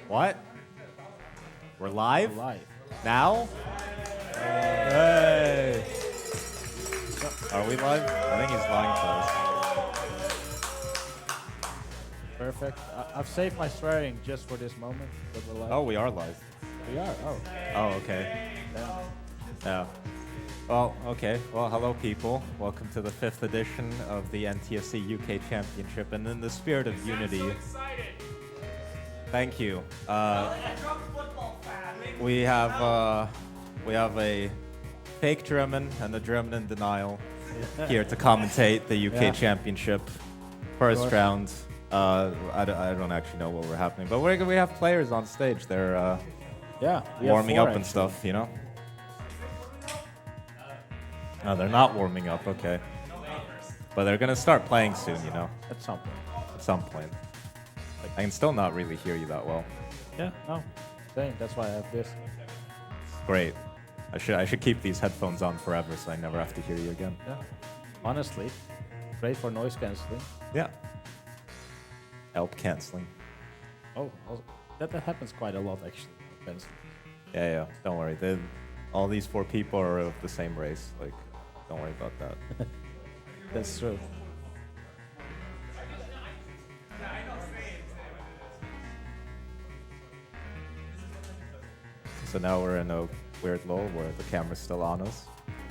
What? We're live? We're live. Now? Hey! Are we live? I think he's lying to us. Perfect. I've saved my swearing just for this moment. That we're live. Oh, we are live. We are. Oh. Oh, okay. Yeah. Yeah. Well, okay. Well, hello, people. Welcome to the 5th edition of the NTFC UK Championship. And in the spirit of unity, thank you. We have a fake German and a German in denial here to commentate the UK Championship first round. I don't actually know what we're happening, but we have players on stage. They're warming up and stuff, you know. No, they're not warming up. Okay, but they're gonna start playing soon, you know. At some point. At some point. I can still not really hear you that well. Yeah. No. Same. That's why I have this. Great. I should keep these headphones on forever so I never have to hear you again. Yeah. Honestly, great for noise cancelling. Yeah. Help canceling. Oh, that happens quite a lot actually. Canceling. Yeah. Don't worry. All these 4 people are of the same race. Like, don't worry about that. That's true. So now we're in a weird lull where the camera's still on us.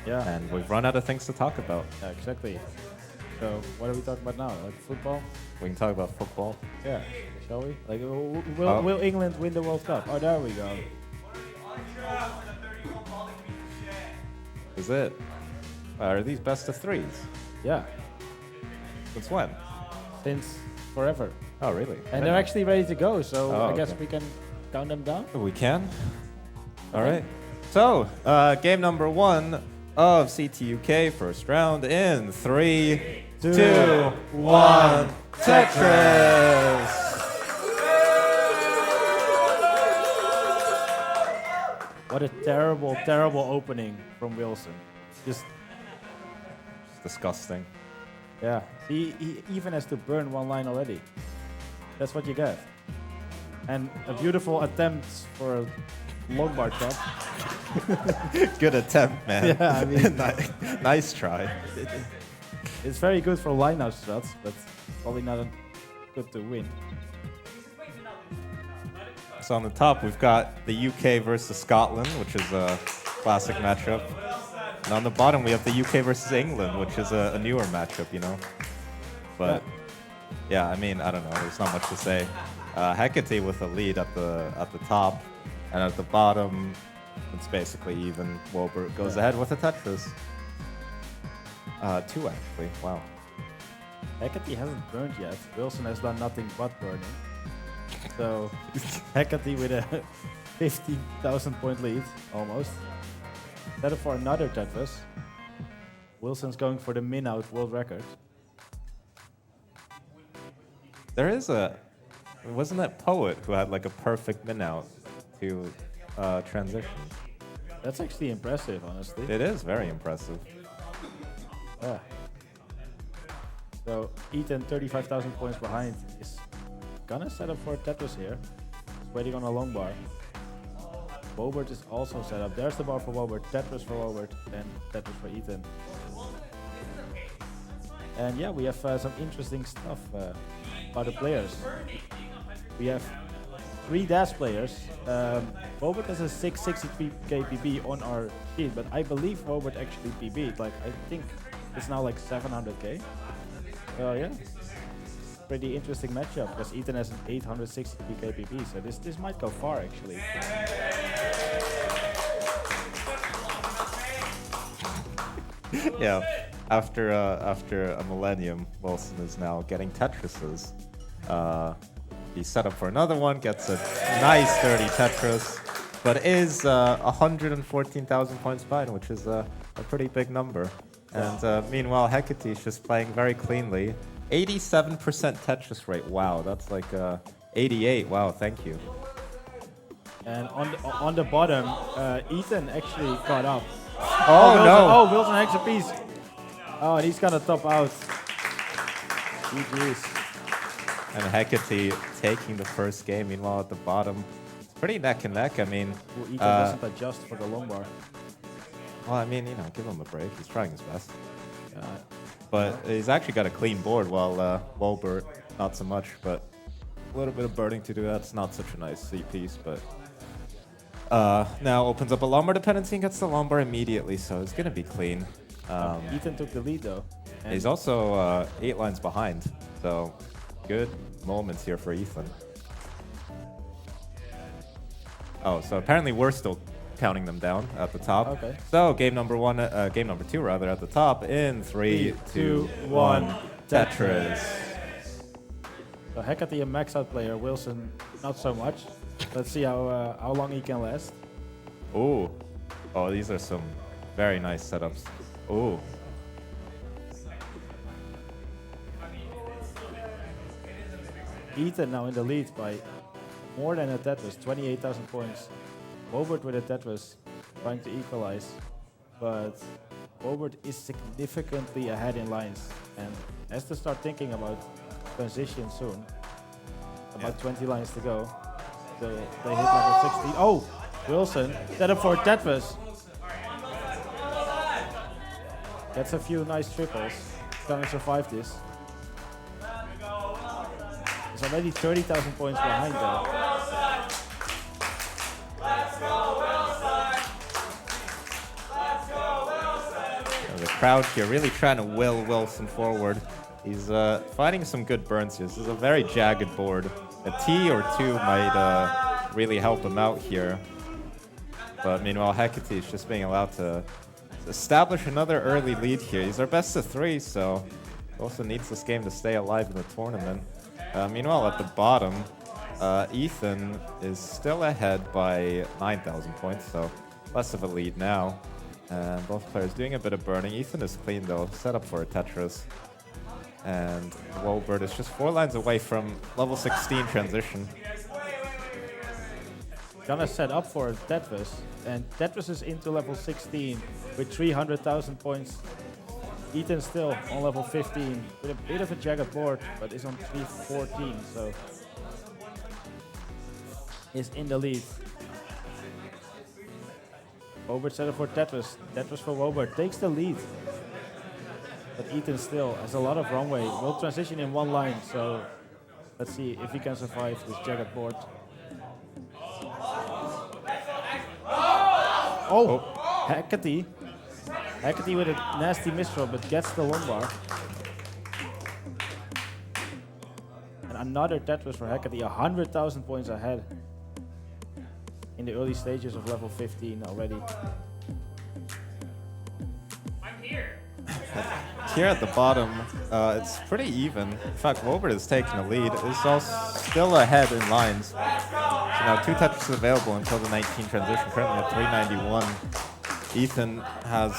Yeah. And we've run out of things to talk about. Yeah, exactly. So what are we talking about now? Like football? We can talk about football. Yeah. Shall we? Like, will England win the World Cup? Oh, there we go. Is it? Are these best of 3s? Yeah. Since when? Since forever. Oh, really? And they're actually ready to go, so Oh, I guess okay. we can count them down. We can. All right. So, game number 1 of CTUK first round in 3, 2, 1, Tetris! What a terrible, terrible opening from Wilson. Just, Disgusting. yeah. He even has to burn one line already. That's what you get. And a beautiful attempt for a long bar trap. Good attempt, man. Yeah, I mean, nice try. it's very good for line-out shots, but probably not good to win. So on the top, we've got the UK versus Scotland, which is a classic matchup. And on the bottom, we have the UK versus England, which is a newer matchup, you know. But yeah, I mean, I don't know. There's not much to say. Hecate with a lead at the top, and at the bottom, it's basically even. Wilbert goes ahead with a Tetris. 2 actually. Wow. Hecate hasn't burned yet. Wilson has done nothing but burning. So Hecate with a 15,000 point lead, almost. Set up for another Tetris. Wilson's going for the min-out world record. There is wasn't that poet who had like a perfect min-out to transition? That's actually impressive, honestly. It is very impressive. Yeah. So Ethan, 35,000 points behind, is gonna set up for a Tetris here. He's waiting on a long bar. Wobert is also set up. There's the bar for Wobert, Tetris for Wobert, and Tetris for Ethan. And yeah, we have some interesting stuff about the players. We have 3 DAS players. Wobert has a 663 KPB on our sheet, but I believe Wobert actually PB'd. Like, I think it's now like 700k. Yeah. Pretty interesting matchup because Ethan has an 863 KPB, so this might go far actually. Yeah, after a millennium, Wilson is now getting Tetrises. He's set up for another one, gets a nice 30 Tetris, but is 114,000 points behind, which is a pretty big number. And meanwhile, Hecate is just playing very cleanly. 87% Tetris rate. Wow, that's like 88. Wow, thank you. And on the bottom, Ethan actually caught up. Oh, Wilson, no! Oh, Wilson Hex a piece. Oh, and he's gonna top out. GG's. And Hecate taking the first game. Meanwhile, at the bottom, it's pretty neck and neck. I mean, Ethan doesn't adjust for the long bar. well, I mean, give him a break. He's trying his best. Yeah. But he's actually got a clean board, while Wolbert, not so much. But a little bit of birding to do. That's not such a nice C piece, but now opens up a long bar dependency and gets the long bar immediately, so it's going to be clean. Ethan took the lead, though. And He's also 8 lines behind, so good moments here for Ethan. Oh, so apparently we're still counting them down at the top. Okay. So game number 2 rather, at the top in 3, 2, 1, Tetris. So Hecate, a max out player. Wilson, not so much. Let's see how long he can last. Ooh. Oh, these are some very nice setups. Ooh. Ethan now in the lead by more than a Tetris, 28,000 points. Robert with a Tetris trying to equalize, but Robert is significantly ahead in lines and has to start thinking about transition soon. About 20 lines to go. So they hit level 16. Oh, Wilson set up for a Tetris. Gets a few nice triples. Gonna survive this. He's already 30,000 points behind though. The crowd here really trying to will Wilson forward. He's finding some good burns here. This is a very jagged board. A T or 2 might really help him out here. But meanwhile, Hecate is just being allowed to establish another early lead here. He's our best of 3, so also needs this game to stay alive in the tournament. Meanwhile, at the bottom, Ethan is still ahead by 9,000 points, so less of a lead now. And both players doing a bit of burning. Ethan is clean though, set up for a Tetris. And Wolbert is just 4 lines away from level 16 transition. Gonna set up for a Tetris, and Tetris is into level 16 with 300,000 points. Ethan still on level 15 with a bit of a jagged board, but is on 314, so is in the lead. Wobert set up for Tetris. Tetris for Wobert takes the lead. But Ethan still has a lot of runway. Will transition in 1 line, so let's see if he can survive this jagged board. Oh, Hecate. Hecate with a nasty misthrow, but gets the long bar. And another Tetris for Hecate, 100,000 points ahead. In the early stages of level 15 already. I'm here. Here at the bottom, it's pretty even. In fact, Wolbert is taking the lead. Is also still ahead in lines. So now 2 Tetris available until the 19 transition, currently at 391. Ethan has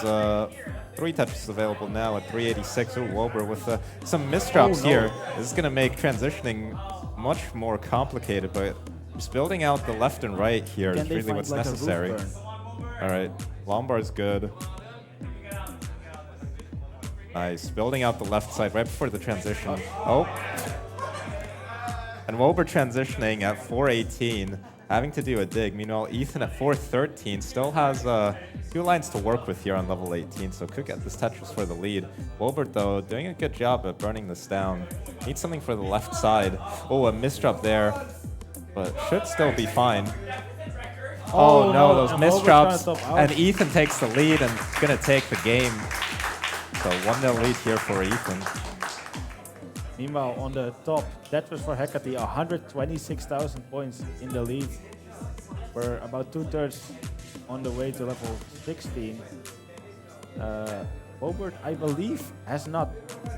3 Tetris available now at 386. Oh, Wolbert with some misdrops here. This is going to make transitioning much more complicated, but just building out the left and right here is really what's like necessary. All right, long bar is good. Nice, building out the left side right before the transition. Oh. And Wolbert transitioning at 418, having to do a dig. Meanwhile, Ethan at 413 still has 2 lines to work with here on level 18, so could get this Tetris for the lead. Wolbert, though, doing a good job at burning this down. Needs something for the left side. Oh, a misdrop there, but should still be fine. Oh no, those misdrops. And Ethan takes the lead and gonna take the game. So 1-0 lead here for Ethan. Meanwhile, on the top, Tetris for Hecate, 126,000 points in the lead. We're about 2/3 on the way to level 16. Wobert, I believe, has not...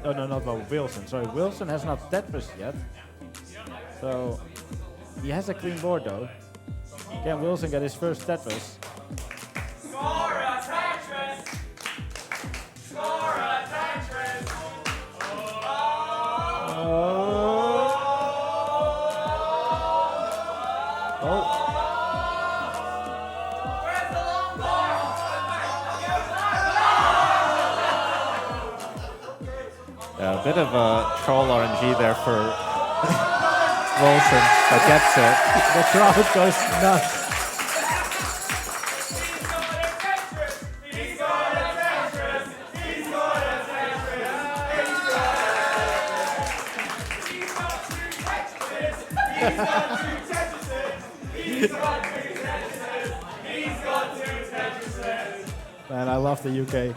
Oh, no, not Wilson. Sorry, Wilson has not Tetris yet. So, he has a clean board, though. Can Wilson get his first Tetris? Score a Tetris! Score a Tetris! Where's the long ball? Yeah, a bit of a troll RNG there for Wilson, but gets it. The crowd goes nuts. Man, I love the UK.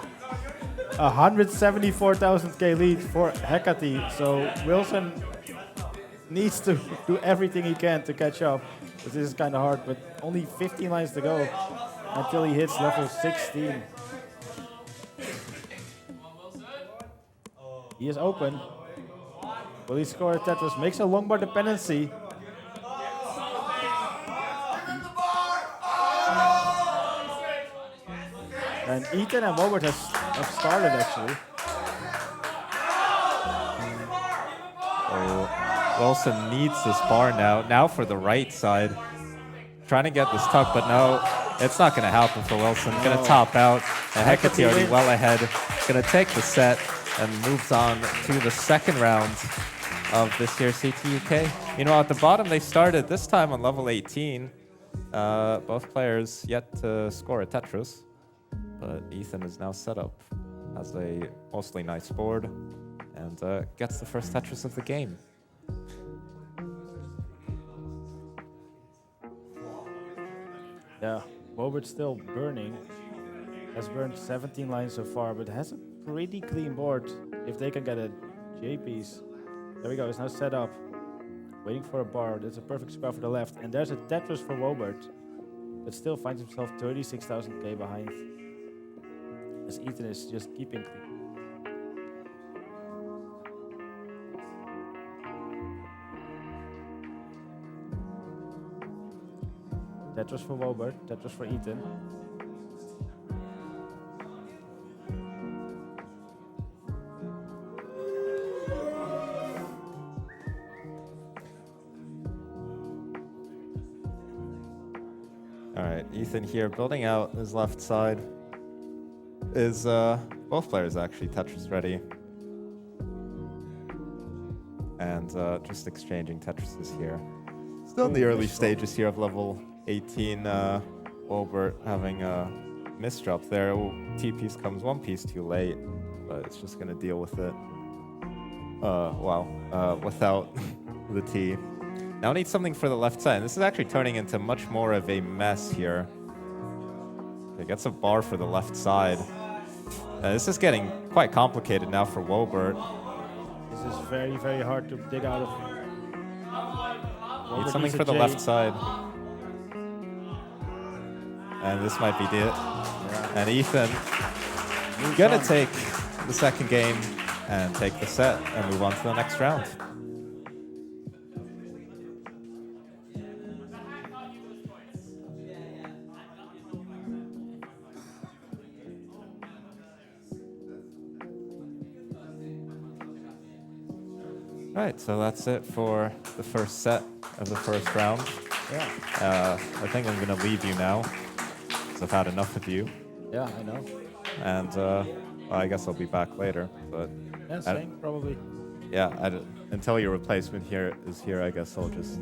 174,000k lead for Hecate, so Wilson needs to do everything he can to catch up. This is kind of hard, but only 15 lines to go until he hits level 16. He is open. Will he score a Tetris? Makes a long bar dependency. And Ethan and Robert have started actually. Oh, Wilson needs this bar now. Now for the right side. Trying to get this tuck, but no, it's not going to happen for Wilson. Going to top out. And Hecate already well ahead. Going to take the set and moves on to the second round of this year's CTUK. You know, at the bottom they started this time on level 18. Both players yet to score a Tetris. But Ethan is now set up, has a mostly nice board, and gets the first Tetris of the game. Yeah, Wobert's still burning. Has burned 17 lines so far, but has a pretty clean board. If they can get a J piece. There we go, it's now set up. Waiting for a bar, that's a perfect square for the left. And there's a Tetris for Wobert, but still finds himself 36,000k behind. As Ethan is just keeping clean. Tetris for Wobert, Tetris for Ethan. All right, Ethan here building out his left side. Is both players actually Tetris ready? And just exchanging Tetrises here. Still in the early stages here of level 18. Wilbert having a misdrop there. T piece comes one piece too late, but it's just gonna deal with it. Without the T. Now need something for the left side. This is actually turning into much more of a mess here. Okay, gets a bar for the left side. This is getting quite complicated now for Wobert. This is very, very hard to dig out of. Need something for the left side. And this might be it. Yeah. And Ethan gonna take the second game and take the set and move on to the next round. Right, so that's it for the first set of the first round. Yeah. I think I'm going to leave you now, because I've had enough of you. Yeah, I know. And well, I guess I'll be back later. But yeah, same, probably. Yeah, until your replacement is here, I guess I'll just...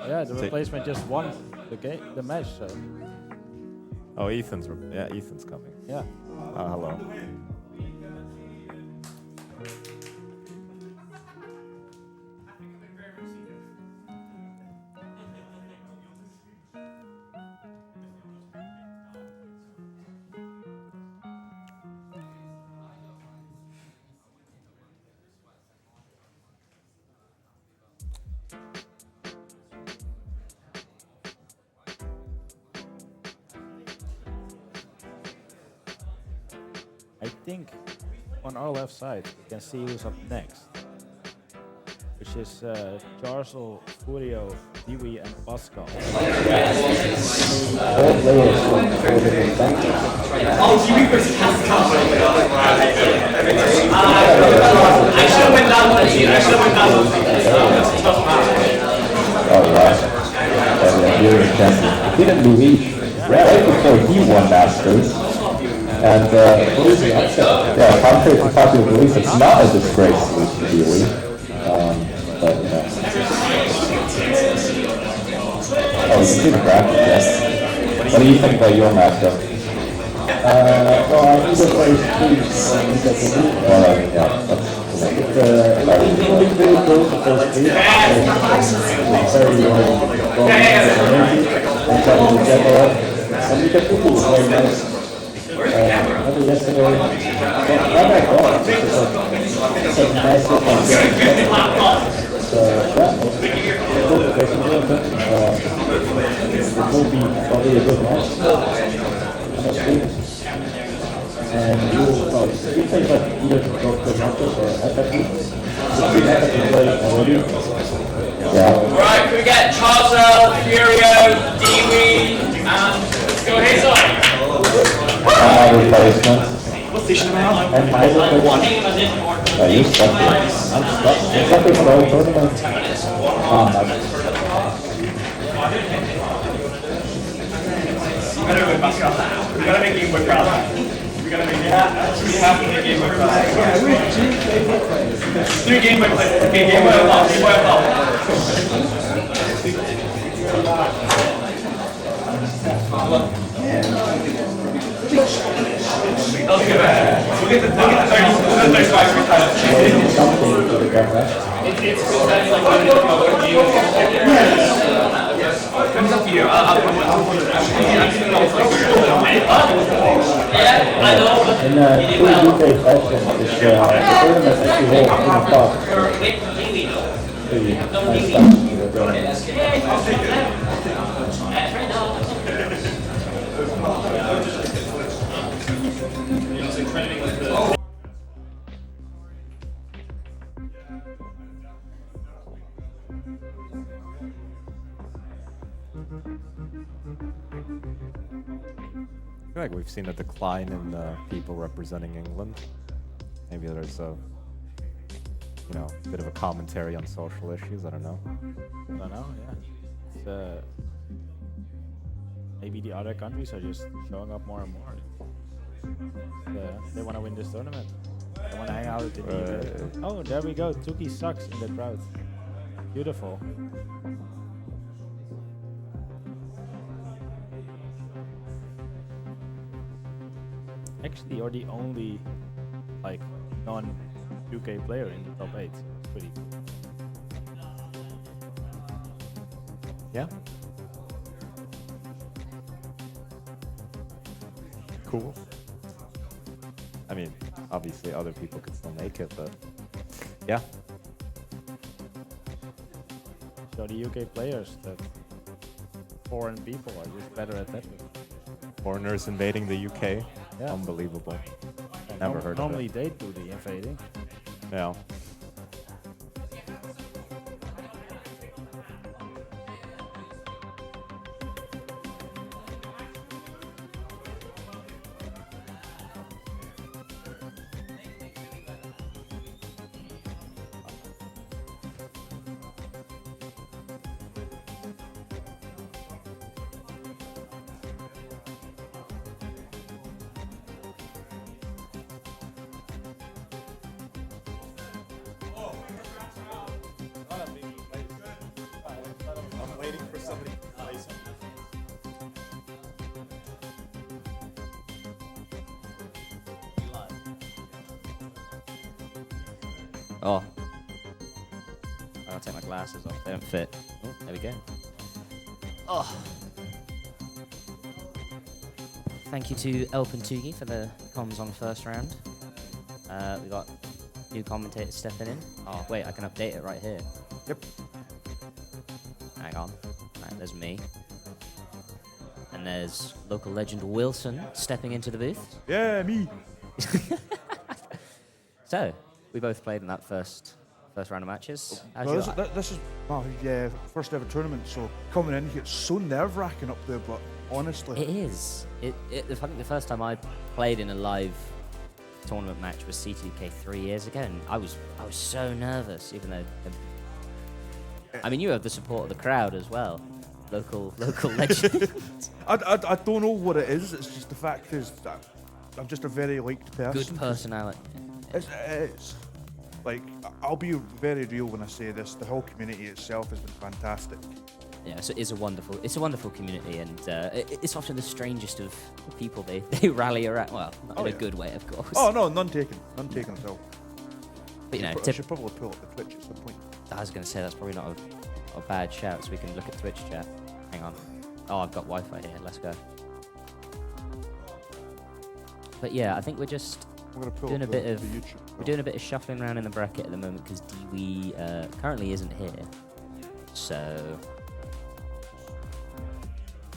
yeah, the replacement just won the match, so... Oh, Ethan's coming. Yeah. Hello. I think on our left side, you can see who's up next, which is Jarsel, Furio, Dewey, and Pascal. Oh, Dewey versus Pascal. I should have went down one team. That's a tough match. Oh, yeah. Didn't Louis right before he won Masters? And yeah, contrary to popular belief, it's not a disgrace to be elite. But you know. Oh, you can see the graphic, yes. What do you think about your matchup? Well, I think the place is Yeah, that's really very close to first base. Very and you can put it very nice. Maybe yesterday, not that bad. It's a nice look on the so, yeah, it will be probably a good match. And you think that either Dr. Marcus or FFP, we have to play already. Right, can we get Charles, Furio, Dewey, and let's go Hazel. replacement. And my one. You stuck it. I'm stuck. I'm stuck for the whole tournament. We gotta make game work proud. We gotta make game. We have to make game work proud. 3 game work play. Okay, game work off. Game work off. Let's get back. We'll get the 30 strikes every time. It's cool that like when you comes up to you. I'm yeah, I know. In the two UK fashion, it's the tournament actually holds in the top. I feel like we've seen a decline in people representing England. Maybe there's a, you know, bit of a commentary on social issues. I don't know. I don't know, yeah. It's, maybe the other countries are just showing up more and more. They want to win this tournament. They want to hang out with the team. Oh, there we go. Tuki sucks in the crowd. Beautiful. Actually, you're the only like non-UK player in the top 8. So it's pretty cool. Yeah. Cool. I mean, obviously other people could still make it, but yeah. So the UK players, that foreign people are just better at that. Foreigners invading the UK. Yeah. Unbelievable. Never heard of Normally it. they do the invading. Yeah. I'm waiting for somebody to play something. Oh. I'll take my glasses off. They don't fit. Oh, there we go. Oh. Thank you to Elp and Tugi for the comms on first round. We got new commentators stepping in. Oh, wait, I can update it right here. Yep. Hang on. Right, there's me. And there's local legend Wilson stepping into the booth. Yeah, me. So, we both played in that first round of matches. How'd Well, you this is my first ever tournament, so coming in, it's so nerve-wracking up there, but honestly... It is. I think the first time I played in a live tournament match was CTWC 3 years ago, and I was so nervous, even though... I mean, you have the support of the crowd as well. Local legend. I don't know what it is, it's just the fact is that I'm just a very liked person. Good personality. It's like I'll be very real when I say this. The whole community itself has been fantastic. Yeah, so it's a wonderful community, and it's often the strangest of people they rally around. Well, not in a good way, of course. Oh no, none taken at all. But you know, I should probably pull up the Twitch at some point. I was going to say that's probably not a bad shout, so we can look at Twitch chat. Hang on. Oh, I've got Wi-Fi here. Let's go. But yeah, I think we're just doing a bit of we're doing a bit of shuffling around in the bracket at the moment because Dewey currently isn't here. So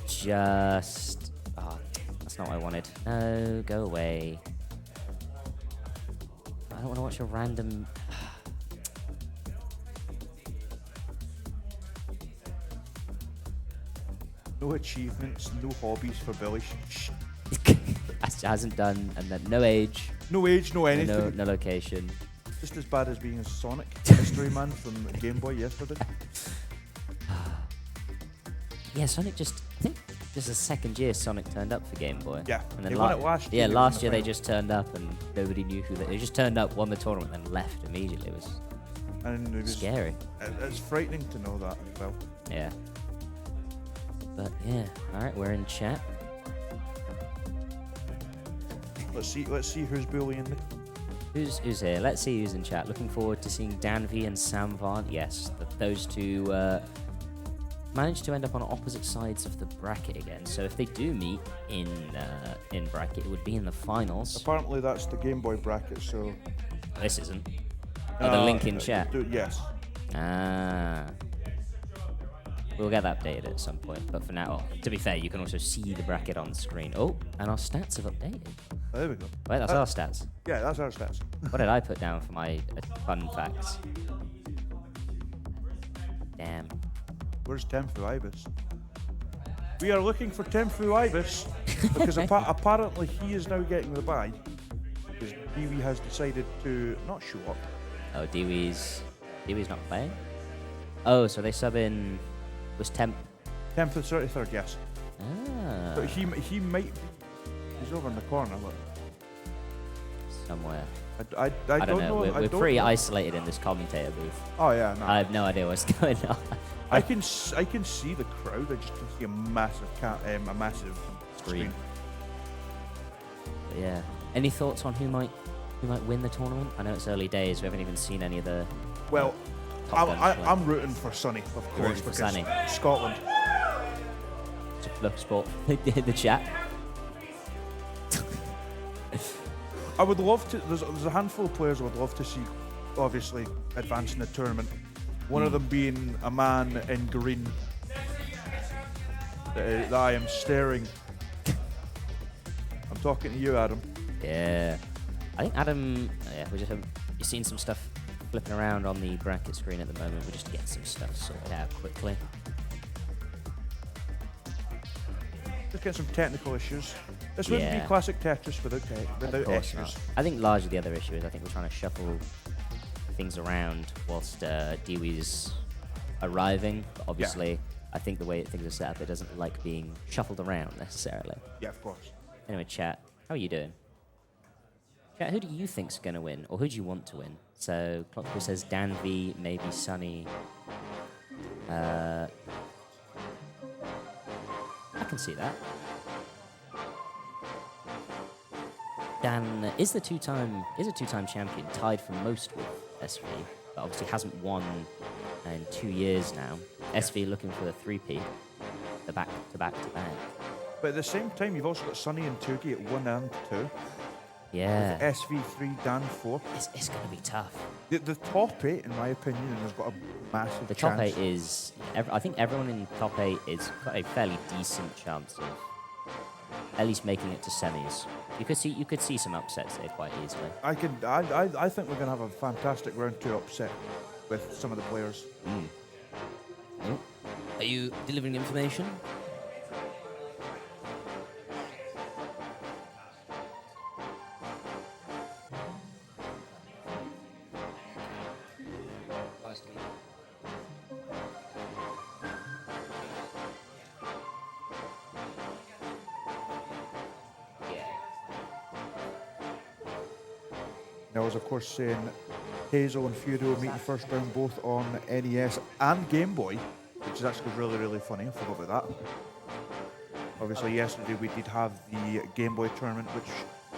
just that's not what I wanted. No, go away. I don't want to watch a random. No achievements, no hobbies for Billy. Hasn't done, and then no age. No age, no anything. No location. Just as bad as being a Sonic Mystery Man from Game Boy yesterday. Yeah, Sonic just. I think this is the second year Sonic turned up for Game Boy. Yeah, and then they won it last year. Yeah, They last won year the they just turned up and nobody knew who they just turned up, won the tournament, and left immediately. It was And it was scary. It's frightening to know that as well. Yeah. But yeah, all right, we're in chat. Let's see who's bullying me. Who's here? Let's see who's in chat. Looking forward to seeing Danvi and Sam Vaughn. Yes, those two managed to end up on opposite sides of the bracket again. So if they do meet in bracket, it would be in the finals. Apparently that's the Game Boy bracket, so... This isn't. Oh, the link in chat. Yes. Ah. We'll get that updated at some point, but for now, to be fair, you can also see the bracket on the screen. Oh, and our stats have updated. There we go. Wait, that's our stats. Yeah, that's our stats. What did I put down for my fun facts? Damn. Where's Tenfu Ibis? We are looking for Tenfu Ibis because apparently he is now getting the bye because Dewey has decided to not show up. Oh, Dewey's not playing? Oh, so they sub in... Was Temp... Temp the 33rd, yes. Ah. But he might be... He's over in the corner, look. Somewhere. I don't know. We're pretty isolated in this commentator booth. Oh yeah, no. I have no idea what's going on. I can see the crowd. I just can see a massive screen. But yeah. Any thoughts on who might win the tournament? I know it's early days. We haven't even seen any of the. Well, I'm rooting for Sonny, of course, because Sonny. Scotland. It's a flip sport in the chat. I would love to. There's a handful of players I would love to see, obviously, advance in the tournament. One of them being a man in green that I am staring. I'm talking to you, Adam. Yeah. I think Adam. Yeah, you've seen some stuff flipping around on the bracket screen at the moment. We're just getting some stuff sorted out quickly. Just get some technical issues. This wouldn't be classic Tetris without issues. Not. I think largely the other issue is I think we're trying to shuffle things around whilst Dewey's arriving. But obviously, I think the way things are set up, it doesn't like being shuffled around necessarily. Yeah, of course. Anyway, chat, how are you doing? Chat, who do you think's going to win, or who do you want to win? So, Clockpool says Dan V, maybe Sunny. I can see that. Dan is a two-time champion, tied for most with SV, but obviously hasn't won in 2 years now. SV looking for the 3P, the back to back to back. But at the same time, you've also got Sunny and Tugi at 1 and 2. Yeah. With SV3, Dan 4. It's going to be tough. The top 8, in my opinion, has got a massive The chance. top 8 is... I think everyone in top 8 is got a fairly decent chance of at least making it to semis. You could see some upsets there quite easily. I think we're going to have a fantastic round 2 upset with some of the players. Oh. Are you delivering information? I was, of course, saying Hazel and Furio meeting first round both on NES and Game Boy, which is actually really, really funny. I forgot about that. Obviously, yesterday we did have the Game Boy tournament, which,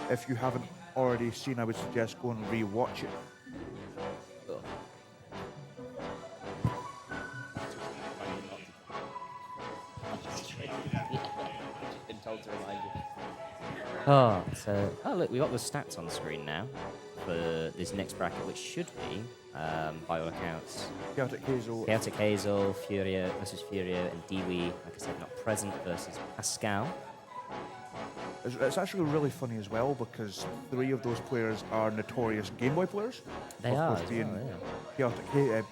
if you haven't already seen, I would suggest go and re-watch it. Oh, look, we got the stats on screen now for this next bracket, which should be, by all accounts, Chaotic Hazel. Chaotic Hazel, Furio versus Furio, and Dewey, like I said, not present, versus Pascal. It's actually really funny as well because 3 of those players are notorious Game Boy players. They of are course, as being well, Chaotic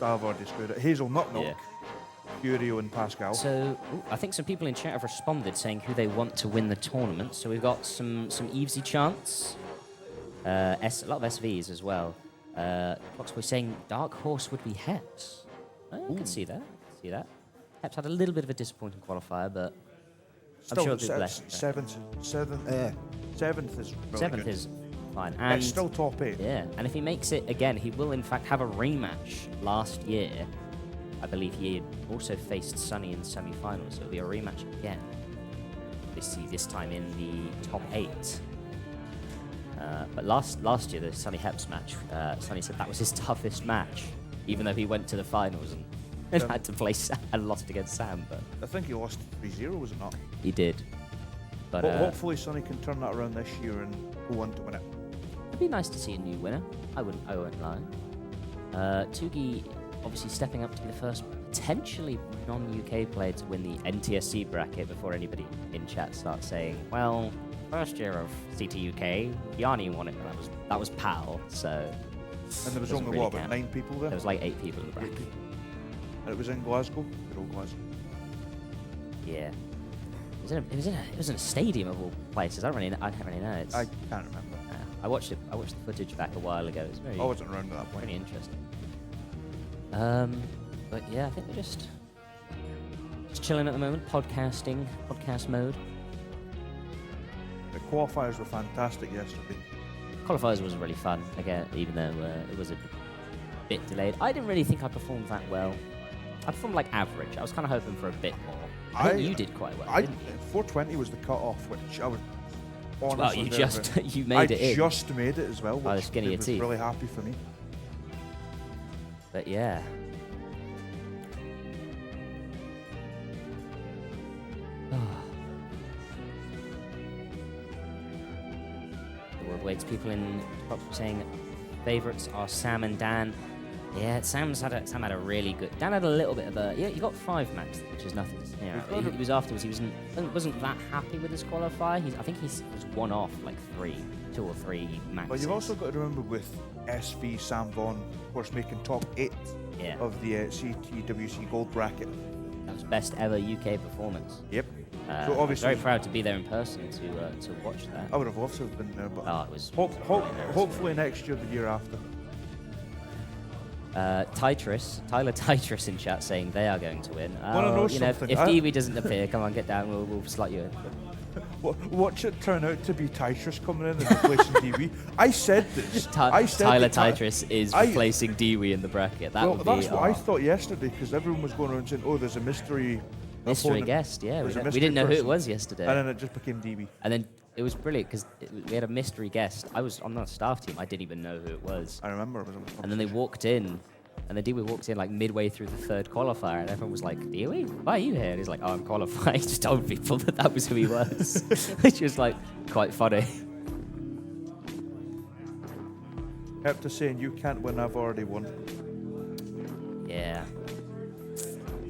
I've already screwed it. Hazel Knock Knock, Furio and Pascal. So, I think some people in chat have responded saying who they want to win the tournament. So we've got some Evesy chants, a lot of SVs as well. Foxboy saying Dark Horse would be Heps. I can see that. Heps had a little bit of a disappointing qualifier, but I'm sure they'll do less. Seventh is really Seventh good. is fine. And It's still top 8. yeah, and if he makes it again, he will in fact have a rematch. Last year, I believe he had also faced Sunny in the semi-finals, so it'll be a rematch again. This time in the top 8. But last year, the Sunny Heps match, Sunny said that was his toughest match, even though he went to the finals and had to play and lost against Sam. But I think he lost 3-0, was it not? he did. But Hopefully Sonny can turn that around this year and go on to win it. it'd be nice to see a new winner. I won't lie. Tugi obviously stepping up to be the first potentially non-UK player to win the NTSC bracket before anybody in chat starts saying, well, first year of CTUK, Yanni won it, and that was PAL, so... And there was doesn't only, really what, about count. 9 people there? There was like 8 people in the bracket. And it was in Glasgow? Good old Glasgow. Yeah. It was in a stadium of all places. I don't really know. It's, I can't remember. I watched the footage back a while ago. It was very, I wasn't around at that point. very interesting. But yeah, I think we're just chilling at the moment, podcast mode. The qualifiers were fantastic yesterday. Qualifiers was really fun, again, even though it was a bit delayed. I didn't really think I performed that well. I performed like average. I was kind of hoping for a bit more. I think you did quite well. 420 was the cut-off, which I was honestly... Well, you just you made it in. I just made it as well, By the which skin of your was teeth. really happy for me. But yeah. The world waits. People in top saying favourites are Sam and Dan. Yeah, Sam had a really good. Dan had a little bit of a. Yeah, he got 5 max, which is nothing to sneer at. He was afterwards. He wasn't that happy with his qualifier. I think he was one off like 2 or 3 maxes. But you've also got to remember with SV Sam Vaughan, of course, making top 8 of the CTWC Gold bracket. That was best ever UK performance. Yep. So obviously, very proud to be there in person to watch that. I would have loved to have been there, but it was hopefully next year, the year after. Tyler Titris in chat saying they are going to win. Wanna know if something? Dewey doesn't appear, come on, get down. We'll slot you in. Watch it turn out to be Titris coming in and replacing Dewey. I said this. Tyler Titris is replacing Dewey in the bracket. That would be. That's what I thought yesterday because everyone was going around saying, "Oh, there's a mystery opponent. guest." Yeah, There's a we mystery didn't know who it person." was yesterday. And then it just became Dewey. And then it was brilliant because we had a mystery guest. I was on the staff team. I didn't even know who it was. I remember. And then they walked in. And then Dewey walked in like midway through the 3rd qualifier, and everyone was like, Dewey, why are you here? And he's like, oh, I'm qualified. He just told people that was who he was, which was like quite funny. After saying, you can't win, I've already won. Yeah.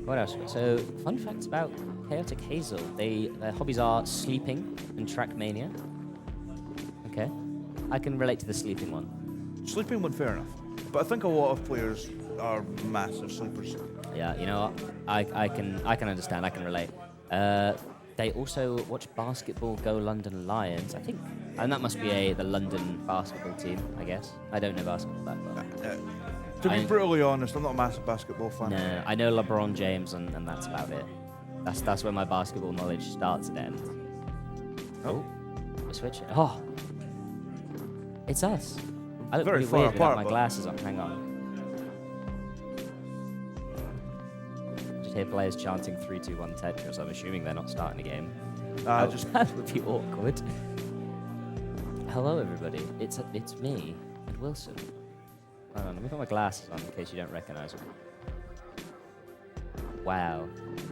What else? So, fun facts about Chaotic Hazel. Their hobbies are sleeping and Trackmania. Okay. I can relate to the sleeping one. Sleeping one, fair enough. But I think a lot of players are massive sleepers. Yeah, you know what? I can understand. I can relate. They also watch basketball Go London Lions, I think. And that must be the London basketball team, I guess. I don't know basketball that well. To be brutally honest, I'm not a massive basketball fan. No, I know LeBron James, and that's about it. That's where my basketball knowledge starts and ends. Oh, we're switching. Oh, it's us. I look very really far weird without apart, my but- glasses on. Hang on. Just hear players chanting 3, 2, 1 Tetris. I'm assuming they're not starting a game. Just That would be awkward. Hello, everybody. It's me, and Wilson. Hold on, let me put my glasses on in case you don't recognize them. Wow.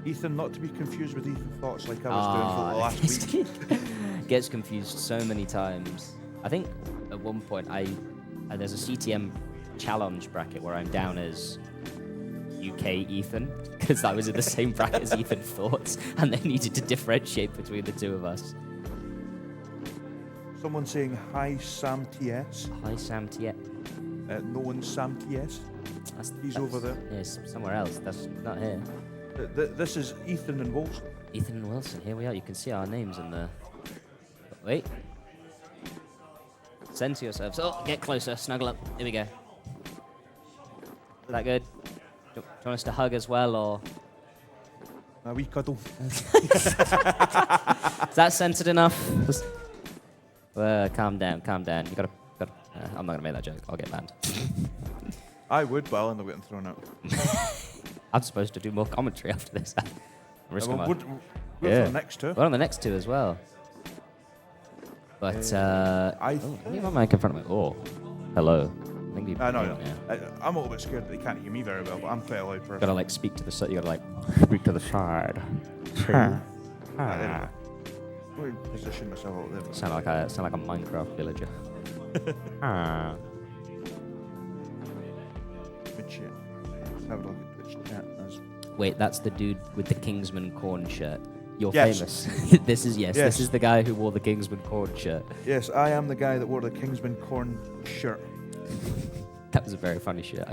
Ethan, not to be confused with Ethan Thoughts like I was doing for the last week. Gets confused so many times. I think at one point there's a CTM challenge bracket where I'm down as UK Ethan because I was in the same bracket as Ethan Thoughts, and they needed to differentiate between the two of us. Someone saying hi Sam TS. Hi Sam TS. No one's Sam TS. He's over there. Yes, somewhere else. That's not here. This is Ethan and Wilson. Ethan and Wilson. Here we are. You can see our names in the. Wait. Center yourselves. Oh, get closer. Snuggle up. Here we go. Is that good? Do you want us to hug as well, or? A wee cuddle. Is that centered enough? Calm down. Calm down. You gotta. I'm not gonna make that joke. I'll get banned. I would, but I'll end up getting thrown out. I'm supposed to do more commentary after this. We're on the next two. We're on the next two as well. But leave my mic in front of me. Oh, hello. I think you. No. I'm a little bit scared that they can't hear me very well, but I'm quite a loud person. Gotta like speak to the side. You gotta like speak to the side. Let me position myself out there. Sound like a Minecraft villager. Twitch chat. Have a look at Twitch chat. Wait, that's the dude with the Kingsman corn shirt. You're Yes. famous. This is the guy who wore the Kingsman corn shirt. Yes, I am the guy that wore the Kingsman corn shirt. That was a very funny shirt.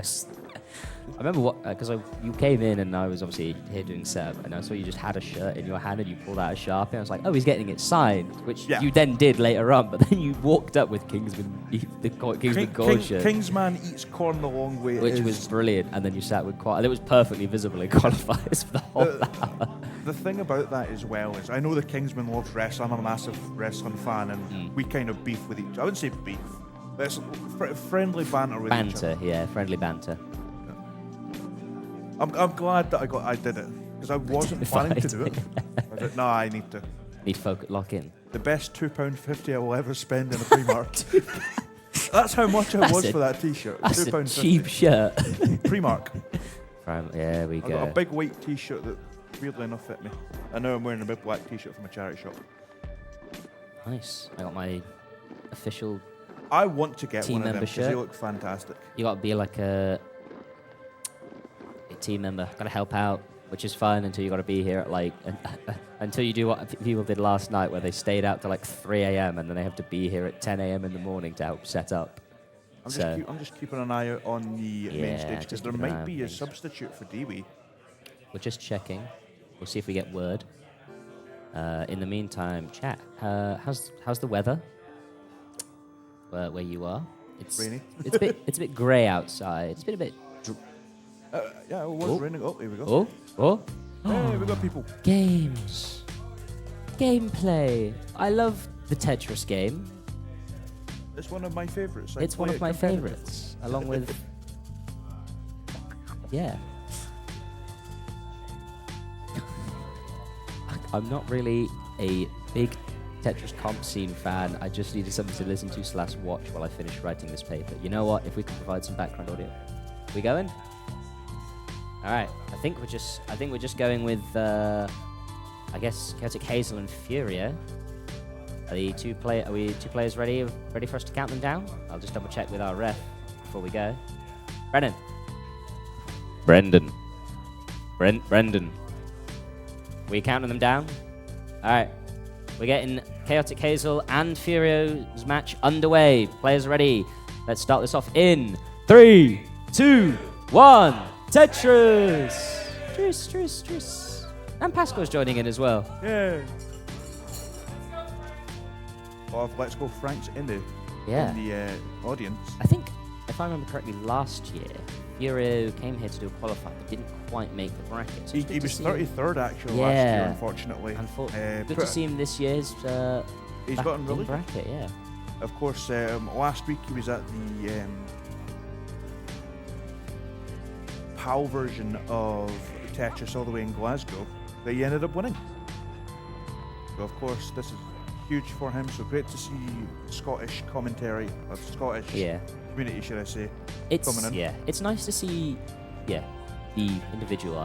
I remember because you came in and I was obviously here doing setup, and I saw you just had a shirt in your hand and you pulled out a Sharpie. And I was like, oh, he's getting it signed, which you then did later on. But then you walked up with Kingsman corn shirt, Kingsman eats corn the long way, which was brilliant. And then you sat with and it was perfectly visible in qualifiers for the whole hour. The thing about that as well is I know the Kingsman loves wrestling. I'm a massive wrestling fan, and we kind of beef with each other. I wouldn't say beef, but it's friendly banter with each other. Friendly banter. I'm glad that I did it because I wasn't planning to do it. I said, no, I need to. Need focus, lock in. The best £2.50 I will ever spend in a Primark. That's how much I was for that T-shirt. That's a £2.50. cheap shirt. Primark. There we I go. got a big white T-shirt that weirdly enough fit me. I know I'm wearing a big black T-shirt from a charity shop. Nice. I got my official. I want to get team one of them member because shirt. they look fantastic. You got to be like a team member. Got to help out, which is fun until you got to be here at until you do what people did last night, where they stayed out till 3 a.m. and then they have to be here at 10 a.m. in the morning to help set up. I'm just keeping an eye out on the main stage because just there keep an eye might on be a things. substitute for Dewey. We're just checking. We'll see if we get word. In the meantime, chat. How's the weather? Where you are? It's rainy. It's a bit grey outside. It's been a bit. Yeah, it was raining. Oh, here we go. Hey, we got people. Games. Gameplay. I love the Tetris game. It's one of my favourites. It's one of my favourites, along with. Yeah. I'm not really a big Tetris comp scene fan. I just needed something to listen to / watch while I finish writing this paper. You know what? If we can provide some background audio, we going? All right. I think we're just going with I guess Chaotic Hazel and Furia. Are we two players ready for us to count them down? I'll just double check with our ref before we go. Brendan. We counting them down? All right. We're getting Chaotic Hazel and Furio's match underway. Players ready. Let's start this off in 3, 2, 1. Tetris. Tris. And Pasco's joining in as well. Yeah. Oh, let's go. Frank's in the audience. I think, if I remember correctly, last year, Furio came here to do a qualifier, but didn't quite make the bracket. So He was 33rd actually last year, unfortunately. Good to see him this year's he's gotten really bracket, Of course, last week he was at the PAL version of Tetris all the way in Glasgow that he ended up winning. So of course this is huge for him, so great to see Scottish commentary, or Scottish community, should I say, coming in. Yeah, it's nice to see, the individual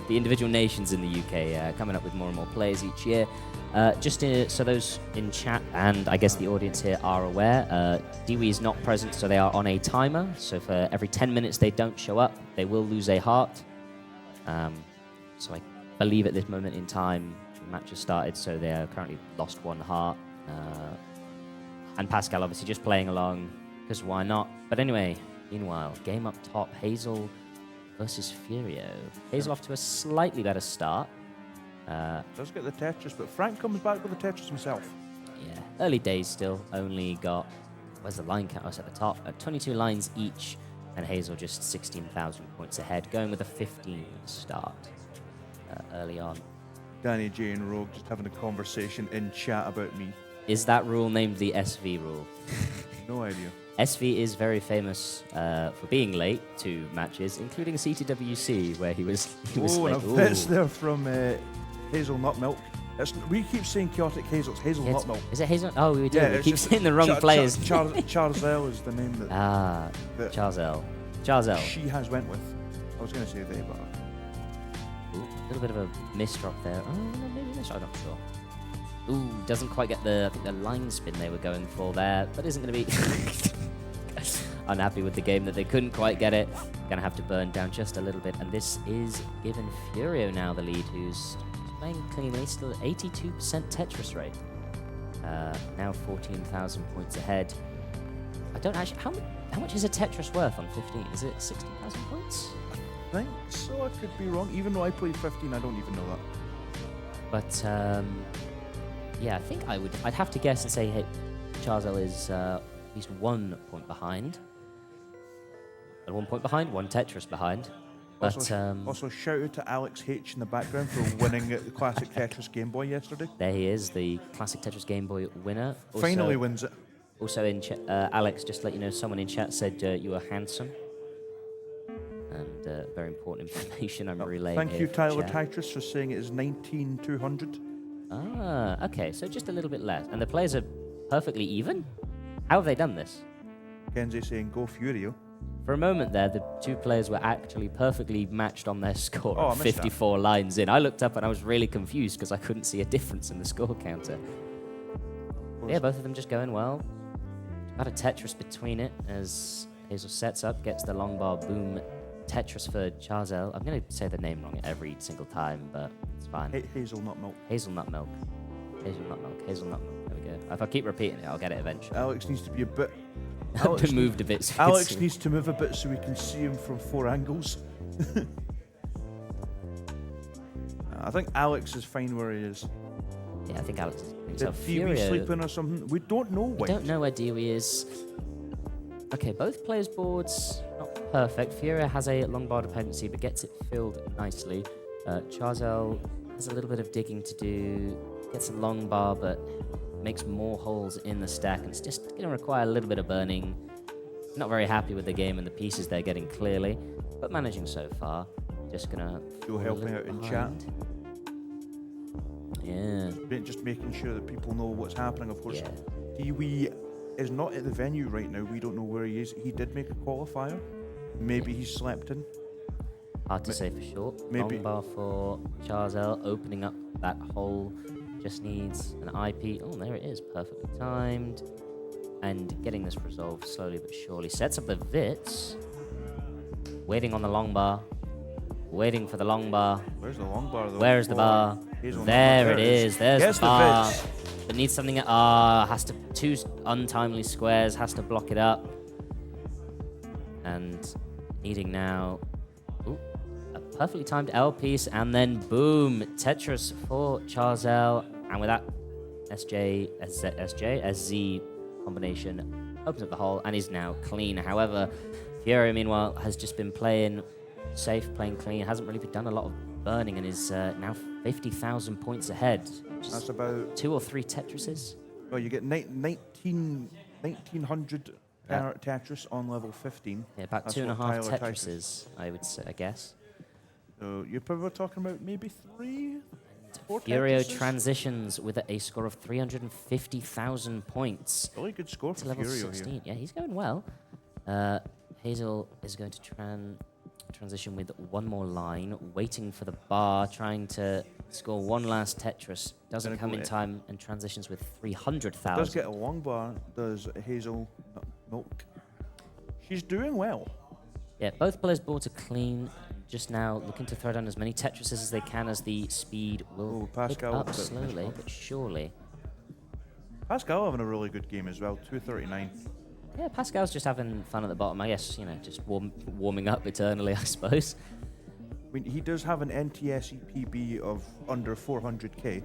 the individual nations in the UK coming up with more and more players each year. So those in chat and I guess the audience here are aware, Dewey is not present, so they are on a timer. So for every 10 minutes they don't show up, they will lose a heart. So I believe at this moment in time, the match has started, so they are currently lost 1 heart. And Pascal obviously just playing along, because why not? But anyway, meanwhile, game up top, Hazel versus Furio. Hazel off to a slightly better start. Does get the Tetris, but Frank comes back with the Tetris himself. Yeah, early days still. Only got, where's the line count? I was at the top. 22 lines each, and Hazel just 16,000 points ahead, going with a 15 start early on. Danny J and Rogue just having a conversation in chat about me. Is that rule named the SV rule? No idea. SV is very famous for being late to matches, including CTWC, where he was late. And a bits there from Hazelnut Milk. We keep saying Chaotic Hazel. It's Hazelnut Milk. Is it Hazelnut? Oh, we do. Yeah, we keep saying the wrong players. Charzelle is the name that Charzelle. she has went with. I was going to say they, but... A little bit of a misdrop there. Oh, no, maybe misdrop. I'm not sure. Ooh, doesn't quite get the line spin they were going for there, but isn't going to be unhappy with the game that they couldn't quite get it. Going to have to burn down just a little bit, and this is giving Furio now the lead, who's playing cleanly, still at 82% Tetris rate. Now 14,000 points ahead. I don't actually... How much is a Tetris worth on 15? Is it 60,000 points? I think so, I could be wrong. Even though I played 15, I don't even know that. But, yeah, I think I'd have to guess and say, hey, Charzelle is at least 1 point behind. And 1 point behind, 1 Tetris behind. But, also, shout out to Alex H in the background for winning the Classic Tetris Game Boy yesterday. There he is, the Classic Tetris Game Boy winner. Also, finally wins it. Also in chat, Alex, just to let you know, someone in chat said you were handsome. And very important information I'm relaying. Thank you, Tyler Tetris, for saying it is 19,200. Ah, okay, so just a little bit less. And the players are perfectly even? How have they done this? Kenzie saying, go Furio. For a moment there, the two players were actually perfectly matched on their score. Oh, I missed 54 lines in. I looked up and I was really confused because I couldn't see a difference in the score counter. Yeah, both of them just going well. About a Tetris between it as Hazel sets up, gets the long bar boom Tetris for Charzelle. I'm going to say the name wrong every single time, but it's fine. Hazelnut Milk. Hazelnut Milk. Hazelnut Milk. Hazelnut Milk. There we go. If I keep repeating it, I'll get it eventually. Alex needs to be a bit... Alex moved a bit. So Alex needs to move a bit so we can see him from 4 angles. I think Alex is fine where he is. Yeah, I think Alex is. Did Dewey sleeping or something? We don't know. We don't know where Dewey is. Okay, both players' boards not perfect. Furio has a long bar dependency, but gets it filled nicely. Charzelle has a little bit of digging to do. Gets a long bar, but makes more holes in the stack, and it's just going to require a little bit of burning. Not very happy with the game and the pieces they're getting clearly, but managing so far. Just going to... You're helping out in chat. Yeah. Just making sure that people know what's happening. Of course, Dewey is not at the venue right now. We don't know where he is. He did make a qualifier. Maybe he slept in. Hard to say for sure. Maybe. Long bar for Charzelle, opening up that hole. Just needs an IP. Oh, there it is. Perfectly timed. And getting this resolved slowly but surely. Sets up the Vits. Waiting on the long bar. Waiting for the long bar. Where's the long bar, though? Where's the bar? There it is. There's the bar. But needs something. Has to... 2 untimely squares. Has to block it up. And needing now... Ooh, a perfectly timed L piece. And then boom. Tetris for Charzelle. And with that SZ combination opens up the hole and is now clean. However, Furio, meanwhile, has just been playing safe, playing clean, hasn't really done a lot of burning, and is now 50,000 points ahead. That's about 2 or 3 Tetrises. Oh, you get 1900 Tetris on level 15. Yeah, about That's 2.5 what Tyler Tetrises, I would say, I guess. So you're probably talking about maybe 4 Furio Tetrises? transitions with a score of 350,000 points. Really good score To for level Furio 16. here. Yeah, he's going well. Hazel is going to transition with one more line, waiting for the bar, trying to score one last Tetris. Doesn't come in time and transitions with 300,000. Does get a long bar, does Hazel Milk. She's doing well. Yeah, both players bought a clean. Just now looking to throw down as many Tetrises as they can as the speed will pick Pascal up with a bit of slowly miscall. but surely. Pascal having a really good game as well, 239. Yeah, Pascal's just having fun at the bottom. I guess, just warming up eternally, I suppose. I mean, he does have an NTSE PB of under 400k.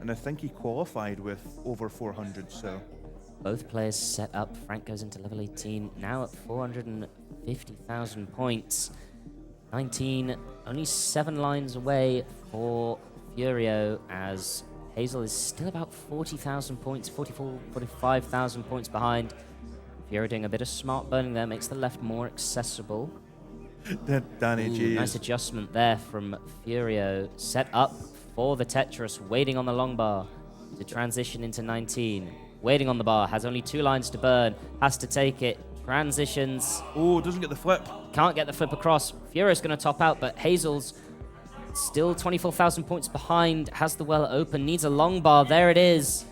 And I think he qualified with over 400, so... Both players set up. Frank goes into level 18, now at 450,000 points. 19, only 7 lines away for Furio, as Hazel is still about 40,000 points, 45,000 points behind. Furio doing a bit of smart burning there, makes the left more accessible. Danny G. Nice adjustment there from Furio. Set up for the Tetris, waiting on the long bar to transition into 19. Waiting on the bar, has only 2 lines to burn, has to take it, transitions. Oh, doesn't get the flip. Can't get the flip across. Furio's going to top out, but Hazel's still 24,000 points behind, has the well open, needs a long bar, there it is.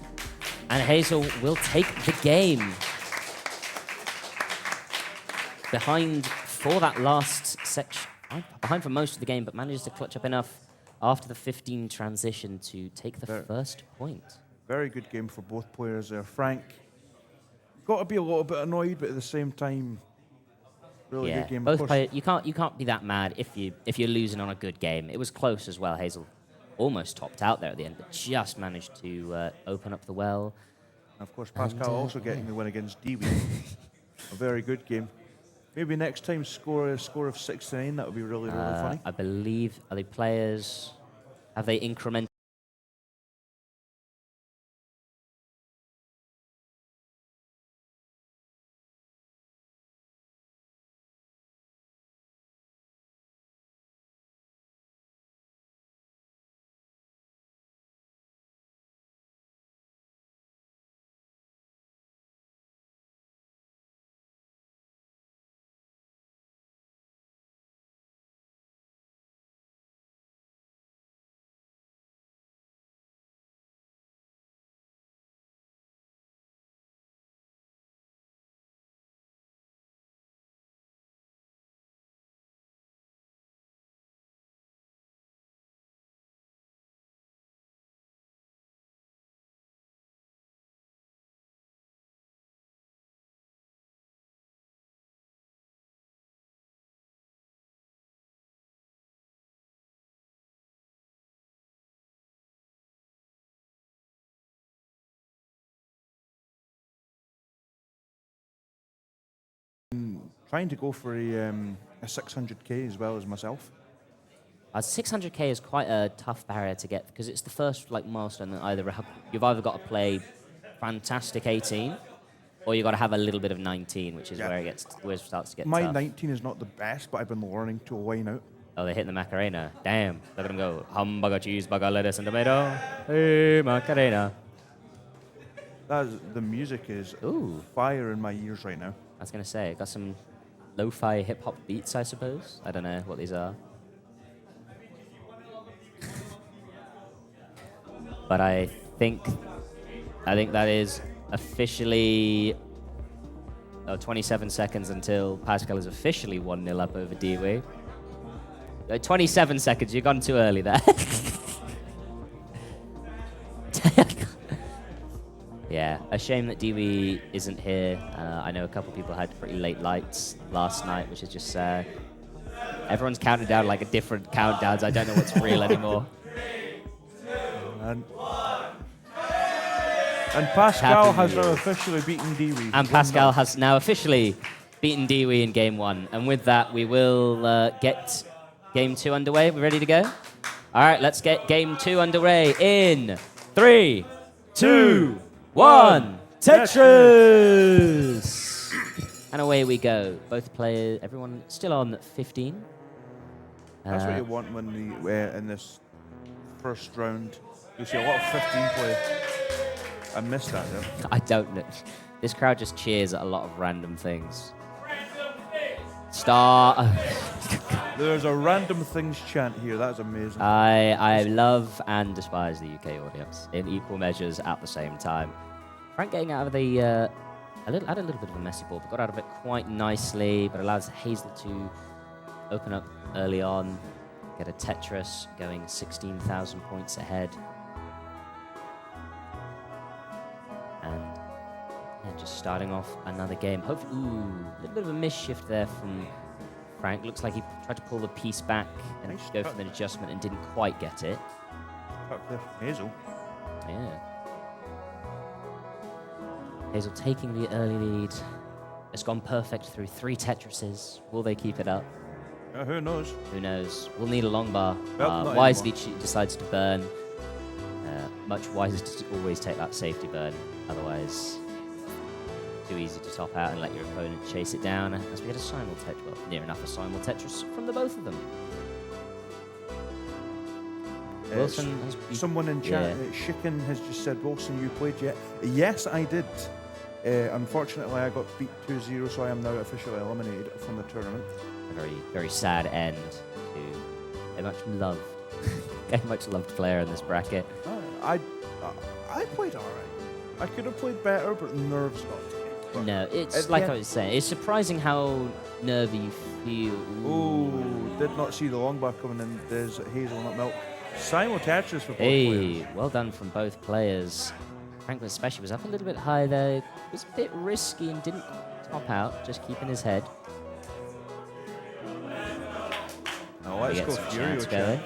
And Hazel will take the game. Behind for that last section, behind for most of the game, but manages to clutch up enough after the 15 transition to take the first point. Very good game for both players there. Frank got to be a little bit annoyed, but at the same time, really good game. Both players, you can't be that mad if you're losing on a good game. It was close as well. Hazel almost topped out there at the end, but just managed to open up the well. And of course, Pascal also getting the win against Dewey. A very good game. Maybe next time score a score of 6-9. That would be really funny. I believe are the players have they incremented. Trying to go for a 600k as well as myself. 600k is quite a tough barrier to get because it's the first milestone that you've either got to play fantastic 18 or you've got to have a little bit of 19, which is where it starts to get My tough. 19 is not the best, but I've been learning to line out. Oh, they hit the Macarena. Damn. Look at them go. Hamburger, cheeseburger, lettuce, and tomato. Hey, Macarena. The music is fire in my ears right now. I was going to say, got some lo-fi hip-hop beats, I suppose. I don't know what these are. But I think that is officially 27 seconds until Pascal is officially 1-0 up over Dewey. 27 seconds, you've gone too early there. Yeah, a shame that Dewey isn't here. I know a couple people had pretty late lights last night, which is just sad. Everyone's counting down like a different countdowns. I don't know what's real anymore. And Pascal has now officially beaten Dewey. And Pascal has now officially beaten Dewey in game 1. And with that, we will get game 2 underway. We ready to go? All right, let's get game 2 underway in 3, 2, 1. Tetris! And away we go. Both players, everyone still on 15. That's what you want when in this first round. You see a lot of 15 play. I missed that though. I don't know. This crowd just cheers at a lot of random things. Star. There's a random things chant here. That's amazing. I love and despise the UK audience in equal measures at the same time. Frank getting out of the had a little bit of a messy ball, but got out of it quite nicely, but allows Hazel to open up early on, get a Tetris going 16,000 points ahead. And yeah, just starting off another game. Hopefully, a little bit of a misshift there from Frank. Looks like he tried to pull the piece back and Nice go cut. for an adjustment and didn't quite get it. Cut there from Hazel. Yeah. Hazel taking the early lead. It's gone perfect through 3 Tetrises. Will they keep it up? Who knows? Who knows? We'll need a long bar. Well, not Wisely decides to burn. Much wiser to always take that safety burn. Otherwise, too easy to top out and let your opponent chase it down. As we get a simul Tetris, well, near enough a simul Tetris from the both of them. Wilson has Someone in chat, Shiken has just said, Wilson, you played yet? Yes, I did. Unfortunately, I got beat 2-0, so I am now officially eliminated from the tournament. a very, very sad end to a much loved, a much loved player in this bracket. I played alright. I could have played better, but nerves got to me. But No, it's at the like end- I was saying, it's surprising how nervy you feel. Oh, did not see the long bar coming in. There's Hazelnut Milk. Simul Tetris for both players. Hey, well done from both players. Franklin especially was up a little bit high there. It was a bit risky and didn't top out, just keeping his head. Now let's He go gets some Furio chance chat. going.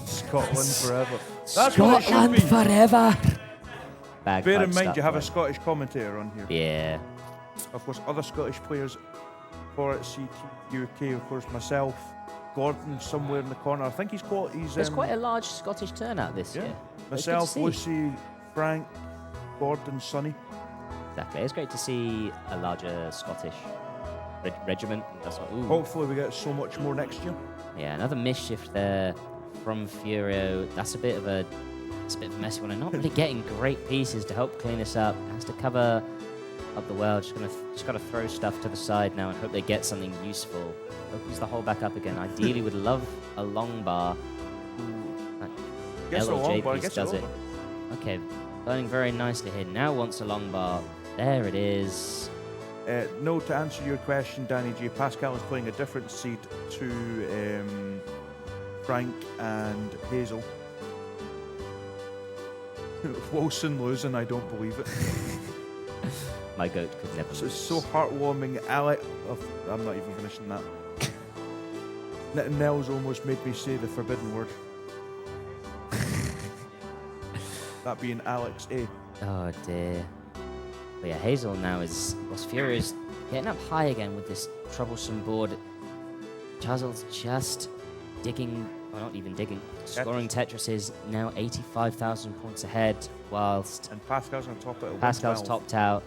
Scotland forever. That's what it should be. forever. Bear Bagpipe in mind, stuff, you have a right? Scottish commentator on here. Yeah. Of course, other Scottish players for CTWC, of course, myself, Gordon somewhere in the corner. I think he's There's quite a large Scottish turnout this yeah. year. Myself, It's good to see. Lucy, Frank, Gordon, Sonny. Exactly. It's great to see a larger Scottish regiment. That's what, ooh. Hopefully we get so much more next year. Yeah, another mischief there from Furio. That's a bit of a messy one. And not really getting great pieces to help clean this up. Has to cover up the well. Just got to throw stuff to the side now and hope they get something useful. Opens the hole back up again. Ideally, would love a long bar. That Gets a LOJ long bar, piece gets does it it. over. Okay, burning very nicely here. Now wants a long bar. There it is. No, to answer your question, Danny G, Pascal is playing a different seed to Frank and Hazel. Wilson losing, I don't believe it. My goat could never It's lose. so heartwarming. Alec, I'm not even finishing that. Nels almost made me say the forbidden word. That being Alex A. Oh dear. But yeah, Hazel now is Furio's getting up high again with this troublesome board. Chazel's just digging, well, not even digging, scoring Tetris is now 85,000 points ahead, whilst And Pascal's on top at Pascal's 112. topped out.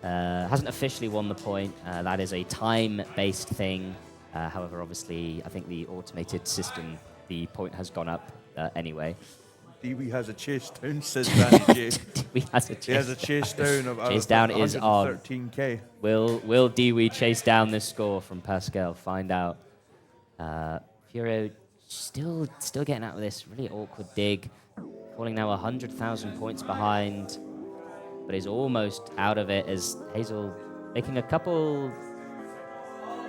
Hasn't officially won the point. That is a time-based thing. However, obviously, I think the automated system, the point has gone up anyway. Dewey has a chase down, says Danny J. He has a He has a chase down of Chase down is on. 113k. Will Dewey chase down this score from Pascal? Find out. Furio still getting out of this really awkward dig, falling now 100,000 points behind, but is almost out of it as Hazel making a couple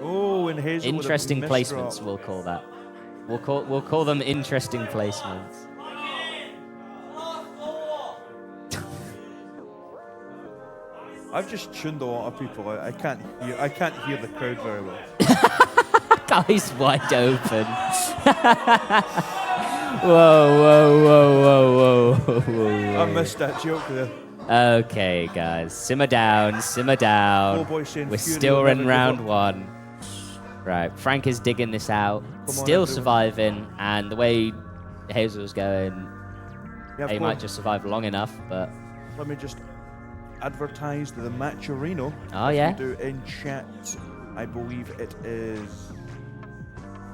Oh, and Hazel with a interesting missed placements. drop. We'll call that. We'll call them interesting placements. I've just tuned a lot of people out. I can't hear the crowd very well. Guys wide open. Whoa. I missed that joke there. Okay, guys, simmer down. Oh boy, saying We're Fury still will in never give round up. one. Right, Frank is digging this out, on, still everyone. surviving, and the way Hazel's going, Yeah, of he course. might just survive long enough, but Let me just advertise the Matcherino. Oh, If yeah? we do in chat, I believe it is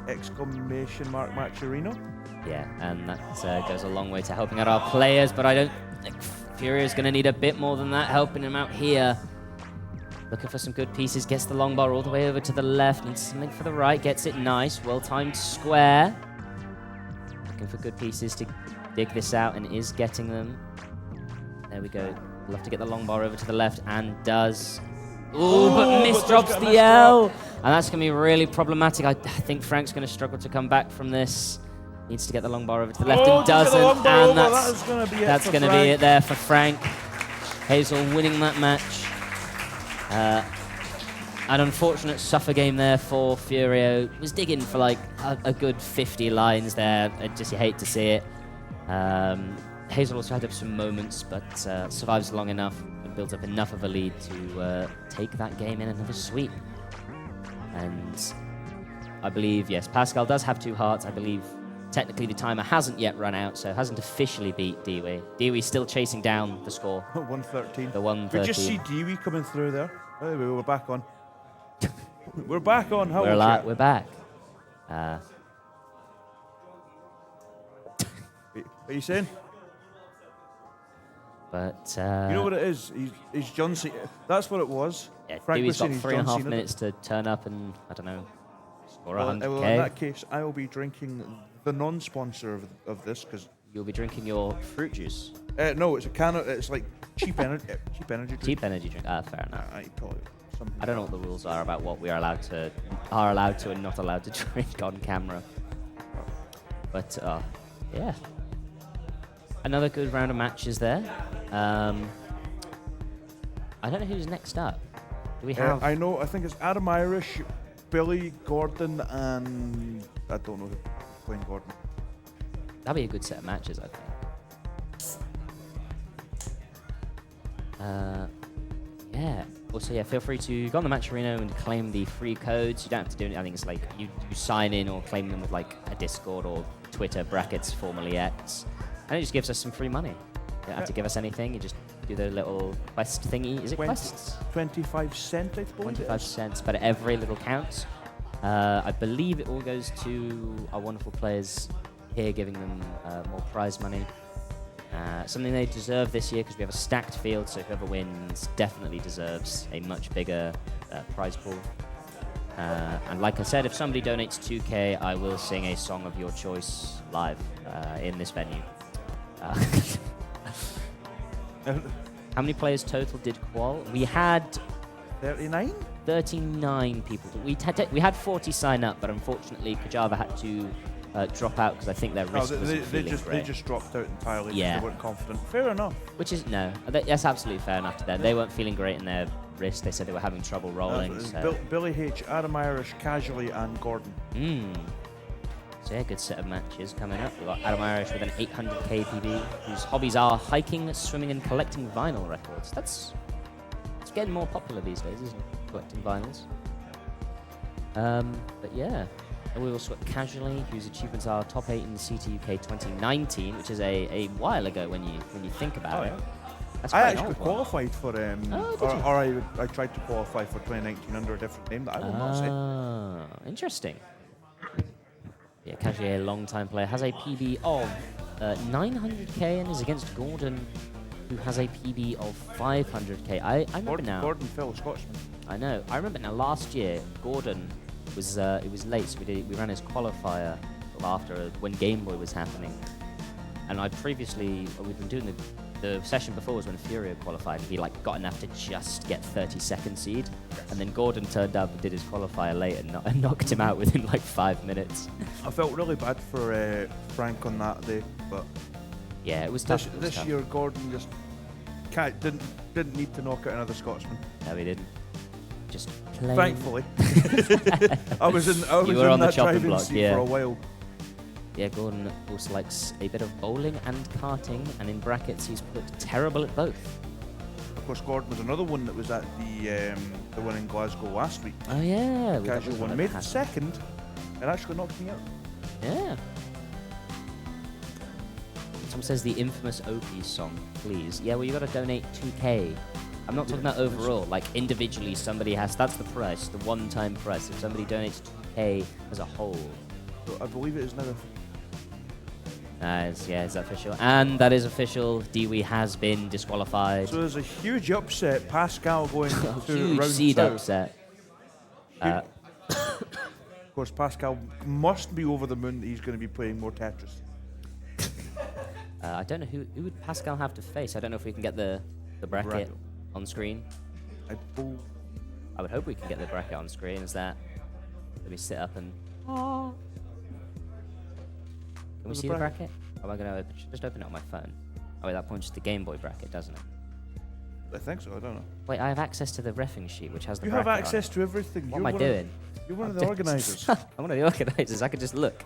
exclamation mark Matcherino. yeah, and that goes a long way to helping out our players, but I don't think Furio's going to need a bit more than that, helping him out here. Looking for some good pieces, gets the long bar all the way over to the left, needs something for the right, gets it nice, well-timed square. Looking for good pieces to dig this out and is getting them. There we go. We'll have to get the long bar over to the left and does. Ooh, but misdrops the L. And that's going to be really problematic. I think Frank's going to struggle to come back from this. Needs to get the long bar over to the left and doesn't. And that's going to be it there for Frank. Hazel winning that match. An unfortunate suffer game there for Furio. Was digging for like a good 50 lines there. You hate to see it. Hazel also had some moments, but survives long enough and builds up enough of a lead to take that game in another sweep. And I believe, yes, Pascal does have 2 hearts. I believe technically the timer hasn't yet run out, so hasn't officially beat Dewey. Dewey's still chasing down the score. 113. The 113. We just see Dewey coming through there. Anyway, we're back on. We're back on. How We're back. What are you saying? But You know what it is? He's John Cena. That's what it was. yeah, Frank Dewey's was got saying he's 3.5 John Cena. minutes to turn up and, I don't know, score Well, 100k. in that case, I will be drinking the non-sponsor of this because You'll be drinking your fruit juice. no, it's a can of, it's like cheap energy drink. Cheap energy drink. Fair enough. I probably something. I don't know what the rules are about what we are allowed to and not allowed to drink on camera. But yeah, another good round of matches there. I don't know who's next up. Do we have? I know. I think it's Adam Irish, Billy Gordon, and I don't know who's playing Gordon. That'd be a good set of matches, I think. Yeah. Also, yeah, feel free to go on the Matcherino and claim the free codes. You don't have to do anything. I think it's like you sign in or claim them with like a Discord or Twitter brackets, formerly X, and it just gives us some free money. You don't have to give us anything. You just do the little quest thingy. Is it quests? 25 cents, I believe. 25 cents, but every little counts. I believe it all goes to our wonderful players here, giving them more prize money. Something they deserve this year because we have a stacked field, so whoever wins definitely deserves a much bigger prize pool. And like I said, if somebody donates 2k, I will sing a song of your choice live in this venue. How many players total did qual? We had 39? 39 people. We had 40 sign up, but unfortunately Kajava had to drop out because I think their wrist wasn't feeling they great. just dropped out entirely. Yeah. They weren't confident. Fair enough. Which is, no, that's absolutely fair enough to them. They weren't feeling great in their wrist. They said they were having trouble rolling. So. Billy H, Adam Irish, Casually, and Gordon. So yeah, good set of matches coming up. We've got Adam Irish with an 800k PB, whose hobbies are hiking, swimming, and collecting vinyl records. It's getting more popular these days, isn't it? Collecting vinyls. But yeah. And we also got Casually, whose achievements are top 8 in the CTWC 2019, which is a while ago when you think about it. That's I quite an actually old one. qualified for I tried to qualify for 2019 under a different name that I will not say. Interesting. Yeah, Casually, a long-time player, has a PB of 900k and is against Gordon, who has a PB of 500k. I remember now. Gordon Phil, Scotsman. I know. I remember now. Last year, Gordon was it was late, so we ran his qualifier after when Game Boy was happening. And we've been doing the session before was when Furio qualified. He got enough to just get 32nd seed, and then Gordon turned up and did his qualifier late and knocked him out within 5 minutes. I felt really bad for Frank on that day, but yeah, it was tough. This year, Gordon just didn't need to knock out another Scotsman. No, he didn't. Just play. Thankfully, I was in You were on the that chopping driving block, seat yeah. for a while. Yeah, Gordon also likes a bit of bowling and karting, and in brackets he's put terrible at both. Of course, Gordon was another one that was at the one in Glasgow last week. Oh yeah, Casual one. Made it second, and actually knocked me out. Yeah. Someone says the infamous OP song, please. Yeah, well, you got to donate 2K. I'm not talking about overall. Like individually, somebody has. That's the price, the one-time price. If somebody donates 2K as a whole. So I believe it is now. Yeah, it's official. And that is official. Dewey has been disqualified. So there's a huge upset. Pascal going to Huge round seed 2. upset. Of course, Pascal must be over the moon that he's going to be playing more Tetris. I don't know who would Pascal have to face. I don't know if we can get the bracket on screen. I would hope we can get the bracket on screen. Is that? Let me sit up and. Can we see the bracket? Or am I going to just open it on my phone? Oh, wait, that points to the Game Boy bracket, doesn't it? I think so. I don't know. Wait, I have access to the reffing sheet, which has the You bracket have access on to everything. What am I doing? You're one of the organisers. I'm one of the organisers. I could just look.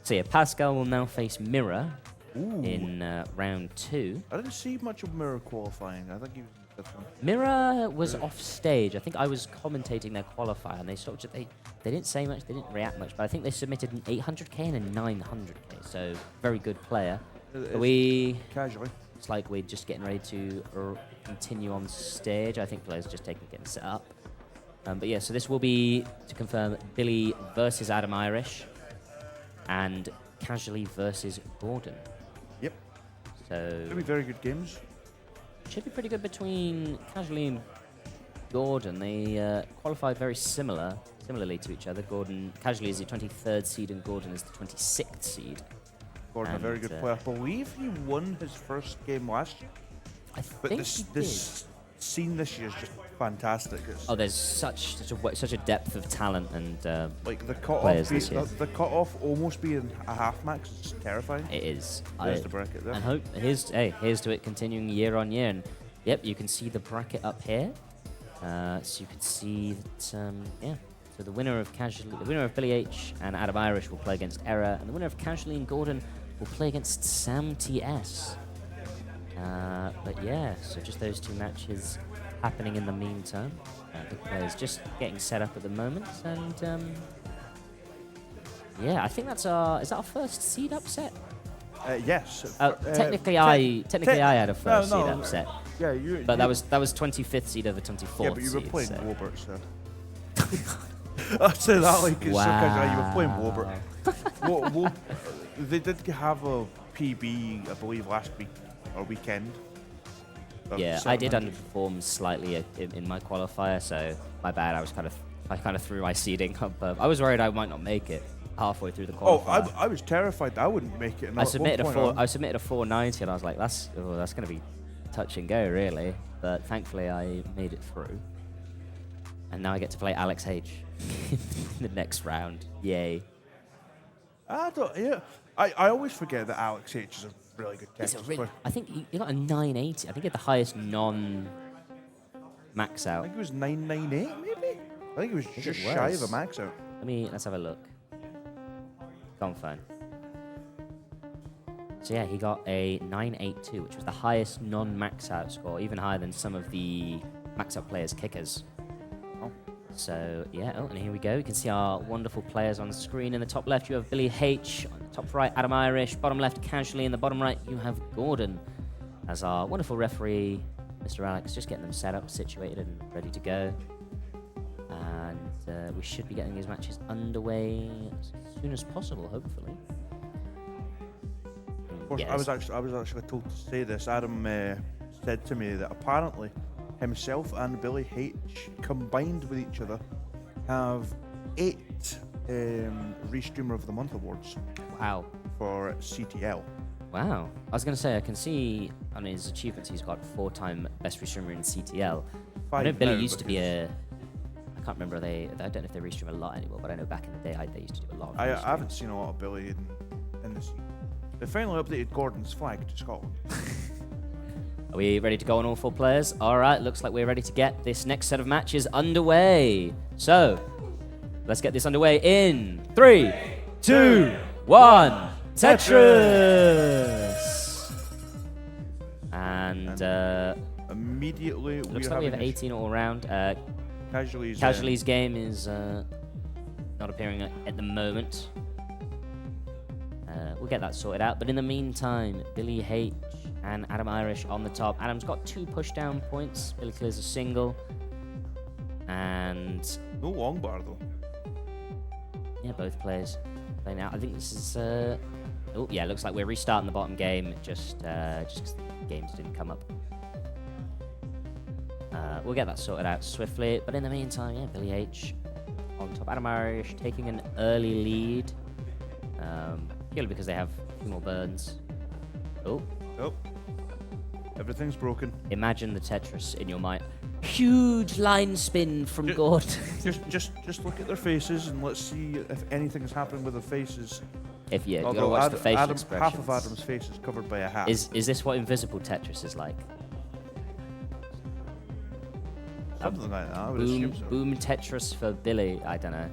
So yeah, Pascal will now face Mirror in round 2. I didn't see much of Mirror qualifying. I think he was this one. Mirror was off stage. I think I was commentating their qualifier, and they sort of they didn't say much, they didn't react much, but I think they submitted an 800k and a 900k. So very good player. Casually. It's like we're just getting ready to continue on stage. I think players are just getting set up. But yeah, so this will be to confirm Billy versus Adam Irish, and Casually versus Gordon. Yep. So Should be very good games. Should be pretty good between Casually and Gordon. They qualified very similarly to each other. Casually is the 23rd seed and Gordon is the 26th seed. Gordon, a very good player. I believe he won his first game last year. But this scene this year is just fantastic. There's such a depth of talent and like the players this year. The cut-off almost being a half max is terrifying. It is. There's the bracket there. And here's to it continuing year on year. And yep, you can see the bracket up here. So you can see that So the winner of Billy H and Adam Irish will play against Error, and the winner of Casually and Gordon will play against Sam TS. But yeah, so just those two matches happening in the meantime. The players just getting set up at the moment, and yeah, I think is that our first seed upset? Yes. Technically, I had a first seed upset. Yeah, but that was 25th seed over 24th. Yeah, but you were seed, playing so. Wobert, so. I say that like it's you were playing Wobert. They did have a PB, I believe, last week or weekend. Yeah, I did underperform slightly in my qualifier, so my bad. I kind of threw my seeding up. I was worried I might not make it halfway through the qualifier. I was terrified that I wouldn't make it. And I submitted a 490, and I was like, that's going to be touch and go, really. But thankfully, I made it through. And now I get to play Alex H in the next round. Yay. I always forget that Alex H is a really good Tetris player. I think he got a 980. I think he had the highest non-max out. I think it was 998, maybe? I think it was just shy of a max out. Let's have a look. Go on, phone. So yeah, he got a 982, which was the highest non-max out score, even higher than some of the max out players' kickers. So yeah, and here we go. You can see our wonderful players on the screen. In the top left, you have Billy H. On the top right, Adam Irish. Bottom left, Casually. In the bottom right, you have Gordon as our wonderful referee, Mr. Alex, just getting them set up, situated, and ready to go. And we should be getting these matches underway as soon as possible, hopefully. Of course, I was actually told to say this. Adam said to me that apparently himself and Billy H combined with each other have 8 Restreamer of the Month awards. Wow. For CTL. Wow. I was going to say, I can see on his achievements he's got 4-time best restreamer in CTL. I know Billy used to be I can't remember, I don't know if they restream a lot anymore, but I know back in the day they used to do a lot of I haven't seen a lot of Billy in this. They finally updated Gordon's flag to Scotland. Are we ready to go on all 4 players? All right, looks like we're ready to get this next set of matches underway. So, let's get this underway in 3, 2, 1, Tetris! And Immediately, Looks like we have 18 all round. Casualty's game is not appearing at the moment. We'll get that sorted out. But in the meantime, Billy H and Adam Irish on the top. Adam's got 2 pushdown points. Billy clears a single. And no long bar though. yeah, both players playing out. I think this is. Oh yeah, looks like we're restarting the bottom game just because the games didn't come up. We'll get that sorted out swiftly. But in the meantime, yeah, Billy H on top. Adam Irish taking an early lead. Purely because they have a few more burns. Oh. Everything's broken. Imagine the Tetris in your mind. Huge line spin from Gordon. just look at their faces and let's see if anything's happening with their faces. If you gotta watch the facial expressions. Half of Adam's face is covered by a hat. Is this what invisible Tetris is like? Something like that, I would assume so. Boom Tetris for Billy. I don't know.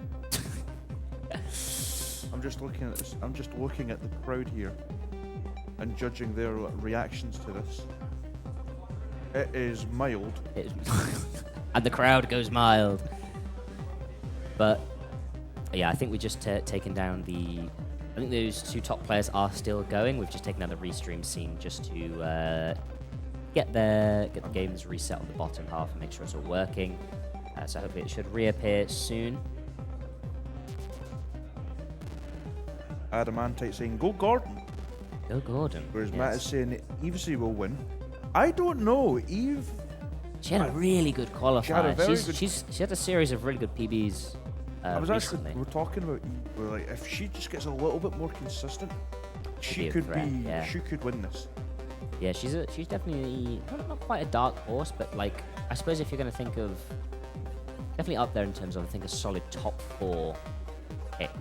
I'm just looking at this. I'm just looking at the crowd here and judging their reactions to this. It is mild. And the crowd goes mild. But yeah, I think we just taken down the. I think those 2 top players are still going. We've just taken out the restream scene just to get the games reset on the bottom half and make sure it's all working. So hopefully it should reappear soon. Adamantite saying, "Go Gordon." Go Gordon. Whereas Matt is saying Evesy will win. I don't know. Eve. She had a really good qualifier. She had a very good. She had a series of really good PBs. I was recently. We're talking about Eve. We're like, if she just gets a little bit more consistent, she could She could win this. Yeah, she's definitely not quite a dark horse, but like I suppose if you're going to think of definitely up there in terms of I think a solid top 4 pick.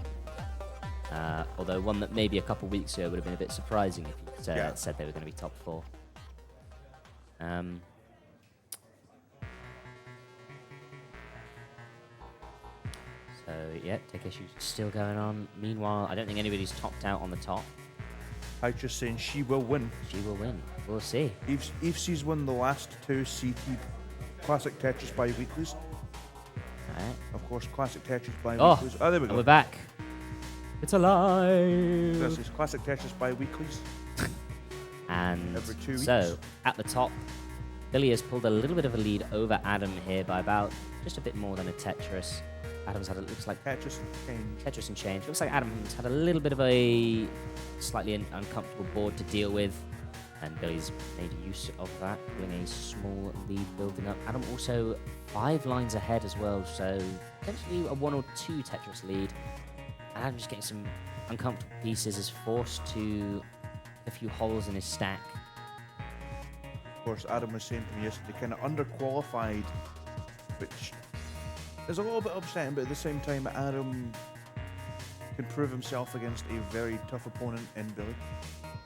Although one that maybe a couple weeks ago would have been a bit surprising if you said they were going to be top 4. So yeah, tech issues still going on. Meanwhile, I don't think anybody's topped out on the top. I'm just saying she will win. She will win. We'll see. Evesy's won the last 2 CT Classic Tetris bi-weeklies. Alright. Of course, Classic Tetris bi-weeklies. Oh, there we go. We're back. It's alive. This is Classic Tetris bi-weeklies. And every 2 weeks. So, at the top, Billy has pulled a little bit of a lead over Adam here by about just a bit more than a Tetris. Adam's had looks like Tetris and change. Tetris and change. Looks like Adam's had a little bit of a slightly uncomfortable board to deal with, and Billy's made use of that, pulling a small lead building up. Adam also 5 lines ahead as well, so potentially a 1 or 2 Tetris lead. And Adam just getting some uncomfortable pieces, is forced to a few holes in his stack. Of course, Adam was saying to me yesterday, kind of underqualified, which is a little bit upsetting, but at the same time, Adam can prove himself against a very tough opponent in Billy.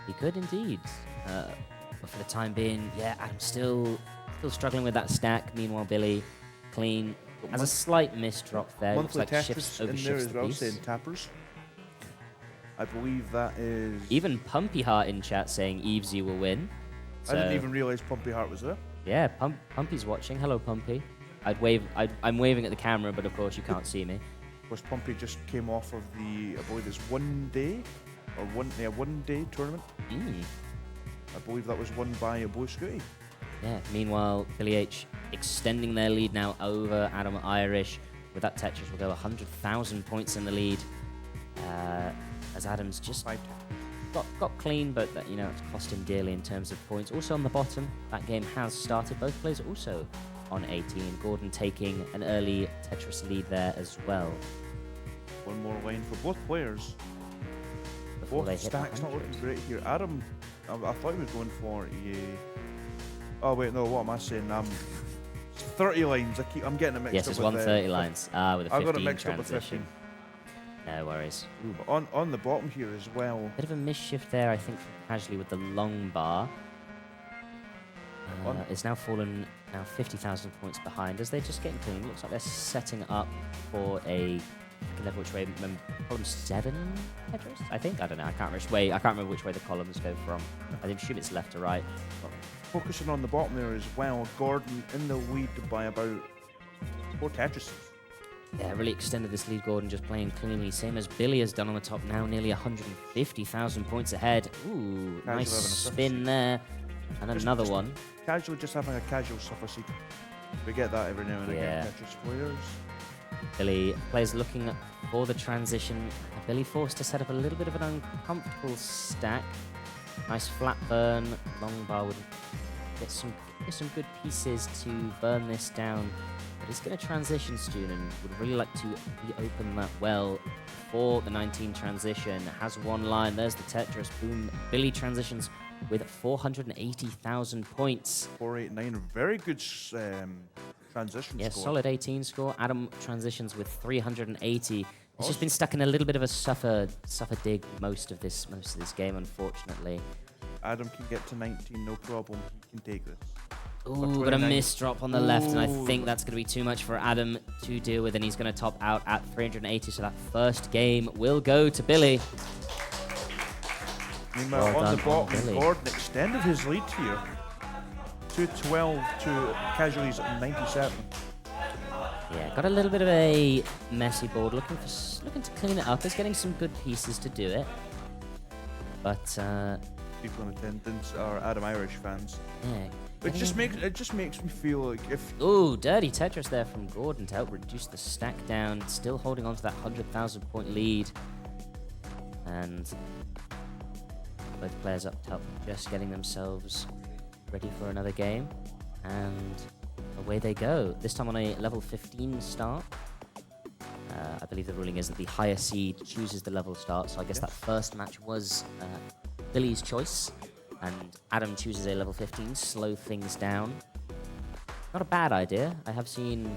He could indeed. But for the time being, yeah, Adam's still struggling with that stack. Meanwhile, Billy, clean, has a slight miss drop there. Monthly Looks like shifts in there as well, saying tappers. I believe that is... Even Pumpy Heart in chat saying Evesy will win. So, I didn't even realise Pumpy Heart was there. Yeah, Pumpy's watching. Hello, Pumpy. I'm waving at the camera, but of course you can't see me. Of course, Pumpy just came off of the, I believe it's 1 day, or one day tournament. I believe that was won by a Blue Scooty. Yeah, meanwhile, Billy H extending their lead now over Adam Irish. With that Tetris, will go 100,000 points in the lead. As Adam's just got clean, but that, it's cost him dearly in terms of points. Also on the bottom, that game has started. Both players also on 18. Gordon taking an early Tetris lead there as well. One more line for both players. Before both stacks not looking great here. Adam, I thought he was going for a... Oh wait, no, what am I saying? 30 lines. I'm getting it mixed up. Yes, it's 130 lines. With a 15 I got it mixed transition. Up with 15. No worries. Ooh, but on the bottom here as well. Bit of a mischief there, I think, from Casually with the long bar. It's now fallen 50,000 points behind as they're just getting clean. Looks like they're setting up for a level which way, column 7 Tetris, I think. I don't know. I can't remember which way the columns go from. I assume it's left to right. focusing on the bottom there as well. Gordon in the lead by about 4 Tetrises. Yeah, really extended this lead, Gordon, just playing cleanly. Same as Billy has done on the top now, nearly 150,000 points ahead. Ooh, Casual nice having a suffer spin seat. there. And another Just one. Casually just having a casual suffer seat. We get that every now and Yeah. again, Tetris players. Billy players looking for the transition. Billy forced to set up a little bit of an uncomfortable stack. Nice flat burn. Long bar would get some good pieces to burn this down. But he's going to transition soon and would really like to reopen that well before the 19 transition. Has one line. There's the Tetris. Boom. Billy transitions with 480,000 points. 489, very good transition Yeah, score. solid 18 score. Adam transitions with 380. It's just been stuck in a little bit of a suffer dig most of this game, unfortunately. Adam can get to 19, no problem. He can take this. Ooh, But got a 29 miss drop on the left, and I Ooh. think that's going to be too much for Adam to deal with, and he's going to top out at 380, so that first game will go to Billy. Meanwhile, Well on done the on bottom, Billy. Gordon extended his lead here. 212 to Casualties at 97. Yeah, got a little bit of a messy board, looking to clean it up. He's getting some good pieces to do it, but People in attendance are Adam Irish fans. yeah. It just makes me feel like if Ooh, dirty Tetris there from Gordon to help reduce the stack down. Still holding on to that 100,000 point lead. And both players up top just getting themselves ready for another game. And away they go. This time on a level 15 start. I believe the ruling is that the higher seed chooses the level start. So I guess that first match was Billy's choice. And Adam chooses a level 15, slow things down. Not a bad idea. I have seen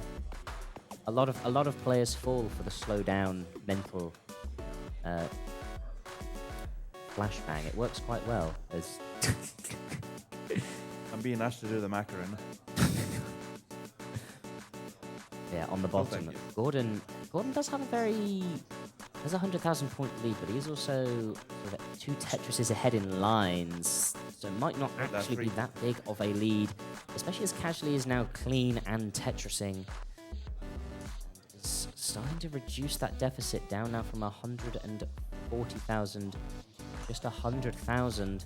a lot of players fall for the slow down mental flashbang. It works quite well. As I'm being asked to do the Macarena. yeah, on the Oh, bottom, thank you. Gordon does have there's a 100,000 point lead, but he's also sort of 2 Tetrises ahead in lines, so it might not actually be that big of a lead, especially as Casually is now clean and Tetrising. It's starting to reduce that deficit down now from 140,000, just 100,000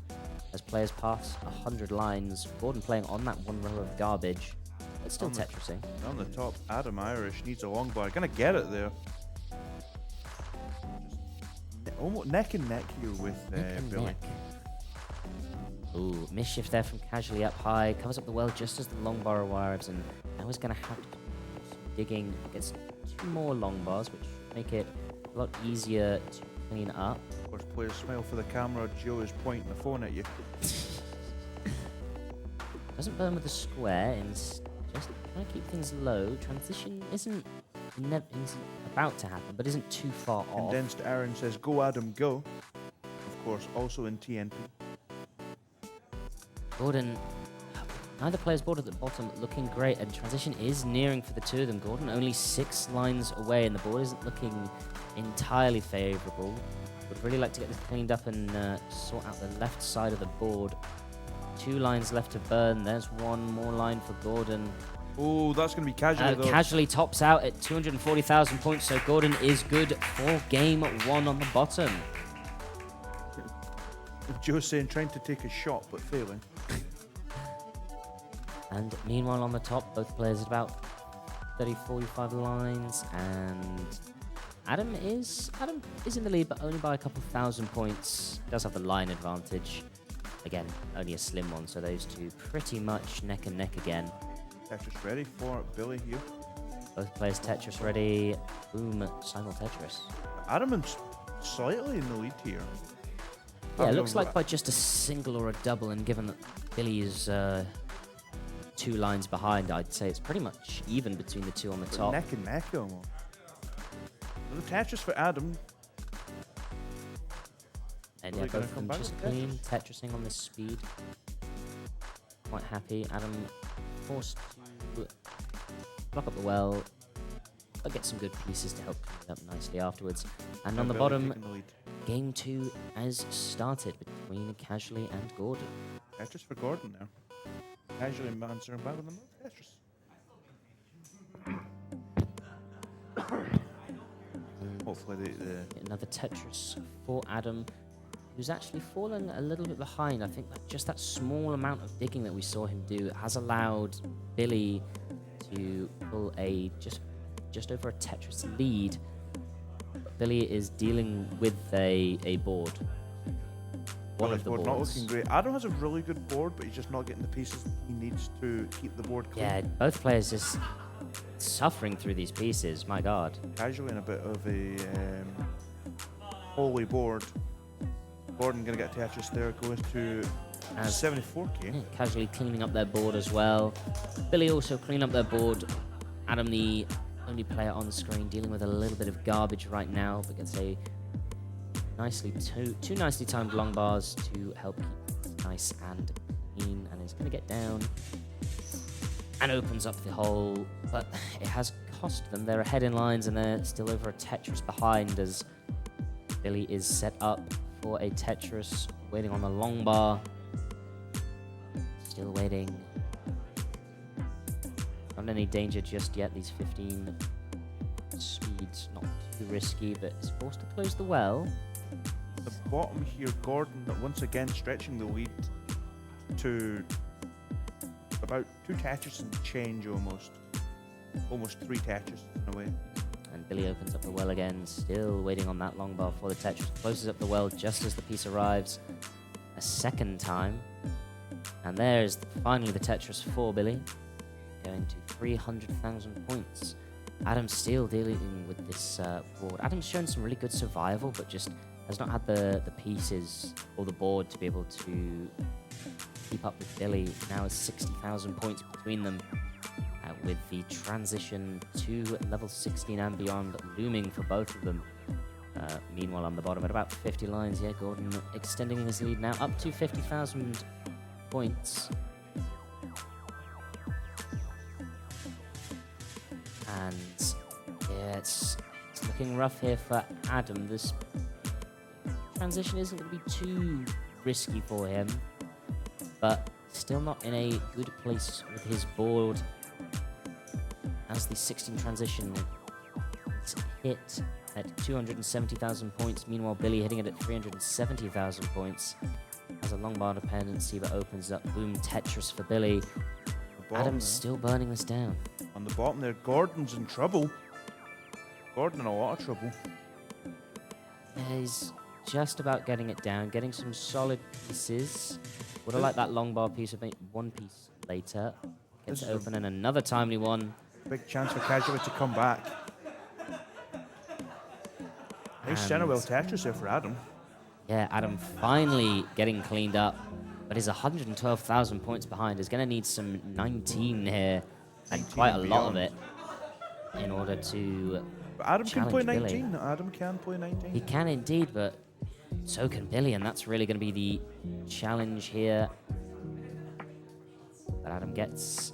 as players pass 100 lines. Gordon playing on that one row of garbage, but still Tetrising. On the top, Adam Irish needs a long bar. Gonna get it there. Almost neck and neck here with Billy. Neck. Ooh, mischief there from Casually up high. Covers up the well just as the long bar arrives, and now he's going to have to do some digging against 2 more long bars, which should make it a lot easier to clean up. Of course, players smile for the camera. Joe is pointing the phone at you. Doesn't burn with the square, and just trying to keep things low. Transition isn't about to happen, but isn't too far off. Condensed Aaron says, "Go Adam, go." Of course, also in TNT. Gordon, neither player's board at the bottom looking great, and transition is nearing for the 2 of them. Gordon only 6 lines away, and the board isn't looking entirely favourable. Would really like to get this cleaned up and sort out the left side of the board. 2 lines left to burn. There's 1 more line for Gordon. Oh, that's going to be Casually though. Casually tops out at 240,000 points, so Gordon is good for game 1 on the bottom. Joe's saying trying to take a shot but failing. And meanwhile on the top, both players at about 30-45 lines, and Adam is in the lead, but only by a couple thousand points. Does have the line advantage. Again, only a slim one, so those 2 pretty much neck and neck again. Tetris ready for Billy here. Both players Tetris ready. Boom, simul Tetris. Adam's slightly in the lead here. Yeah, it looks like by just a single or a double, and given that Billy is 2 lines behind, I'd say it's pretty much even between the 2 on the top. Neck and neck almost. The Tetris for Adam. And Are yeah, we gonna both of come them back just with clean, Tetrising on this speed. Quite happy. Adam forced to block up the well, but get some good pieces to help clean it up nicely afterwards. And on the Billy bottom, taking the lead. game 2 has started between Casually and Gordon. Tetris for Gordon there. Casually answering back with another Tetris. Hopefully Another Tetris for Adam, who's actually fallen a little bit behind. I think that just that small amount of digging that we saw him do has allowed Billy to pull a just over a Tetris lead. But Billy is dealing with a board. One of the board boards. not looking great. Adam has a really good board, but he's just not getting the pieces he needs to keep the board clean. Yeah, both players just suffering through these pieces. My God. Casually in a bit of a holy board. Gordon gonna get Tetris there, goes to 74k. Yeah, casually cleaning up their board as well. Billy also cleaning up their board. Adam, the only player on the screen, dealing with a little bit of garbage right now, but gets a two nicely timed long bars to help keep it nice and clean, and is going to get down and opens up the hole, but it has cost them. They're ahead in lines and they're still over a Tetris behind as Billy is set up for a Tetris, waiting on the long bar. Still waiting. Not any danger just yet. These 15 speeds, not too risky, but is forced to close the well. The bottom here, Gordon once again stretching the lead to about 2 Tetris and change almost. Almost 3 Tetris in a way. And Billy opens up the well again, still waiting on that long bar for the Tetris. Closes up the well just as the piece arrives a second time. And there's finally the Tetris for Billy, going to 300,000 points. Adam's still dealing with this board. Adam's shown some really good survival, but just has not had the pieces or the board to be able to keep up with Billy. Now is 60,000 points between them, with the transition to level 16 and beyond looming for both of them. Meanwhile, on the bottom at about 50 lines, yeah, Gordon extending his lead now up to 50,000 points. And yeah, it's looking rough here for Adam. This transition isn't going to be too risky for him, but still not in a good place with his board. As the 16 transition is hit at 270,000 points, meanwhile Billy hitting it at 370,000 points. Has a long bar dependency but opens up. Boom, Tetris for Billy. Adam's still burning this down. On the bottom there, Gordon's in trouble. Gordon in a lot of trouble. Yeah, he's just about getting it down, getting some solid pieces. Would have liked that long bar piece, of one piece later. Gets it open and another timely one. Big chance for Casually to come back. Nice center well Tetris there for Adam. Yeah, Adam finally getting cleaned up, but he's 112,000 points behind. He's going to need some 19 here, and quite a lot of it, in order to But Adam can play challenge 19. Billy. Adam can play 19. He can indeed, but so can Billy, and that's really going to be the challenge here. But Adam gets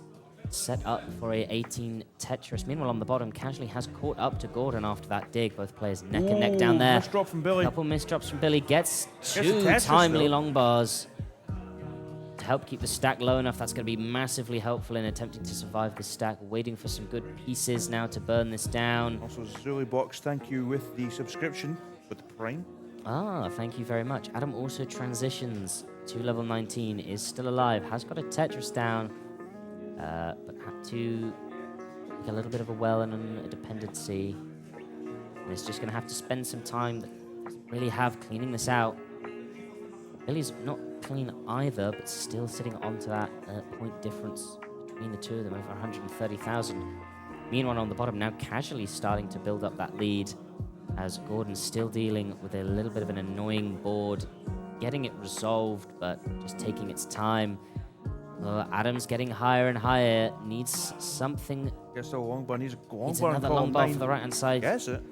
set up for a 18 Tetris. Meanwhile, on the bottom, Casually has caught up to Gordon after that dig. Both players neck and neck down there. Nice drop from Billy. Couple missed drops from Billy. Gets the two Tetris, timely though. long bars to help keep the stack low enough. That's going to be massively helpful in attempting to survive the stack. Waiting for some good pieces now to burn this down. Also, Zulibox, thank you with the subscription with the Prime. Ah, thank you very much. Adam also transitions to level 19, is still alive, has got a Tetris down, but had to take a little bit of a well and a dependency. And is just going to have to spend some time that doesn't really have cleaning this out. Billy's not clean either, but still sitting onto that point difference between the two of them, over 130,000. Meanwhile, on the bottom, now Casually starting to build up that lead, as Gordon's still dealing with a little bit of an annoying board, getting it resolved, but just taking its time. Adam's getting higher and higher, needs something. Gets a long bar, needs a long Needs bar. another long bar for the right-hand side. Gets it.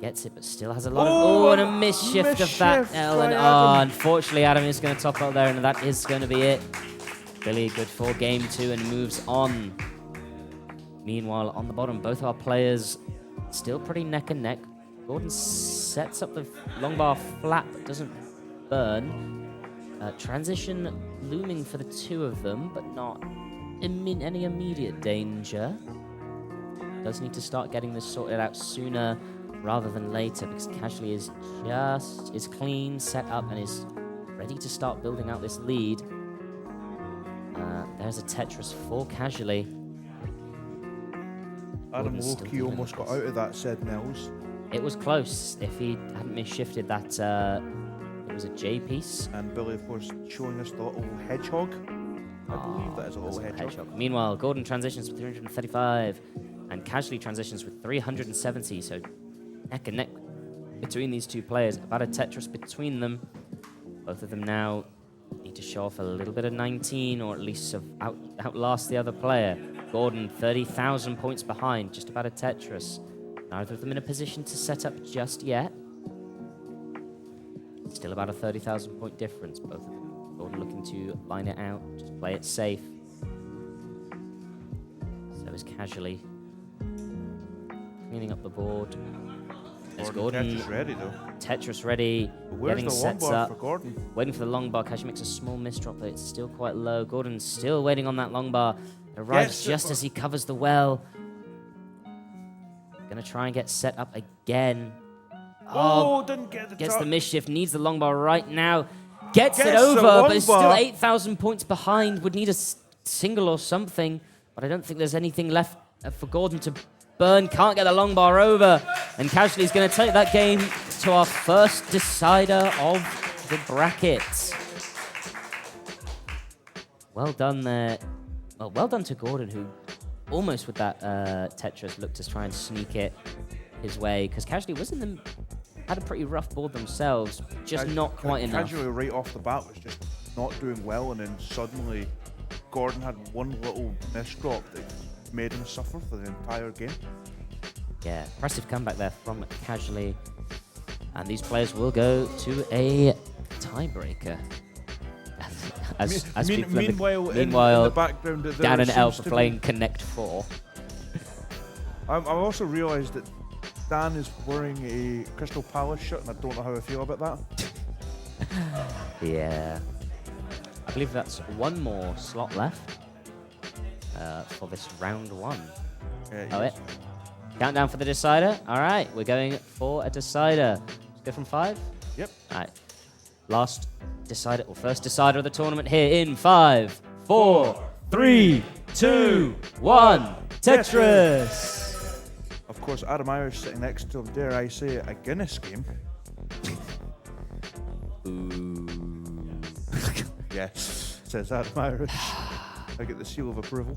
Gets it, but still has a lot of... and a misshift of that misshift element. by Oh, Adam. unfortunately, Adam is going to top out there, and that is going to be it. Billy good for game 2 and moves on. Meanwhile, on the bottom, both our players still pretty neck and neck. Gordon sets up the long bar flat, but doesn't burn. Transition looming for the two of them, but not in any immediate danger. Does need to start getting this sorted out sooner rather than later, because Casually is clean, set up, and is ready to start building out this lead. There's a Tetris for Casually. Adam Gordon's still Lowkey dealing almost with got this. out of that, said Nels. It was close. If he hadn't misshifted that, it was a J piece. And Billy, of course, showing us the little hedgehog. I believe that is a little hedgehog. Meanwhile, Gordon transitions with 335, and Casually transitions with 370. So neck and neck between these two players. About a Tetris between them. Both of them now need to show off a little bit of 19, or at least outlast the other player. Gordon 30,000 points behind, just about a Tetris. Neither of them in a position to set up just yet. Still about a 30,000 point difference, both of them. Gordon looking to line it out, just play it safe. So is Casually cleaning up the board. There's Gordon. Tetris ready, though. Tetris ready. Where's Getting the long sets bar up. for Gordon? Waiting for the long bar. Casually makes a small misdrop, but it's still quite low. Gordon's still waiting on that long bar. It arrives just as he covers the well. Gonna try and get set up again. Oh, didn't get the Gets top. the mischief, needs the long bar right now. Gets it Gets the over, long but is still bar. 8,000 points behind. Would need a single or something, but I don't think there's anything left for Gordon to burn. Can't get the long bar over, and Casually is going to take that game to our first decider of the bracket. Well done there. Well done to Gordon, who almost with that Tetris looked to try and sneak it his way, because Casually was had a pretty rough board themselves, just not quite enough. Casually right off the bat was just not doing well, and then suddenly Gordon had one little misdrop that made him suffer for the entire game. Yeah, impressive comeback there from Casually. And these players will go to a tiebreaker. Meanwhile, in the background, Dan and Elf are playing Connect 4. I've also realised that Dan is wearing a Crystal Palace shirt, and I don't know how I feel about that. Yeah. I believe that's one more slot left for this round one. Yeah, Wait. Countdown for the decider. All right, we're going for a decider. Let's go from 5. Yep. All right. Last decider, or first decider of the tournament here in 5, 4, 3, 2, 1. Tetris. Of course, Adam Irish sitting next to him, dare I say it, a Guinness game. Yes, says Adam Irish. I get the seal of approval.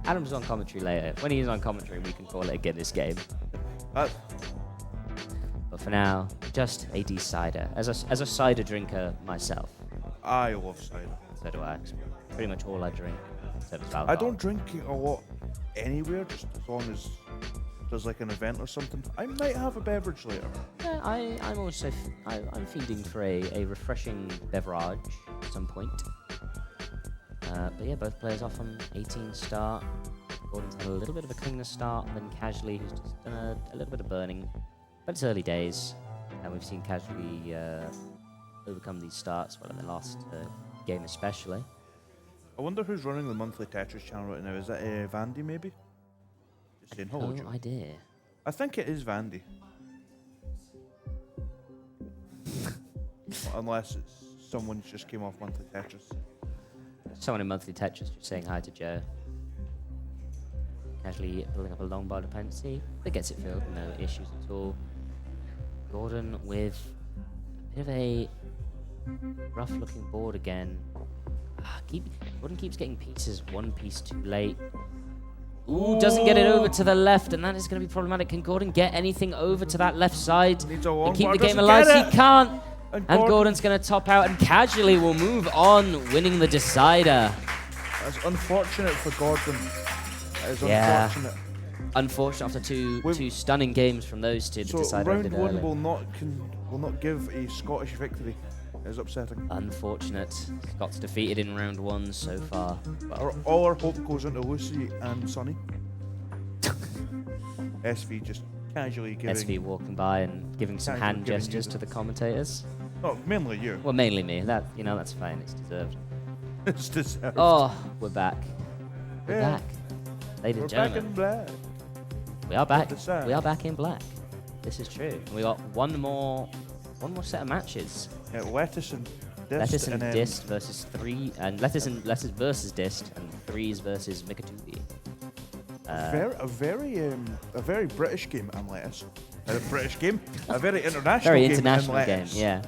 Adam's on commentary later. When he's on commentary, we can call it a Guinness game. But for now, just a decider. As a cider drinker myself. I love cider. So do I. It's pretty much all I drink. So does I don't drink a lot anywhere, just as long as there's like an event or something. I might have a beverage later. Yeah, I'm also I'm feeding for a refreshing beverage at some point. But yeah, both players off on 18 start. Gordon's had a little bit of a cleaner start, and then Casually, who's just done a little bit of burning. But it's early days, and we've seen Casually overcome these starts, well, in the last game especially. I wonder who's running the monthly Tetris channel right now. Is that Vandy, maybe? Just saying hello. No idea. I think it is Vandy. Unless it's someone just came off monthly Tetris. Someone in monthly Tetris just saying hi to Joe. Casually building up a long bar dependency, but gets it filled, no issues at all. Gordon with a bit of a rough looking board again. Gordon keeps getting pieces, one piece too late. Ooh, doesn't get it over to the left, and that is going to be problematic. Can Gordon get anything over to that left side Needs a and long keep bar, the game doesn't alive? get it. He can't. And Gordon's going to top out, and Casually will move on, winning the decider. That's unfortunate for Gordon. That is Yeah. unfortunate. Unfortunate after two stunning games from those two. The So decider round ended one early. will not give a Scottish victory. It is upsetting. Unfortunate. Scott's defeated in round 1 so far. All our hope goes into Lucy and Sonny. SV just casually giving. SV walking by and giving some Casually hand giving you gestures the- to the commentators. Oh, mainly you. Well, mainly me. That that's fine. It's deserved. It's deserved. Oh, we're back. We're Yeah. back, ladies We're and back gentlemen. in black. We are back. the sound. We are back in black. This is true. And we got one more set of matches. Yeah, Lettuce and Dist. Lettuce and then Dist versus three, and Lettuce versus Dist, and Threes versus Mikatubi. a very British game in Lettuce. A British game. A very international Very game international in game, Lettuce. yeah.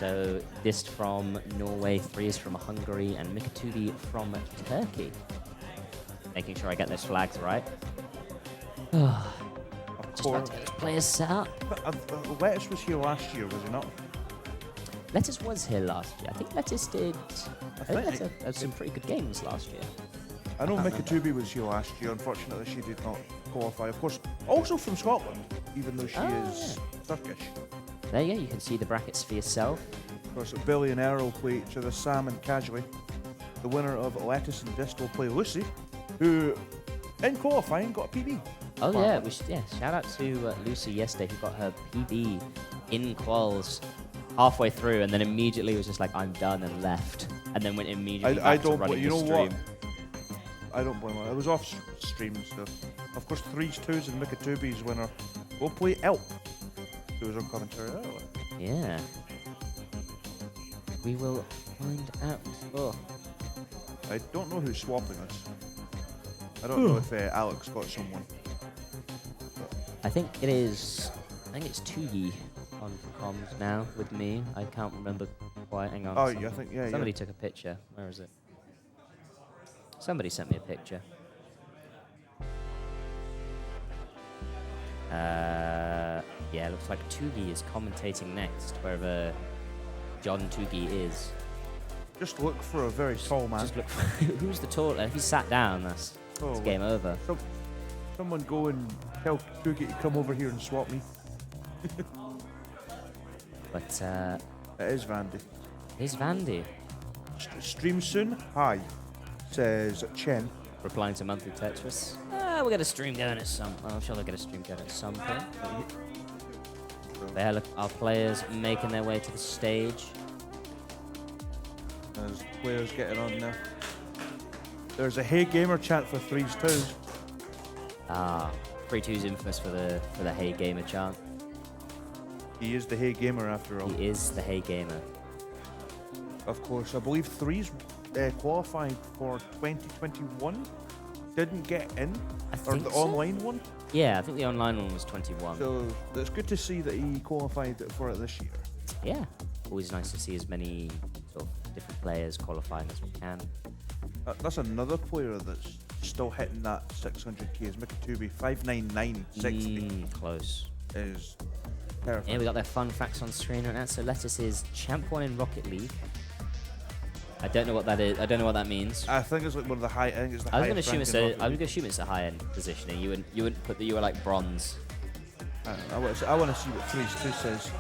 So Dist from Norway, Threes from Hungary, and Mikatubi from Turkey. Making sure I get those flags right. Just about to get those players set up. Lettuce was here last year, was he not? Lettuce was here last year. I think Lettuce did. I think think Lettuce had some pretty good games last year. I know can't Mikatubi was here last year. Unfortunately, she did not qualify. Of course, also from Scotland, even though she is Turkish. There you go. You can see the brackets for yourself. Of course, Billy and Errol play each other, Sam and Casually. The winner of Lettuce and Dist will play Lucy, who, in qualifying, got a PB. Oh yeah, shout out to Lucy yesterday who got her PB in quals halfway through, and then immediately was just like, "I'm done," and left, and then went immediately I back to don't. running You the know stream. what? I don't blame her. It was off stream, so of course 3s, 2s, and Mikatubi's winner will play Elk, who was on commentary earlier. Yeah. We will find out. Oh, I don't know who's swapping us. I don't know if Alex got someone. I think it's Tugi on comms now with me. I can't remember quite. Hang on. Oh, yeah, I think Somebody took a picture. Where is it? Somebody sent me a picture. Yeah, looks like Tugi is commentating next, wherever John Tugi is. Just look for a very tall man. Just look. Who's the tall? If he sat down, that's game over. Someone go and tell Tugi to come over here and swap me. But It is Vandy. here's Vandy Stream soon? Hi, says Chen. replying to monthly Tetris. We'll get a stream going at some. I'm sure they'll get a stream going at some point. There, look, our players making their way to the stage. There's players getting on now. There's a Hey Gamer chant for 3s, 2s. 3-2's infamous for the Hey Gamer chant. He is the Hey Gamer after all. He is the Hey Gamer. Of course, I believe 3s qualified for 2021 didn't get in, I or think the so. online one. Yeah, I think the online one was 21. So it's good to see that he qualified for it this year. Yeah, always nice to see as many sort of different players qualifying as we can. That's another player that's still hitting that 600k is Mikatubi. 599.60 Close. is perfect. Yeah, we got their fun facts on screen right now. So Lettuce is champ 1 in Rocket League. I don't know what that is. I don't know what that means. I think it's like one of the high. I think it's the I was highest. gonna assume ranking I was Rocket gonna assume it's a high end positioning. You wouldn't put that you were like bronze. League. I want to see what 3s 2 says.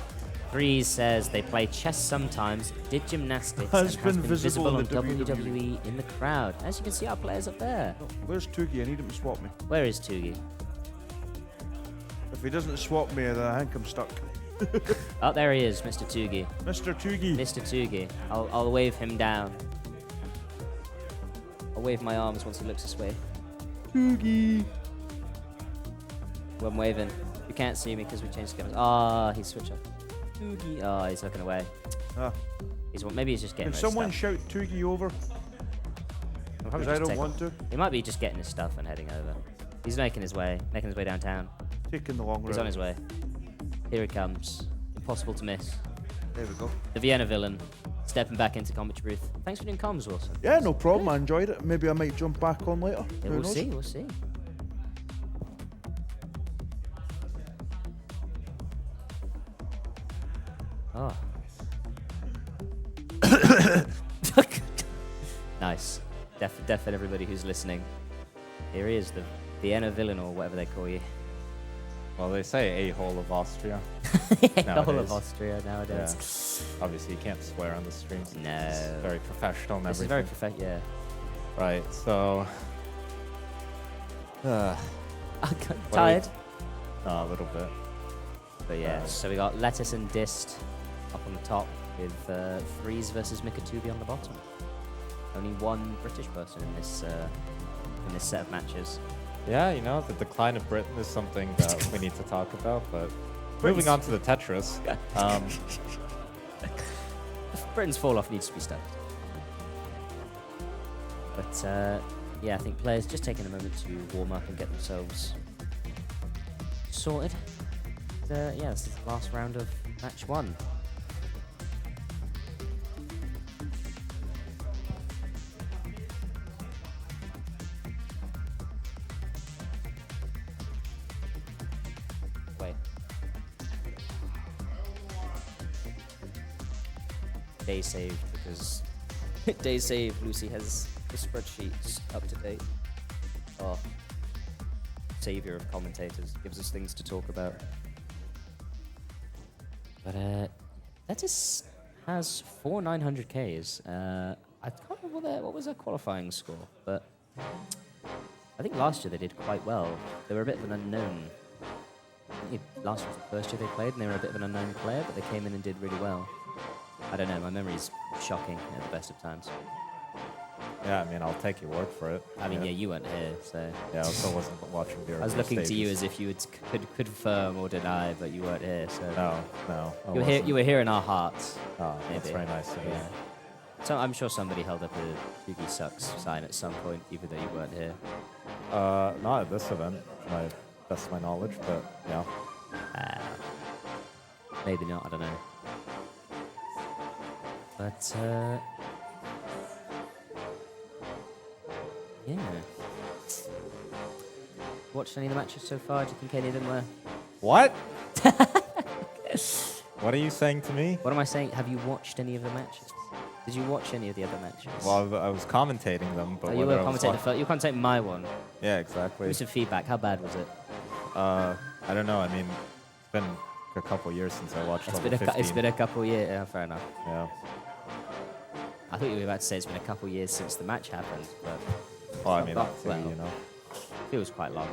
Threes says they play chess sometimes, did gymnastics, Has and has been been visible visible in on the WWE in the crowd. As you can see, our players up there. Where's Tugi? I need him to swap me. Where is Tugi? If he doesn't swap me, then I think I'm stuck. Oh, there he is, Mr. Tugi. Mr. Tugi. Mr. Tugi. I'll wave him down. I'll wave my arms once he looks this way. Tugi. Well, I'm waving. You can't see me because we changed cameras. Ah, he's switched off. Tugi. Oh, he's looking away. Ah. Maybe he's just getting Can his someone stuff. shout Tugi over? I'll probably Because I just don't take want to. He might be just getting his stuff and heading over. He's making his way downtown. Taking the long road. He's on his way. Here he comes. Impossible to miss. There we go. The Vienna villain, stepping back into commentary booth. Thanks for doing comms, Wilson. Yeah, no problem. I enjoyed it. Maybe I might jump back on later. Yeah, Who we'll knows? see, we'll see. Oh. Nice. Deaf and everybody who's listening. Here he is, the Vienna villain or whatever they call you. Well, they say a-hole of Austria. The whole of Nowadays. Austria nowadays. Obviously, you can't swear on the streams. No. It's very professional and This is everything. very perfect, yeah. Right, so... I'm What tired. a little bit. But yeah, so we got Lettuce and Dist up on the top with Threes versus Mikatubi on the bottom. Only one British person in this set of matches. Yeah, you know, the decline of Britain is something that we need to talk about, but moving on to the Tetris. Britain's fall off needs to be stopped. But yeah, I think players just taking a moment to warm up and get themselves sorted. Yeah, this is the last round of match 1. Wait. Day saved because day save. Lucy has the spreadsheets up to date. Oh, savior of commentators, gives us things to talk about. But that has 4 900Ks. I can't remember what was their qualifying score, but I think last year they did quite well. They were a bit of an unknown. I think last year was the first year they played, and they were a bit of an unknown player, but they came in and did really well. I don't know, my memory's shocking at the best of times. Yeah, I mean, I'll take your word for it. I mean, yeah, you weren't here, so... Yeah, I also wasn't watching the I was looking to you as if you could confirm or deny, but you weren't here, so... No. You were here in our hearts. Oh, maybe. that's very nice of you. Yeah. So I'm sure somebody held up a Yugi Sucks sign at some point, even though you weren't here. Not at this event, best of my knowledge, but yeah. Maybe not, I don't know. But, yeah. Watched any of the matches so far? Do you think any of them were... What? What are you saying to me? What am I saying? Have you watched any of the matches? Did you watch any of the other matches? Well, I was commentating them, but you were commentating my one. Yeah, exactly. Give me some feedback. How bad was it? I don't know. I mean, it's been a couple years since I watched It's level 15. It's been a couple years. Yeah, fair enough. Yeah. I thought you were about to say it's been a couple years since the match happened, but... Well, I mean, well, that too, well, you know. It feels quite long.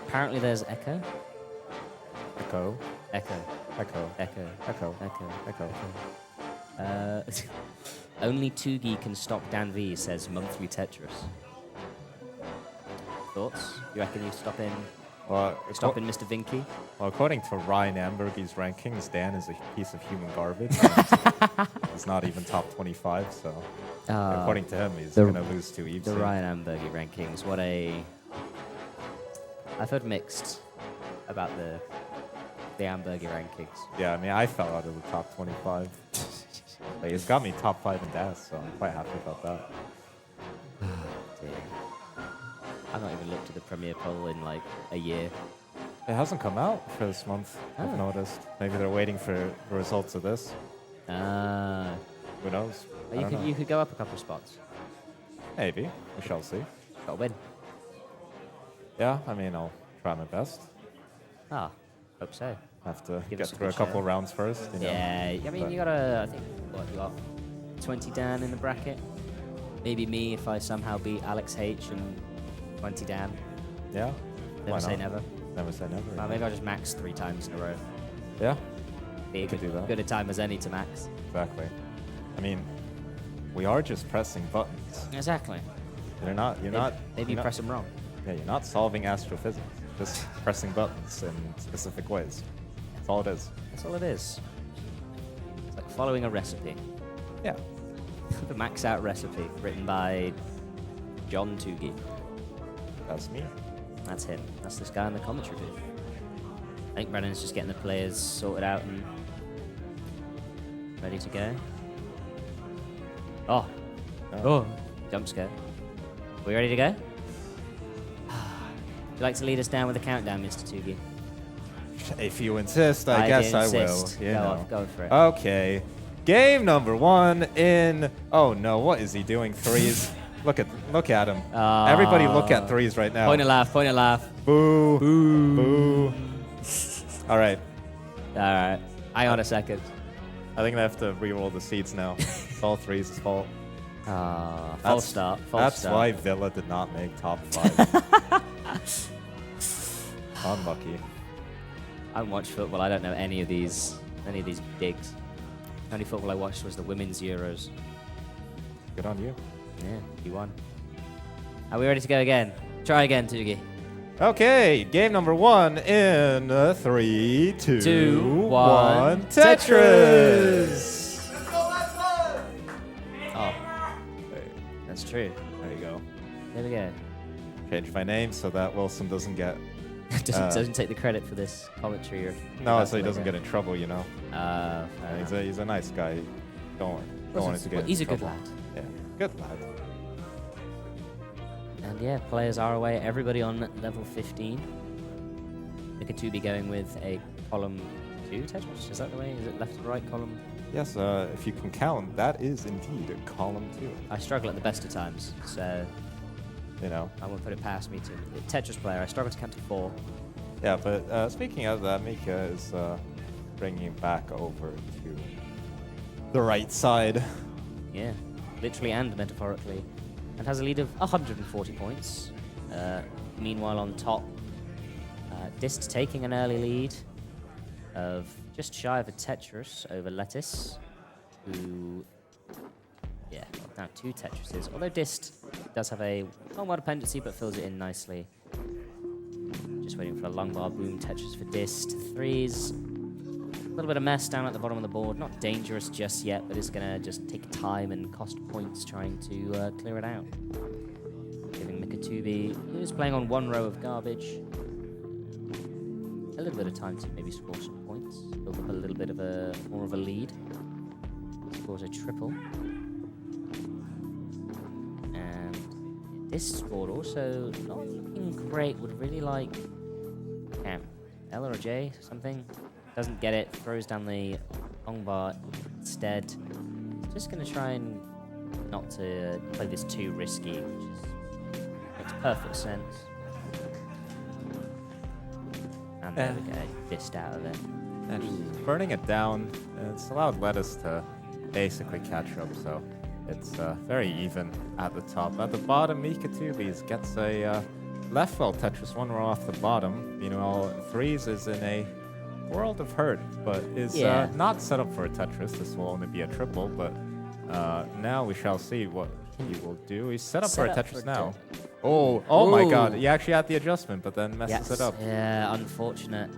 Apparently there's Echo. Echo. Echo. Echo. Echo. Echo. Echo. Echo. Only Tugi can stop Dan V, says monthly Tetris. Thoughts? You reckon you stop in Mr. Vinky? Well, according to Ryan Ambergy's rankings, Dan is a piece of human garbage. He's not even top 25, so according to him, he's going to lose to Eve. The Ryan Ambergy rankings. What a... I've heard mixed about the Ambergy rankings. Yeah, I mean, I fell out of the top 25. Like, it's got me top 5 in DAS, so I'm quite happy about that. Dear. I've not even looked at the Premier poll in like a year. It hasn't come out for this month, I've noticed. Maybe they're waiting for the results of this. Who knows? You could go up a couple of spots. Maybe. We shall see. Got to win. Yeah, I mean, I'll try my best. Hope so. Have to Give get us a through a good couple shout. rounds first. You know, Yeah, I mean, you got to, I think, you got 20 Dan in the bracket. Maybe me if I somehow beat Alex H and 20 Dan. Yeah. Never say never. Never say never. Well, maybe I'll just max 3 times in a row. Yeah. Be could do that. Good a time as any to max. Exactly. I mean, we are just pressing buttons. Exactly. You're not. Maybe you press them wrong. Yeah, you're not solving astrophysics. Just pressing buttons in specific ways. That's all it is. That's all it is. It's like following a recipe. Yeah. The max out recipe written by John Tugi. That's me. That's him. That's this guy in the commentary booth. I think Brennan's just getting the players sorted out and ready to go. Oh, jump scare. We ready to go? Would you like to lead us down with a countdown, Mr. Tugi? If you insist, I guess I will. insist. You Go know. on, go for it. Okay. Game number 1 in... Oh no, what is he doing? Threes. Look at him. Everybody look at threes right now. Point and laugh, point and laugh. Boo. Boo. Boo. All right. Alright. Hang on a second. I think I have to re-roll the seeds now. It's all threes' fault. False start. That's why Villa did not make top 5. Unlucky. I don't watch football. I don't know any of these any of these digs. The only football I watched was the Women's Euros. Good on you. Yeah, you won. Are we ready to go again? Try again, Tugi. Okay, game number 1 in 3, 2, 2, 1, 1, Tetris! Oh, that's true. There you go. There we go. Change my name so that Wilson doesn't get... doesn't take the credit for this commentary. Or No, so he doesn't get in trouble, you know. fair He's a nice guy. Don't want him to get well, in he's a trouble. good lad. Yeah, good lad. And yeah, players are away. Everybody on level 15. Mikatubi going with a column 2 Tetris. Is that the way? Is it left to right column? Yes, if you can count, that is indeed a column 2. I struggle at the best of times, so You know. I won't put it past me to Tetris player. I struggle to count to 4. Yeah, but speaking of that, Mika is bringing it back over to the right side. Yeah, literally and metaphorically, and has a lead of 140 points. Meanwhile, on top, Dist taking an early lead of just shy of a Tetris over Lettuce, who, yeah, now 2 Tetrises. Although Dist does have a long-wide dependency, but fills it in nicely. Just waiting for a long bar boom Tetris for Dist. 3s. A little bit of mess down at the bottom of the board. Not dangerous just yet, but it's going to just take time and cost points trying to clear it out. Giving Mikatubi, who's playing on 1 row of garbage, a little bit of time to maybe score some points. Build up a little bit of more of a lead. Scores a triple. And this board also not looking great. Would really like L or a J, something. Doesn't get it, throws down the long bar instead. Just going to try and not to play this too risky, which makes perfect sense. And there we go, dissed out of it. And burning it down, it's allowed Lettuce to basically catch up, so it's very even at the top. At the bottom, Mikatubi gets a left well Tetris 1 row off the bottom. Meanwhile, 3s is in a world of hurt, but is not set up for a Tetris. This will only be a triple, but now we shall see what he will do. He's set up for a Tetris now. Oh my god, he actually had the adjustment, but then messes it up. Yeah, unfortunate.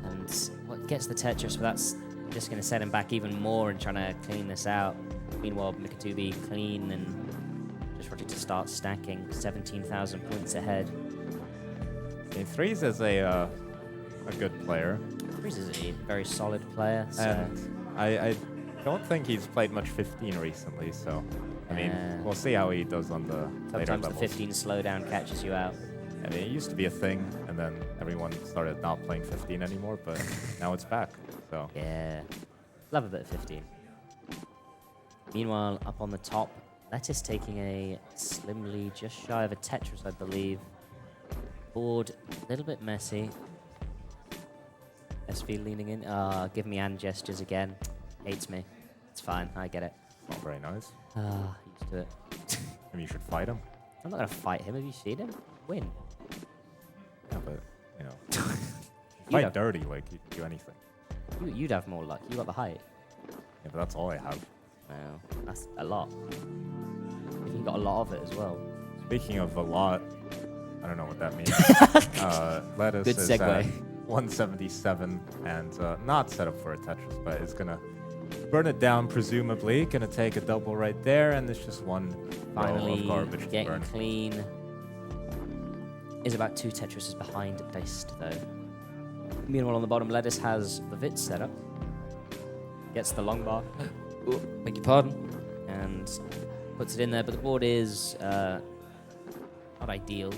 And what gets the Tetris, but that's just going to set him back even more in trying to clean this out. Meanwhile, Mikatubi clean and just ready to start stacking. 17,000 points ahead. Okay, 3s is a good player. 3s is a very solid player. So. And I don't think he's played much 15 recently, so I mean, we'll see how he does on the later sometimes levels. the 15 slowdown catches you out. I mean, it used to be a thing, and then everyone started not playing 15 anymore, but now it's back, so. Yeah, love a bit of 15. Meanwhile, up on the top, Lettuce taking a slim lead, just shy of a Tetris, I believe. Board a little bit messy. SV leaning in. Give me hand gestures again. Hates me. It's fine, I get it. Not very nice. Used to it. Maybe you should fight him. I'm not going to fight him. Have you seen him? Win. Yeah, but, you know. Fight dirty, like, you do anything. You'd have more luck. You got the height. Yeah, but that's all I have. Well, that's a lot. You got a lot of it as well. Speaking of a lot, I don't know what that means. Lettuce Good is segue. at 177 and not set up for a Tetris, but it's going to burn it down, presumably. Going to take a double right there, and it's just one row Finally of garbage to getting burn. clean. Is about 2 Tetrises behind Dist, though. Meanwhile, on the bottom, Lettuce has the Vit set up. Gets the long bar. Beg your pardon. And puts it in there, but the board is not ideal.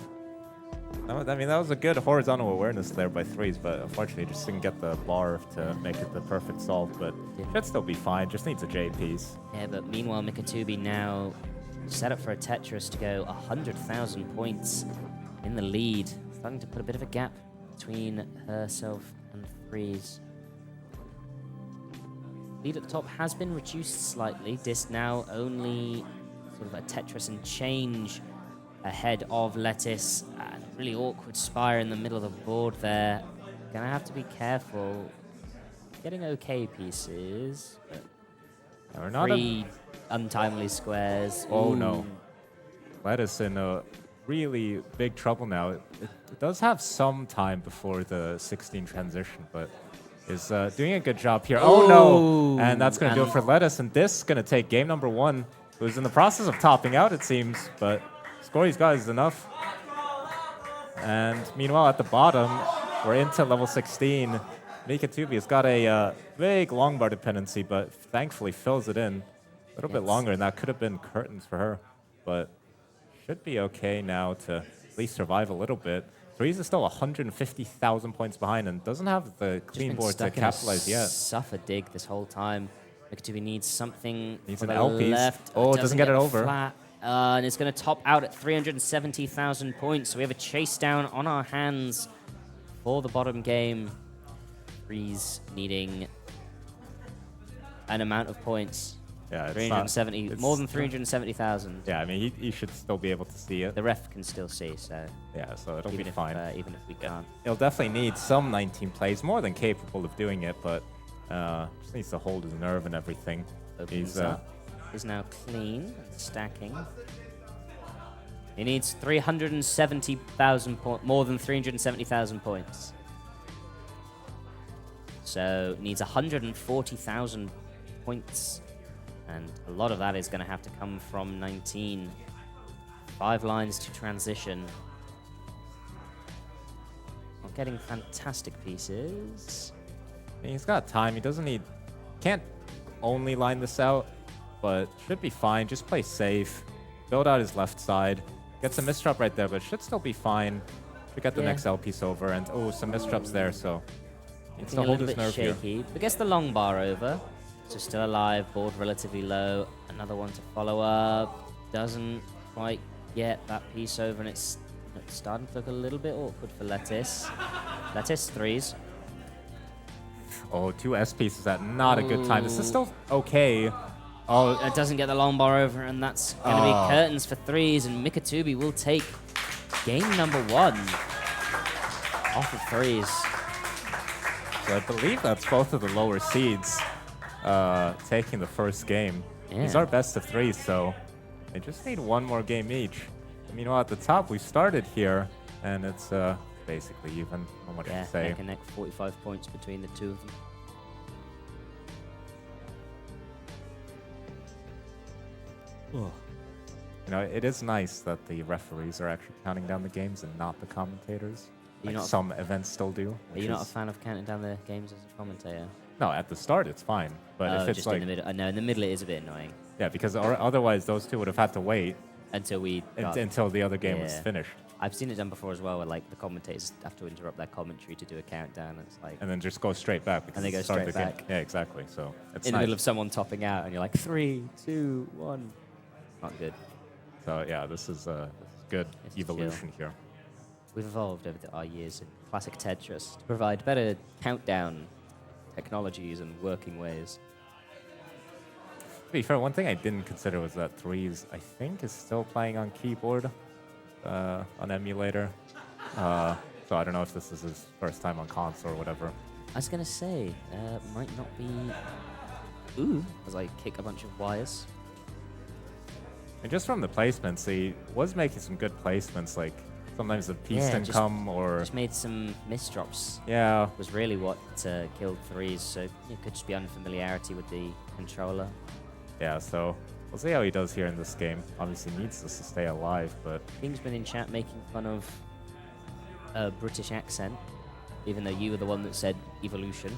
I mean, that was a good horizontal awareness there by 3s, but unfortunately just didn't get the bar to make it the perfect solve, but should still be fine, just needs a J piece. Yeah, but meanwhile, Mikatubi now set up for a Tetris to go 100,000 points in the lead. Starting to put a bit of a gap between herself and 3s. Lead at the top has been reduced slightly. Dist now only sort of a Tetris and change ahead of Lettuce. Really awkward spire in the middle of the board there. Gonna have to be careful. getting okay pieces. But We're not 3 untimely squares. Oh Ooh. no. Lettuce in a really big trouble now. It does have some time before the 16 transition, but is doing a good job here. Oh no! And that's going to do it for Lettuce, and this is going to take game number 1, who's in the process of topping out, it seems, but score he's got is enough. And meanwhile, at the bottom, we're into level 16. Mikatubi has got a big longbar dependency, but thankfully fills it in. A little bit longer, and that could have been curtains for her, but should be okay now to at least survive a little bit. Threes is still 150,000 points behind and doesn't have the clean board to capitalize yet. Suffer dig this whole time. Mikatubi needs something. Needs for an the LP. left. Oh, it doesn't get it over. Flat. And it's going to top out at 370,000 points. So we have a chase down on our hands for the bottom game. Threes needing an amount of points. Yeah, it's 370, more than 370,000. Yeah, I mean, he should still be able to see it. The ref can still see, so yeah, so it'll even be if, fine. Even if we can't. He'll definitely need some 19 plays, more than capable of doing it, but just needs to hold his nerve and everything. Opens up. Is now clean and stacking. He needs 370,000 points, more than 370,000 points. So needs 140,000 points. And a lot of that is going to have to come from 19. 5 lines to transition. Not getting fantastic pieces. I mean, he's got time. He doesn't need... Can't only line this out, but should be fine. Just play safe. Build out his left side. Get some misdrop right there, but should still be fine. Should get the next L piece over. And, oh, some misdrops there, so... Needs to hold his nerve here. Shaky, but gets the long bar over. So still alive, board relatively low. Another one to follow up. Doesn't quite get that piece over, and it's starting to look a little bit awkward for Lettuce. Lettuce, 3s. Oh, 2 S pieces at not a good time. This is still okay. Oh, It doesn't get the long bar over, and that's going to be curtains for 3s, and Mikatubi will take game number 1 off of 3s. So I believe that's both of the lower seeds taking the first game. Yeah. These are best of 3, so they just need 1 more game each. Meanwhile, at the top, we started here, and it's basically even. Not much to say. Neck and neck, 45 points between the two of them. You know, it is nice that the referees are actually counting down the games and not the commentators. Like some events still do. Are you not a fan of counting down the games as a commentator? No, at the start it's fine, but if it's just like in the middle, no, in the middle it is a bit annoying. Yeah, because otherwise those two would have had to wait until until the other game was finished. I've seen it done before as well, where like the commentators have to interrupt their commentary to do a countdown. And it's like, and then just go straight back. Because and they go straight back. Game. Yeah, exactly. So it's in the middle of someone topping out, and you're like 3, 2, 1. Not good. So yeah, this is good evolution here. We've evolved over our years in classic Tetris to provide better countdown technologies and working ways. To be fair, one thing I didn't consider was that 3s, I think, is still playing on keyboard on emulator. So I don't know if this is his first time on console or whatever. I was going to say, might not be... Ooh, as I kick a bunch of wires. And just from the placements, he was making some good placements, like sometimes the piece didn't come or... Just made some misdrops. Yeah. Was really what killed 3s, so it could just be unfamiliarity with the controller. Yeah, so we'll see how he does here in this game. Obviously needs this to stay alive, but... Kingsman in chat making fun of a British accent, even though you were the one that said evolution.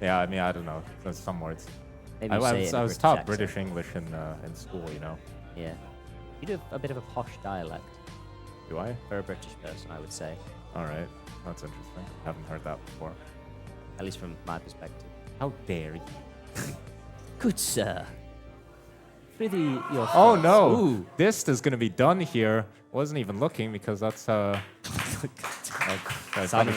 Yeah, I mean, I don't know. There's some words. Maybe I was taught British English in school, you know. Yeah. You do a bit of a posh dialect. Do I? For a British person, I would say. All right. That's interesting. Haven't heard that before. At least from my perspective. How dare you? Good sir. Your oh no! Ooh. This is going to be done here. Wasn't even looking because that's Son of a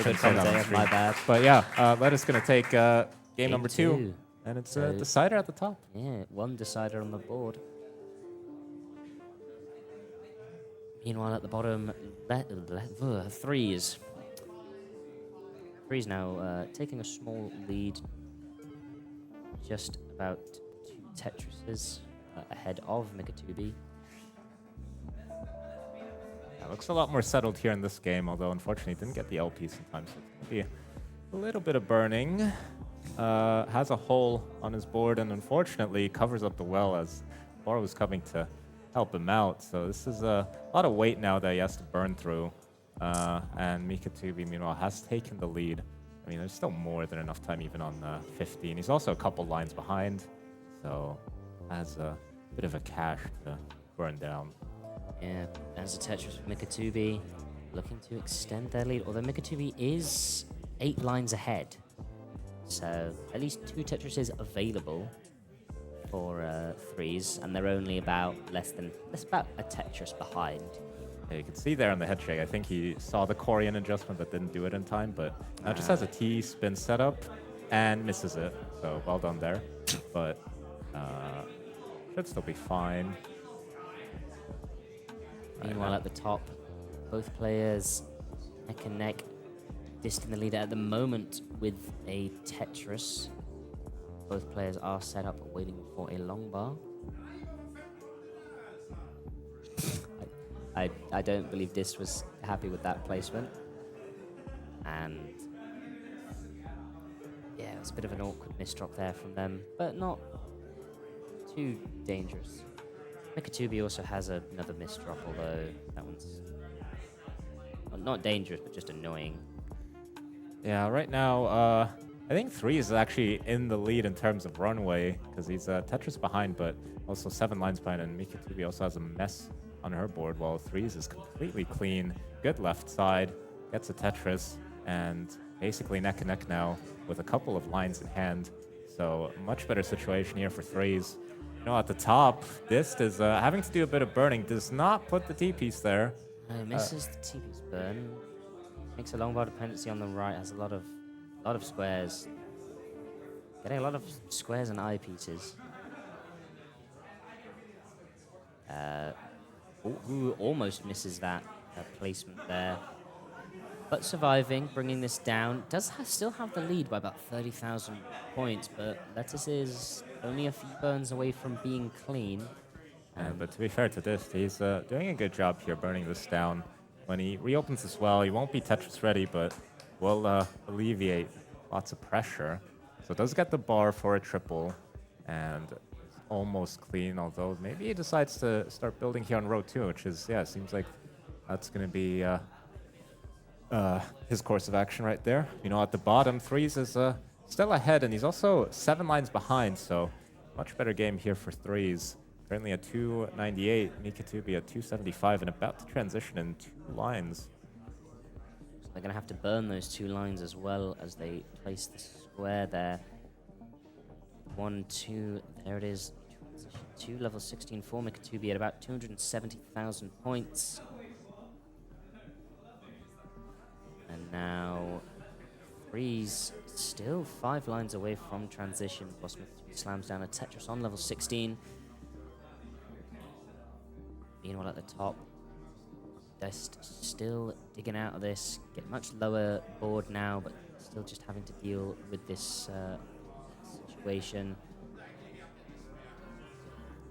good commentator, my bad. But yeah, Lettuce going to take game number 2. And it's a decider at the top. Yeah, 1 decider on the board. Meanwhile, at the bottom, 3s. Threes now taking a small lead, just about 2 Tetrises ahead of Mikatubi. Yeah, looks a lot more settled here in this game, although unfortunately didn't get the LPs in time, so it's going to be a little bit of burning. Has a hole on his board and unfortunately covers up the well as Bar was coming to help him out. So this is a lot of weight now that he has to burn through. And Mikatubi, meanwhile, has taken the lead. I mean, there's still more than enough time even on 15. He's also a couple lines behind, so has a bit of a cache to burn down. Yeah, as a Tetris with Mikatubi looking to extend their lead, although Mikatubi is 8 lines ahead. So at least 2 Tetrises available for Threes, and they're only about about a Tetris behind. Yeah, you can see there on the head shake, I think he saw the Corian adjustment but didn't do it in time, but now just has a T-spin setup and misses it, so well done there. But should still be fine. Meanwhile, at the top, both players neck and neck, distant the leader at the moment with a Tetris. Both players are set up waiting for a long bar. I don't believe this was happy with that placement. And yeah, it's a bit of an awkward misdrop there from them, but not too dangerous. Mikatubi also has another misdrop, although that one's not dangerous, but just annoying. Yeah, right now, I think Threes is actually in the lead in terms of runway, because he's Tetris behind, but also 7 lines behind, and Mikatubi also has a mess on her board, while Threes is completely clean. Good left side, gets a Tetris, and basically neck and neck now with a couple of lines in hand. So much better situation here for Threes. You know, at the top, Dist is having to do a bit of burning. Does not put the T-piece there. No, misses the T-piece burn. Makes a long bar dependency on the right. Has a lot of squares. Getting a lot of squares and eyepieces. Who almost misses that placement there. But surviving, bringing this down. Does still have the lead by about 30,000 points, but Lettuce is only a few burns away from being clean. But to be fair to Dist, he's doing a good job here burning this down. When he reopens as well, he won't be Tetris ready, but will alleviate lots of pressure. So does get the bar for a triple, and almost clean, although maybe he decides to start building here on row 2, which is, yeah, seems like that's going to be his course of action right there. You know, at the bottom, Threes is still ahead, and he's also 7 lines behind, so much better game here for Threes. Currently at 298, Mikatubi at 275, and about to transition in 2 lines. So they're going to have to burn those 2 lines as well as they place the square there. 1, 2, there it is. Transition 2, level 16 for Mikatubi at about 270,000 points. And now Threes still 5 lines away from transition. Boss Mikatubi slams down a Tetris on level 16. Meanwhile, at the top, Dest still digging out of this. Get much lower board now, but still just having to deal with this situation.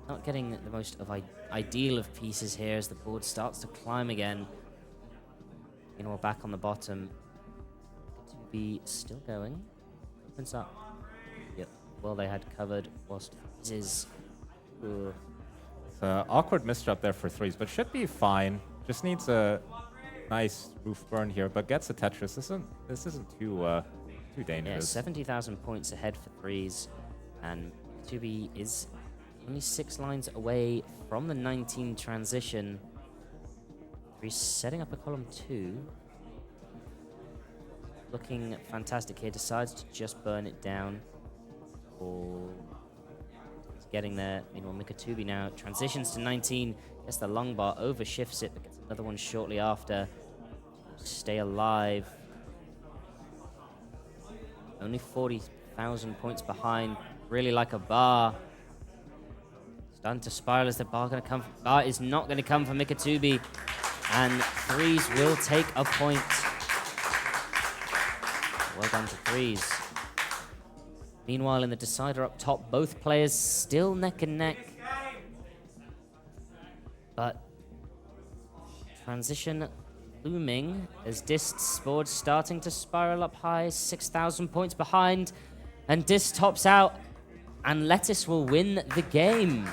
Not getting the most of ideal of pieces here as the board starts to climb again. Meanwhile, back on the bottom, to be still going. Opens up. Yep. Well, they had covered whilst this is. Awkward misdrop there for Threes, but should be fine. Just needs a nice roof burn here, but gets a Tetris. This isn't too dangerous. Yeah, 70,000 points ahead for Threes, and Tubi is only 6 lines away from the 19 transition. Threes setting up a column 2. Looking fantastic here. Decides to just burn it down. Getting there. Meanwhile, Mikatubi now transitions to 19. Gets the long bar, overshifts it, but gets another one shortly after. Stay alive. Only 40,000 points behind. Really like a bar. Starting to spiral. Is the bar going to come? Bar is not going to come for Mikatubi. And Threes will take a point. Well done to Threes. Meanwhile, in the decider up top, both players still neck and neck. But transition looming as Dist's board starting to spiral up high, 6,000 points behind. And Dist tops out, and Lettuce will win the game.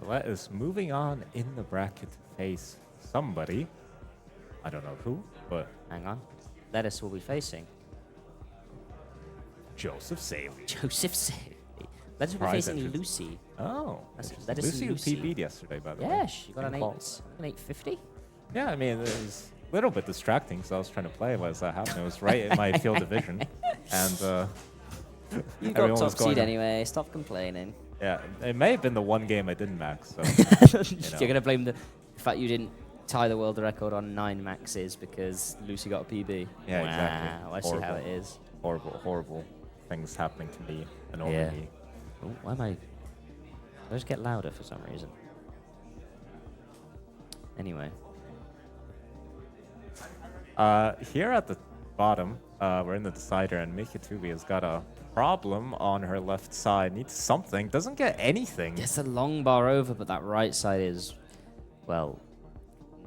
So Lettuce moving on in the bracket to face somebody. I don't know who, but Hang on. Lettuce will be facing Joseph Saley. Joseph Saley. Lettuce will be Surprise facing entrance. Lucy. Oh, That's interesting. Lettuce and Lucy Lucy. PB'd yesterday, by the way. Yeah, she got in an quals. 850. Yeah, I mean, it was a little bit distracting because I was trying to play as that happened. It was right in my field division. And You everyone got was top going seed up. anyway. Stop complaining. Yeah, it may have been the one game I didn't max. So, You're gonna blame the fact you didn't tie the world record on 9 maxes because Lucy got a PB. Yeah, wow, exactly. I see how Horrible. it is. horrible things happening to me and over Yeah. me. Oh, why am I just get louder for some reason? Anyway. Here at the bottom, we're in the decider, and Mikitubi has got a problem on her left side. Needs something. Doesn't get anything. Gets a long bar over, but that right side is, well,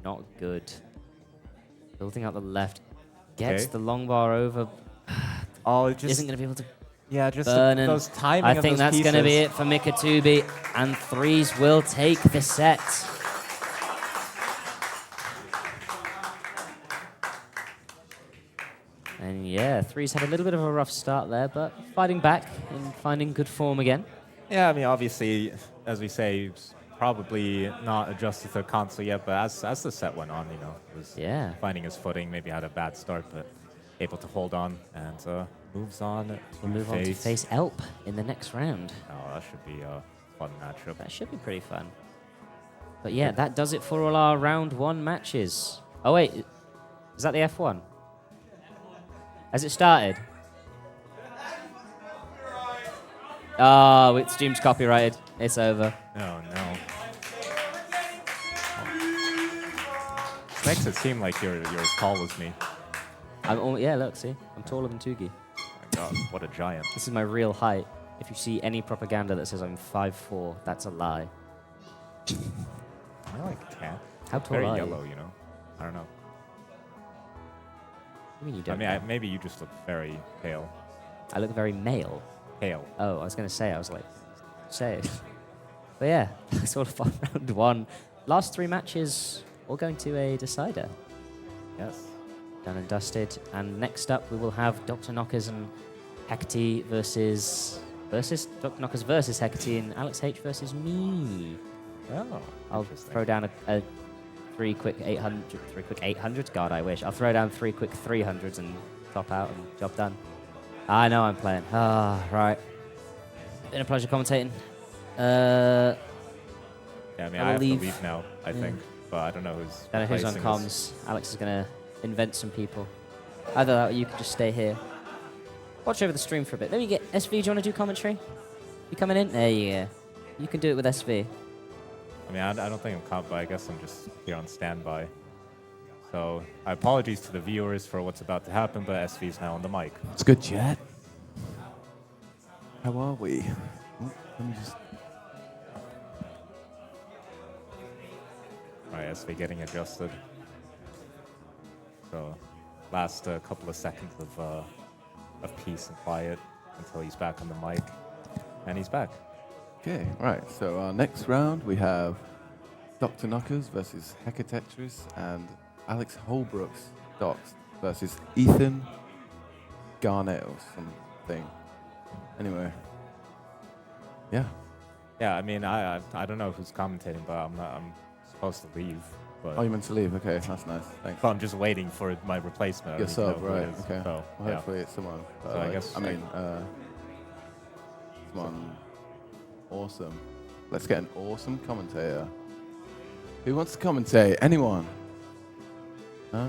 not good. Building out the left. Gets Okay. the long bar over. Oh, it just Isn't going to be able to yeah, just burn. And those timing. I of think those that's going to be pieces. it for Mikitubi. And Threes will take the set. And yeah, Threes had a little bit of a rough start there, but fighting back and finding good form again. Yeah, I mean, obviously, as we say, he's probably not adjusted to the console yet, but as the set went on, you know, was Yeah. finding his footing. Maybe had a bad start, but able to hold on and moves on. We'll move on to face Elp in the next round. Oh, that should be a fun matchup. That should be pretty fun. But yeah, that does it for all our round 1 matches. Oh wait, is that the F1? Has it started? Oh, it's Stream's copyrighted. It's over. Oh no. Makes it seem like you're as tall as me. Yeah, look, see? I'm taller than Tugi. My God, what a giant. This is my real height. If you see any propaganda that says I'm 5'4", that's a lie. I like a cat. How tall Very are yellow, you know. I don't know. I mean, you I don't mean, know. maybe you just look very pale. I look very male. Pale. Oh, I was going to say, I was like, say it. But yeah, that's all for round 1. Last 3 matches, all going to a decider. Yes. Done and dusted. And next up, we will have Dr. Knockers and Hecate versus Dr. Knockers versus Hecate and Alex H versus me. Oh, I'll interesting. throw down a 3 quick 800. 3 quick 800s? God, I wish. I'll throw down 3 quick 300s and top out and job done. I know I'm playing. Ah, right. Been a pleasure commentating. Yeah, I mean, I'll I have leave. to leave now, I think. But I don't know who's Don't know who's on replacing us. comms. Alex is going to invent some people. Either that or you could just stay here. Watch over the stream for a bit. Let me get SV. Do you want to do commentary? You coming in? There you go. You can do it with SV. I mean, I don't think I'm caught, but I guess I'm just here on standby. So, apologies to the viewers for what's about to happen, but SV is now on the mic. It's good, chat. How are we? Oh, let me just... Alright, SV getting adjusted. So, last couple of seconds of peace and quiet until he's back on the mic. And he's back. Okay, right. So our next round we have Dr. Knockers versus Hecatetris and Alex Holbrook's Docs versus Ethan Garnett or something. Anyway, yeah. Yeah, I mean, I don't know who's commentating, but I'm supposed to leave. But Oh, you meant to leave? Okay, that's nice. Thanks. so I'm just waiting for my replacement. I Your don't even sub, know who it right? is. Okay. So, Well, yeah. hopefully it's someone. So I guess- Someone awesome. Let's get an awesome commentator. Who wants to commentate? Anyone? Huh?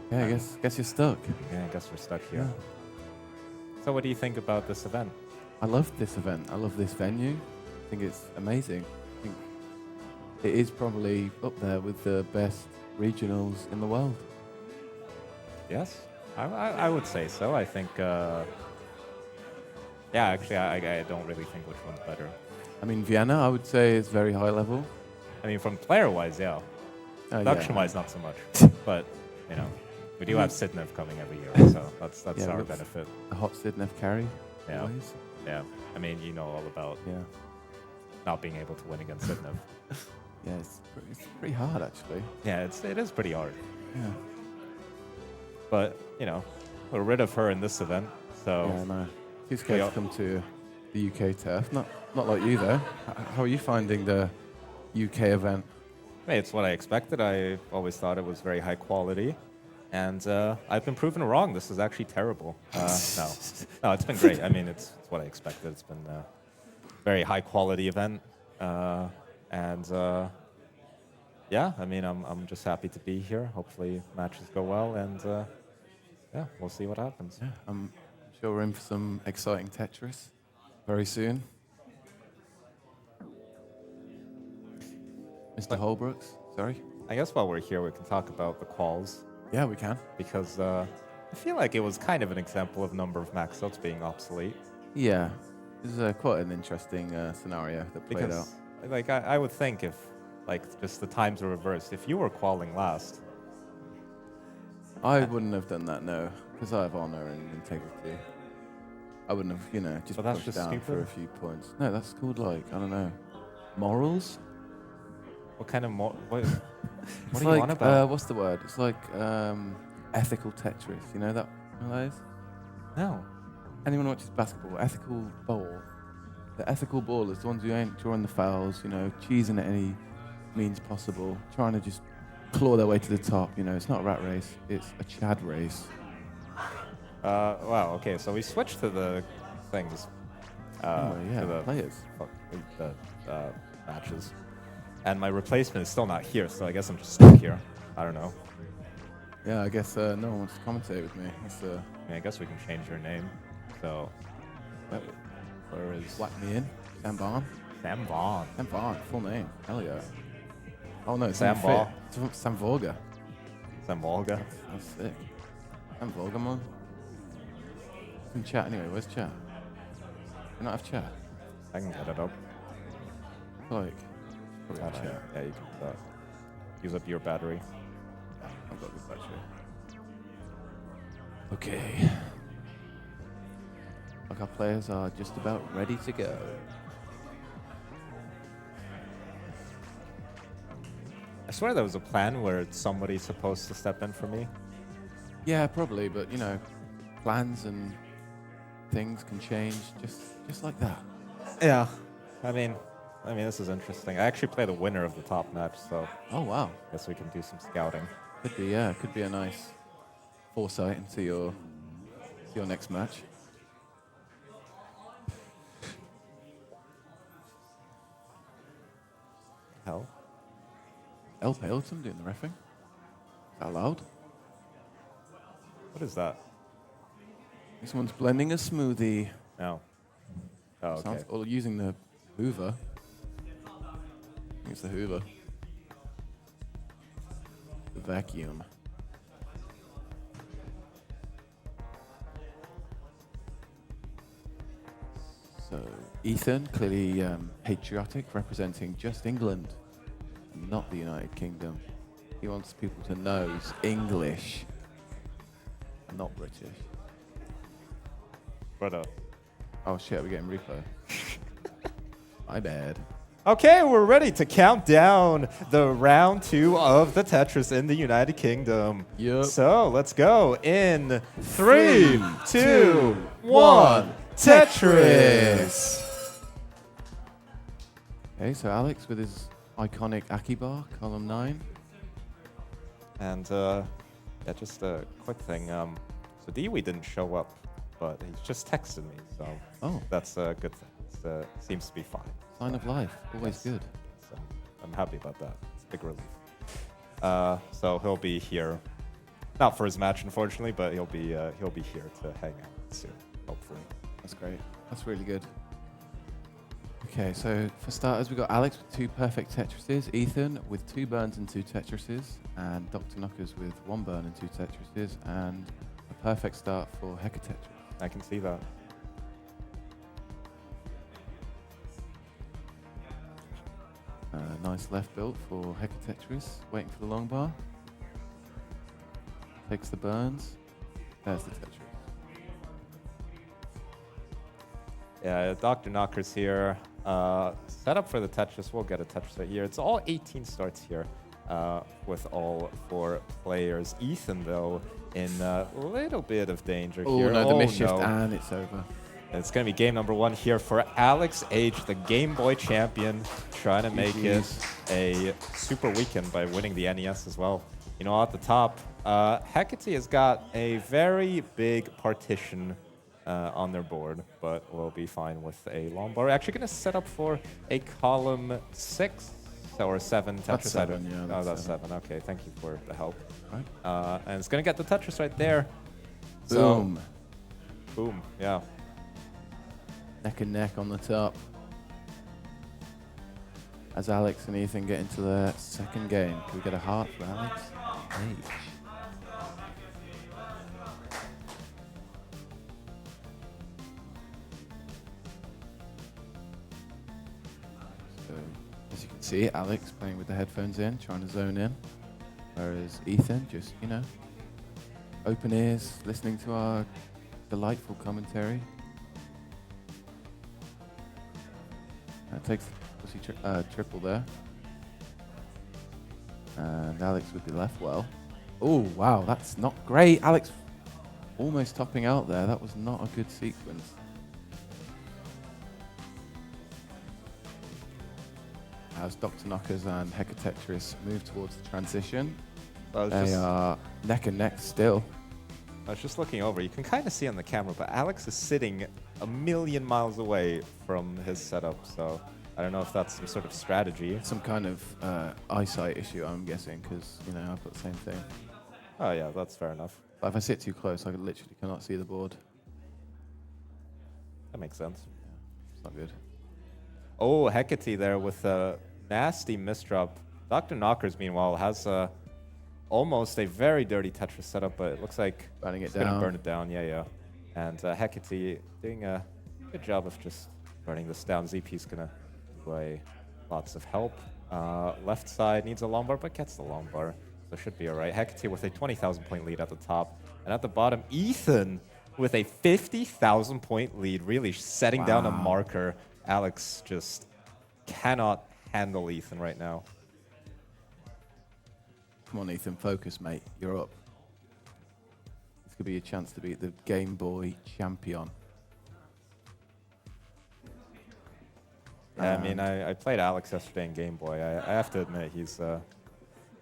Yeah, I guess you're stuck. Yeah, I guess we're stuck here. Yeah. So what do you think about this event? I love this event. I love this venue. think it's amazing. I think it is probably up there with the best regionals in the world. Yes, I would say so. I think, yeah, actually, I don't really think which one's better. I mean, Vienna, I would say, is very high level. I mean, from player-wise, yeah. Yeah. Production-wise, not so much. But, you know, we do have Sidnev coming every year, so that's Yeah, our with benefit. A hot Sidnev carry. Yeah. Always. Yeah. I mean, you know all about Yeah. not being able to win against Sidnev. Yeah, it's pretty hard, actually. Yeah, it is pretty hard. Yeah. But, you know, we're rid of her in this event, so... Yeah, no. Too scared to come to the UK turf. Not like you, though. How are you finding the UK event? Hey, it's what I expected. I always thought it was very high quality. And I've been proven wrong. This is actually terrible. No, it's been great. I mean, it's what I expected. It's been a very high quality event. Yeah, I mean, I'm just happy to be here. Hopefully matches go well, and yeah, we'll see what happens. Yeah, I'm sure we're in for some exciting Tetris very soon. Mr. Holbrooks, sorry? I guess while we're here, we can talk about the quals. Yeah, we can. Because I feel like it was kind of an example of number of max outs being obsolete. Yeah, this is quite an interesting scenario that played out. Like, I would think if, like, just the times were reversed, if you were qualing last... I wouldn't have done that, no, because I have honor and integrity. I wouldn't have, you know, just But that's pushed just down stupid. for a few points. No, that's called, like, I don't know, morals? What kind of what It's are you on about? What's the word? It's like ethical Tetris. You know that? You know that is? No. Anyone who watches basketball, ethical ball. The ethical ball is the ones who ain't drawing the fouls, you know, cheesing at any means possible, trying to just claw their way to the top. You know, it's not a rat race, it's a Chad race. Wow, okay, so we switched to the things. Yeah, to the players. The matches. And my replacement is still not here, so I guess I'm just stuck here. I don't know. Yeah, I guess no one wants to commentate with me. That's, I mean, I guess we can change your name. So, yep. where is... Whack me in. Sam Barn. Sam Vaughn. Sam Barn, full name. Hell yeah. Oh no, Sam Sam Ball. Sam Vorga. Sam Volga. That's sick. Sam Vorga, man. In chat anyway, where's chat? You not have chat? I can get it up. Like, I probably have don't know. chat. Yeah, you can use up your battery. I've got good battery. Okay. Like our players are just about ready to go. I swear there was a plan where somebody's supposed to step in for me. Yeah, probably, but you know, plans and things can change just like that. Yeah. I mean, this is interesting. I actually play the winner of the top match, so Oh wow. guess we can do some scouting. Could be, yeah, could be a nice foresight into your next match. Hell. El Paleton doing the reffing. Is that allowed? What is that? This one's blending a smoothie. No. Oh, okay. Sounds, or using the Hoover. I think it's the Hoover. The vacuum. So, Ethan, clearly patriotic, representing just England, not the United Kingdom. He wants people to know he's English, not British. Brother. Oh shit, we're getting replay. My bad. Okay, we're ready to count down the round 2 of the Tetris in the United Kingdom. Yep. So let's go in 3, 2, 1. Tetris. Okay, so Alex with his iconic Akibar, column 9. And yeah, just a quick thing. So Dewey didn't show up, but he's just texted me, so that's a good thing. It seems to be fine. Sign of life, always Yes. good. So I'm happy about that. It's a big relief. So he'll be here, not for his match, unfortunately, but he'll be here to hang out soon, hopefully. That's great. That's really good. Okay, so for starters, we've got Alex with 2 perfect Tetrises, Ethan with 2 burns and 2 Tetrises, and Dr. Knockers with 1 burn and 2 Tetrises, and a perfect start for Hecatetris. I can see that. Nice left build for Hecatetris, waiting for the long bar. Takes the burns. There's the Tetris. Yeah, Dr. Knockers here. Set up for the Tetris. We'll get a Tetris right here. It's all 18 starts here with all 4 players. Ethan, though, in a little bit of danger here. No, the mischief, no. and it's over. It's going to be game number 1 here for Alex H, the Game Boy champion, trying to make it a super weekend by winning the NES as well. You know, at the top, Hecate has got a very big partition on their board, but we'll be fine with a long bar. We're actually going to set up for a column 6 or 7 Tetris. That's 7, yeah. Oh, that's 7. Okay, thank you for the help. Right. And it's going to get the Tetris right there. Boom. So, boom, yeah. Neck and neck on the top. As Alex and Ethan get into their second game. Can we get a heart for Alex? H. So, as you can see, Alex playing with the headphones in, trying to zone in. Whereas Ethan just, you know, open ears, listening to our delightful commentary. Takes the pussy triple there. And Alex with the left well. Oh, wow, that's not great. Alex almost topping out there. That was not a good sequence. As Dr. Knockers and Hecatetris move towards the transition, they are neck and neck still. I was just looking over. You can kind of see on the camera, but Alex is sitting a million miles away from his setup, so I don't know if that's some sort of strategy. Some kind of eyesight issue, I'm guessing, because, you know, I've got the same thing. Oh, yeah, that's fair enough. But if I sit too close, I literally cannot see the board. That makes sense. Yeah, it's not good. Oh, Hecate there with a nasty misdrop. Dr. Knockers, meanwhile, has almost a very dirty Tetris setup, but it looks like burning it it's going to down. burn it down. Yeah, yeah. And Hecate doing a good job of just burning this down. ZP's going to play lots of help. Left side needs a long bar, but gets the long bar, so should be all right. Hecate with a 20,000 point lead at the top. And at the bottom, Ethan with a 50,000 point lead, really setting down a marker. Alex just cannot handle Ethan right now. Come on, Ethan, focus, mate. You're up. This could be a chance to beat the Game Boy champion. Yeah, I mean, I played Alex yesterday in Game Boy. I have to admit, he's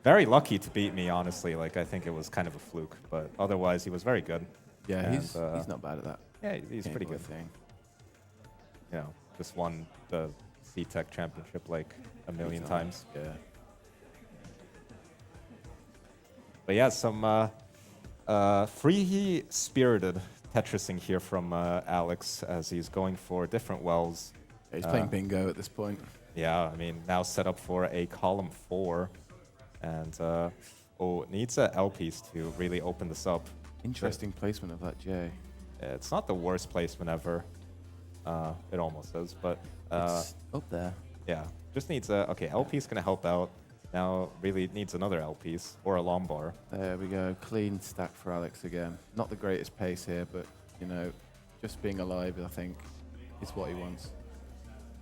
very lucky to beat me, honestly. Like, I think it was kind of a fluke, but otherwise, he was very good. Yeah, and, he's not bad at that. Yeah, he's Game pretty Boy good. thing. You know, just won the CTEC championship like a million times. Yeah. But yeah, some free-spirited Tetrising here from Alex as he's going for different wells. He's playing bingo at this point. Yeah, I mean, now set up for a column 4. And, needs a L piece to really open this up. Interesting placement of that J. It's not the worst placement ever. It almost is, but... it's up there. Yeah, just needs a... Okay, L piece going to help out. Now really needs another L piece or a long bar. There we go. Clean stack for Alex again. Not the greatest pace here, but, you know, just being alive, I think, is what he wants.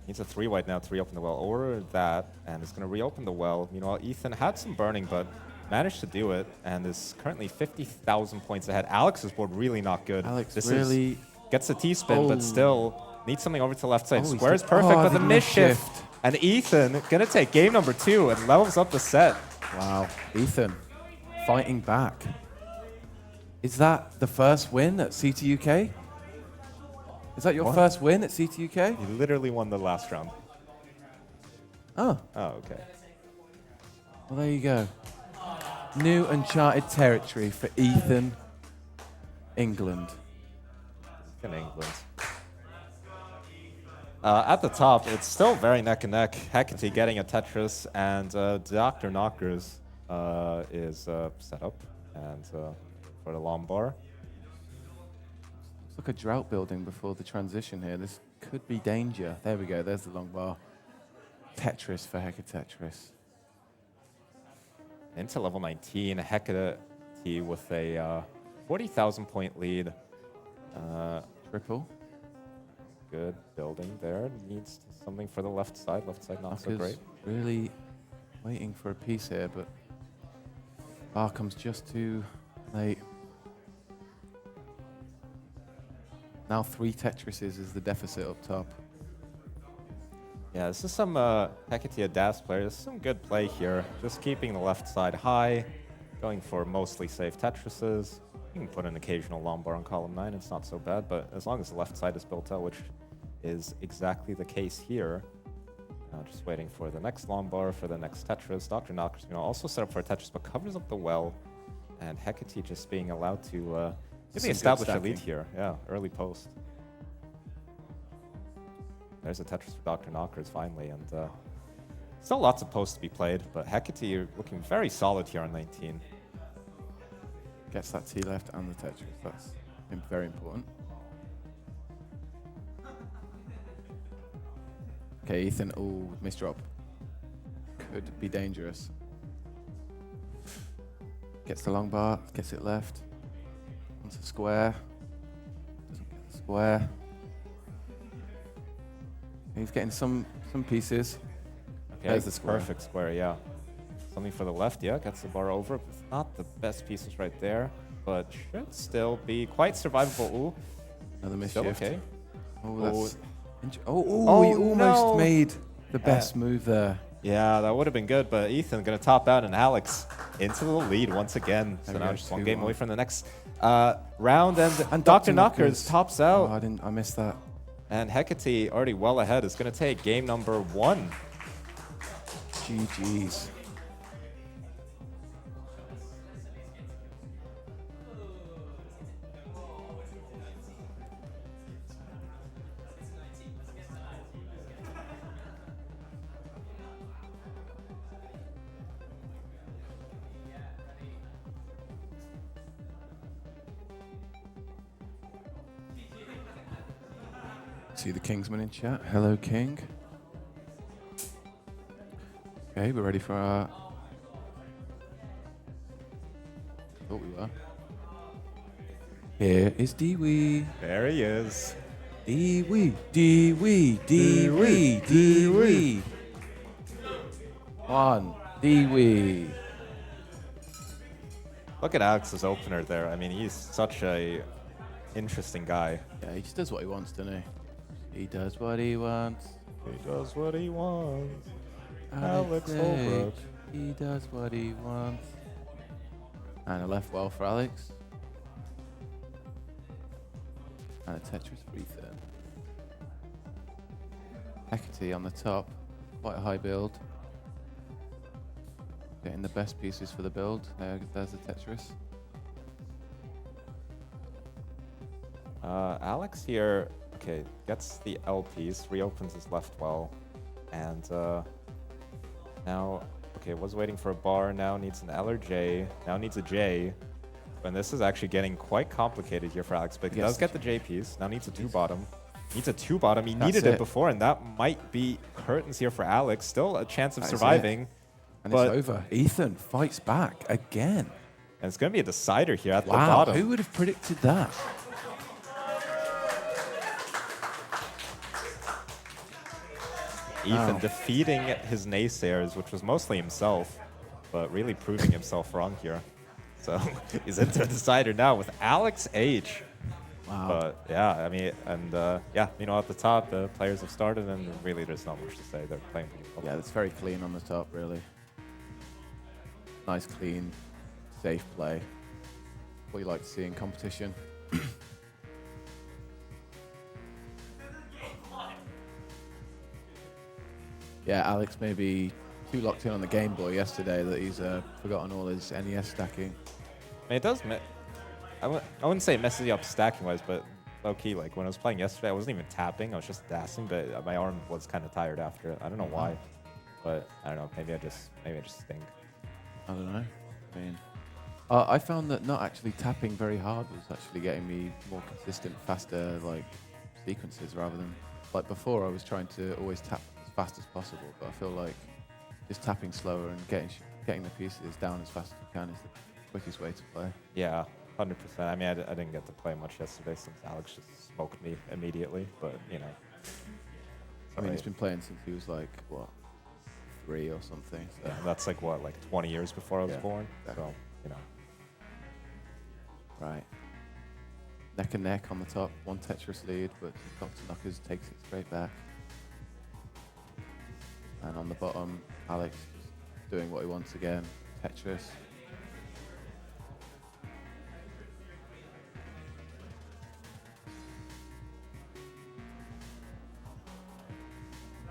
Needs a 3 white now to reopen the well, or that, and it's going to reopen the well. Meanwhile, Ethan had some burning, but managed to do it, and is currently 50,000 points ahead. Alex's board really not good. Alex this really gets a T-spin, but still needs something over to the left side. Oh, Square is perfect, but the mischief. And Ethan going to take game number 2 and levels up the set. Wow, Ethan fighting back. Is that the first win at CTUK? Is that your first win at CTUK? He literally won the last round. Oh. Oh, okay. Well, there you go. New uncharted territory for Ethan, England. In England. At the top, it's still very neck and neck. Hecate getting a Tetris, and Dr. Knockers is set up and for the long bar. It's like a drought building before the transition here. This could be danger. There we go. There's the long bar. Tetris for Hecate Tetris. Into level 19, Hecate with a 40,000 point lead. Triple. Good building there. Needs something for the left side. Left side not so great. Really waiting for a piece here, but bar comes just too late. Now 3 Tetrises is the deficit up top. Yeah, this is some Hecate DAS players. Some good play here. Just keeping the left side high, going for mostly safe Tetrises. You can put an occasional long bar on column 9, it's not so bad, but as long as the left side is built out, which is exactly the case here. Just waiting for the next long bar, for the next Tetris. Dr. Knockers also set up for a Tetris, but covers up the well. And Hecate just being allowed to really establish a lead here. Yeah, early post. There's a Tetris for Dr. Knockers finally, and still lots of posts to be played, but Hecate looking very solid here on 19. Gets that T left and the Tetris. That's very important. Okay, Ethan. Oh, misdrop. Could be dangerous. Gets the long bar, gets it left. Onto square. Doesn't get the square. He's getting some pieces. Okay, there's the square. Perfect square, yeah. Something for the left, yeah, gets the bar over. It's not the best pieces right there, but should still be quite survivable. Ooh. Another Still misshift. okay. Oh, Oh. that's he almost no. made the best move there. Yeah, that would have been good, but Ethan gonna top out, and Alex into the lead once again. So There we now go, just one game 2-1. away from the next round, and Dr. Dr. Knockers tops out. Oh, I missed that. And Hecate, already well ahead, is going to take game number 1. GG's. See the Kingsman in chat. Hello, King. Okay, we're ready for our... Thought we were. Here is Dewey. There he is. Dewey, Dewey, Dewey, Dewey. One, Dewey. Look at Alex's opener there. I mean, he's such a interesting guy. Yeah, he just does what he wants, doesn't he? He does what he wants. He does what he wants. Alex Alex Holbrook. He does what he wants. And a left well for Alex. And a Tetris for Ethan. Hecate on the top. Quite a high build. Getting the best pieces for the build. There's the Tetris. Alex here, okay, gets the L piece, reopens his left well, and now, okay, was waiting for a bar, now needs an L or J, now needs a J, and this is actually getting quite complicated here for Alex, but he does get the J piece, now needs a 2-bottom. Needs a 2-bottom, he needed it before, and that might be curtains here for Alex, still a chance of surviving. And it's over. Ethan fights back again. And it's going to be a decider here at the bottom. Who would have predicted that? Ethan defeating his naysayers, which was mostly himself, but really proving himself wrong here. So he's into a decider now with Alex H. Wow. But yeah, I mean, and yeah, you know, at the top, the players have started, and really there's not much to say. They're playing pretty well. Yeah, it's very clean on the top, really. Nice, clean, safe play. What you like to see in competition. Yeah, Alex may be too locked in on the Game Boy yesterday that he's forgotten all his NES stacking. I mean, it does. I wouldn't say it messes you up stacking wise, but low key. Like when I was playing yesterday, I wasn't even tapping. I was just dancing, but my arm was kind of tired after it. I don't know why, but I don't know. Maybe I just stink. I don't know. I mean, I found that not actually tapping very hard was actually getting me more consistent, faster like sequences rather than like before. I was trying to always tap as fast as possible, but I feel like just tapping slower and getting the pieces down as fast as you can is the quickest way to play. Yeah, 100%. I mean, I didn't get to play much yesterday since Alex just smoked me immediately, but you know. I mean, he's been playing since he was like what, 3 or something. So. Yeah, that's like what, like 20 years before I was born. Exactly. So you know. Right. Neck and neck on the top, 1 Tetris lead, but Dr. Knockers takes it straight back. And on the bottom, Alex is doing what he wants again, Tetris.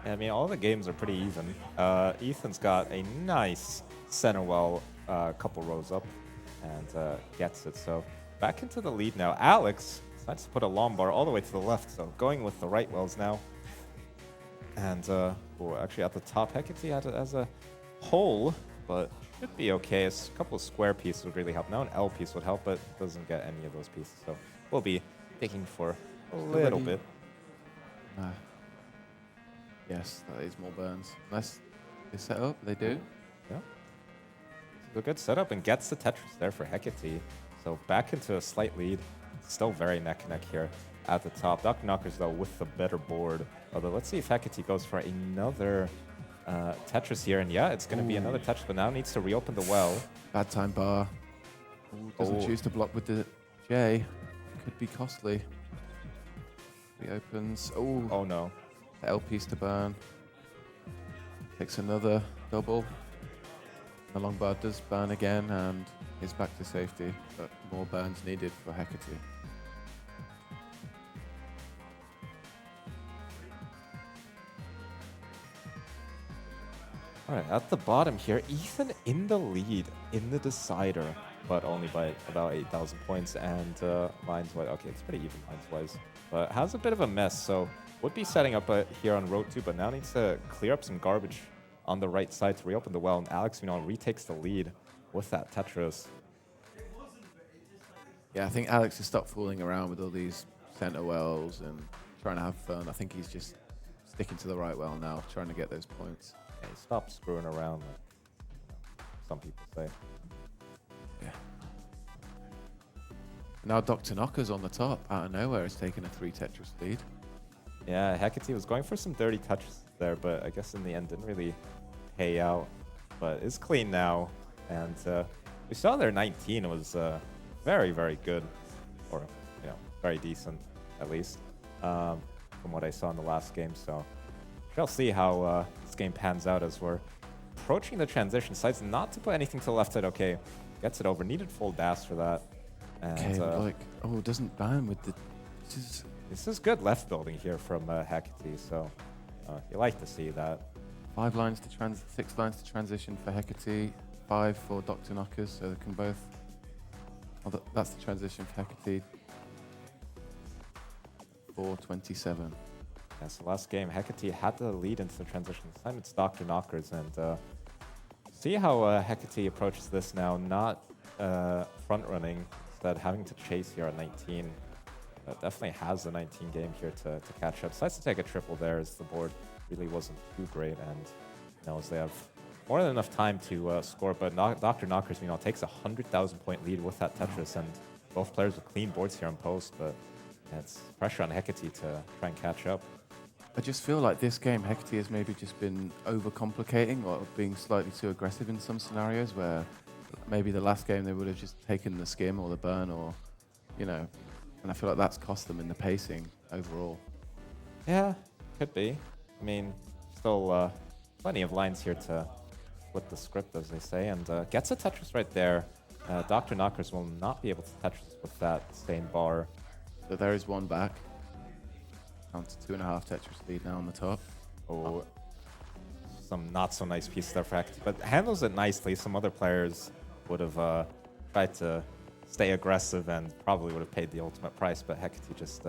I mean, all the games are pretty even. Ethan's got a nice center well, couple rows up, and gets it. So back into the lead now. Alex decides to put a long bar all the way to the left, so going with the right wells now. And actually at the top, Hecate has a hole, but should be okay. A couple of square pieces would really help. Now an L piece would help, but doesn't get any of those pieces. So we'll be digging for a little bit. Yes, that is more burns. Unless they set up, they do. Yeah. It's a good setup and gets the Tetris there for Hecate. So back into a slight lead. Still very neck and neck here at the top. Dr. Knockers, though, with the better board. Although, let's see if Hecate goes for another Tetris here. And yeah, it's going to be another Tetris, but now needs to reopen the well. Bad time bar. Doesn't choose to block with the J. Could be costly. Reopens. Oh no. The L piece to burn. Takes another double. The long bar does burn again and is back to safety, but more burns needed for Hecate. All right, at the bottom here, Ethan in the lead in the decider, but only by about 8,000 points, and lines-wise, okay, it's pretty even lines-wise, but has a bit of a mess, so would be setting up here on road 2, but now needs to clear up some garbage on the right side to reopen the well, and Alex, retakes the lead with that Tetris. Yeah, I think Alex has stopped fooling around with all these center wells and trying to have fun. I think he's just sticking to the right well now, trying to get those points. Yeah, stop screwing around, like some people say. Yeah. Now Dr. Knocker's on the top, out of nowhere, has taken a 3 Tetris lead. Yeah, Hecate was going for some dirty touches there, but I guess in the end didn't really pay out. But it's clean now, and we saw their 19 was very, very good, or very decent at least, from what I saw in the last game. So we'll see how this game pans out as we're approaching the transition. Decides not to put anything to the left side. Okay, gets it over. Needed full dash for that. And, okay, it doesn't ban with the. This is good left building here from Hecate, so you like to see that. 6 lines to transition for Hecate, 5 for Dr. Knockers, so they can both. Oh, that's the transition for Hecate. 4:27. Yeah, so last game, Hecate had the lead into the transition. This time it's Dr. Knockers, and see how Hecate approaches this now, not front running, instead having to chase here at 19. Definitely has the 19 game here to catch up. Decides to take a triple there as the board really wasn't too great, and knows they have more than enough time to score. But Dr. Knockers, takes a 100,000 point lead with that Tetris, and both players with clean boards here on post. But it's pressure on Hecate to try and catch up. I just feel like this game, Hecate has maybe just been overcomplicating or being slightly too aggressive in some scenarios where maybe the last game they would have just taken the skim or the burn or, and I feel like that's cost them in the pacing overall. Yeah, could be. I mean, still plenty of lines here to flip the script, as they say, and gets a Tetris right there. Dr. Knockers will not be able to Tetris with that same bar. So there is one back. Down to 2.5 Tetris lead now on the top. Oh, some not so nice pieces there for Hecate, but handles it nicely. Some other players would have tried to stay aggressive and probably would have paid the ultimate price, but Hecate just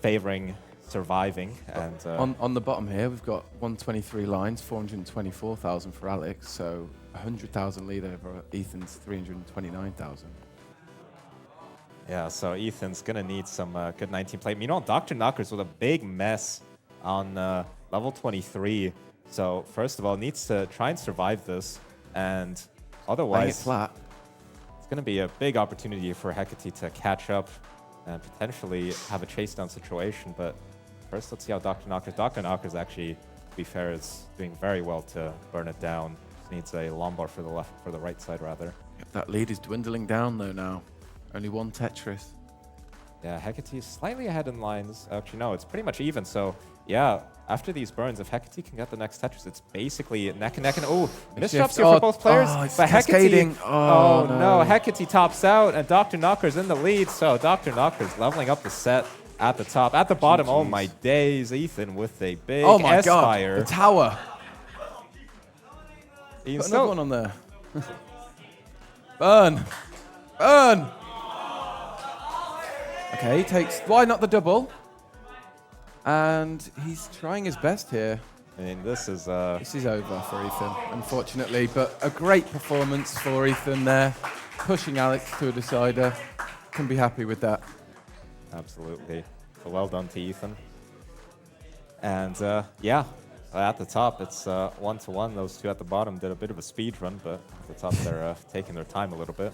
favoring surviving. And on the bottom here, we've got 123 lines, 424,000 for Alex, so 100,000 lead over Ethan's 329,000. Yeah, so Ethan's gonna need some good 19 play. Meanwhile, Dr. Knockers with a big mess on level 23. So first of all, needs to try and survive this, and otherwise, Laying it flat. it's gonna be a big opportunity for Hecate to catch up and potentially have a chase down situation. But first, let's see how Dr. Knockers. Dr. Knockers actually, to be fair, is doing very well to burn it down. Just needs a Lombard for the right side rather. Yep, that lead is dwindling down though now. Only one Tetris. Yeah, Hecate is slightly ahead in lines. Actually, no, it's pretty much even. So, yeah, after these burns, if Hecate can get the next Tetris, it's basically neck and neck. And misjumps here for both players. It's but cascading. Hecate, oh no, Hecate tops out, and Dr. Knocker's in the lead. So Dr. Knocker's leveling up the set at the top. At the bottom, oh my days, Ethan with a big S-Fire. God, the tower. Put another one on there. Burn. Burn. Okay, he takes, why not the double? And he's trying his best here. I mean, this is over for Ethan, unfortunately, but a great performance for Ethan there, pushing Alex to a decider. Can be happy with that. Absolutely. So well done to Ethan. And yeah, at the top, it's 1-1. Those two at the bottom did a bit of a speed run, but at the top, they're taking their time a little bit.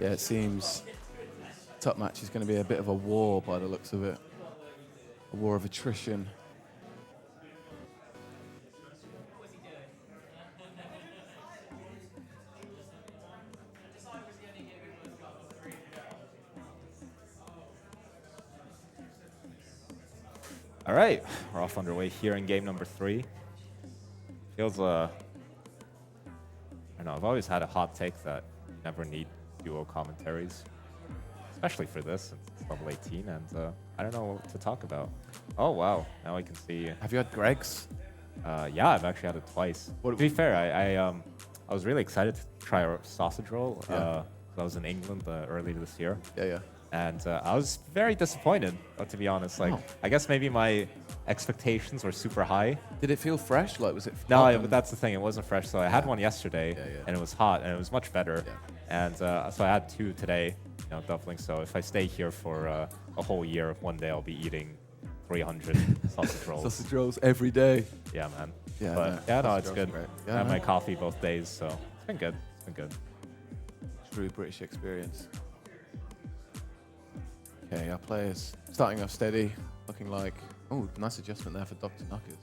Yeah, it seems top match is going to be a bit of a war by the looks of it. A war of attrition. All right, we're off underway here in game number 3. Feels, I don't know, I've always had a hot take that you never need duo commentaries, especially for this, since it's level 18, and I don't know what to talk about. Oh, wow, now I can see. Have you had Greg's? Yeah, I've actually had it twice. To be fair, I was really excited to try a sausage roll. Yeah. I was in England earlier this year. Yeah. And I was very disappointed, to be honest. Like, I guess maybe my expectations were super high. Did it feel fresh? Like, was it? No, but that's the thing. It wasn't fresh. So I had one yesterday, Yeah. and it was hot, and it was much better. Yeah. And so I had 2 today, doubling. So if I stay here for a whole year, one day I'll be eating 300 sausage rolls. Sausage rolls every day. Yeah, man. Yeah, but it's good. Yeah, I had my coffee both days, so it's been good. It's been good. True British experience. Okay, our players starting off steady, looking like, oh, nice adjustment there for Dr. Knockers.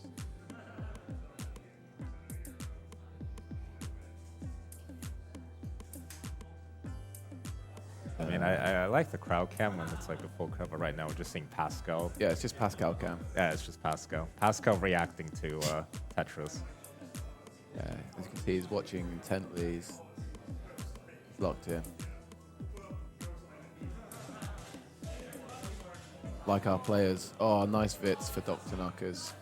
I mean, I like the crowd cam when it's like a full crowd, but right now we're just seeing Pascal. Yeah, it's just Pascal cam. Yeah, it's just Pascal. Pascal reacting to Tetris. Yeah, as you can see, he's watching intently. He's locked in. Like our players. Oh, nice Vits for Dr. Knockers.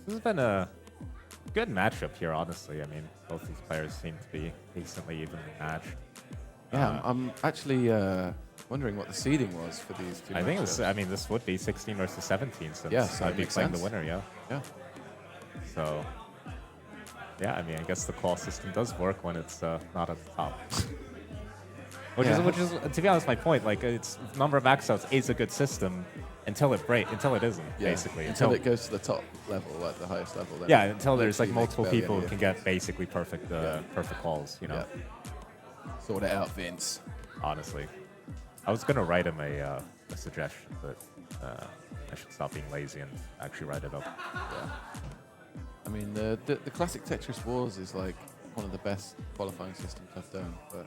This has been a good matchup here, honestly. I mean, both these players seem to be decently evenly matched. Yeah, I'm actually wondering what the seeding was for these two. I think matchups. this would be 16 versus 17, since Yeah, so I'd be makes playing sense. the winner, yeah. Yeah. So, yeah, I mean, I guess the claw system does work when it's not at the top. Which is, to be honest, my point. Like, it's number of max outs is a good system until it isn't, basically. Until it goes to the top level, like the highest level. Then Yeah, until there's like literally makes multiple barely people any who can difference. get basically perfect perfect calls, Yeah. Sort it out, Vince. honestly. I was going to write him a suggestion, but I should stop being lazy and actually write it up. Yeah. I mean, the classic Tetris Wars is like one of the best qualifying systems I've done. But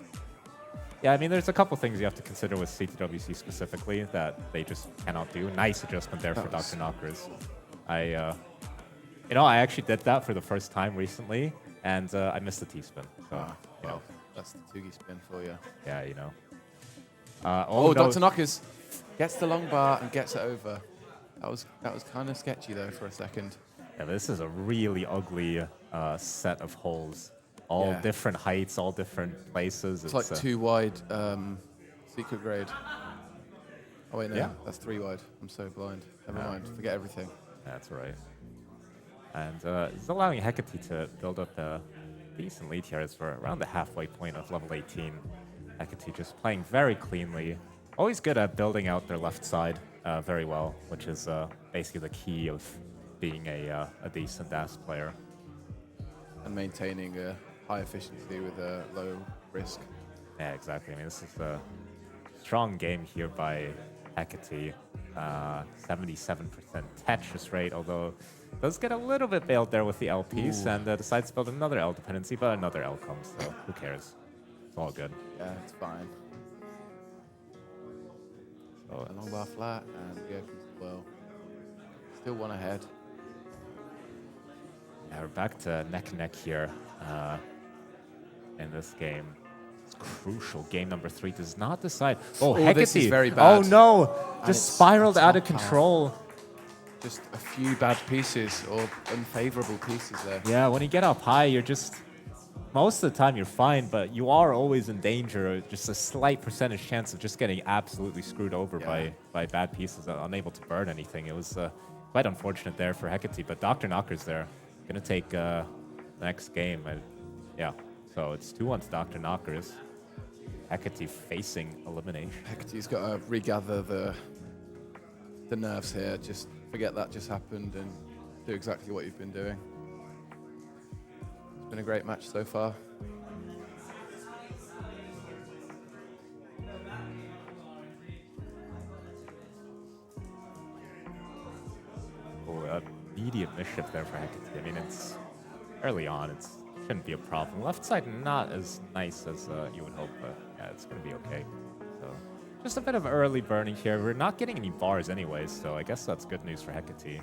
Yeah, I mean, there's a couple things you have to consider with CTWC specifically that they just cannot do. Nice adjustment there for Dr. Knockers. I actually did that for the first time recently, and I missed the T-spin. So, well, that's the Toogie spin for you. Yeah, you know. Oh, no. Dr. Knockers gets the long bar and gets it over. That was kind of sketchy though for a second. Yeah, this is a really ugly set of holes. All Yeah. different heights, all different places. It's like 2 wide secret grade. Oh wait, no, Yeah. that's 3 wide. I'm so blind. Never mind. Forget everything. That's right. And it's allowing Hecate to build up a decent lead here. It's around the halfway point of level 18. Hecate just playing very cleanly. Always good at building out their left side very well, which is basically the key of being a decent DAS player. And maintaining a high efficiency with a low risk. Yeah, exactly. I mean, this is a strong game here by Hecate. 77% Tetris rate, although does get a little bit bailed there with the L piece and decides to build another L dependency, but another L comes, so who cares? It's all good. Yeah, it's fine. So A long bar flat and we open well. Still one ahead. yeah, we're back to neck and neck here in this game. It's crucial. Game number 3 does not decide. Oh, Hecate! This is very bad. Oh no! And Just it's spiraled out of top half. control. Just a few bad pieces or unfavorable pieces there. Yeah, when you get up high, you're just most of the time you're fine, but you are always in danger. Just a slight percentage chance of just getting absolutely screwed over by bad pieces, unable to burn anything. It was quite unfortunate there for Hecate, but Dr. Knocker's there. Gonna take the next game. Yeah, so it's 2-1 to Dr. Knockers. Hecate facing elimination. Hecate's got to regather the nerves here. Just forget that just happened and do exactly what you've been doing. It's been a great match so far. Oh, immediate mischief there for Hecate. I mean, it's early on. It shouldn't be a problem. Left side not as nice as you would hope, but yeah, it's going to be okay. So just a bit of early burning here. We're not getting any bars anyways, so I guess that's good news for Hecate.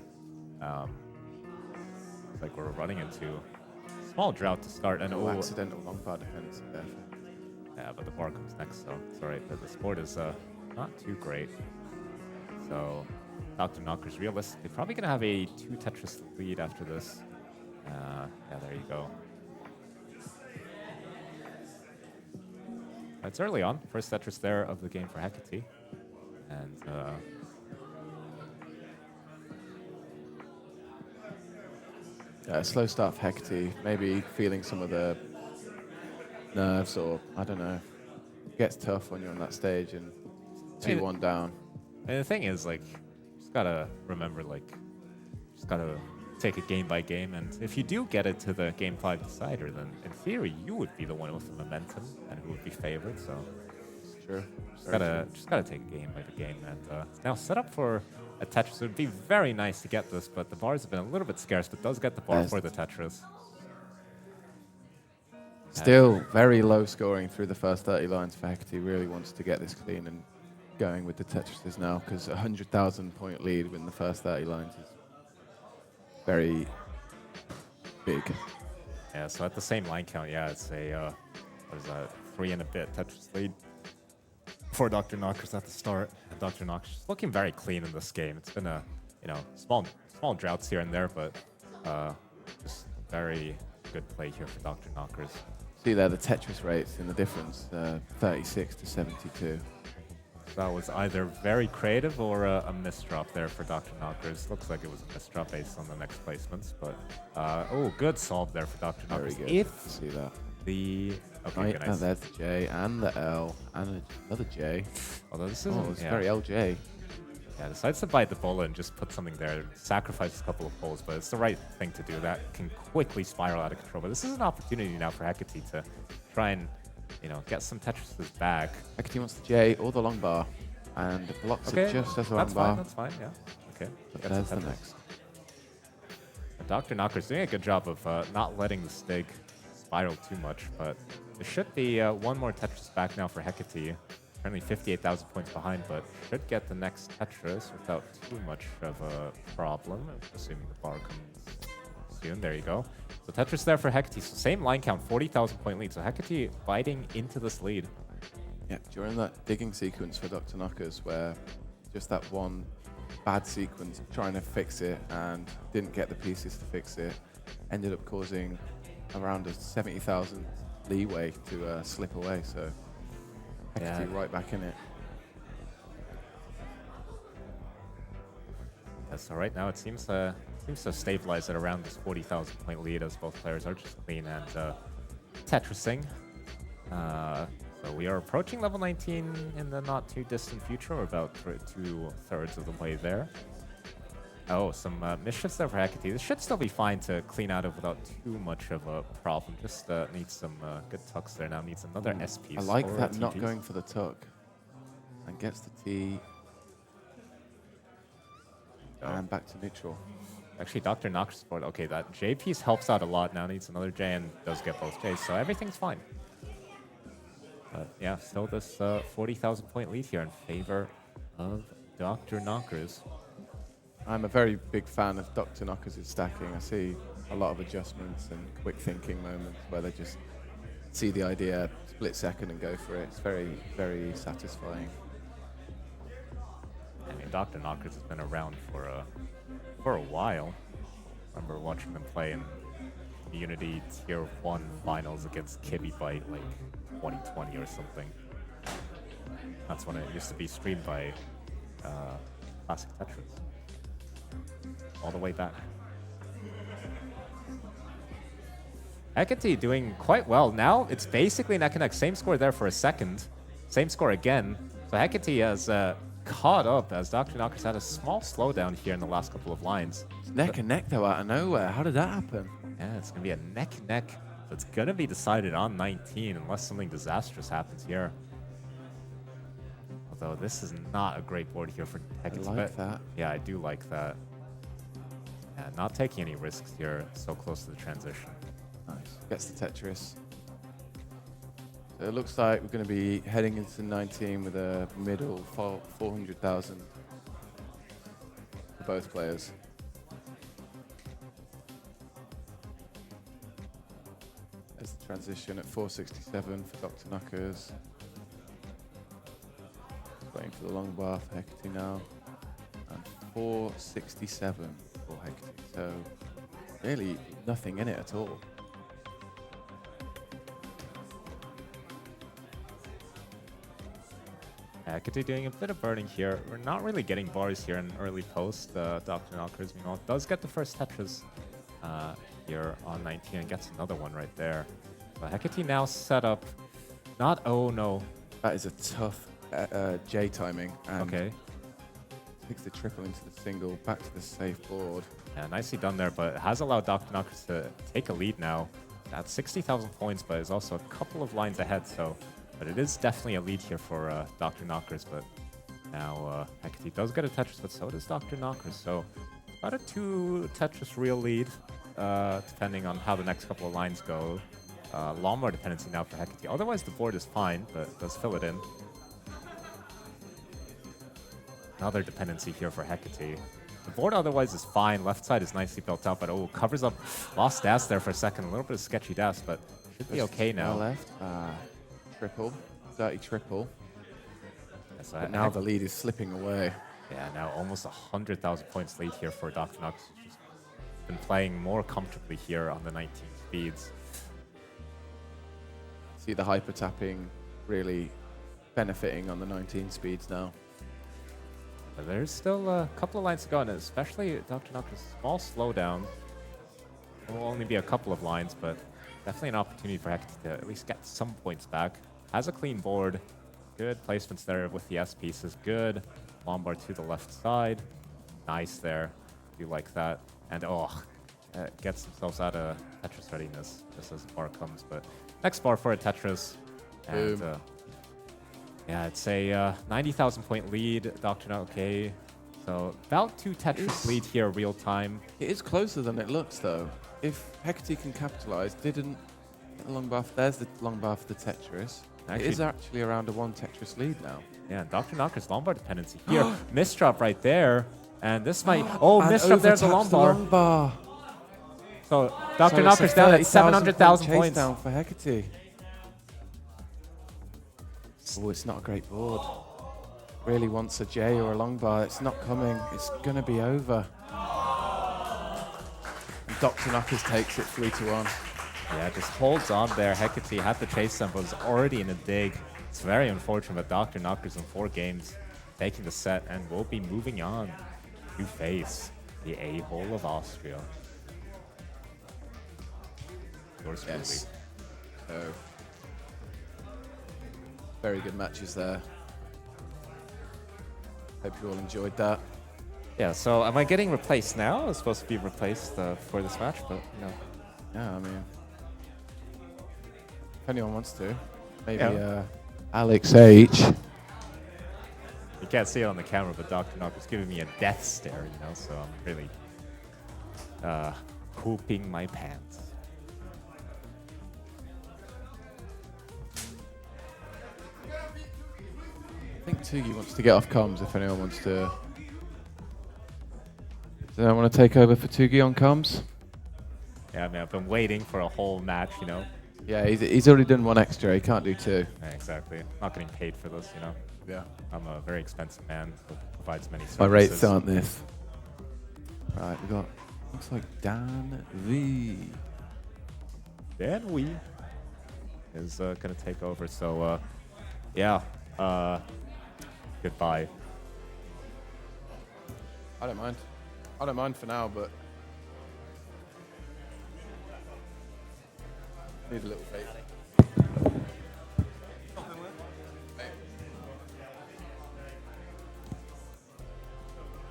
Looks like we're running into a small drought to start. And Oh, accidental long bar defense there. yeah, but the bar comes next, so it's all right. But the sport is not too great. So Dr. Knocker's realistically probably going to have a 2 Tetris lead after this. Yeah, there you go. It's early on. First Tetris there of the game for Hecate. And Yeah, slow start for Hecate. Maybe feeling some of the nerves, or I don't know. It gets tough when you're on that stage and 2-1 down. and the thing is, like, just gotta remember, like, just gotta take it game by game. And if you do get it to the game 5 decider, then in theory you would be the one with the momentum and who would be favored. So Sure. just gotta take it game by game. And it's now set up for a Tetris. It would be very nice to get this, but the bars have been a little bit scarce. But does get the bar Yes. for the Tetris. Still very low scoring through the first 30 lines for Hecate. Really wants to get this clean and going with the Tetrises now, because 100,000 point lead within the first 30 lines is very big. Yeah. So at the same line count, yeah, it's a what is that, 3 and a bit Tetris lead for Dr. Knockers at the start. And Dr. Knockers looking very clean in this game. It's been a small droughts here and there, but just very good play here for Dr. Knockers. See there the Tetris rates in the difference, 36 to 72. That was either very creative or a misdrop there for Dr. Knockers. Looks like it was a misdrop based on the next placements, but good solve there for Dr. Very Knockers. good If to see that. okay, Right, good, and nice. there's the J and the L and another J. Although this Oh, isn't, it's yeah. very LJ. Yeah, decides to bite the bullet and just put something there, sacrifice a couple of holes, but it's the right thing to do. That can quickly spiral out of control. But this is an opportunity now for Hecate to try and, get some Tetrises back. Hecate wants the J or the long bar, and blocks it just as a long that's bar. fine, that's fine, yeah. Okay. But Gets there's the Tetris. next. Dr. Knocker's doing a good job of not letting the Stig spiral too much, but there should be one more Tetris back now for Hecate. Currently 58,000 points behind, but should get the next Tetris without too much of a problem, assuming the bar comes soon. There you go. So Tetris there for Hecate. So same line count, 40,000 point lead. So Hecate biting into this lead. Yeah, during that digging sequence for Dr. Knockers, where just that one bad sequence, trying to fix it, and didn't get the pieces to fix it. Ended up causing around a 70,000 leeway to slip away. So Hecate right back in it. Yeah, so right now it seems to stabilize at around this 40,000 point lead as both players are just clean and Tetrising. So we are approaching level 19 in the not too distant future. We're about 2/3 of the way there. Oh, some misshifts there for Hecate. This should still be fine to clean out of without too much of a problem. Just needs some good tucks there now. Needs another S piece. I like or that, not TGs. going for the tuck. And gets the T. And back to neutral. Actually, Dr. Knox support. Okay, that J piece helps out a lot. Now needs another J and does get both J's. So everything's fine. But yeah, still this 40,000 point lead here in favor of Dr. Knockers. I'm a very big fan of Dr. Knockers' stacking. I see a lot of adjustments and quick thinking moments where they just see the idea, split second and go for it. It's very, very satisfying. I mean, Dr. Knockers has been around for a while. I remember watching them play in the Unity Tier 1 finals against Kibby Byte like 2020 or something. That's when it used to be streamed by Classic Tetris. All the way back. Hecate doing quite well. Now it's basically neck and neck. Same score there for a second. Same score again. So Hecate has caught up as Dr. Knockers had a small slowdown here in the last couple of lines. Neck and neck though, out of nowhere. How did that happen? Yeah, it's going to be a neck and neck. So it's going to be decided on 19 unless something disastrous happens here. Although this is not a great board here for Hecate. I like that. Yeah, I do like that. Yeah, not taking any risks here, so close to the transition. Nice. Gets the Tetris. So it looks like we're going to be heading into 19 with a middle 400,000 for both players. There's the transition at 467 for Dr. Knockers. Waiting for the long bar for Hecate now. And 467 for Hecate. So really nothing in it at all. Hecate doing a bit of burning here. We're not really getting bars here in early post. Dr. Knockers, meanwhile, does get the first Tetris here on 19 and gets another one right there. So Hecate now set up. Not, oh no. That is a tough J timing. And Okay. takes the triple into the single, back to the safe board. Yeah, nicely done there, but it has allowed Dr. Knockers to take a lead now. That's 60,000 points, but is also a couple of lines ahead, so... But it is definitely a lead here for Dr. Knockers, but now Hecate does get a Tetris, but so does Dr. Knockers. So about a 2 Tetris real lead, depending on how the next couple of lines go. Lawnmower dependency now for Hecate. Otherwise, the board is fine, but it does fill it in. Another dependency here for Hecate. The board otherwise is fine. Left side is nicely built out, but oh, covers up. Lost dash there for a second. A little bit of sketchy dash, but should be okay now. Left. Triple. Dirty triple. Yeah, so But now the lead is slipping away. Yeah, now almost 100,000 points lead here for Dr. Knox. Who's just been playing more comfortably here on the 19 speeds. See the hyper tapping really benefiting on the 19 speeds now. But there's still a couple of lines to go, and especially Dr. Knox's small slowdown. It will only be a couple of lines, but definitely an opportunity for Hecate to at least get some points back. Has a clean board. Good placements there with the S pieces. Good. Lombard to the left side. Nice there. Do like that. And oh, gets themselves out of Tetris readiness just as the bar comes. But next bar for a Tetris. And yeah, it's a 90,000 point lead. Dr. Knox, okay. So about 2 Tetris lead here real time. It is closer than it looks though. If Hecate can capitalize, didn't get the long bar. There's the long bar for the Tetris. Actually, it is actually around a 1 Tetris lead now. Yeah, and Dr. Knocker's Lombard dependency here. Misdrop right there. And this might... Oh, misdrop there's the long bar. So Dr. Knocker's down at 700,000 points. Down for Hecate. Oh, it's not a great board. really wants a J or a long bar. It's not coming. It's going to be over. And Dr. Knockers takes it 3-1. Yeah, just holds on there. Hecate had the chase them, but was already in a dig. It's very unfortunate, but Dr. Knockers in 4 games taking the set and will be moving on to face the A-hole of Austria. Yours truly. Yes. So, very good matches there. Hope you all enjoyed that. Yeah, so am I getting replaced now? I was supposed to be replaced for this match, but no. Yeah, I mean, if anyone wants to, maybe Yeah. Alex H. You can't see it on the camera, but Dr. Knock was giving me a death stare, you know, so I'm really pooping my pants. I think Tugi wants to get off comms if anyone wants to. Does anyone want to take over for Tugi on comms? Yeah, I mean, I've been waiting for a whole match, you know. Yeah, he's already done 1 extra. He can't do 2. Yeah, exactly. Not getting paid for this, you know. Yeah. I'm a very expensive man who provides many services. My rates aren't this. Right, we got, looks like Dan V. Dan Wee is going to take over. So, yeah, goodbye. I don't mind. I don't mind for now, but need a little bait.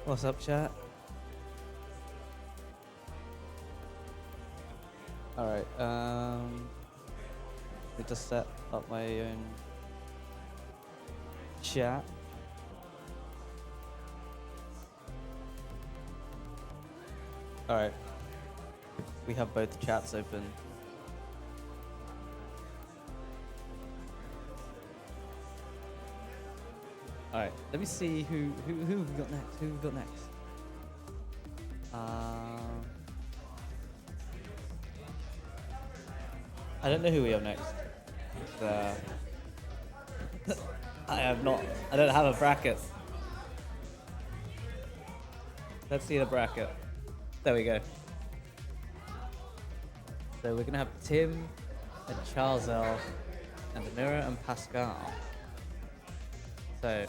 What's up, chat? Alright, let me just set up my own chat. Alright, we have both chats open. Alright, let me see who we got next. Who we got next? I don't know who we have next. I don't have a bracket. Let's see the bracket. There we go. So we're gonna have Tim and Charles L and Amira and Pascal. So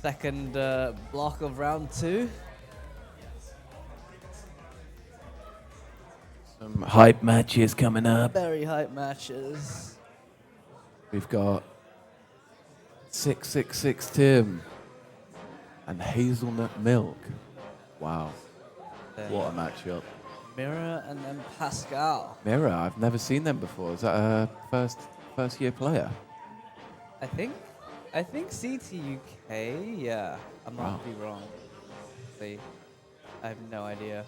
second block of round 2. Some hype matches coming up. Very hype matches. We've got 666 Tim and Hazelnut Milk. Wow. What a matchup. Mira and then Pascal. Mirror, I've never seen them before. Is that a first year player? I think CTWK, yeah. I might be wrong. See, I have no idea.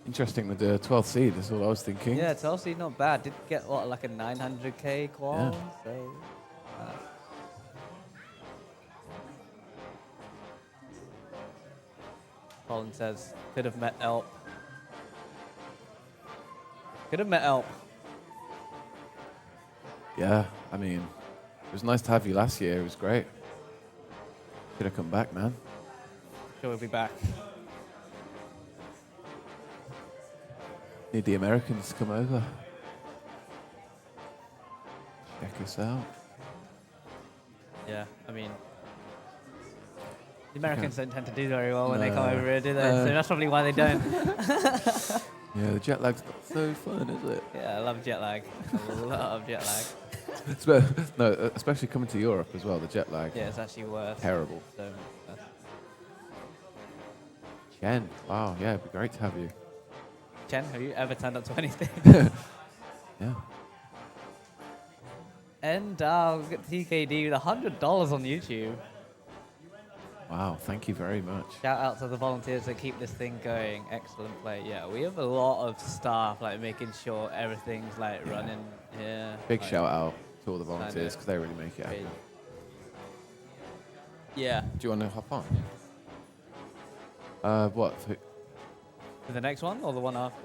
Interesting with the 12th seed, that's all I was thinking. Yeah, it's obviously not bad. Did get what, like a 900k qual? Yeah. So, Colin says, could have met Elp. Could have met Elp. Yeah, I mean, it was nice to have you last year. It was great. Should have come back, man. Sure, we'll be back. Need the Americans to come over. Check us out. Yeah, I mean, the Americans don't tend to do very well when they come over here, do they? So that's probably why they don't. Yeah, the jet lag's not so fun, is it? Yeah, I love jet lag. I love jet lag. No, especially coming to Europe as well, the jet lag. Yeah, it's actually worse. Terrible. So much worse. Chen, wow, yeah, it'd be great to have you. Chen, have you ever turned up to anything? Yeah. And we've got TKD with $100 on YouTube. Wow, thank you very much. Shout out to the volunteers that keep this thing going. Excellent play. Yeah, we have a lot of staff like making sure everything's like running. Yeah. Big like, shout out to all the volunteers because they really make it happen. Yeah. Do you want to hop on? What? For the next one or the one after?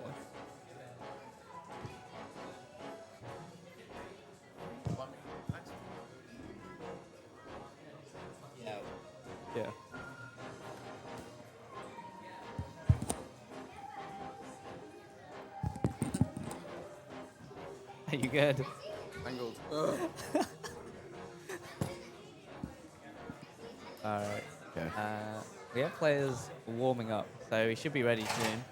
Are you good? Angled. Alright. Okay. We have players warming up, so we should be ready soon,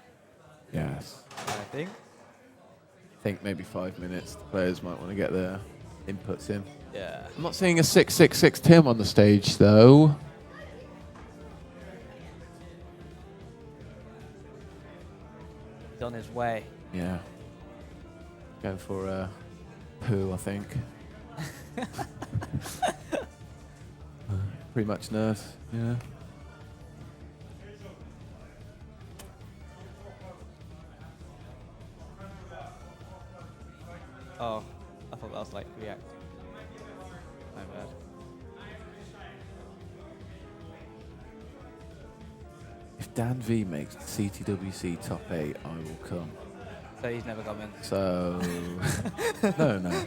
Yes. I think. I think maybe 5 minutes. The players might want to get their inputs in. Yeah. I'm not seeing a 666 Tim on the stage, though. He's on his way. Yeah. Going for a poo, I think. Pretty much nurse, yeah. Oh, I thought that was like react. My bad. If Dan V makes CTWC top 8, I will come. So he's never coming. So, no.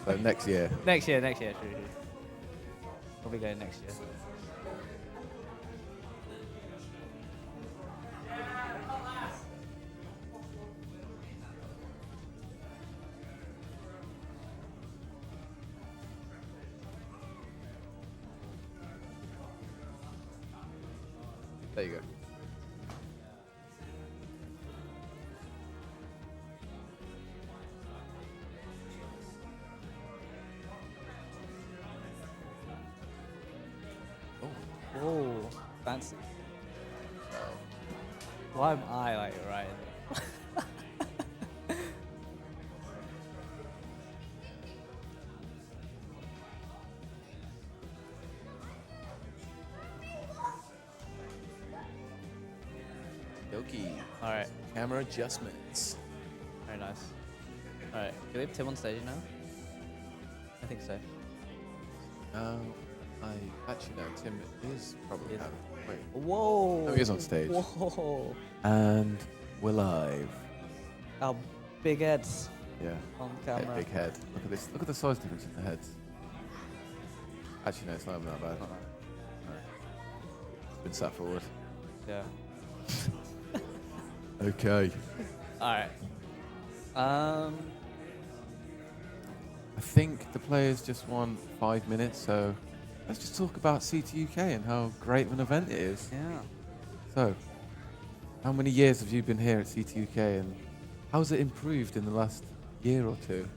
So next year. Next year, true. Probably going next year. There you go. Oh, fancy. Why am I like right? Yoki. All right, Camera adjustments. very nice. All right, do we have Tim on stage now? I think so. I actually know Tim is probably out. Wait. Whoa! Oh, he is on stage. Whoa! And we're live. Our big heads Yeah. on camera. Big head. Look at this. Look at the size difference in the heads. Actually, no, it's not even that bad. It's been sat forward. Yeah. Okay. All right. I think the players just want 5 minutes, so let's just talk about CTUK and how great of an event it is. Yeah. So, how many years have you been here at CTUK, and how's it improved in the last year or two?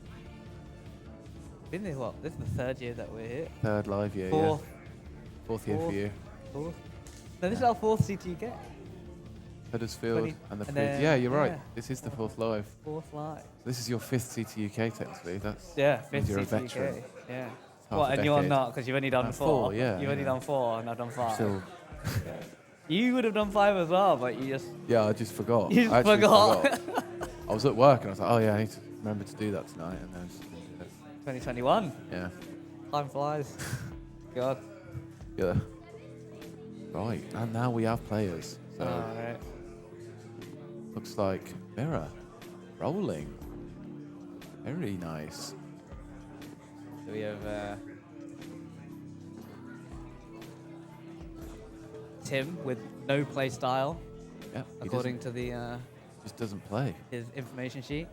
Been here what? This is the third year that we're here. Third live year, Fourth. yeah. Fourth year for you. Fourth. No, this is our fourth CTUK. Huddersfield 20 and the and fifth. then- Yeah, you're right. yeah. This is the fourth live. Fourth live. This is your fifth CTUK technically. That's Yeah, means fifth you're a CTUK. veteran. Yeah. Half What? a And you're decade. not because you've only done four. Four, yeah, You've only yeah. done four, and I've done five. Still, You would have done five as well, but you just. yeah, I just forgot. You just I actually forgot. I was at work and I was like, oh yeah, I need to remember to do that tonight, and then I just didn't do it. 2021. Yeah. Time flies. God. Yeah. Right, and now we have players. So Alright. looks like Mirror rolling. Very nice. So we have Tim with no play style, Yeah. He according to the just doesn't play. his information sheet.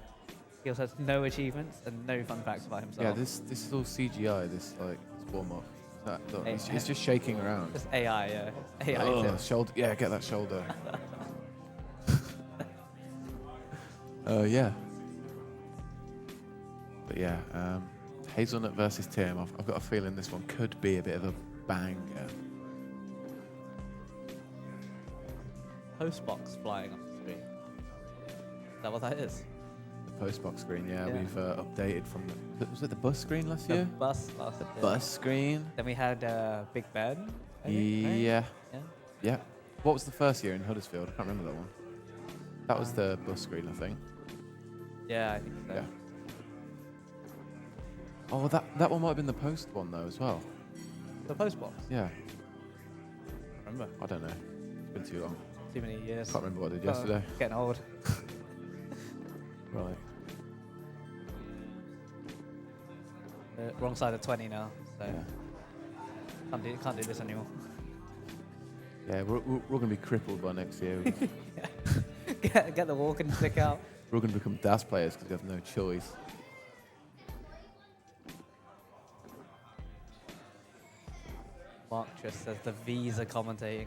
He also has no achievements and no fun facts about himself. Yeah, this is all CGI. This warm up. Look, Hey, he's just shaking around. Just AI, yeah. AI. Oh, Tim. shoulder. Yeah, get that shoulder. Yeah. But yeah, Hazelnut versus Tim. I've got a feeling this one could be a bit of a banger. Postbox flying on the screen. Is that what that is? The postbox screen, yeah. Yeah. We've updated from was it the bus screen last The year? bus last year. Bus screen. Then we had Big Ben. I think, right? Yeah. Yeah. Yeah. What was the first year in Huddersfield? I can't remember that one. That was the bus screen, I think. Yeah, I think so. Yeah. Oh, that one might have been the post one though as well. The postbox. Yeah. Remember? I don't know. It's been too long. Too many years. Can't remember what I did Oh, yesterday. Getting old. Right. Wrong side of 20 now, so Yeah. can't do this anymore. Yeah, we're going to be crippled by next year. Get the walking stick out. We're going to become DAS players because we have no choice. Tetris says the V's are commentating.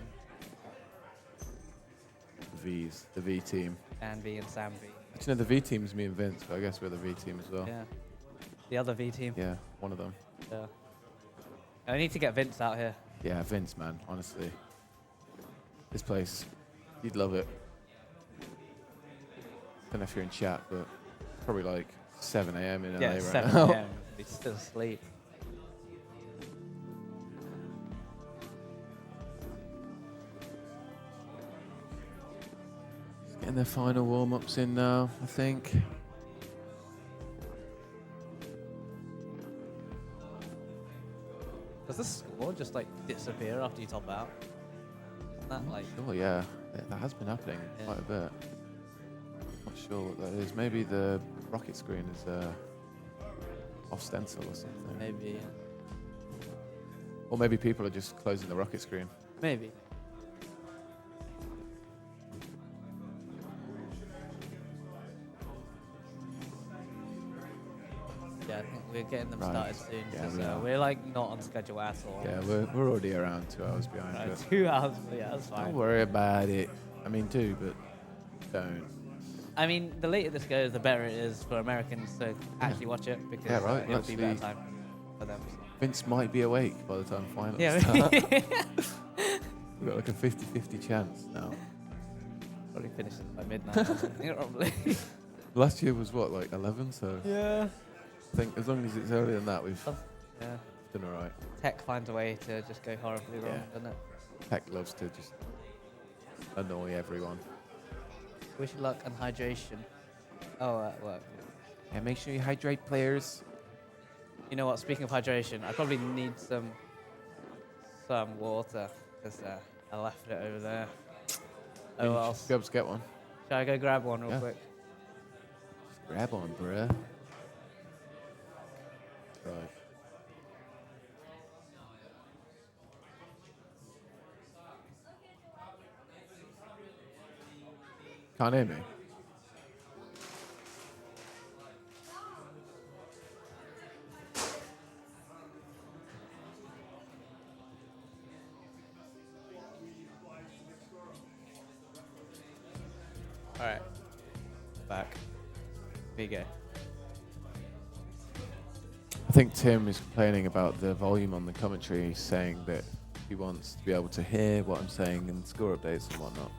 The V team. And V and Sam V. Actually, no, the V team's me and Vince, but I guess we're the V team as well. Yeah. The other V team. Yeah, one of them. Yeah. I need to get Vince out here. Yeah, Vince, man, honestly. This place, you'd love it. Don't know if you're in chat, but probably like 7 a.m. in LA Yeah, right 7 now. a.m. He's still asleep. Getting their final warm-ups in now, I think. Does the score just like disappear after you top out? Isn't that like? Oh yeah, that has been happening quite a bit. Not sure what that is. Maybe the rocket screen is off stencil or something. Maybe. Yeah. Or maybe people are just closing the rocket screen. Maybe. Yeah, I think we're getting them Right. started soon. Yeah, 'Cause, we are. we're like not on schedule at all. Yeah, we're already around 2 hours behind. Right, but 2 hours. Yeah, that's fine. don't worry about it. I mean, do, but don't. I mean, the later this goes, the better it is for Americans to actually watch it because Yeah, right, it'll be better actually- time for them. Vince might be awake by the time finals Yeah. start. We've got like a 50-50 chance now. Probably finishes by midnight. or something, probably. Last year was what, like 11? So Yeah. I think as long as it's earlier than that, we've Yeah. done all right. Tech finds a way to just go horribly wrong, Yeah. doesn't it? Tech loves to just annoy everyone. Wish you luck and hydration. Oh, at work. Yeah, make sure you hydrate, players. You know what? Speaking of hydration, I probably need some water because I left it over there. Oh You well. should be able to get one. Shall I go grab one real Yeah. quick? Just grab on, bruh. Right. Can't hear me. All right. Back. Here you go. I think Tim is complaining about the volume on the commentary, saying that he wants to be able to hear what I'm saying in score updates and whatnot.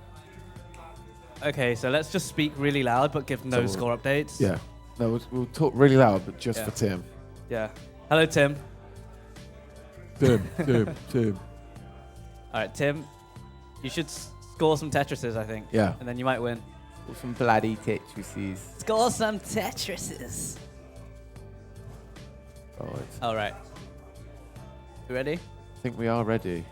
Okay, so let's just speak really loud but give no So score updates. Yeah. No, we'll talk really loud, but just Yeah. for Tim. Yeah. Hello, Tim. Tim. All right, Tim. You should score some Tetrises, I think. Yeah. And then you might win. Some bloody Tetrises. Score some Tetrises. Right. All right. You ready? I think we are ready.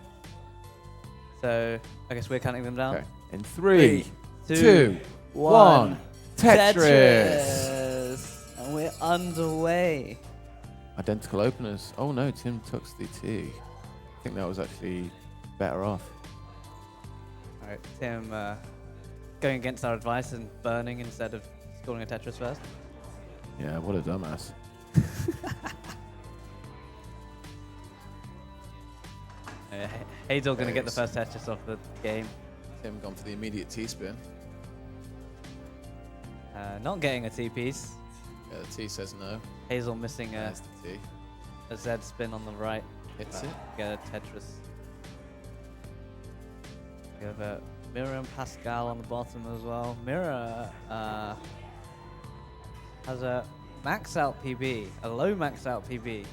So I guess we're counting them down. Okay. In 3, 2, 2, 1. Tetris. Tetris. And we're underway. Identical openers. Oh no, Tim tucks the T. I think that was actually better off. All right, Tim going against our advice and burning instead of scoring a Tetris first. Yeah, what a dumbass. Hazel going to get the first Tetris off the game. Tim gone for the immediate T-spin. Not getting a T-piece. Yeah, the T says no. Hazel missing There's the T. a Z spin on the right. Hits it. Get a Tetris. We have Mira and Pascal on the bottom as well. Mira has a max out PB, a low max out PB.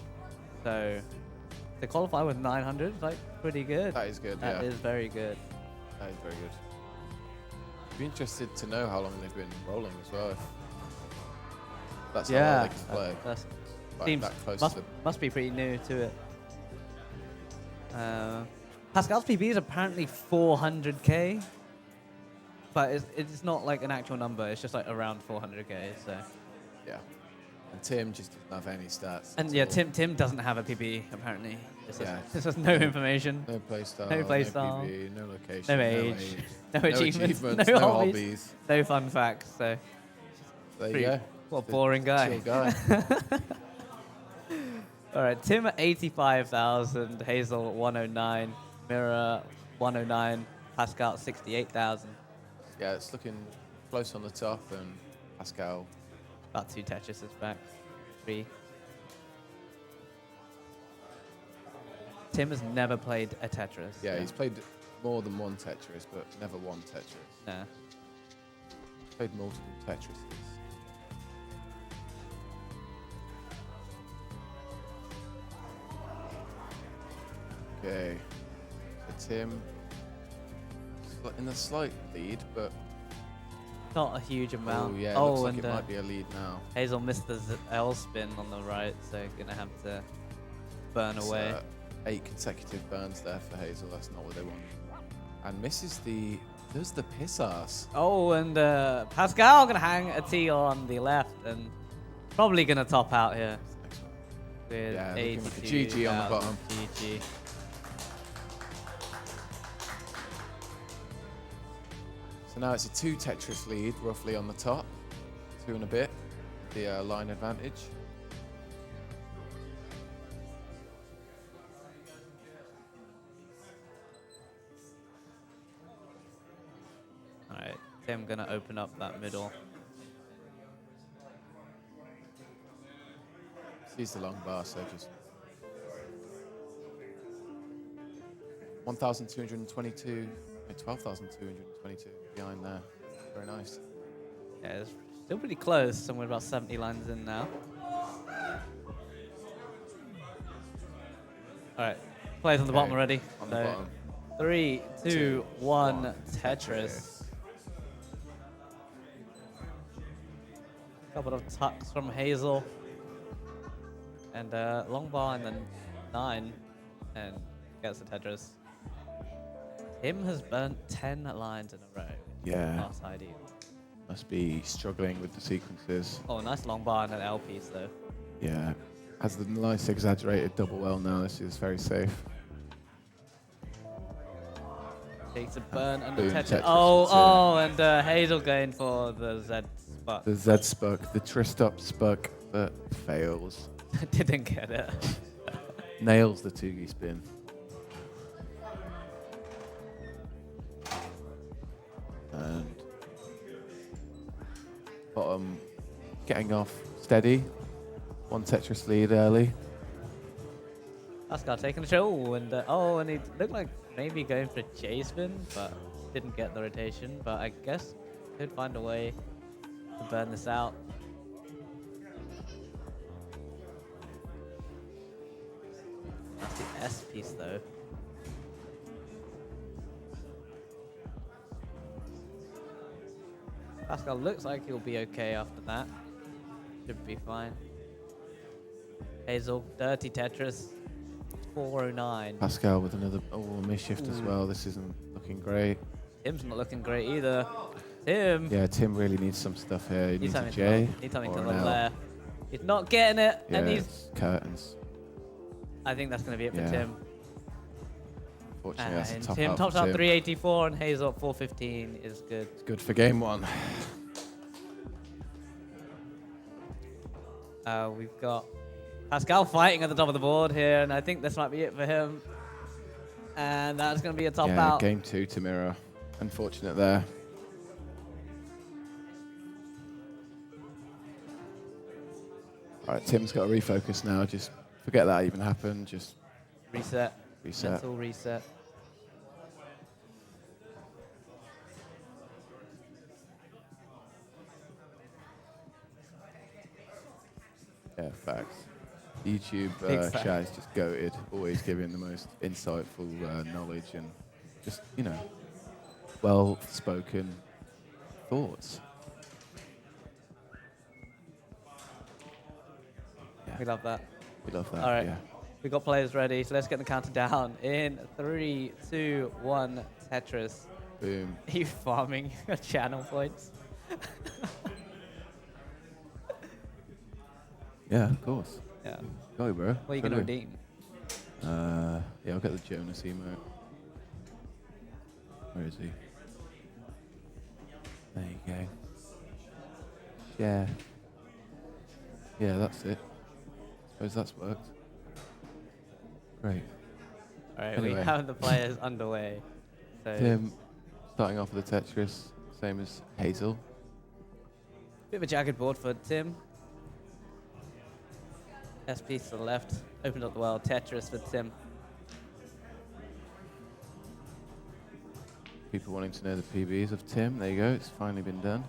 So to qualify with 900 is like pretty good. That is good, That yeah. is very good. That is very good. Be interested to know how long they've been rolling as well. If that's how well they can play. That's Like seems that close must, to the must be pretty new to it. Pascal's PB is apparently 400k, but it's not like an actual number. It's just like around 400k. So. yeah. And Tim just doesn't have any stats. And at yeah, all. Tim doesn't have a PB apparently. Yeah. This has no information. No playstyle. No playstyle. No PB, no location. No age. No no achievements. no hobbies. hobbies. No fun facts. So There you pretty- go. what a Just boring guy. Chill guy. All right, Tim at 85,000, Hazel at 109, Mirror 109, Pascal at 68,000. Yeah, it's looking close on the top, and Pascal. About 2 Tetrises back. 3. Tim has never played a Tetris. Yeah, he's played more than one Tetris, but never one Tetris. Nah. Played multiple Tetrises. Okay, so Tim in the slight lead, but Not a huge amount. oh yeah, it looks like it might be a lead now. Hazel missed the L spin on the right, so gonna have to burn It's, away. 8 consecutive burns there for Hazel. That's not what they want. And misses does the piss ass. Oh, and Pascal gonna hang a T on the left and probably gonna top out here. Next one. With Yeah, looking like a 82,000 GG on the bottom. GG. So now it's a 2 Tetris lead, roughly on the top. 2 and a bit. The line advantage. Alright, Tim gonna open up that middle. Sees the long bar, so just 1,222, 12,222 behind there. Very nice. Yeah, it's still pretty close. Somewhere about 70 lines in now. Alright, players on the bottom already. On the bottom. 3, 2, 1, Tetris. Couple of tucks from Hazel. And long bar and then 9. And gets the Tetris. Tim has burnt 10 lines in a row. Yeah. Not ideal. Must be struggling with the sequences. Oh, nice long bar and an L piece though. Yeah. Has the nice exaggerated double L now. This is very safe. Takes a burn and the Boom, Tetris. Tetris, Oh, and Hazel going for the Z spot. The Z spuck, the Tristop spuck that fails. Didn't get it. Nails the Tugi spin. And bottom getting off steady. 1 Tetris lead early. Pascal taking the show, and and he looked like maybe going for a J spin, but didn't get the rotation. But I guess could find a way to burn this out. That's the S piece though. Pascal looks like he'll be okay after that. Should be fine. Hazel, dirty Tetris, 409. Pascal with another misshift as well. This isn't looking great. Tim's not looking great either. Tim! Yeah, Tim really needs some stuff here. He needs a having J. He's having or to an the L. left. He's not getting it, Yeah, and he's. it's curtains. I think that's going to be it for Yeah. Tim. Unfortunately, that's a And top Tim out tops for out Tim. 384, and Hazel at 415 is good. It's good for game 1. We've got Pascal fighting at the top of the board here, and I think this might be it for him. And that's going to be a top Yeah, out. game 2 to Mirror. Unfortunate there. All right, Tim's got to refocus now. Just forget that even happened. Just Reset. reset. Mental reset. Yeah, facts. YouTube Big fact. chat is just goated. Always giving the most insightful knowledge and just, well-spoken thoughts. Yeah, We love that. we love that. All right. Yeah. We got players ready, so let's get the counter down. In 3, 2, 1, Tetris. Boom. Are you farming your channel points? Yeah, of course. Yeah. Go, bro. What are you going to redeem? Yeah, I'll get the Jonas emote. Where is he? There you go. Yeah. Yeah, that's it. Suppose that's worked. Great. All right, Anyway. we have the players underway. So Tim, starting off with the Tetris, same as Hazel. bit of a jagged board for Tim. SP to the left, opened up the world. Tetris for Tim. People wanting to know the PBs of Tim. There you go. It's finally been done.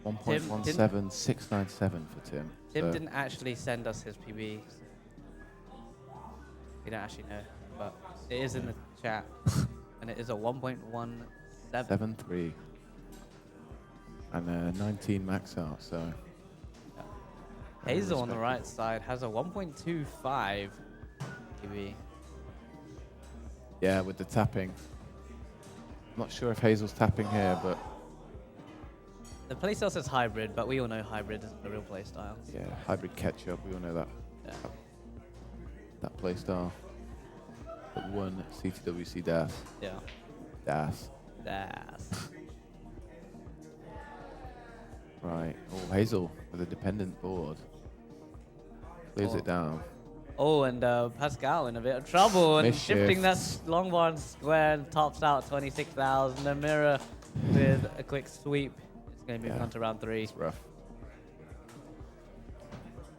1.17697 for Tim. Tim So didn't actually send us his PB. We don't actually know, but it is in the chat, and it is a 1.17. 7.3 and 19 max out. So Hazel on the right side has a 1.25 PB. yeah, with the tapping. I'm not sure if Hazel's tapping here, but The playstyle says hybrid, but we all know hybrid isn't the real playstyle. yeah, hybrid ketchup. We all know that. Yeah. That playstyle. That won CTWC DAS. Yeah. DAS. That's Right. Oh, Hazel with a dependent board. Clears it down. Oh, and Pascal in a bit of trouble and Mischief. shifting that long bar square and tops out 26,000. A mirror with a quick sweep. It's going to move on to round 3. It's rough.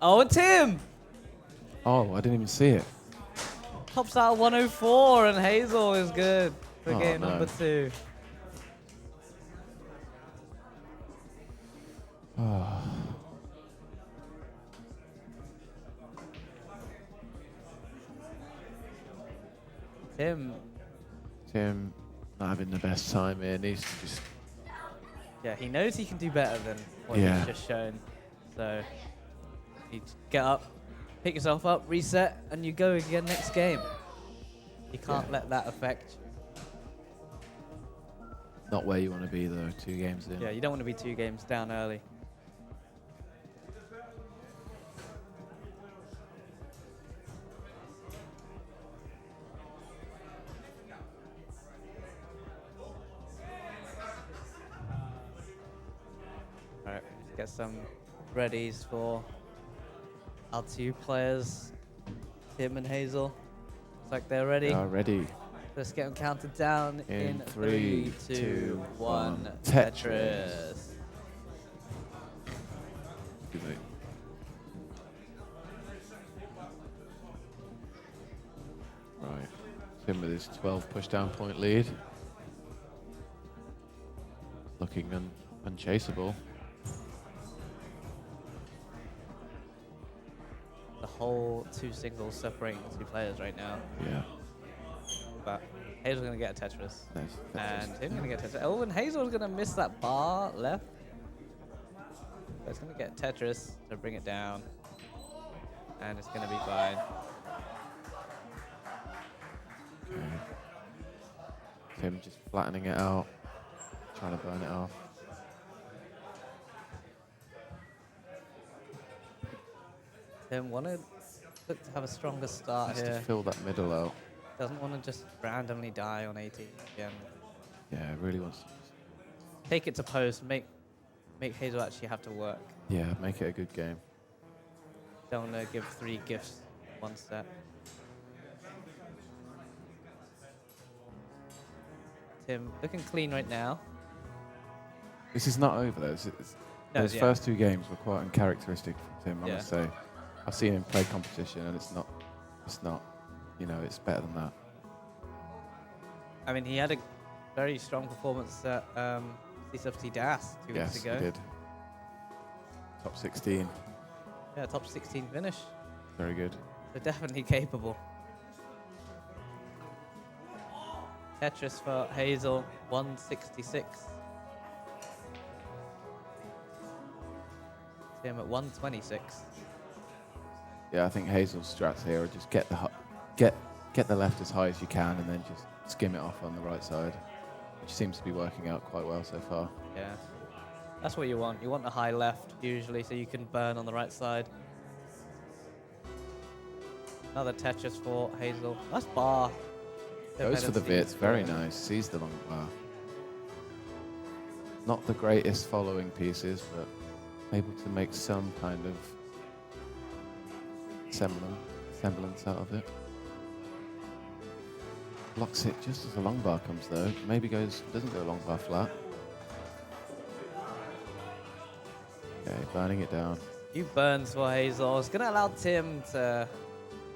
Oh, and Tim Oh, I didn't even see it. tops out 104, and Hazel is good for Oh, game no. number 2. Oh. Tim not having the best time here. Needs to just. Yeah, he knows he can do better than what Yeah. he's just shown. So you get up, pick yourself up, reset, and you go again next game. You can't let that affect. Not where you want to be though. 2 games in. Yeah, you don't want to be 2 games down early. Alright, let's get some readies for our 2 players, Tim and Hazel. Looks like they're ready. They are ready. Let's get them counted down in 3, 3, 2, 1. Tetris. Tetris. Excuse me. Right. Tim with his 12 pushdown point lead. Looking unchaseable. The whole 2 singles separating the 2 players right now. Yeah. But Hazel's gonna get a Tetris. Nice. And Tim's gonna get a Tetris. Oh, and Hazel's gonna miss that bar left. But it's gonna get Tetris to bring it down. And it's gonna be fine. Okay. Tim just flattening it out. Trying to burn it off. Tim wanted to have a stronger start Has to here. fill that middle out. Doesn't want to just randomly die on 18 again. Yeah, really wants to. Take it to post. Make Hazel actually have to work. Yeah, make it a good game. Don't want to give 3 gifts in 1 set. Tim looking clean right now. This is not over though. No, Those yeah. first 2 games were quite uncharacteristic for Tim, I Yeah. must say. I've seen him play competition and it's not, you know, it's better than that. I mean, he had a very strong performance at CTWC DAS 2 Yes, weeks ago. he did. Top 16, Yeah, top 16 finish. very good. So definitely capable. Tetris for Hazel, 166. Tim at 126. Yeah, I think Hazel's strats here are just get the left as high as you can and then just skim it off on the right side, which seems to be working out quite well so far. Yeah, that's what you want. You want a high left usually, so you can burn on the right side. Another Tetris for Hazel. Nice bar. Goes for the bits, very nice. Sees the long bar. Not the greatest following pieces, but able to make some kind of semblance out of it. Blocks it just as the long bar comes though. Maybe doesn't go long bar flat. Okay, burning it down. Few burns for Hazel. It's gonna allow Tim to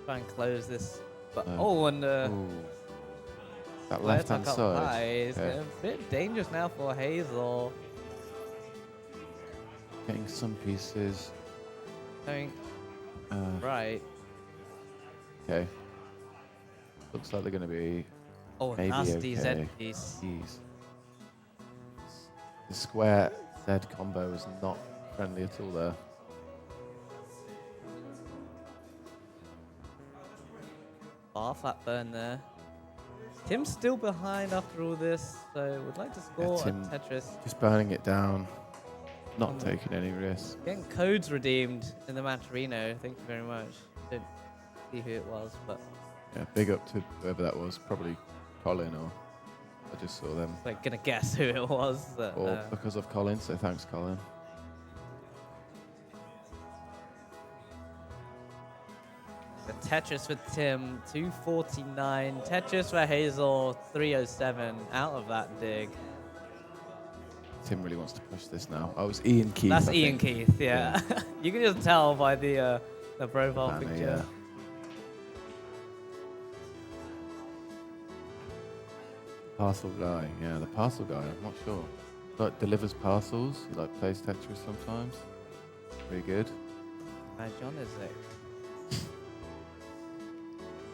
try and close this. But and Ooh. That player left hand tuck up side. high is Okay. a bit dangerous now for Hazel. Getting some pieces. Going Uh, right. Okay. Looks like they're going to be Oh, a maybe nasty okay. Z piece. Jeez. The square Z combo is not friendly at all there. Bar flat burn there. Tim's still behind after all this, so would like to score Tim a Tetris. just burning it down, not taking any risks. Getting codes redeemed in the Matcherino. Thank you very much. Didn't see who it was, but Yeah, big up to whoever that was, probably Colin or I just saw them. like gonna guess who it was. But, Or because of Colin, so thanks Colin. the Tetris for Tim, 249. Tetris for Hazel, 307. Out of that dig. Tim really wants to push this now. Oh, it's Ian Keith. That's I Ian think. Keith, yeah. You can just tell by the profile Banner, picture. yeah. Parcel guy, yeah, the parcel guy, I'm not sure. But delivers parcels, he like plays Tetris sometimes. Pretty good. John is it?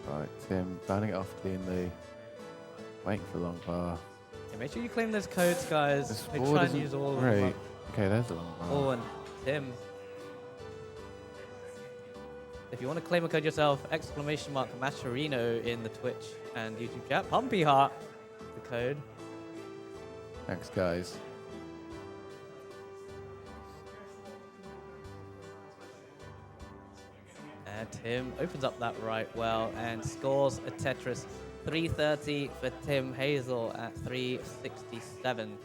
Right, Tim, banning it off cleanly. Waiting for long bar. Yeah, make sure you claim those codes, guys. This Make board try and isn't use all great. of them. Okay, there's a long bar. Oh, and Tim. If you want to claim a code yourself, exclamation mark Matcherino in the Twitch and YouTube chat. Pumpy Heart, the code. Thanks, guys. And Tim opens up that right well and scores a Tetris. 330 for Tim. Hazel at 367.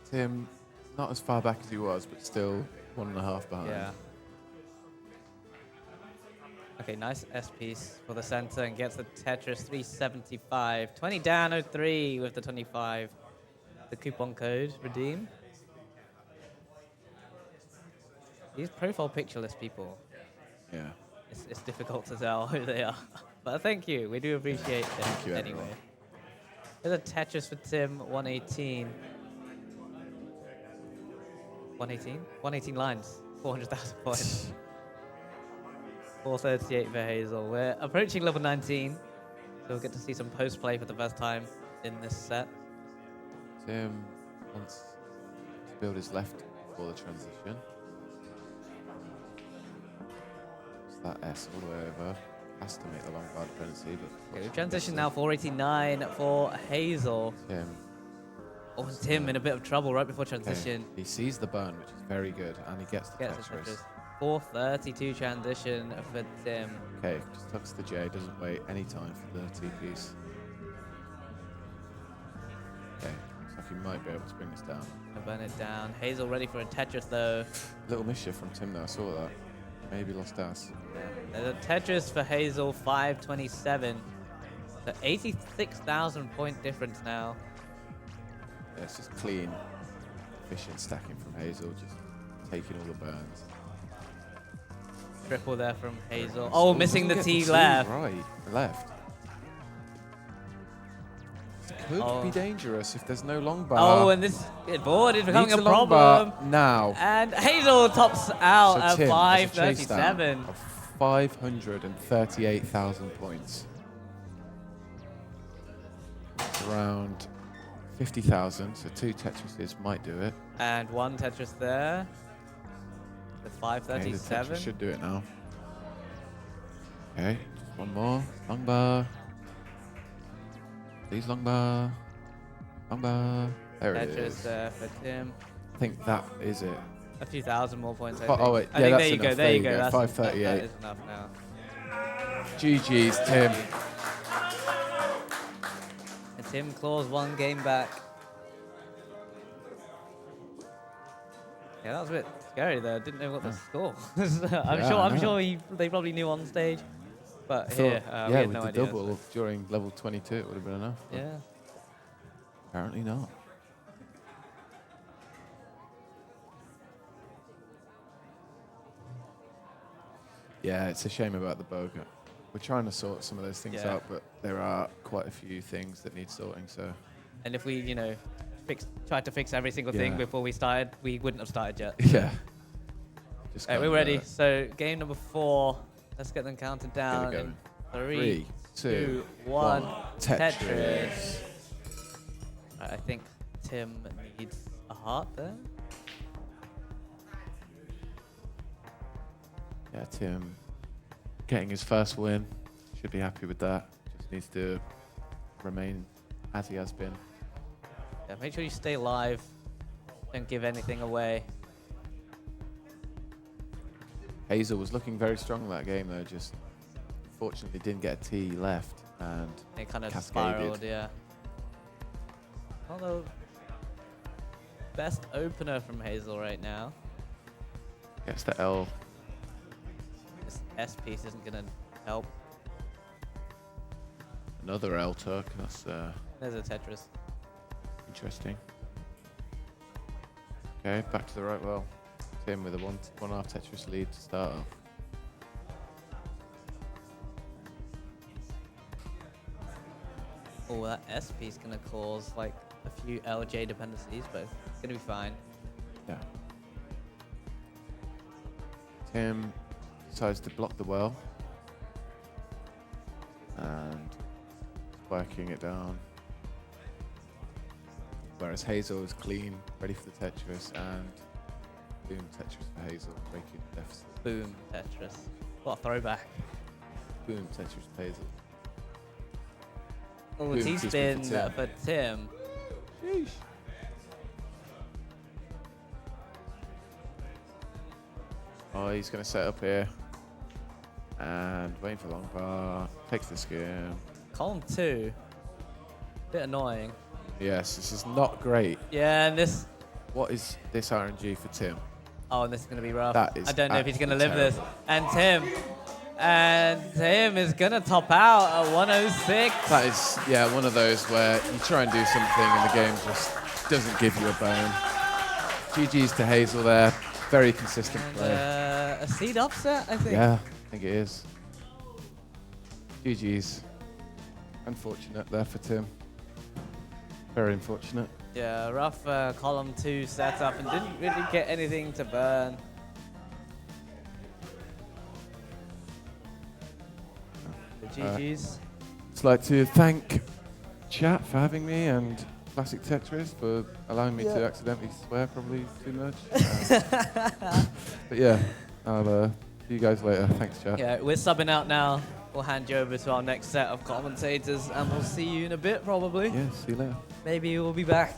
Tim, not as far back as he was, but still 1.5 behind. Yeah. Okay, nice S piece for the center and gets the Tetris 375. 20 down, 03 with the 25. The coupon code redeem. These profile pictureless people. Yeah. It's difficult to tell who they are. But thank you. We do appreciate it Thank you, anyway. everyone. There's a Tetris for Tim, 118. 118? 118 lines, 400,000 points. 438 for Hazel. We're approaching level 19, so we'll get to see some post-play for the first time in this set. Tim wants to build his left before the transition. It's that S all the way over. Has to make the long bar dependency, but Okay, transition now, 489 for Hazel. Tim. Oh, and Tim in a bit of trouble right before transition. Okay. He sees the burn, which is very good, and he gets the Gets the Tetris. Tetris. 432 transition for Tim. Okay, just tucks the J, doesn't wait any time for the T-piece. Okay, looks like he might be able to bring this down. Burn it down. Hazel ready for a Tetris though. Little mischief from Tim though, I saw that. Maybe lost ass. There's a Tetris for Hazel, 527. The 86,000 point difference now. Yeah, it's just clean, efficient stacking from Hazel, just taking all the burns. Triple there from Hazel. Oh, missing the doesn't T get the left. Right, left. This could be dangerous if there's no long bar. Oh, and this board is becoming Needs a long problem. bar now. And Hazel tops out So at Tim has a chase down 537. of 538,000 points. It's around 50,000, so 2 Tetrises might do it. And one Tetris there. With Okay, the 537. Tetris should do it now. Okay, just one more. Long bar. Please, long bar. Long bar. There it Tetris is. there for Tim. I think that is it. A few thousand more points, I Oh, think. oh, wait, I yeah, think that's there you go, enough. there you go. That's 538. That is enough now. GG's, Tim. And Tim claws one game back. Yeah, that was a bit scary there. Didn't know what the score. I I'm know. sure they probably knew on stage. But I here, thought, we had with no the idea. double during level 22, it would have been enough. but Yeah. Apparently not. Yeah, it's a shame about the Boga. We're trying to sort some of those things Yeah. out, but there are quite a few things that need sorting. So And if we, tried to fix every single thing Yeah. before we started, we wouldn't have started yet. yeah, just Right, can't we're do ready. it. So game number 4. Let's get them counted Here down. we go. In 3, 3, 2, 2, 1. 1. Tetris. Right, I think Tim needs a heart there. Yeah, Tim getting his first win. Should be happy with that. Just needs to remain as he has been. Yeah, make sure you stay live. Don't give anything away. Hazel was looking very strong in that game though, just fortunately didn't get a T left and It kind of cascaded. spiraled, yeah. Although, best opener from Hazel right now. Gets the L. This S piece isn't going to help. Another L took. That's There's a Tetris. interesting. Okay, back to the right well. Tim with a 1.5 Tetris lead to start off. Oh, that S piece going to cause like a few LJ dependencies, but it's going to be fine. Yeah. Tim decides to block the well and spiking it down. Whereas Hazel is clean, ready for the Tetris, and boom Tetris for Hazel, breaking the deficit. Boom, Tetris. What a throwback. Boom Tetris for Hazel. Oh, Boom, T-spin T-spin for Tim. Sheesh. Oh, he's going to set up here. And waiting for long bar. Takes the skin. Column 2. Bit annoying. Yes, this is not great. Yeah, and this... What is this RNG for Tim? Oh, and this is going to be rough. That is I don't know if he's going to live absolutely this. And Tim is going to top out at 106. That is, yeah, one of those where you try and do something and the game just doesn't give you a bone. GG's to Hazel there. Very consistent And, play. a seed upset, I think. Yeah, I think it is. GG's. Unfortunate there for Tim. Very unfortunate. Yeah, rough column 2 setup and didn't really get anything to burn. The GG's. I'd like to thank chat for having me and Classic Tetris for allowing me to accidentally swear probably too much. But yeah, I'll see you guys later. Thanks, chat. Yeah, we're subbing out now. We'll hand you over to our next set of commentators and we'll see you in a bit probably. Yeah, see you later. Maybe we'll be back.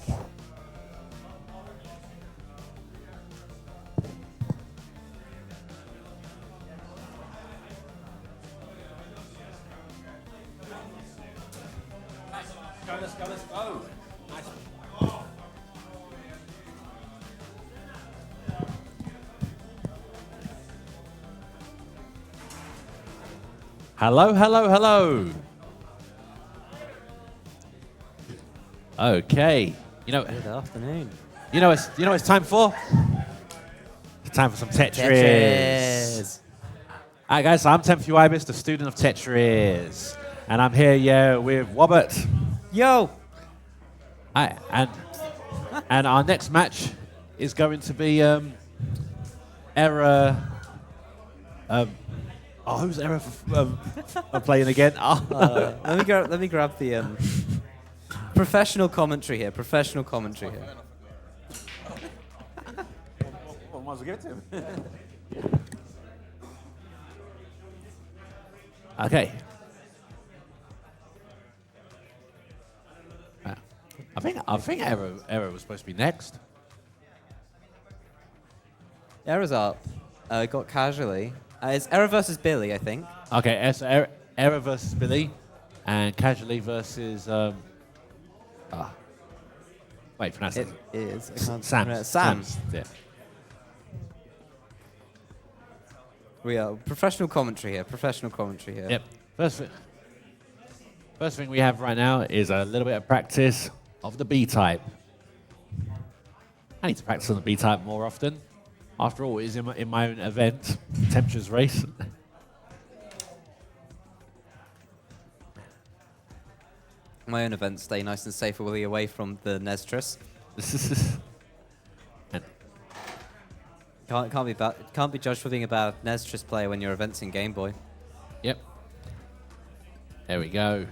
Let's go. Hello, hello, hello. Okay. Good afternoon. You know what it's time for? It's time for some Tetris. Alright guys, I'm Temphew Ibis, the student of Tetris. And I'm here with Wobbert. Yo! And our next match is going to be Error. Who's Error playing again? Let me grab the professional commentary here. Well, might as well give it to him. Okay. I think Error was supposed to be next. Error's up. Got casually. It's Error versus Billy, I think. Okay, so Error versus Billy, and Casually versus It pronounce it. is. Sam. Sam. Yeah. We are professional commentary here. Professional commentary here. Yep. First thing we have right now is a little bit of practice of the B-type. I need to practice on the B-type more often. After all, it is in my own event, Temperatures Race. My own events stay nice and safe away from the Neztris. Can't be judged for being a bad Neztris player when your event's in Game Boy. Yep. There we go.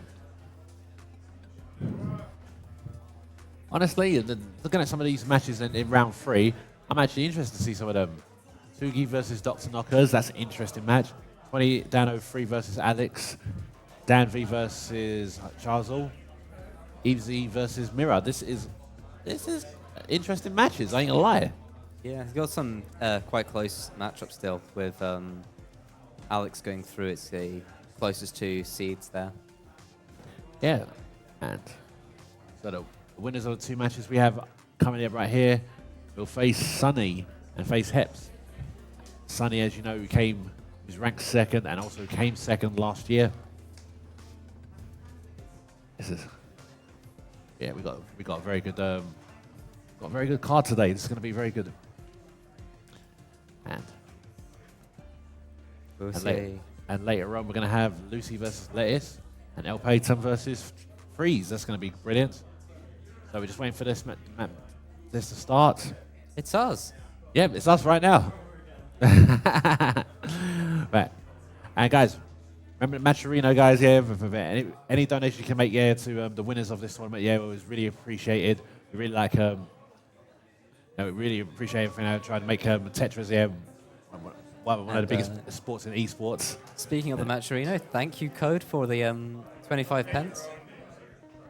Honestly, looking at some of these matches in round 3, I'm actually interested to see some of them. Sugi versus Dr. Knockers, that's an interesting match. 20 Dan 03 versus Alex. Dan V versus Charzal. Eve Z versus Mira. This is interesting matches, I ain't gonna lie. Yeah, he's got some quite close matchups still with Alex going through. It's the closest two seeds there. Yeah, and so the winners of the 2 matches we have coming up right here will face Sunny and face Heps. Sunny, as you know, was ranked 2nd and also came 2nd last year. This is, yeah, we got a very good card today. This is going to be very good. And later on, we're going to have Lucy versus Lettuce and El Payton versus Freeze. That's going to be brilliant. So we're just waiting for this to start. It's us. Yeah, it's us right now. Right. And guys, remember Matcherino, guys, yeah, any donation you can make, yeah, to the winners of this tournament, yeah, it was really appreciated. We really like, we really appreciate everything I tried to make Tetris, yeah, one of the biggest sports in esports. Speaking of the Matcherino, thank you code for the 25 pence.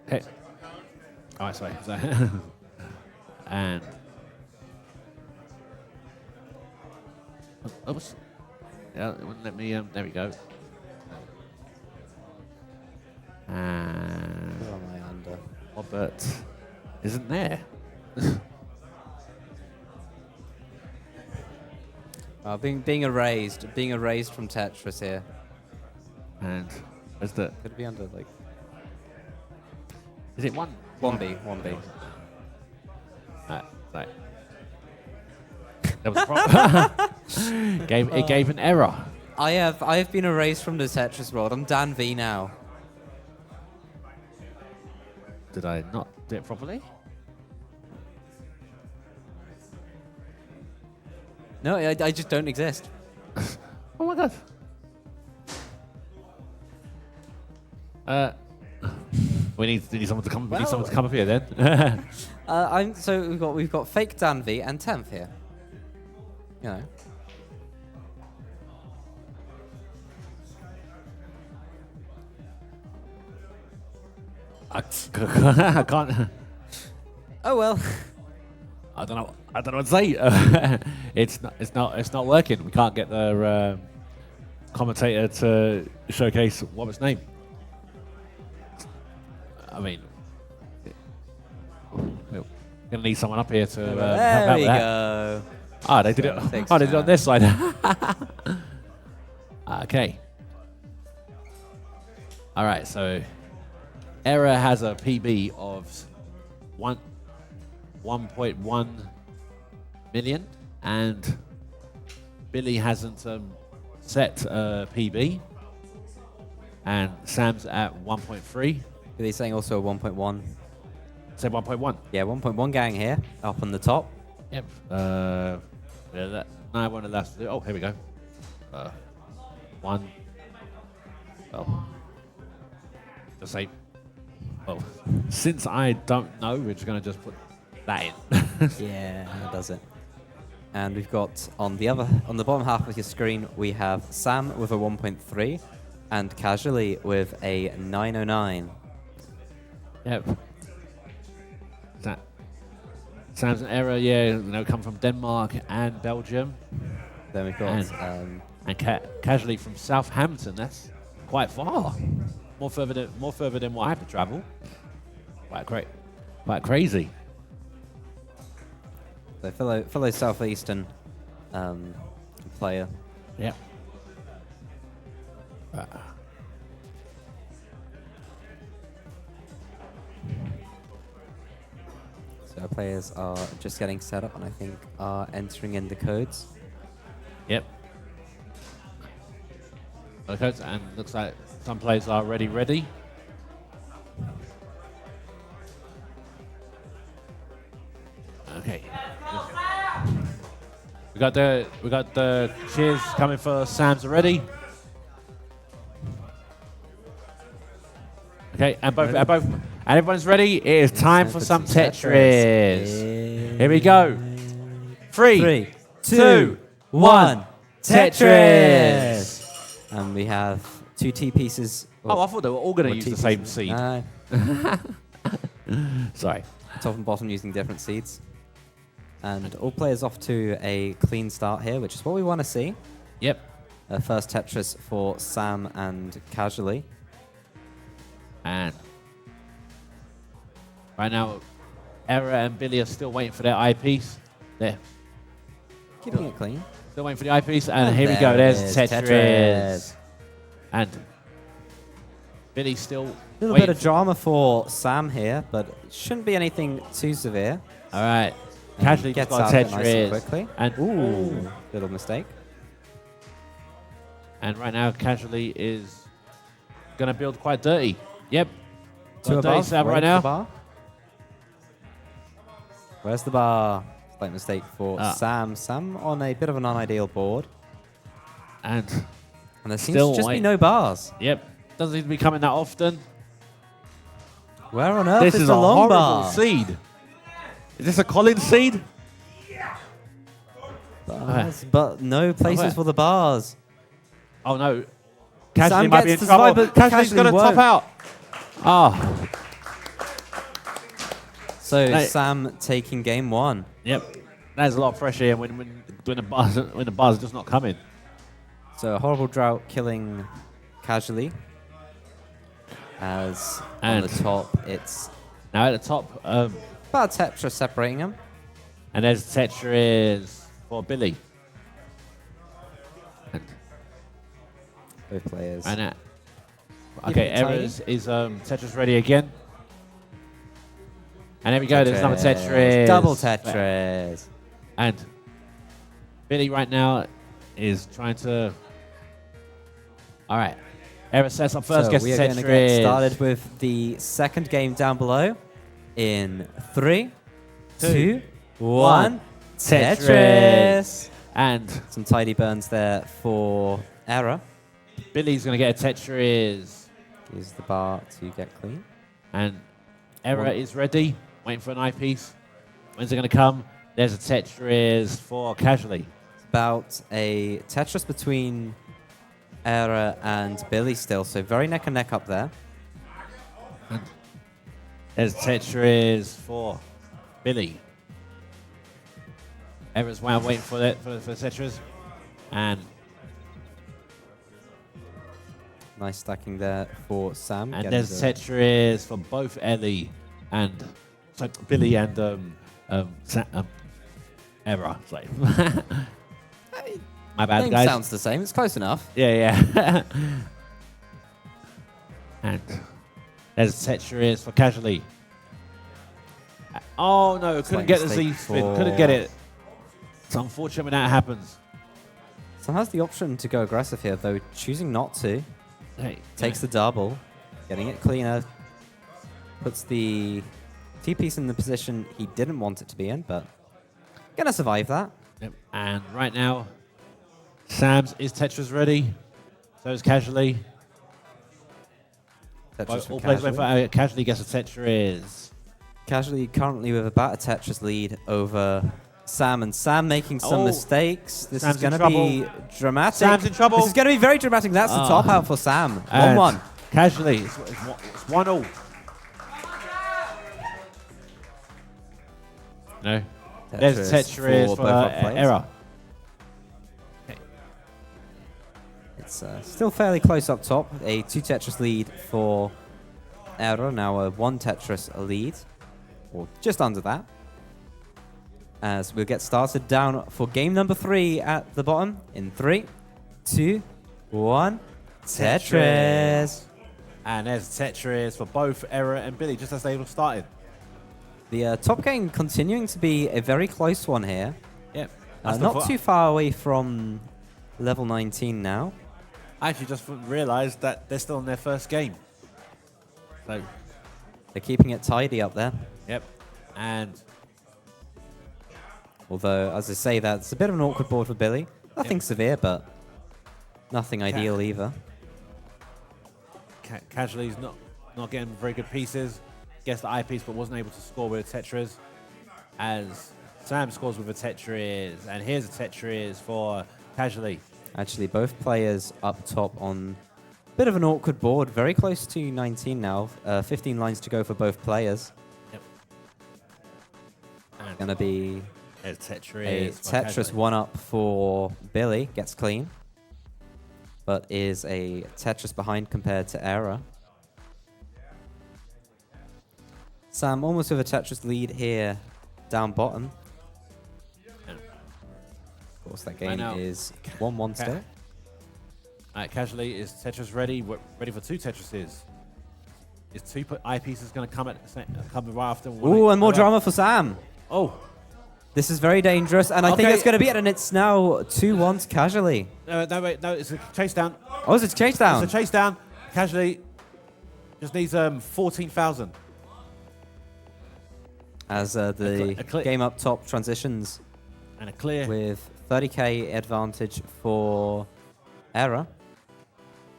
Okay. Oh, sorry. And oops. Yeah, it wouldn't let me. There we go. And who am I under? Robert isn't there. Being erased from Tetris here. And where's the? Could it be under like? Is it 1B? 1B. Right. There was a problem. It gave an error. I have been erased from the Tetris world. I'm Dan V now. Did I not do it properly? No, I just don't exist. Oh my god. We need someone to come. We need someone to come up here then. So we've got fake Dan V and Tenth here. You know. I can't. Oh well. I don't know what to say. It's not working. We can't get the commentator to showcase what's name. I mean, we're gonna need someone up here to help out with that. There we go. Ah, they did it. Oh, they did it on this side. Okay. All right. So, Error has a PB of 1.1 million, and Billy hasn't set a PB, and Sam's at 1.3. Billy's saying also 1.1. Say 1.1. Yeah, 1.1 gang here, up on the top. Yep. Yeah, no, I want to last. Oh, here we go. 1. Oh. Just say. Oh. Since I don't know, we're just gonna just put that in. Yeah, that does it. And we've got on the bottom half of your screen, we have Sam with a 1.3 and Casually with a 909. Yep. Sam's an Error, yeah, come from Denmark and Belgium. Then we've got Casually from Southampton. That's quite far. More further than what I have to travel. Quite crazy. So fellow Southeastern player. Yep. So our players are just getting set up and I think are entering in the codes. Yep. Okay, and looks like some players are already ready. Okay. We got the cheers coming for Sam's already. Okay, and everyone's ready. It is time for some Tetris. Here we go. Three, two, one. Tetris. And we have 2 T pieces. Oh, I thought they were all going to use the same pieces. seed. Sorry. Top and bottom using different seeds. And all players off to a clean start here, which is what we want to see. Yep. First Tetris for Sam and Casually. And right now, Era and Billy are still waiting for their eyepiece. There. Keeping it clean. Still waiting for the eyepiece, and here we go. There's Tetris. And Billy's still A little bit of drama for Sam here, but it shouldn't be anything too severe. All right. And Casually gets got out of it Tetris. nice and quickly. And ooh, little mistake. And right now, Casually is going to build quite dirty. Yep. To a dirty bar. setup right Where's now. the bar? Where's the bar? Slight mistake for Sam. Sam on a bit of an unideal board. And there seems to just be no bars. Yep. Doesn't seem to be coming that often. Where on earth this is is the a long horrible bar? seed. Is this a Collins seed? Bars, but no places for the bars. Oh no. Casually Sam might be in gets to trouble. survive, but Casually's Casually got to top won't. out. Oh. So Sam taking game 1. Yep. There's a lot of pressure here when the bars are just not coming. So a horrible drought killing Casually. As on the top, it's now at the top. About Tetris separating them. And there's Tetris for Billy. Both players. And okay, Errors is Tetris ready again. And there we go. There's another Tetris. Double Tetris. And Billy right now is trying to. All right. Error sets up first. So Gets we are Tetris. going to get started with the second game down below. In 3, 2, 1. Tetris. And some tidy burns there for Error. Billy's going to get a Tetris. Use the bar to get clean. And Error is ready. Waiting for an eyepiece. When's it going to come? There's a Tetris for Casually. It's about a Tetris between Error and Billy still. So very neck and neck up there. And there's Tetris for Billy. Error's waiting for Tetris. And nice stacking there for Sam. And there's Tetris for both Ellie and Billy and Error. Sorry. My bad, Name guys. sounds the same. It's close enough. Yeah. And there's Tetris for Casually. Oh no, couldn't get the Z spin. Couldn't get it. It's unfortunate when that happens. Sam has the option to go aggressive here, though choosing not to. Hey, Takes the double, getting it cleaner. Puts the T-piece in the position he didn't want it to be in, but gonna survive that. Yep. And right now, Sam's is Tetris ready. So is Casually. Tetris All players went for Casually gets a Tetris. Casually currently with about a Tetris lead over Sam, and Sam making some mistakes. This Sam's is going to be dramatic. Sam's in trouble. This is going to be very dramatic. That's the top out for Sam. 1-1. Casually, it's 1-1. No. There's Tetris for Error. Okay. It's still fairly close up top. A 2 Tetris lead for Error. Now a 1 Tetris lead, or just under that. As we'll get started down for game number 3 at the bottom in 3, 2, 1. Tetris. And there's Tetris for both Error and Billy, just as they were started. The top game continuing to be a very close one here. Yep. Not too far away from level 19 now. I actually just realised that they're still in their first game. So they're keeping it tidy up there. Yep. And although, as I say, that's a bit of an awkward board for Billy. Nothing severe, but nothing ideal either. Casually's not getting very good pieces. Gets the eyepiece, but wasn't able to score with a Tetris. As Sam scores with a Tetris, and here's a Tetris for Casually. Actually, both players up top on a bit of an awkward board. Very close to 19 now. 15 lines to go for both players. Yep. It's going to be a Tetris 1-up for Billy. Gets clean. But is a Tetris behind compared to Error. Sam almost with a Tetris lead here down bottom. Of course, that game is 1-1 still. Casually is Tetris ready? Ready for two Tetrises. Is two eyepieces going to come right after? Ooh, and more drama for Sam. Oh. This is very dangerous, and I think it's going to be it, and it's now 2-1 to Casually. No, wait, no, it's a chase down. Oh, it's a chase down? It's a chase down. Casually just needs 14,000. As the game up top transitions. And a clear. With 30k advantage for Error.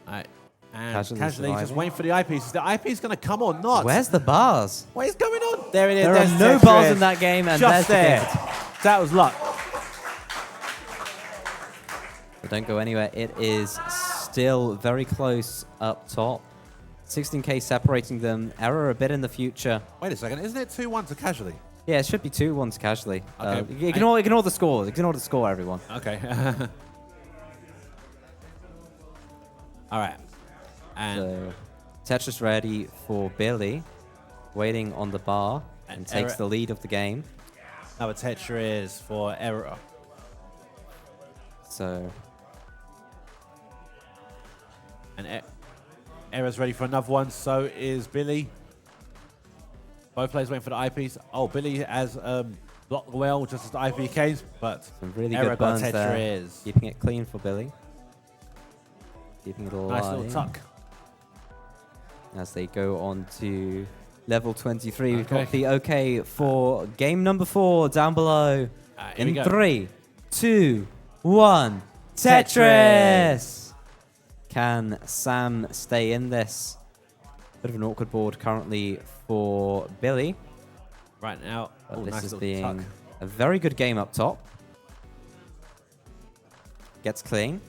Alright. And Casually just waiting for the eyepiece. Is the eyepiece going to come or not? Where's the bars? What is going on? There it is. There are no bars in that game, and just there's there. That was luck. But don't go anywhere. It is still very close up top. 16k separating them. Error a bit in the future. Wait a second. Isn't it 2-1 to Casually? Yeah, it should be 2-1 to Casually. Okay. Ignore the score. Ignore the score, everyone. Okay. All right. And so, Tetris ready for Billy. Waiting on the bar and takes the lead of the game. Another Tetris for Error. So. And Error's ready for another one. So is Billy. Both players waiting for the eyepiece. Oh, Billy has blocked the well just as the eyepiece came, but some really Error good burns got there. Tetris. Keeping it clean for Billy. Keeping it alive. Nice little tuck. As they go on to level 23. We've got the OK for game number 4 down below. In 3, 2, 1. Tetris! Can Sam stay in this? Bit of an awkward board currently for Billy. Right now. But this is being a very good game up top. Gets clean.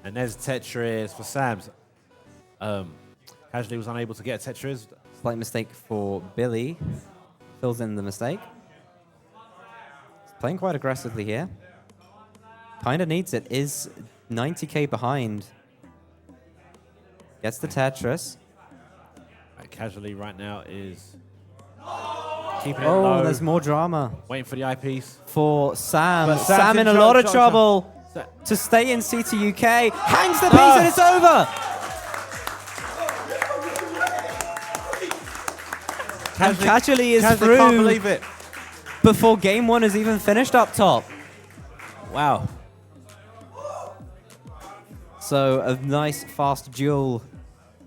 And there's Tetris for Sam's. Casually was unable to get Tetris. Slight mistake for Billy. Fills in the mistake. He's playing quite aggressively here. Kind of needs it. Is 90k behind. Gets the Tetris. Casually right now is keeping it low. Oh, there's more drama. Waiting for the eyepiece. For Sam. Sam in a lot of trouble. To stay in CTWK. Hangs the piece and it's over. And Casually is through. Can't believe it. Before game 1 is even finished up top. Wow. So a nice fast duel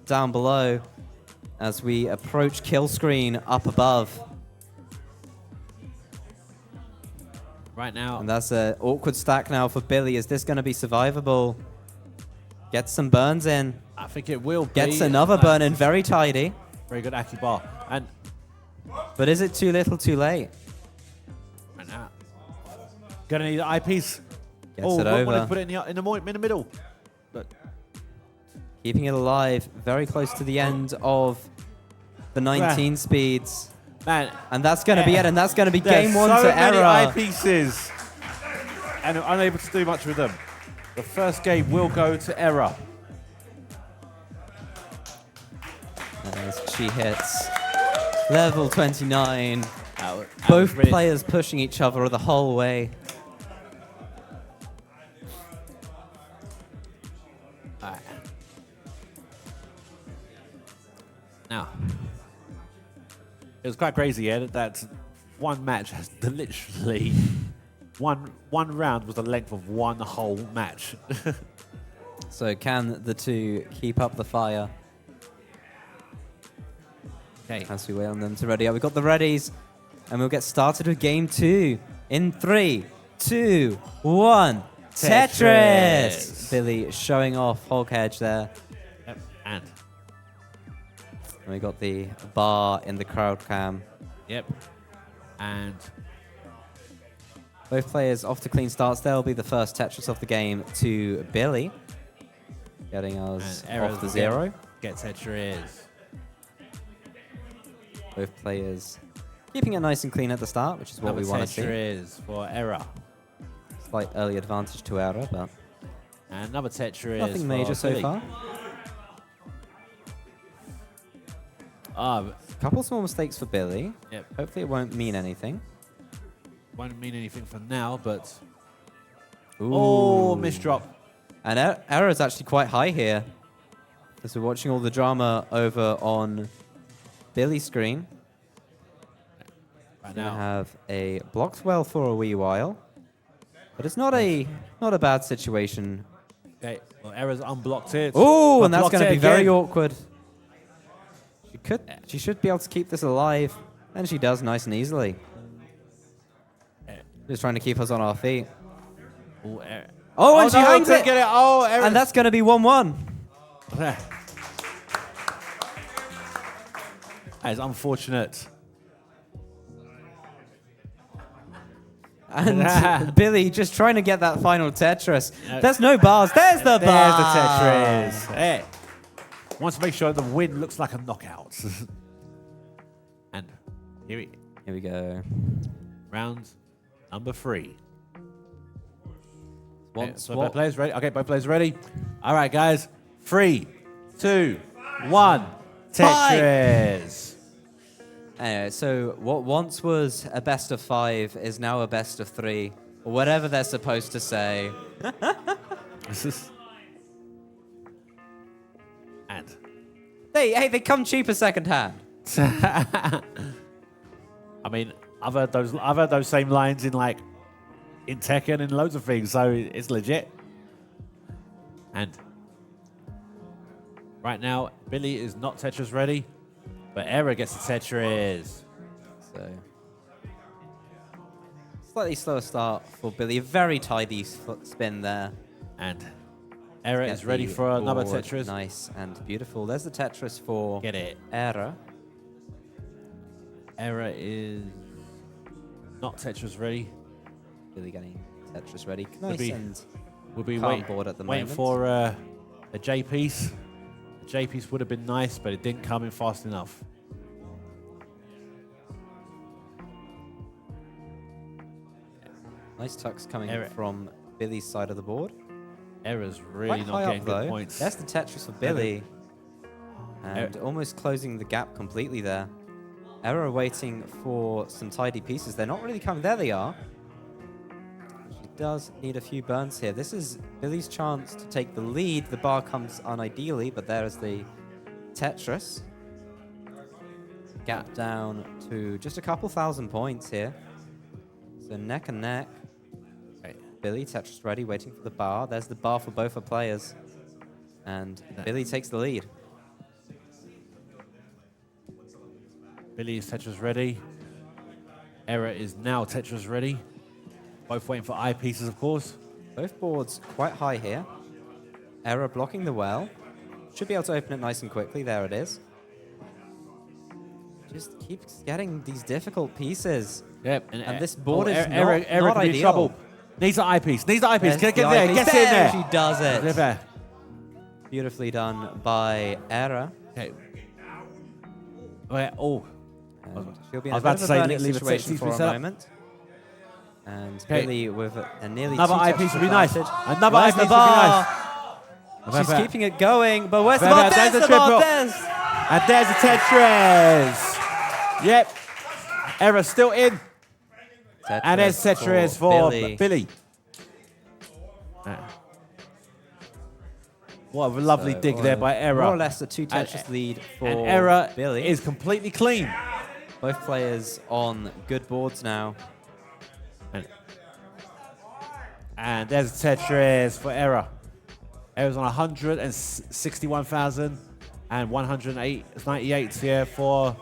down below as we approach kill screen up above. Right now. And that's an awkward stack now for Billy. Is this going to be survivable? Gets some burns in. I think it will be. Gets another burn in, very tidy. Very good Aki bar. And but is it too little, too late? Right now. Gonna need an eyepiece. Gets it over. Want to put it in the middle. But keeping it alive, very close to the end of the 19 speeds. Man, and that's going to be it, and that's going to be game 1 so to Error. Many eyepieces, and unable to do much with them. The first game will go to Error. As she hits level 29. That Both players pushing each other the whole way. It was quite crazy, yeah. That one match has literally one round was the length of one whole match. So can the two keep up the fire? Okay. As we wait on them to ready up. We've got the readies, and we'll get started with game 2 in 3, 2, 1. Tetris! Billy showing off Hulk Hedge there. Yep. And we got the bar in the crowd cam. Yep. And both players off to clean starts. They'll be the first Tetris of the game to Billy. Getting us off the 0. Get Tetris. Both players keeping it nice and clean at the start, which is what we want to see. Tetris for Error. Slight early advantage to Error, but and another Tetris. Nothing major so far. Couple small mistakes for Billy. Yep. Hopefully it won't mean anything. Won't mean anything for now, but Ooh. Oh, misdrop. And Error is actually quite high here. As we're watching all the drama over on Billy's screen. Right We now have a blocked well for a wee while, but it's not a bad situation. Okay, well, Error's unblocked it. Oh, and that's going to be very again. awkward. She should be able to keep this alive, and she does nice and easily. Just trying to keep us on our feet. Oh, And she hangs it. Get it. Oh, Error. And that's going to be 1-1. That is unfortunate. And Billy just trying to get that final Tetris. There's no bars. There's the bar. There's the Tetris. Hey. Wants to make sure the win looks like a knockout. And here we go. Round number 3. So what? both players ready? Okay, both players ready. All right, guys. 3, 2, 1. Tetris. Anyway, so what once was a best of 5 is now a best of 3, or whatever they're supposed to say. And they come cheaper second hand. I mean, I've heard those same lines in Tekken and loads of things, so it's legit. And right now, Billy is not Tetris ready, but Error gets the Tetris. So slightly slower start for Billy. A very tidy spin there. And Error is ready for another board. Tetris. Nice and beautiful. There's the Tetris for Get it. Error. Error is not Tetris ready. Billy getting Tetris ready. Nice and we'll be calm board at the waiting moment. for a J piece. A J piece would have been nice, but it didn't come in fast enough. Nice tucks coming from Billy's side of the board. Error's really Quite not high getting up, good though. points. That's the Tetris for Billy. And almost closing the gap completely there. Error waiting for some tidy pieces. They're not really coming. There they are. She does need a few burns here. This is Billy's chance to take the lead. The bar comes unideally, but there is the Tetris. Gap down to just a couple thousand points here. So neck and neck. Billy, Tetris ready, waiting for the bar. There's the bar for both the players. And Billy takes the lead. Billy is Tetris ready. Error is now Tetris ready. Both waiting for eye pieces, of course. Both boards quite high here. Error blocking the well. Should be able to open it nice and quickly. There it is. Just keeps getting these difficult pieces. Yep. And this board is Error not could be in ideal. trouble. Needs an eyepiece. Needs an eyepiece. There's Get the there. eyepiece. Get in there. She does it. Get there. Beautifully done by Error. Okay. Oh. She'll be in I a was about bit to of say, a burning leave it situation for a set up. moment. And Okay. Billy with a nearly Another two eyepiece touches would be nice. advantage. Another Where's eyepiece the would be bar? nice. She's keeping it going, but where's the bar? There's There's the the bar. triple. There's. And there's the Tetris. Yep. Error still in. And there's Tetris for Billy. What a lovely dig there by Error. More or less a two Tetris lead for and Error Billy. is completely clean. Both players on good boards now. And there's Tetris for Error. Error's on 161,000 and 198 here for,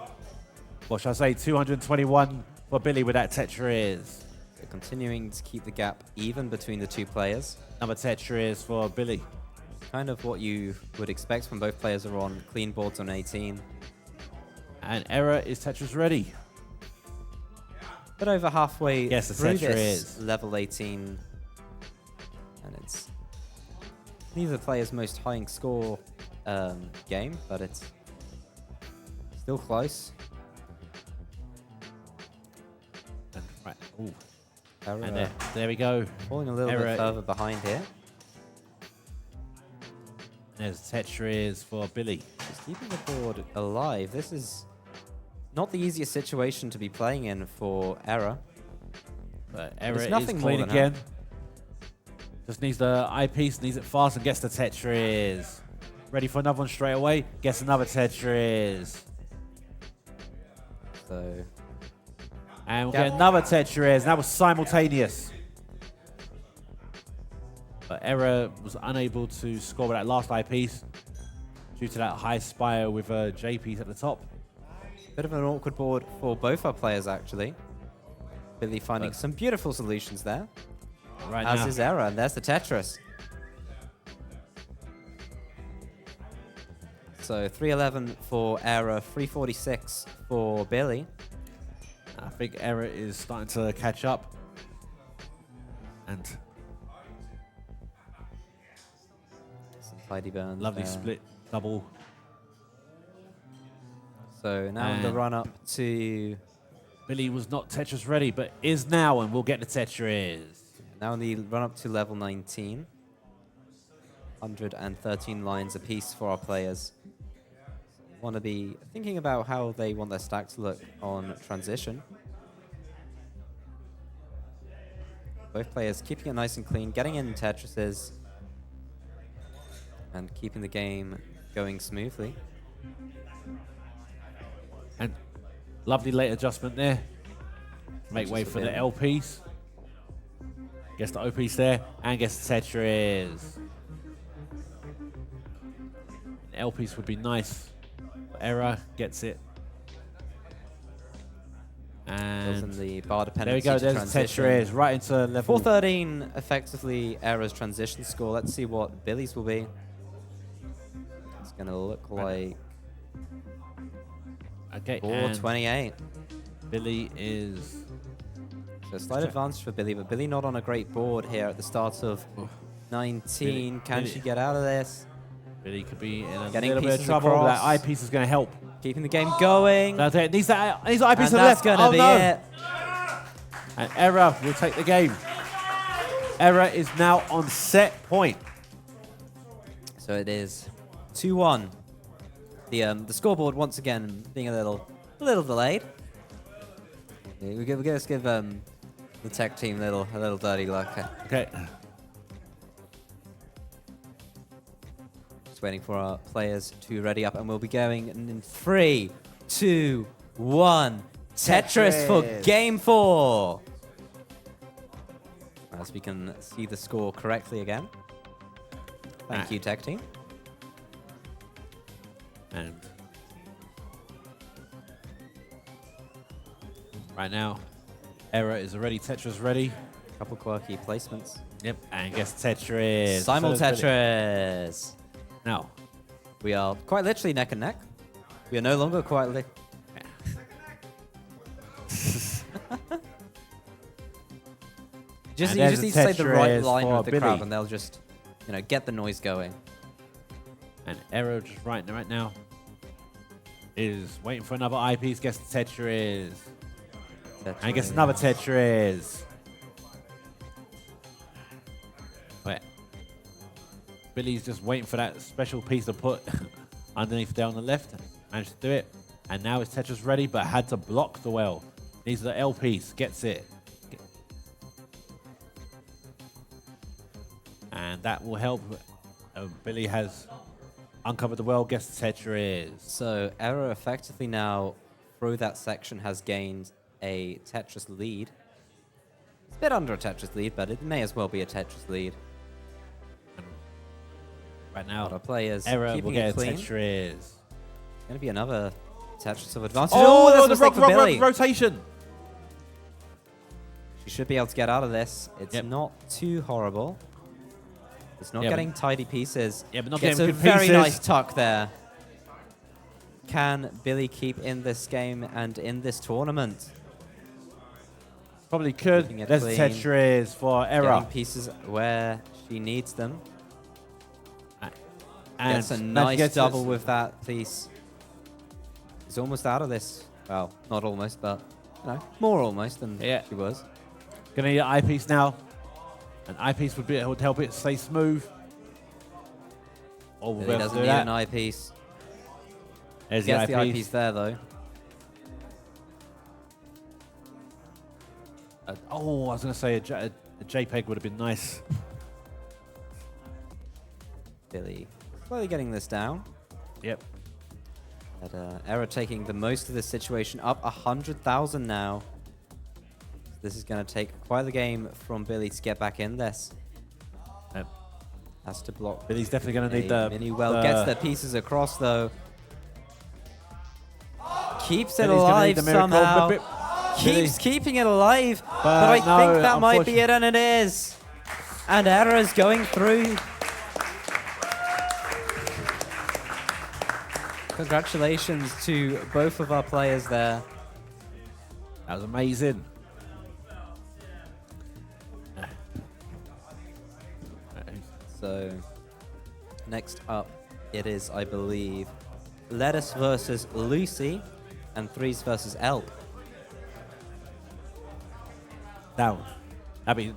what should I say, 221 for Billy with that Tetris. They're continuing to keep the gap even between the two players. Another Tetris for Billy. Kind of what you would expect when both players are on clean boards on 18. And Error is Tetris ready. But over halfway Yes, the through Tetris this is. level 18. And it's neither player's most high score game, but it's still close. And, right. Ooh. Error And there we go. falling a little Error. bit further behind here. There's Tetris for Billy. Just keeping the board alive. This is not the easiest situation to be playing in for Error. But Error There's is nothing more clean than again. Just needs the eyepiece, needs it fast, and gets the Tetris. Ready for another one straight away. Gets another Tetris. So, And we'll get another Tetris. That was simultaneous. But Error was unable to score with that last eyepiece due to that high spire with a J piece at the top. bit of an awkward board for both our players, actually. Billy finding But some beautiful solutions there. Right As now. is Error, and there's the Tetris. So 311 for Error, 346 for Billy. I think Error is starting to catch up. And some tidy burns. lovely there. split double. So now in the And run up to Billy was not Tetris ready, but is now, and we'll get the Tetris. now in the run up to level 19. 113 lines apiece for our players. Want to be thinking about how they want their stack to look on transition. Both players keeping it nice and clean, getting in Tetrises, and keeping the game going smoothly. And lovely late adjustment there. Make way Just a for the bit. L piece. Gets the O piece there, and gets the Tetris. An L piece would be nice. Error gets it. Goes in And the bar there we dependency go, to there's transition. Tetris right into level 413 effectively Error's transition score. Let's see what Billy's will be. It's going to look like Okay, 428. Billy is So a slight advantage for Billy, but Billy not on a great board here at the start of 19. Can Billy- she get out of this? Billy could be in a Getting little bit of pieces trouble. across. That eyepiece is going to help. Keeping the game going. That's it. Needs that eyepiece to And the that's left. going to Oh be no! it. And Error will take the game. Error is now on set point. So it is 2-1. The scoreboard once again being a little delayed. Yeah, let's give the tech team a little dirty luck. Okay. Just waiting for our players to ready up, and we'll be going in 3, 2, 1. Tetris for game 4. As we can see the score correctly again. Thank you, tech team. And right now, Error is already Tetris ready. Couple quirky placements. Yep, and gets Tetris. Simul So does Billy. Tetris. Now, We are quite literally neck and neck. We are no longer quite you And just there's need a to say the right Tetris line for with the crowd, Billy. and they'll just, get the noise going. and Error just right now is waiting for another eyepiece. Gets the Tetris. And gets another Tetris. Wait. Billy's just waiting for that special piece to put underneath there on the left. Managed to do it. And now his Tetris ready, but had to block the well. Needs the L piece. Gets it. And that will help. Billy has uncovered the well, gets the Tetris. So Error effectively now through that section has gained a Tetris lead. It's a bit under a Tetris lead, but it may as well be a Tetris lead. Right now, our players Error will keeping get it a clean. Tetris. It's going to be another Tetris of advantage. Oh, that's a the mistake for Billy. rotation. She should be able to get out of this. It's not too horrible. It's not getting tidy pieces. Yeah, but not Gets getting a good very pieces. nice tuck there. Can Billy keep in this game and in this tournament? Probably could. Keeping it There's clean. Tetris for Error. Getting pieces where she needs them. And Gets a now nice gets double this- with that piece. He's almost out of this. Well, not almost, but you know, more almost than she was. Gonna need an eyepiece now. An eyepiece would help it stay smooth. Oh, we'll be Billy able to doesn't do need that. an eyepiece. There's Gets the the eyepiece. eyepiece there though. Oh, I was gonna say a JPEG would have been nice. Billy slowly getting this down. Yep. But Error taking the most of this situation, up 100,000 now. This is going to take quite the game from Billy to get back in this. Yep. Has to block. Billy's definitely going to need the... Mini well gets the pieces across though. Keeps it Billy's gonna need alive the miracle, somehow. but Keeps keeping it alive. But I no, think that might be it, and it is. And Error is going through. Congratulations to both of our players there. That was amazing. So, next up, it is, I believe, Lettuce versus Lucy, and Threes versus Elk. Down. I mean,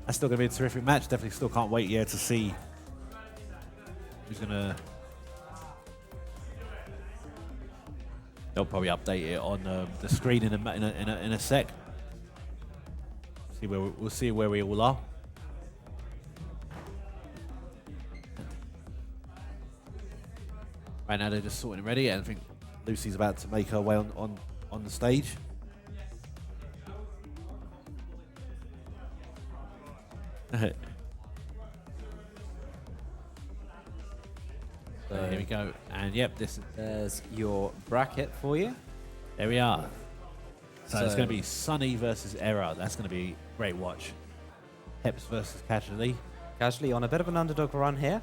that's still going to be a terrific match. Definitely still can't wait to see who's going to... They'll probably update it on the screen in a sec. See where we'll see where we all are. Right now they're just sorting it ready, and I think Lucy's about to make her way on the stage. Here we go, and yep, there's your bracket for you. There we are. So it's So- going to be Sunny versus Error. That's going to be a great watch. Heps versus Casually. Casually on a bit of an underdog run here.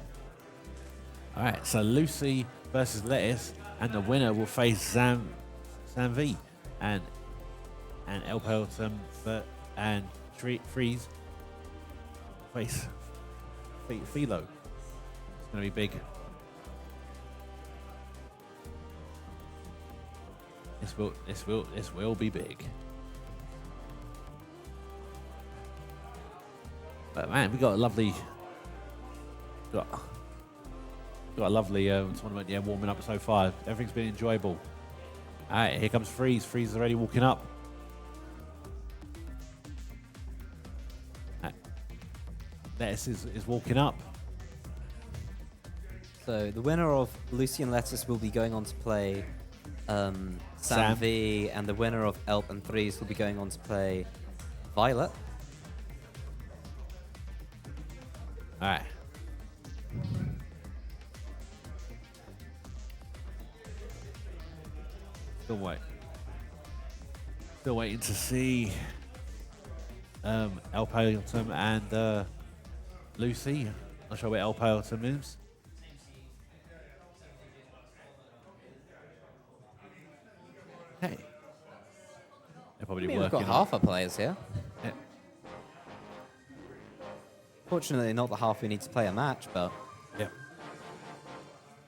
All right, so Lucy versus Lettuce, and the winner will face Sam V and El Pelton and Freeze face Philo. It's going to be big. This will be big. But man, we got a lovely got a lovely tournament warming up so far. Everything's been enjoyable. Alright, here comes Freeze. Freeze is already walking up. Lettuce is walking up. So the winner of Lucy and Lettuce will be going on to play Sam V, and the winner of Elp and Threes will be going on to play Violet. Alright. Still waiting to see El Pelton and Lucy. Not sure where El Pelton is. Hey. They're probably We've working. got half our players here. Yeah. Fortunately, not the half we need to play a match, but Yeah.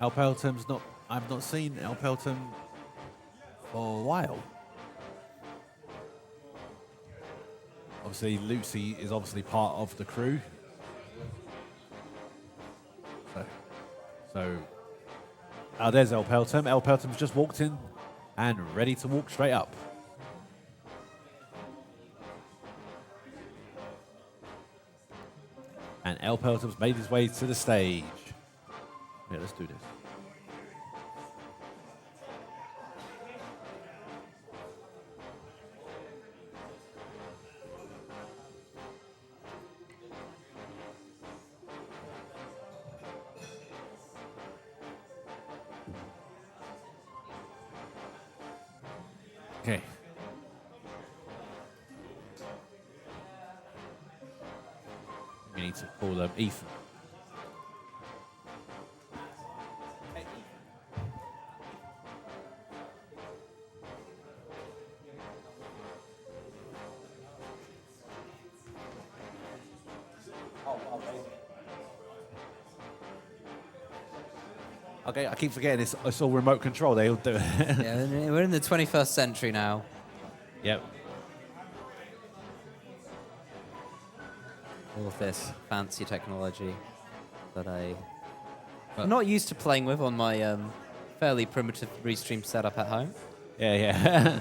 El Pelton's not. I've not seen El Pelton for a while. Obviously, Lucy is obviously part of the crew. So there's El Pelton. El Pelton's just walked in and ready to walk straight up. And El Pelton's made his way to the stage. Yeah, let's do this. Okay. We need to call Ethan. Okay, I keep forgetting it's all remote control. They all do it. Yeah, we're in the 21st century now. Yep. All of this fancy technology that I'm not used to playing with on my fairly primitive restream setup at home. Yeah.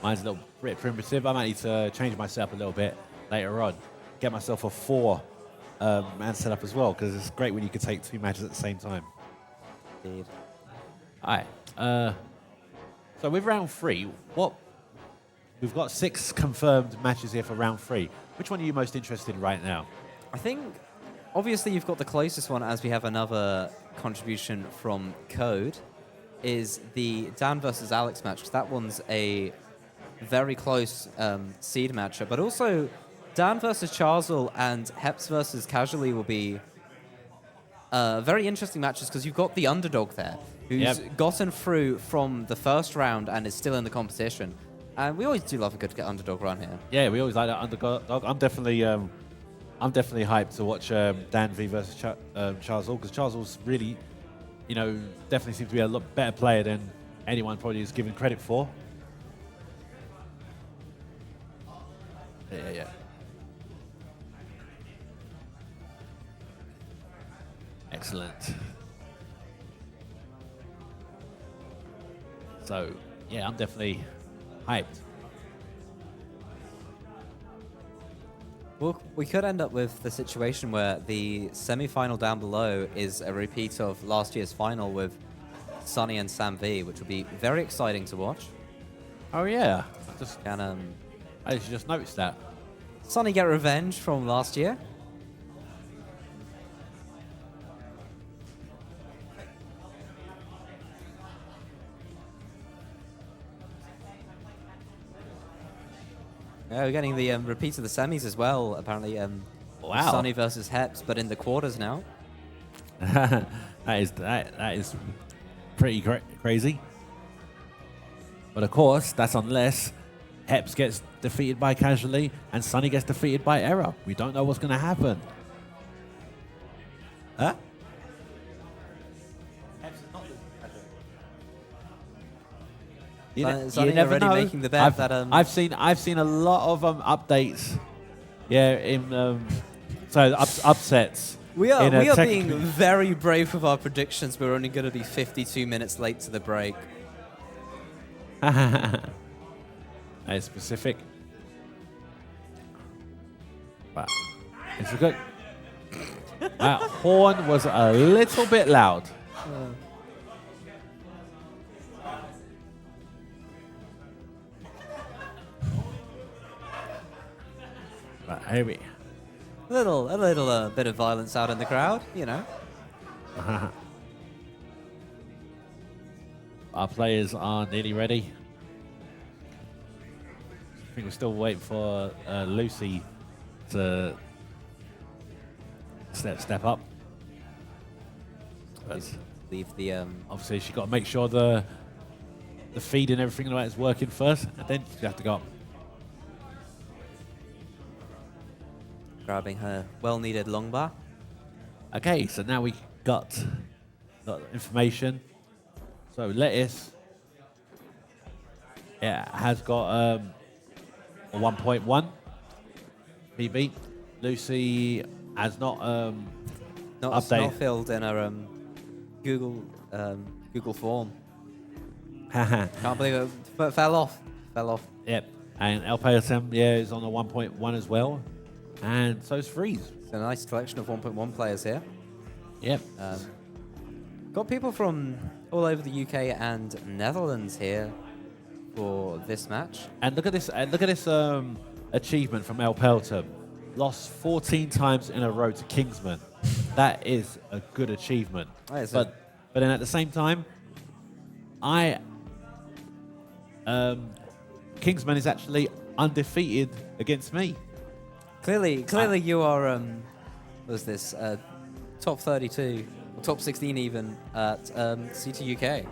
Mine's a little bit primitive. I might need to change my setup a little bit later on. Get myself a 4-man setup as well, because it's great when you can take 2 matches at the same time. Indeed. All right. So with round 3, we've got 6 confirmed matches here for round 3. Which one are you most interested in right now? I think, obviously, you've got the closest one, as we have another contribution from Code, is the Dan versus Alex match, because that one's a very close seed matchup. But also, Dan versus Charzal and Heps versus Casually will be very interesting matches, because you've got the underdog there, who's gotten through from the first round and is still in the competition. And we always do love a good underdog run here. Yeah, we always like that underdog. I'm definitely hyped to watch Dan V versus Charzal, because Charzal's really, definitely seems to be a lot better player than anyone probably is given credit for. Yeah. Excellent. So, yeah, I'm definitely hyped. Well, we could end up with the situation where the semi-final down below is a repeat of last year's final with Sunny and Sam V, which would be very exciting to watch. Oh yeah, I just noticed that. Sunny get revenge from last year. Yeah, we're getting the repeat of the semis as well, apparently. Wow. Sunny versus Heps, but in the quarters now. that is pretty crazy. But of course, that's unless Heps gets defeated by Casually and Sunny gets defeated by Error. We don't know what's going to happen. Huh? Sunny never already know. making the bet that I've seen a lot of updates. Yeah, in upsets. We are being very brave with our predictions. We're only going to be 52 minutes late to the break. That is specific. But it's a good. That horn was a little bit loud. But here we. A little bit of violence out in the crowd, Our players are nearly ready. I think we're still waiting for Lucy to step up. But leave the obviously she's got to make sure the feed and everything like that is working first, and then you have to go up. Grabbing her well-needed long bar. Okay, so now we got information. So Lettuce, has got a 1.1 PB. Lucy has not updated. Not filled in her Google form. Can't believe it fell off. Yep, and El Payatem, is on a 1.1 as well. And so is Freeze. It's a nice collection of 1.1 players here. Yep. Got people from all over the UK and Netherlands here for this match. And look at this achievement from El Pelton. Lost 14 times in a row to Kingsman. That is a good achievement. But then at the same time, I Kingsman is actually undefeated against me. Clearly, you are. Was this top 32, or top 16 even at CTUK?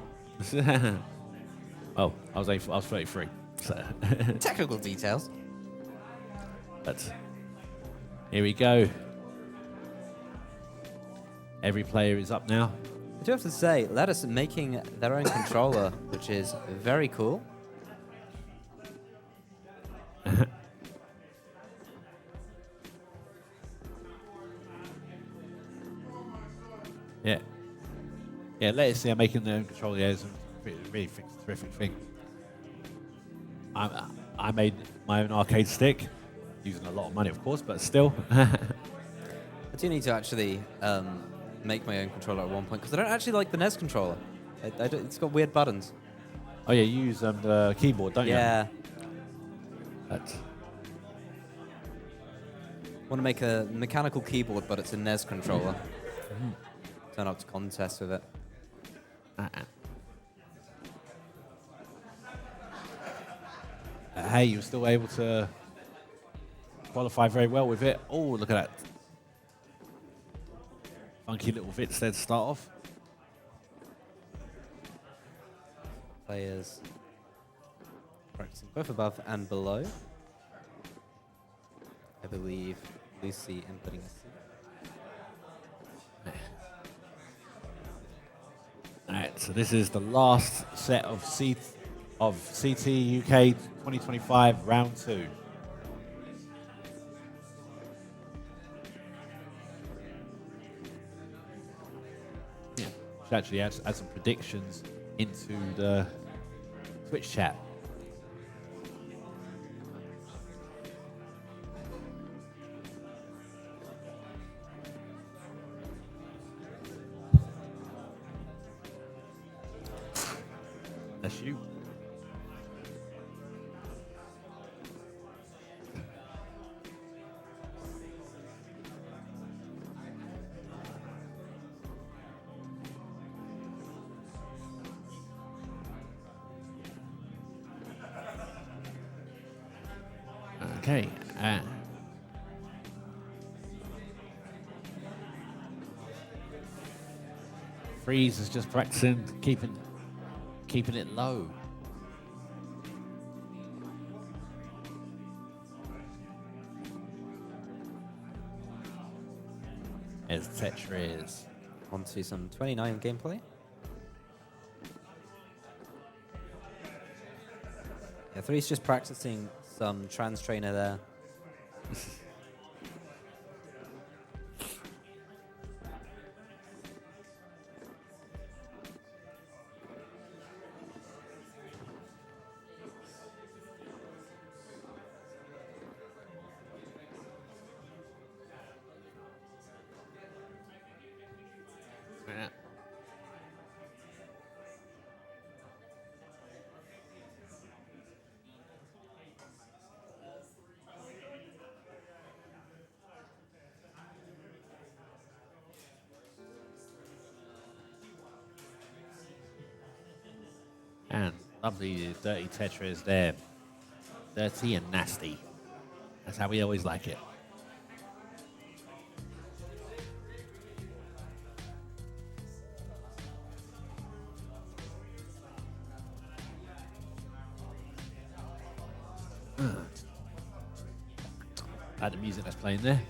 Oh, I was 33. So Technical details. But here we go. Every player is up now. I do have to say, Lattice making their own controller, which is very cool. Yeah. Yeah, let's see, I'm making their own controller. Yeah, it's a really terrific thing. I made my own arcade stick, using a lot of money, of course, but still. I do need to actually make my own controller at one point, because I don't actually like the NES controller. It's got weird buttons. Oh yeah, you use the keyboard, don't you? Yeah. But Want to make a mechanical keyboard, but it's a NES controller. Turn up to contest with it. Hey, you're still able to qualify very well with it. Oh, look at that. Funky little bits there to start off. Players practicing both above and below. I believe Lucy inputting a C. Alright, so this is the last set of CT UK 2025 round 2. Yeah, should actually add some predictions into the Twitch chat. That's you. Okay. Freeze is just practicing keeping it low. As Tetris. On to some 29 gameplay. Yeah, Three's just practicing some trans trainer there. And lovely dirty Tetris there. Dirty and nasty. That's how we always like it. Like the music that's playing there.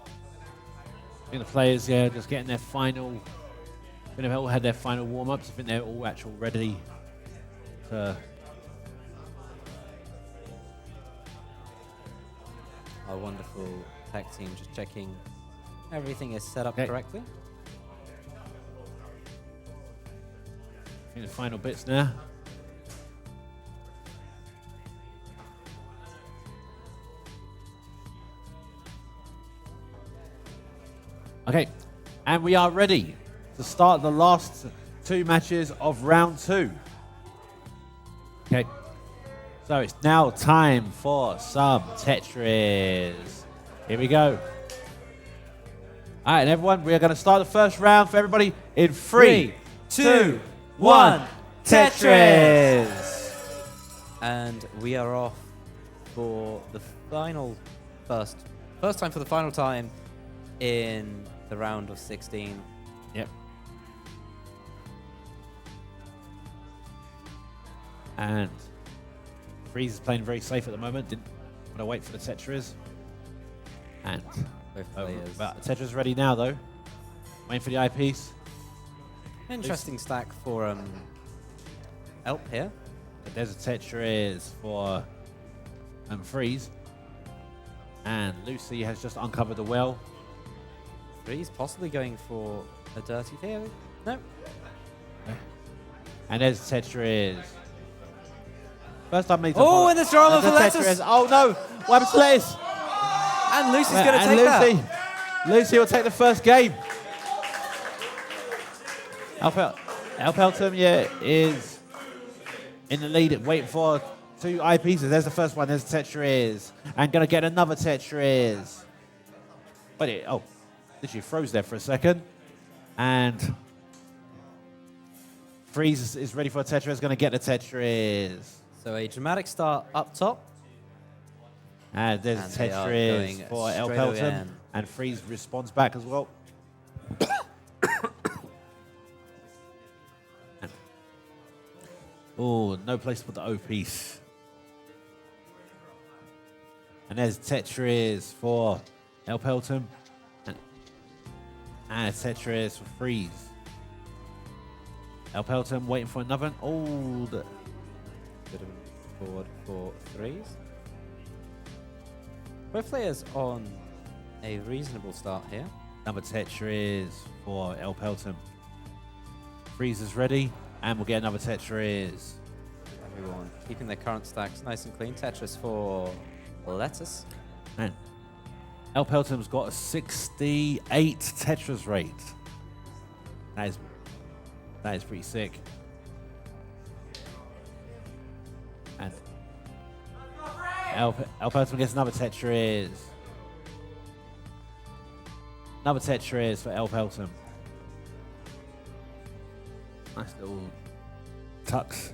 I think the players, yeah, just getting their final. I think they've all had their final warm-ups. I think they're all actually ready to. Our wonderful tech team just checking everything is set up correctly. I think the final bits now. Okay, and we are ready to start the last 2 matches of round 2. Okay, so it's now time for some Tetris. Here we go. All right, everyone, we are going to start the first round for everybody in 3, 2, 1, Tetris. And we are off for the first time for the final time in the round of 16. Yep. And Freeze is playing very safe at the moment. Didn't want to wait for the Tetris. And Both players. but Tetris ready now though. Waiting for the eyepiece. Interesting stack for Elp here. There's a Tetris for Freeze. And Lucy has just uncovered the well. Freeze possibly going for a dirty here. No. And there's Tetris. First time meets Oh, and there's drama for Lettuce. Oh no! What happened to Lettuce? And Lucy's going to And take Lucy. that. Lucy will take the first game. Alpeltum, yeah, is in the lead, waiting for 2 eyepieces. There's the first one. There's Tetris. And going to get another Tetris. But it, literally froze there for a second. And Freeze is ready for a Tetris. Going to get the Tetris. So a dramatic start up top. And there's And they are Tetris going for straight Alpeltum. away in. And Freeze responds back as well. Oh, no place to put the O piece. And there's Tetris for Alpeltum. And a Tetris for Freeze. Alpeltum waiting for another. Oh, Bit of a forward for Freeze. Both players on a reasonable start here. another Tetris for Alpeltum. Freeze is ready. And we'll get another Tetris. Everyone keeping their current stacks nice and clean. Tetris for Lettuce. And Alpeltum's got a 68 Tetris rate. That is pretty sick. And Alpeltum gets another Tetris. Another Tetris for Alpeltum. Nice little tucks.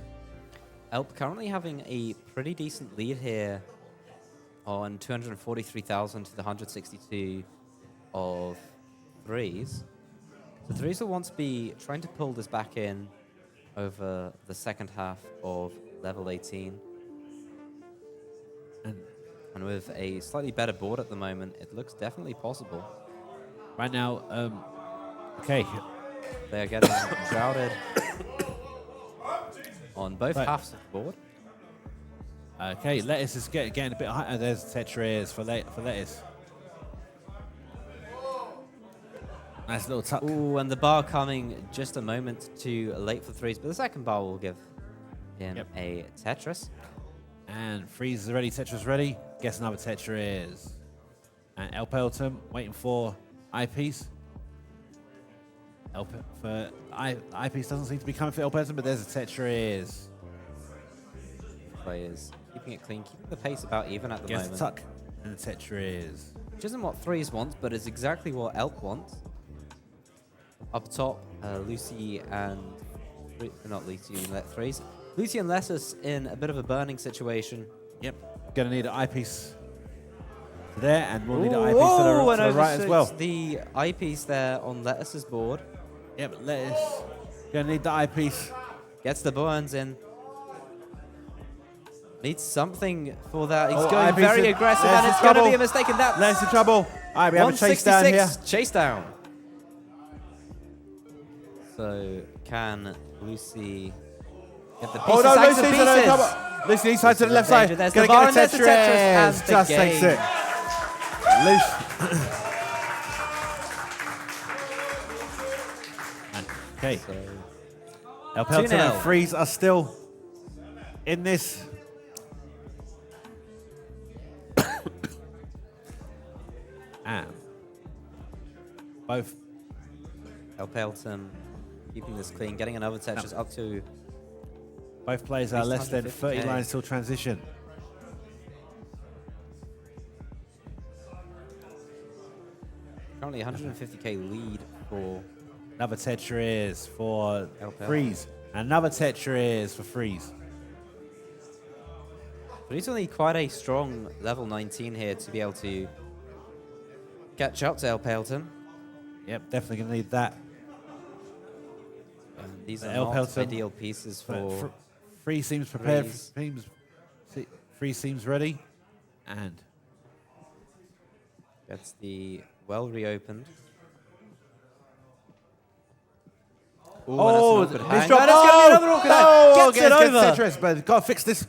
Elp currently having a pretty decent lead here on 243,000 to the 162 of Threes. So Threes will want to be trying to pull this back in over the second half of level 18. And with a slightly better board at the moment, it looks definitely possible. Right now, okay. They are getting crowded on both halves of the board. Okay, Lettuce is getting a bit higher. There's Tetris for Lettuce. Nice little tuck. Ooh, and the bar coming just a moment too late for Threes, but the second bar will give him a Tetris. And Freeze is ready, Tetris ready. Gets another Tetris. And Alpeltum waiting for eyepiece. Eyepiece doesn't seem to be coming for Alpeltum, but there's a Tetris. Players keeping it clean, keeping the pace about even at the Gets moment. the tuck and the Tetris. Which isn't what Threes wants, but is exactly what Elk wants. Up top, Lucy and... not Lucy and Threes. Lucy and Lettuce in a bit of a burning situation. Yep. Gonna need an eyepiece there, and we'll need an eyepiece to the right as well. The eyepiece there on Lettuce's board. Yep, Lettuce. Gonna need the eyepiece. Gets the burns in. Needs something for that. He's Oh, going eyepiece very in. aggressive, There's and the it's going to trouble. be a mistake in that. Lettuce in trouble. All right, we have a chase down here. 166 chase down. So can Lucy get the pieces? Lucy's in trouble. Lucy east side to the left side. There's Gonna the bar get and a there's the Tetris and Tetris. the Just takes game. it. Lucy. Okay. Alpeltum 2-0. and Freeze are still in this. And both Alpeltum keeping this clean, getting another Tetris up to... both players are less than 30 150K. lines till transition. Currently 150k lead for... Another Tetris for Alpeltum. Freeze. Another Tetris for Freeze. But he's only quite a strong level 19 here to be able to catch up to El Paleton. Yep, definitely going to need that. And these are El not Paleton, ideal pieces for... Free seems prepared. Freeze. Free seems ready. And gets the well reopened. Oh, this drop. It's going to be another awkward hang. Gets it over. Tetris, but got to fix this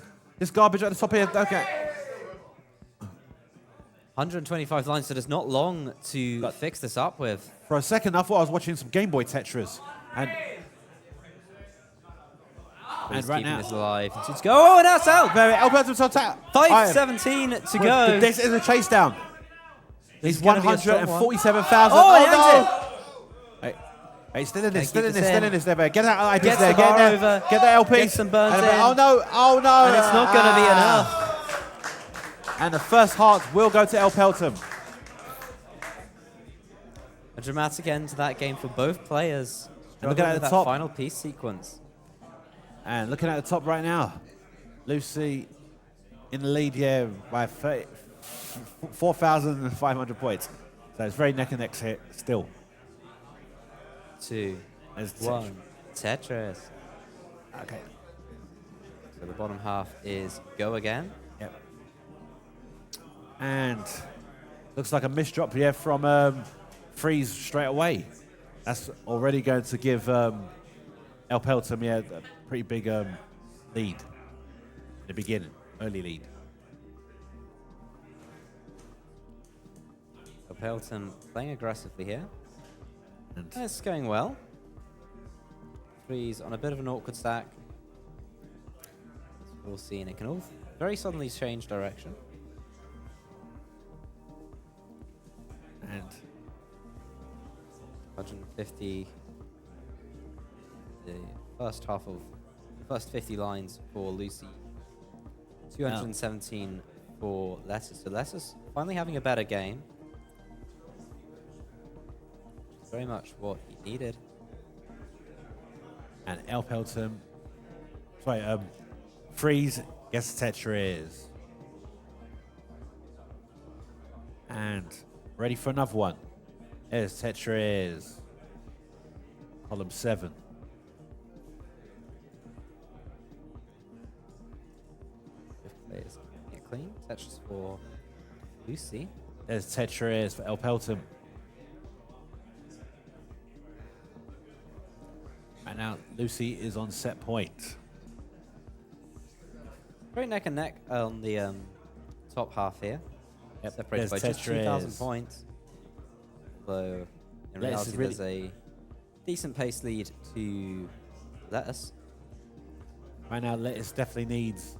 garbage at the top here. Okay. 125 lines, so there's not long to fix this up with. For a second, I thought I was watching some Game Boy Tetris. And right now, this alive. Let's go. Oh, and that's out. El Paleton's on tap. 5:17 to go. This is a chase down. He's 147,000. Oh, no! Hey, still in this, still in this. There, get that IPs Gets there, the get bar there, over, get that LP. gets some burns in. Oh no! And it's not going to be enough. And the first heart will go to El Paleton. A dramatic end to that game for both players. And looking at the that top, final piece sequence. And looking at the top right now, Lucy in the lead here by 4,500 points. So it's very neck and neck here still. 2, 1, Tetris. Okay. So the bottom half is go again. Yep. And looks like a missed drop here from Freeze straight away. That's already going to give El Paleton a pretty big lead in the beginning, early lead. El Paleton playing aggressively here. And it's going well. Freeze on a bit of an awkward stack. As we'll see, and it can all very suddenly change direction. And 150. The first half of the first 50 lines for Lucy. 217 for Lessus. So Lessus finally having a better game. Very much what he needed. And El Paleton, Freeze gets Tetris. And ready for another one. There's Tetris. Column 7. Players get clean. Tetris for Lucy. There's Tetris for El Paleton. And now Lucy is on set point. Very neck and neck on the top half here. Yep. Separated by just 2,000 points. Though in reality there's a decent pace lead to Lettuce. Right now Lettuce definitely needs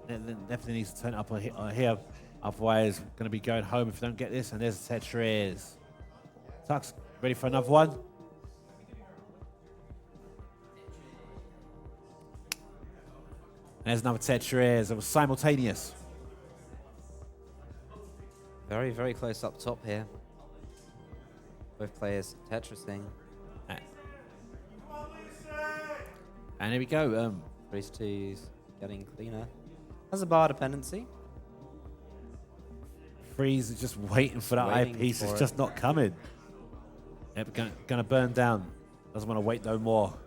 definitely needs to turn up on here. Otherwise going to be going home if they don't get this. And there's Tetris. Tux, ready for another one? And there's another Tetris. It was simultaneous. Very, very close up top here. Both players Tetrising. And here we go. Race 2's getting cleaner. Has a bar dependency. Freeze is just waiting for that eyepiece. It's just not coming. Yep, gonna burn down. Doesn't want to wait no more.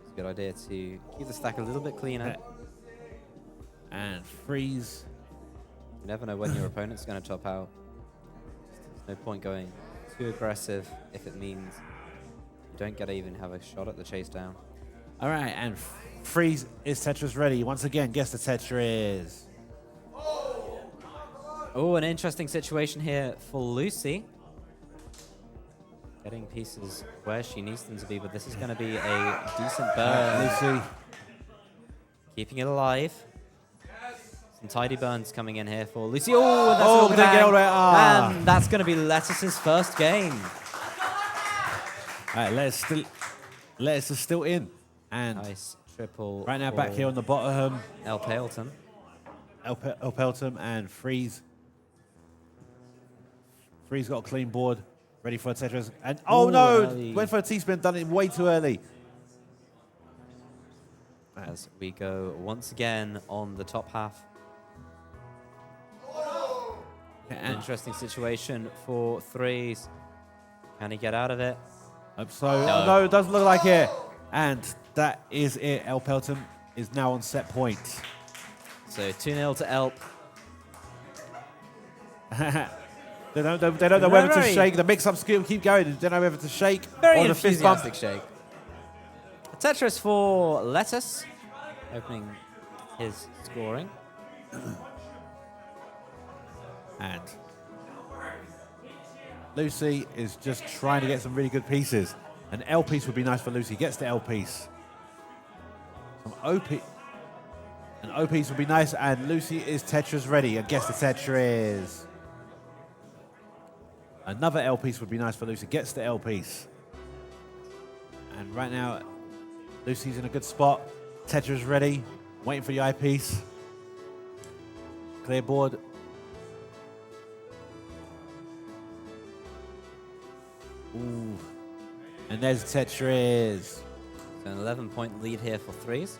It's a good idea to keep the stack a little bit cleaner. And Freeze. You never know when your opponent's going to top out. There's no point going too aggressive if it means you don't get to even have a shot at the chase down. All right, and Freeze is Tetris ready. Once again, guess the Tetris. Oh, an interesting situation here for Lucy. Getting pieces where she needs them to be, but this is going to be a decent burn. Lucy. Keeping it alive. Some tidy burns coming in here for Lucy. Oh, and that's Oh, an didn't get all the way. Ah. And that's going to be Lettuce's first game. All right, Lettuce is still in. And nice triple. Right now, back here on the bottom. El Paleton. El Paleton and Freeze. Freeze got a clean board. Ready for a Tetris. And oh no! Went for a T-spin, done it way too early. as we go once again on the top half. Interesting situation for threes. Can he get out of it? Hope so. No, it doesn't look like it. And that is it. El Pelton is now on set point. So 2-0 to Elp. They don't know whether to shake. The mix-up skill keep going. They don't know whether to shake Very or the fist bump. enthusiastic shake. A Tetris for Lettuce, opening his scoring. And Lucy is just trying to get some really good pieces. An L piece would be nice for Lucy. Gets the L piece. Some an O piece would be nice. And Lucy is Tetris ready. And gets the Tetris. Another L piece would be nice for Lucy. Gets the L piece. And right now, Lucy's in a good spot. Tetris ready. Waiting for the I piece. Clear board. Ooh. And there's Tetris. So an 11-point lead here for threes.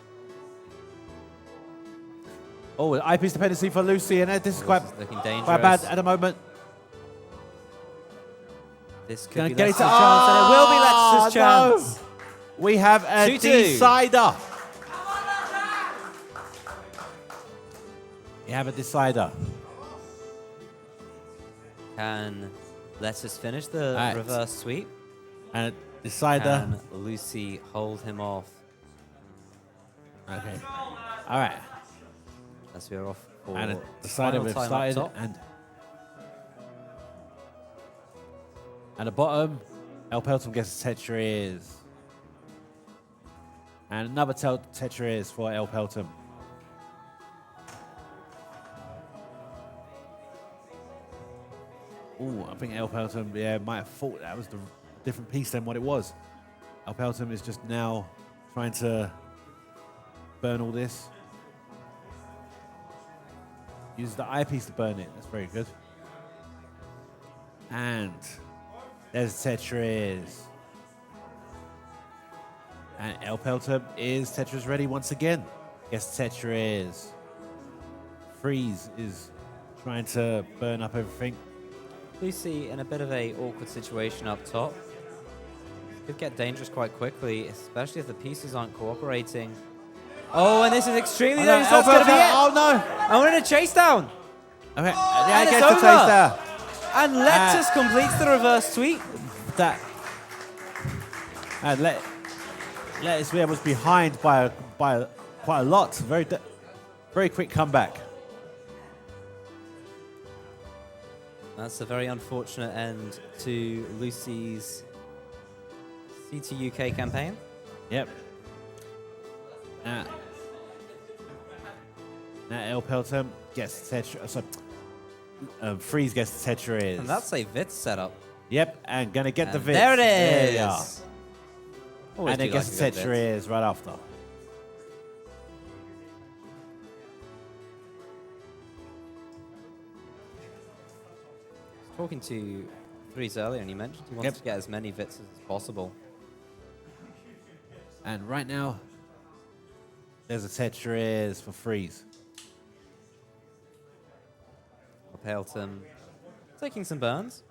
Oh, an eyepiece dependency for Lucy, and this is quite looking quite bad at the moment. This could Gonna be get it Lettuce's to- chance, and it will be Lettuce's no. chance. We have a 2-2. decider. We have a decider. Can Lettuce finish the Right. reverse sweep? And decider. Can Lucy hold him off? Okay. All right. As we are off for And a decider final we've time up started. top. And at the bottom, El Pelton gets Tetris. And another Tetris for El Pelton. Ooh, I think El Pelton, might have thought that was the different piece than what it was. El Pelton is just now trying to burn all this. Use the eyepiece to burn it. That's very good. And there's Tetris. And El Pelton is Tetris ready once again. Yes, Tetris. Freeze is trying to burn up everything. Lucy in a bit of a awkward situation up top. Could get dangerous quite quickly, especially if the pieces aren't cooperating. Oh, and this is extremely dangerous. That's going to be it. Oh, no. And we're in a chase down. Okay. And I it's guess the over. chase there. And Lettuce completes the reverse sweep. That. And Lettuce was behind by quite a lot. Very quick comeback. That's a very unfortunate end to Lucy's CTWC campaign. Yep. Now El Pelton gets Tetris. Freeze gets Tetris. And that's a Vitz setup. Yep, and gonna get the And Vitz. there it is. we are. Always And then do gets like a good Tetris right after. Talking to Threes earlier, and he mentioned he wants to get as many Vitzes as possible. And right now, there's a Tetris for Freeze. Pelton taking some burns.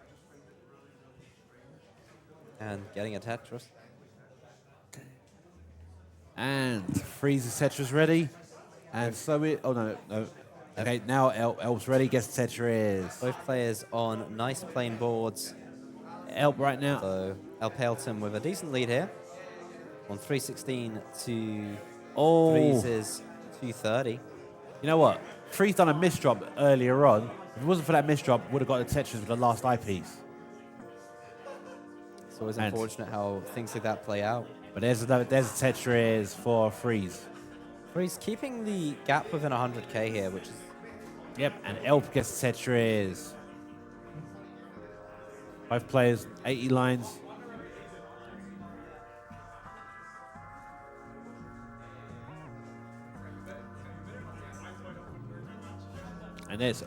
And getting a Tetris. And Freeze is Tetris ready. And so it. Oh, no. Okay, now Elp's ready, gets Tetris. Both players on nice plain boards. Elp right now. So El Pelton with a decent lead here. On 316 to Oh. Freeze's 230. You know what? Freeze done a miss drop earlier on. If it wasn't for that miss drop, would have got the Tetris with the last eyepiece. It's always unfortunate how things like that play out. But there's a Tetris for Freeze. Freeze keeping the gap within 100k here, which is... Yep, and Elp gets Tetris. 5 players, 80 lines. And there's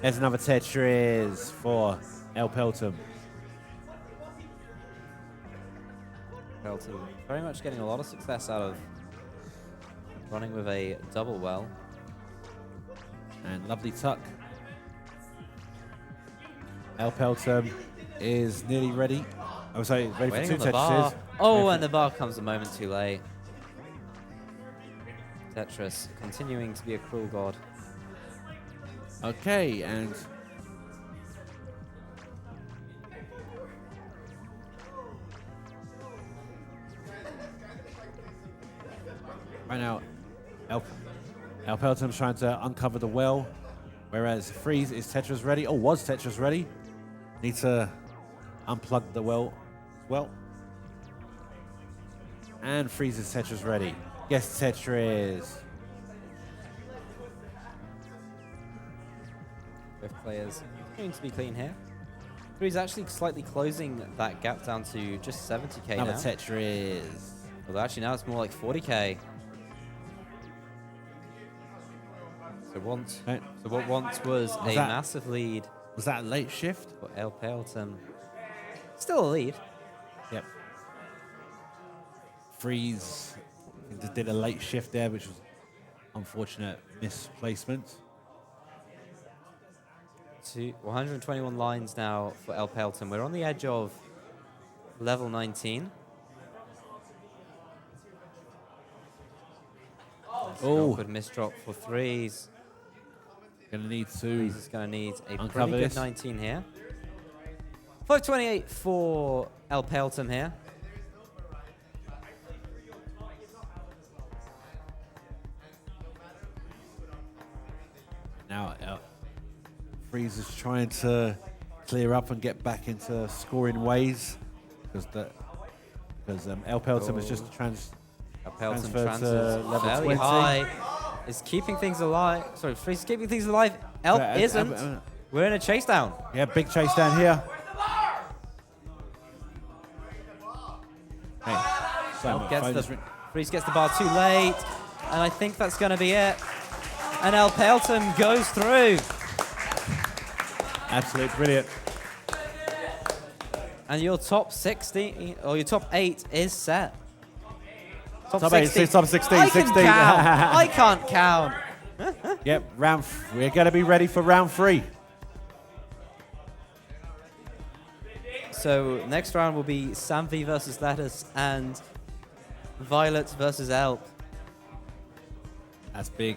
another Tetris for El Pelton. Pelton very much getting a lot of success out of running with a double well. And lovely tuck. El Pelton is nearly ready. Oh, sorry, ready Waiting for on two the bar. Tetris. Oh, and the bar comes a moment too late. Tetris continuing to be a cruel god. Okay, and right now, El Pelton's trying to uncover the well, whereas Freeze is Tetris ready. Oh, was Tetris ready? Need to unplug the well as well. And Freeze is Tetris ready. Yes, Tetris. Both players going to be clean here. Three's actually slightly closing that gap down to just 70k Another now. Tetris. Although actually now it's more like 40k. So what once was a massive lead. Was that a late shift? For El Pelton. Still a lead. Yep. Freeze just did a late shift there, which was unfortunate misplacement. 121 lines now for El Pelton. We're on the edge of level 19. Oh, good misdrop for Threes. Gonna need to. Threes is gonna need a uncover pretty good this. 19 here. 528 for El Pelton here. Now, Freeze is trying to clear up and get back into scoring ways because El Pelton was just El Pelton transferred to level fairly 20. high. Is keeping things alive. Sorry, Freeze is keeping things alive. Elp isn't. We're in a chase down. Yeah, big chase down here. Hey, Freeze gets the bar too late, and I think that's going to be it. And El Pelton goes through. Absolutely brilliant. And your top 60, or your top 8 is set. Top 8, top 16, I 16. Can count. I can't count. Yep, we're going to be ready for round 3. So next round will be Samvi versus Lattice and Violet versus Elp. That's big.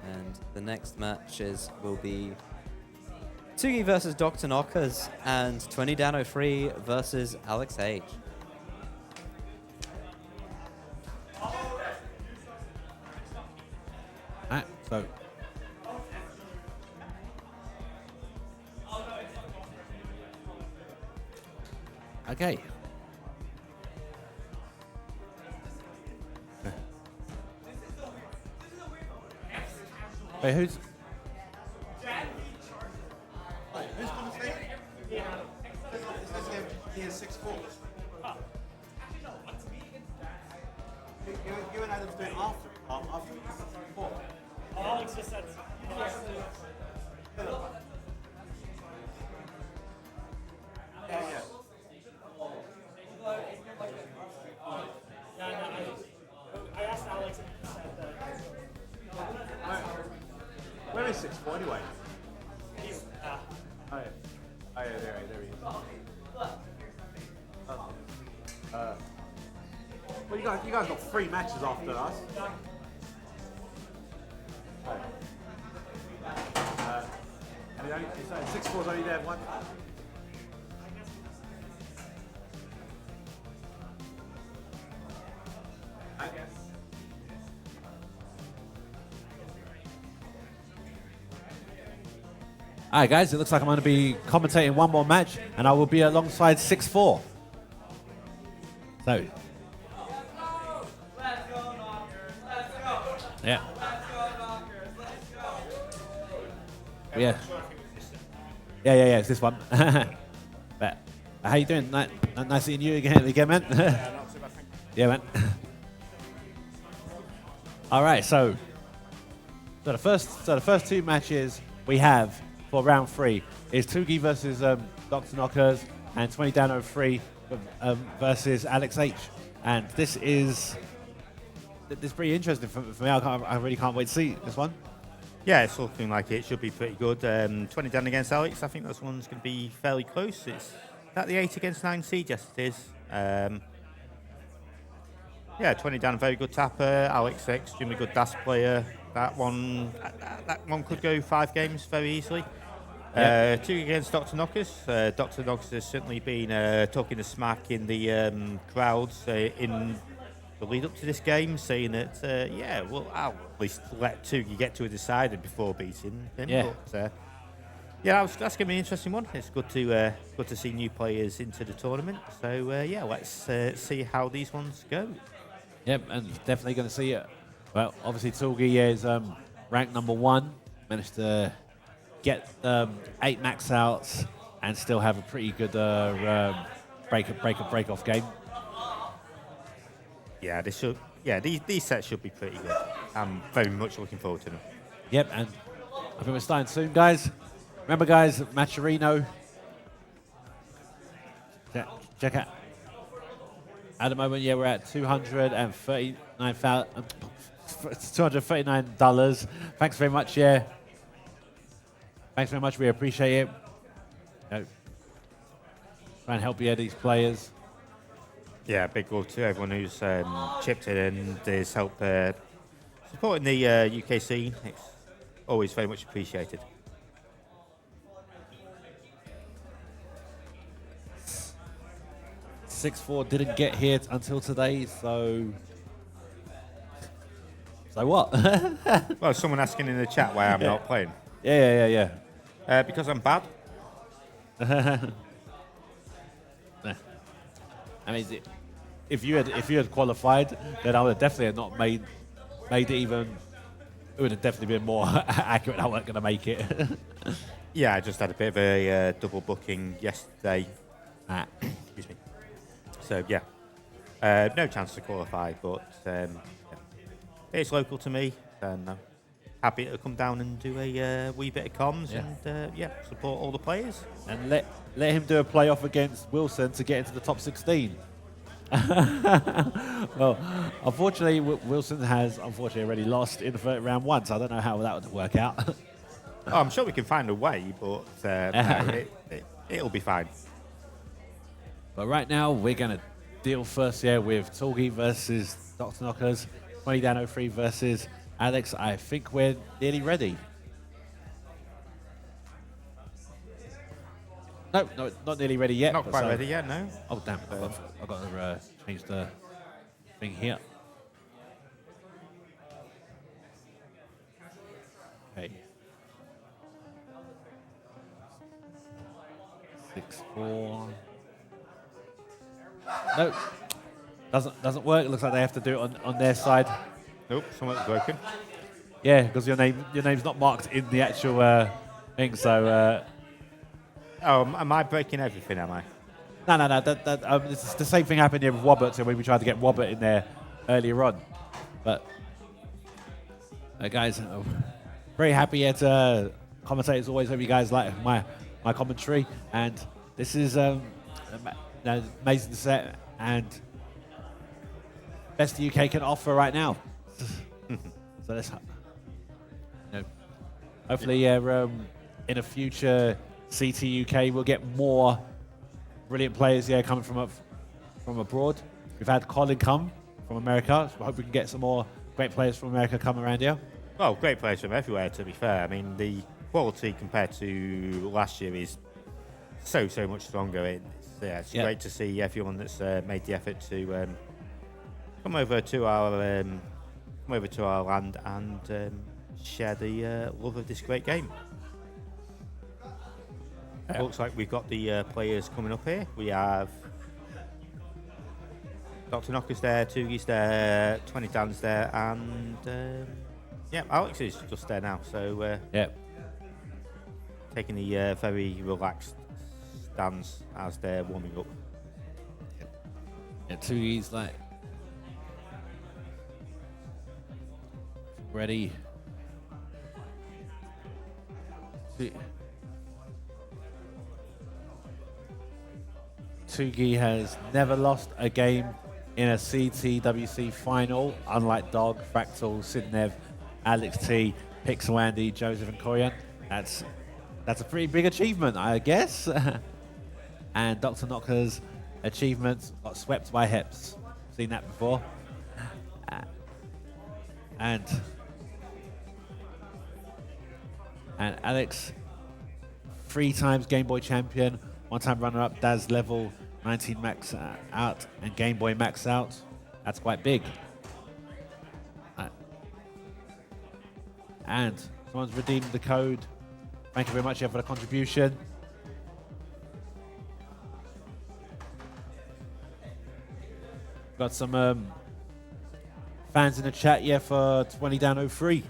And the next matches will be Tugi versus Dr. Knockers and 20 Dano Free versus Alex H. Alright, so. Okay. Wait, who's commentating? Yeah. It says he has 6-4. Oh. You and Adam's doing after 4. Alex just said. Yeah. I asked Alex and he said that. Where is 6-4 anyway? He's, oh yeah, there he is. Well, you guys got 3 matches after us. And 6-4's only there one. Alright guys, it looks like I'm going to be commentating one more match and I will be alongside 6-4. So. Yeah. Yeah. Yeah, it's this one. But, how you doing? Nice seeing you again, man. Yeah, man. Alright, so the first 2 matches we have for round 3 is Tugi versus Dr. Knockers and 20 down 03 versus Alex H. And this is pretty interesting for me. I really can't wait to see this one. Yeah, it's looking like it should be pretty good. 20 down against Alex. I think this one's going to be fairly close. It's that the 8 against 9 seed. Yes, it is. Yeah, 20 down, very good tapper. Alex, extremely good dash player. That one could go 5 games very easily. 2 against Dr. Knockers. Dr. Knockers has certainly been talking a smack in the crowds in the lead up to this game, saying that well, I'll at least let Tugi get to a decider before beating him. Yeah. But, that's going to be an interesting one. It's good to see new players into the tournament. So let's see how these ones go. Yep, and definitely going to see it. Well, obviously Tugi is ranked number 1, managed to get 8 max outs and still have a pretty good break off game. Yeah, these sets should be pretty good. I'm very much looking forward to them. Yep, and I think we're starting soon, guys. Remember, guys, Macherino. Check out. At the moment, we're at $239. Thanks very much, Thanks very much. We appreciate it. Try and help these players. Yeah, big love to everyone who's chipped in and has helped supporting the UK scene. It's always very much appreciated. 6-4 didn't get here until today, so what? Well, someone asking in the chat why I'm not playing. Yeah. Because I'm bad. I mean, if you had qualified, then I would have definitely not made it even. It would have definitely been more accurate. I wasn't going to make it. Yeah, I just had a bit of a double booking yesterday. Excuse me. So no chance to qualify, but it's local to me, and I'm happy to come down and do a wee bit of comms and support all the players. And let him do a playoff against Wilson to get into the top 16. Well, unfortunately, Wilson has already lost in the round 1, so I don't know how that would work out. I'm sure we can find a way, but it'll be fine. But right now, we're going to deal first with Torgi versus Dr. Knockers, 20 down 03 versus Alex. I think we're nearly ready. No, not nearly ready yet. Not quite ready yet, no. Oh, damn. I've got to change the thing here. Okay. 6-4. Nope. Doesn't work. It looks like they have to do it on their side. Nope, something's broken. Yeah, because your name's not marked in the actual thing, so... am I breaking everything, am I? No. It's the same thing happened here with Wobbert, so when we tried to get Wobbert in there earlier on. But, guys, very happy to commentate as always. Hope you guys like my commentary. And this is an amazing set and best the UK can offer right now. So let's hopefully in a future CT UK we'll get more brilliant players coming from abroad. We've had Colin come from America, so I hope we can get some more great players from America come around here. Well, great players from everywhere, to be fair. I mean, the quality compared to last year is so much stronger. It's great to see everyone that's made the effort to come over to our land and share the love of this great game. Looks like we've got the players coming up here. We have Dr. Knockers there, Tugi's there, 20 Dan's there, and Alex is just there now. So taking the very relaxed stance as they're warming up. Yeah, Tugi's ready. Tugi has never lost a game in a CTWC final, unlike Dog, Fractal, Sidnev, Alex T, Pixel Andy, Joseph and Koyan. That's a pretty big achievement, I guess. And Dr. Knocker's achievements got swept by Heps. Seen that before. And Alex, 3 times Game Boy champion, 1-time runner-up, Daz level 19 max out, and Game Boy max out. That's quite big. And someone's redeemed the code. Thank you very much for the contribution. Got some fans in the chat, yeah, for 20 down 03.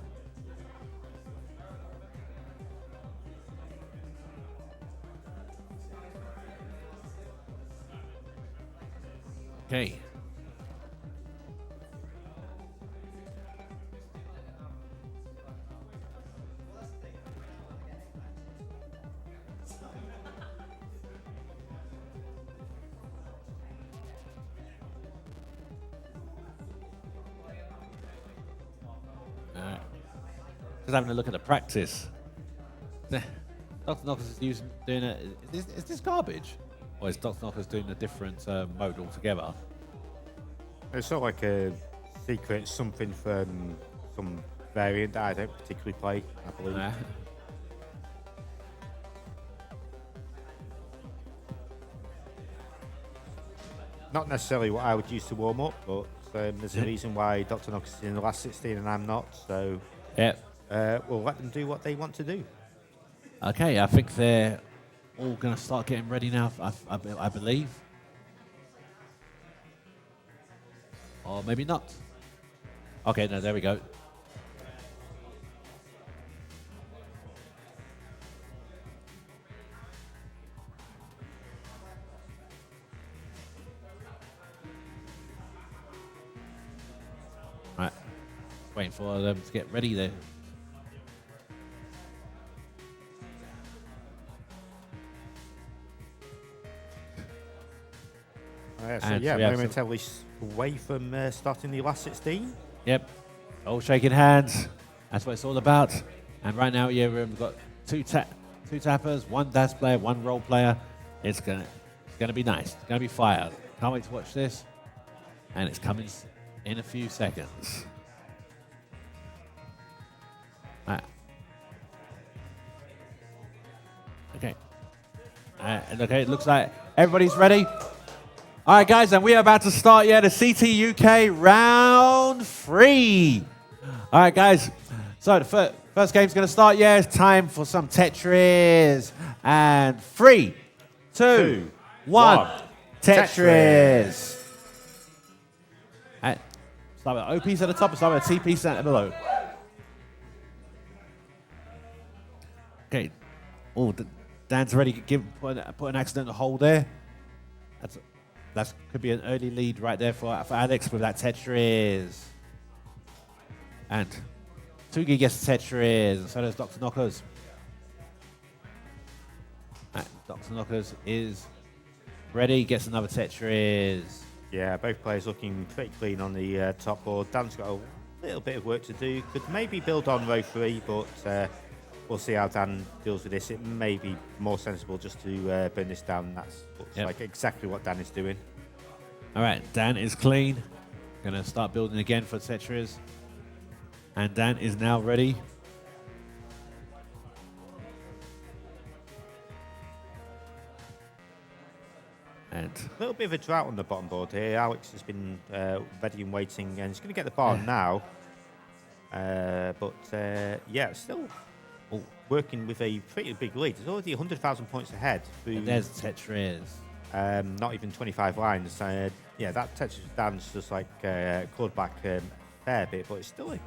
Okay. Just having a look at the practice. Dr. Knockers is doing it. Is this garbage? Or is Dr. Knockers doing a different mode altogether? It's sort of like a secret something from some variant that I don't particularly play, I believe. Not necessarily what I would use to warm up, but there's a reason why Dr. Knockers is in the last 16 and I'm not, so we'll let them do what they want to do. Okay, I think they're all going to start getting ready now, I believe. Or maybe not. Okay, no, there we go. Right, waiting for them to get ready there. So yeah, momentarily away from starting the last 16. Yep, all shaking hands. That's what it's all about. And right now, yeah, we've got two tappers, 1 DAS player, 1 role player. It's gonna be nice. It's gonna be fire. Can't wait to watch this. And it's coming in a few seconds. Okay. And okay, it looks like everybody's ready. All right, guys, and we are about to start, the CT UK round 3. All right, guys, so the first game's going to start, it's time for some Tetris. And 3, 2, 1, Tetris. And start with O piece at the top and start with a T piece at below. Okay. Oh, Dan's already put an accidental hold there. That could be an early lead right there for Alex with that Tetris. And Tugi gets Tetris, and so does Dr. Knockers. And Dr. Knockers is ready, gets another Tetris. Yeah, both players looking pretty clean on the top board. Dan's got a little bit of work to do. Could maybe build on row 3, but we'll see how Dan deals with this. It may be more sensible just to burn this down. That looks like exactly what Dan is doing. All right, Dan is clean. Gonna start building again for Tetris. And Dan is now ready. And a little bit of a drought on the bottom board here. Alex has been ready and waiting, and he's going to get the bar now. Still working with a pretty big lead. There's already 100,000 points ahead. There's Tetris. Not even 25 lines. That Tetris Dan's just like clawed back a fair bit, but it's still a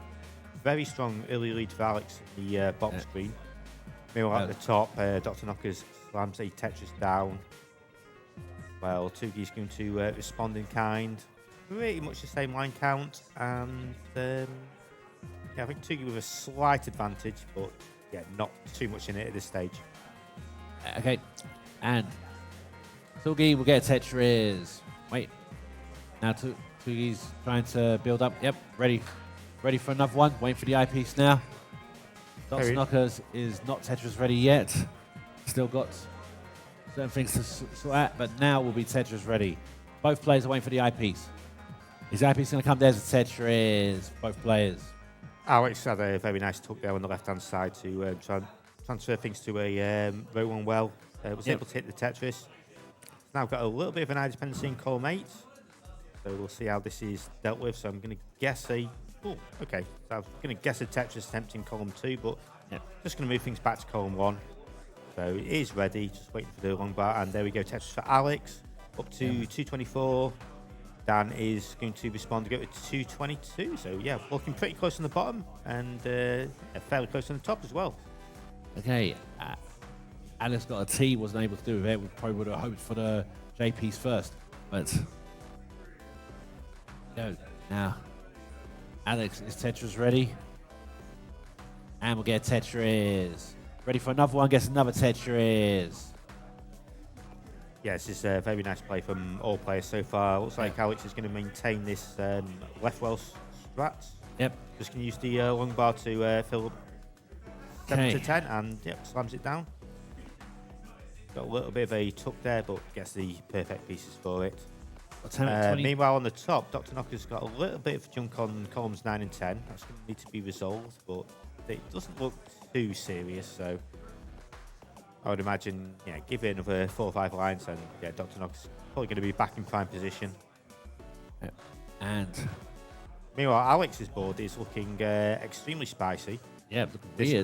very strong early lead for Alex in the box screen. Meanwhile, at the top, Dr. Knockers slams a Tetris down. Well, Tugi's going to respond in kind. Pretty much the same line count. And I think Tugi with a slight advantage, but not too much in it at this stage. Okay. And Tugi will get a Tetris. Wait. Now Tugi's trying to build up. Yep, ready for another one. Waiting for the eyepiece now. Dr. Knockers is not Tetris ready yet. Still got certain things to sort out, but now will be Tetris ready. Both players are waiting for the eyepiece. Is the eyepiece going to come? There's a Tetris. Both players. Alex had a very nice tuck there on the left-hand side to transfer things to a row one well. Was able to hit the Tetris. Now got a little bit of an eye dependency in column 8. So we'll see how this is dealt with. So I'm going to guess a... Oh, okay. So I'm going to guess a Tetris attempt in column 2, but just going to move things back to column 1. So it is ready, just waiting for the long bar. And there we go, Tetris for Alex. Up to 224. Dan is going to respond to go to 222. So yeah, looking pretty close on the bottom and fairly close on the top as well. Okay. Alex got a T, wasn't able to do it. We probably would have hoped for the J piece first. But go now. Alex, is Tetris ready? And we'll get a Tetris. Ready for another one, gets another Tetris. Yeah, this is a very nice play from all players so far. Looks like Alex is going to maintain this left well strat. Yep. Just going to use the long bar to fill up 7 to 10 and slams it down. Got a little bit of a tuck there, but gets the perfect pieces for it. Meanwhile, on the top, Dr. Knocker's got a little bit of junk on columns 9 and 10. That's going to need to be resolved, but it doesn't look too serious, so I would imagine, give it another 4 or 5 lines, and Dr. Knocker's probably going to be back in prime position. Yep. And meanwhile, Alex's board is looking extremely spicy. Yeah, this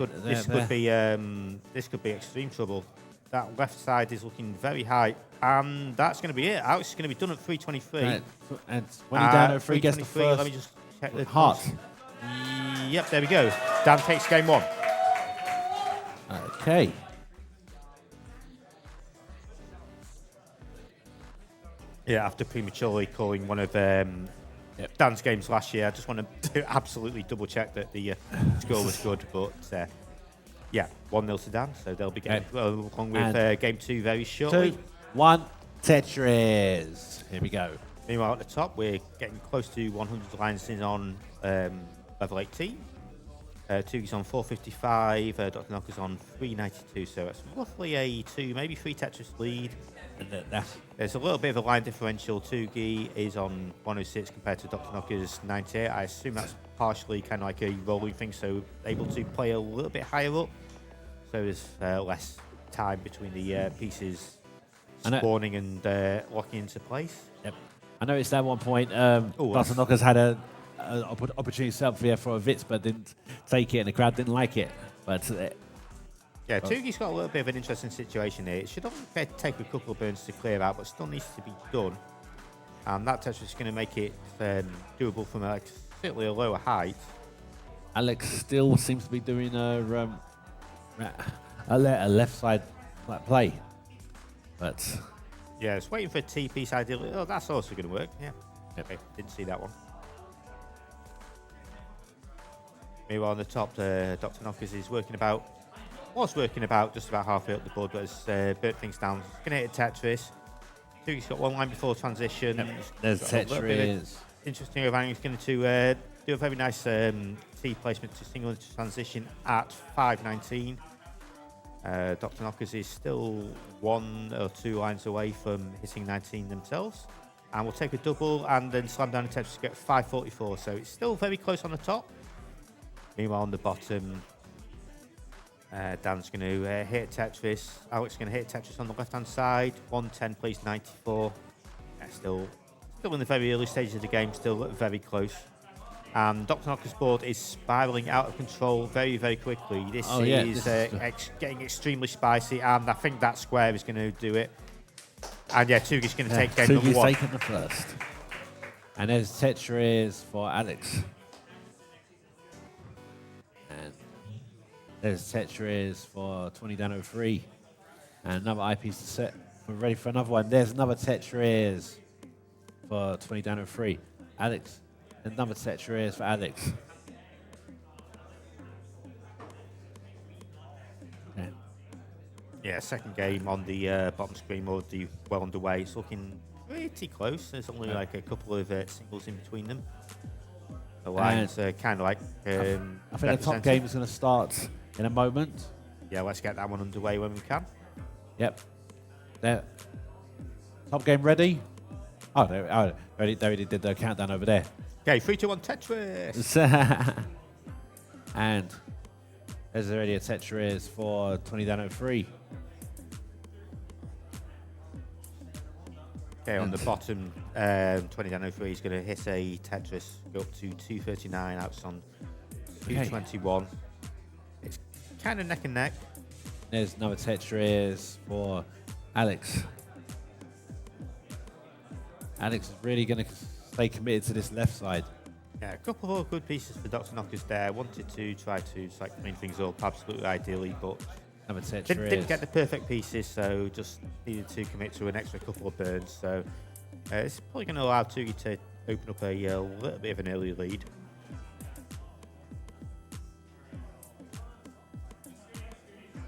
could be extreme trouble. That left side is looking very high, and that's going to be it. Alex is going to be done at 323. Right. And when he down at 3 gets the first. Let me just check the heart. Yep, there we go. Dan takes game 1. Okay. Yeah, after prematurely calling one of Dan's games last year, I just want to absolutely double check that the score was good. But 1-0 to Dan, so they'll be getting along with game 2 very shortly. 2-1 Tetris. Here we go. Meanwhile, at the top, we're getting close to 100 lines in on level 18. Tugi's on 455, Dr. Knocker's on 392, so that's roughly a 2, maybe 3 Tetris lead. There's a little bit of a line differential. Tugi is on 106 compared to Dr. Knocker's 98. I assume that's partially kind of like a rolling thing, so able to play a little bit higher up. So there's less time between the pieces spawning and locking into place. Yep. I noticed at one point Dr. Knocker's had an opportunity set up for a Vitz, but didn't take it, and the crowd didn't like it. But Tugi's got a little bit of an interesting situation here. It should only take a couple of burns to clear out, but still needs to be done. And that Tetris is going to make it doable from certainly a lower height. Alex still seems to be doing a left side play, but it's waiting for a T piece ideally. Oh, that's also going to work. Yeah. Okay, didn't see that one. Meanwhile, on the top, Dr. Knockers was working about just about halfway up the board, but has burnt things down. He's going to hit a Tetris. Tugi's got 1 line before transition. Yep. There's Tetris. Interesting overhang. He's going to do a very nice T placement to single into transition at 519. Dr. Knockers is still 1 or 2 lines away from hitting 19 themselves. And we'll take a double and then slam down a Tetris to get 544. So it's still very close on the top. Meanwhile, on the bottom, Dan's going to hit Tetris. Alex is going to hit Tetris on the left-hand side. 110 plays 94. Still in the very early stages of the game, still very close. Dr. Knocker's board is spiralling out of control very, very quickly. This is getting extremely spicy, and I think that square is going to do it. And Tugi's going to take game number 1. Tugi's taking the first. And there's Tetris for Alex. And there's Tetris for 20 down 03. And another eyepiece to set. We're ready for another one. There's another Tetris for 20 down 03. Alex. Another Tetris for Alex. Yeah, second game on the bottom screen, already well underway. It's looking pretty close. There's only like a couple of singles in between them. The lines kind of like. I think the top game is going to start in a moment. Yeah, let's get that one underway when we can. Yep. There. Top game ready? Oh, they already did the countdown over there. Okay, 3, 2, 1, Tetris. And there's already a Tetris for 20 down 03. Okay, on the bottom, 20 down 03 is going to hit a Tetris, go up to 239, out on 221. It's kind of neck and neck. There's another Tetris for Alex. Alex is really going to stay committed to this left side. Yeah, a couple of good pieces for Dr. Knockers there. Wanted to try to clean things up, absolutely ideally, but didn't get the perfect pieces, so just needed to commit to an extra couple of burns. So it's probably going to allow Tugi to open up a little bit of an early lead.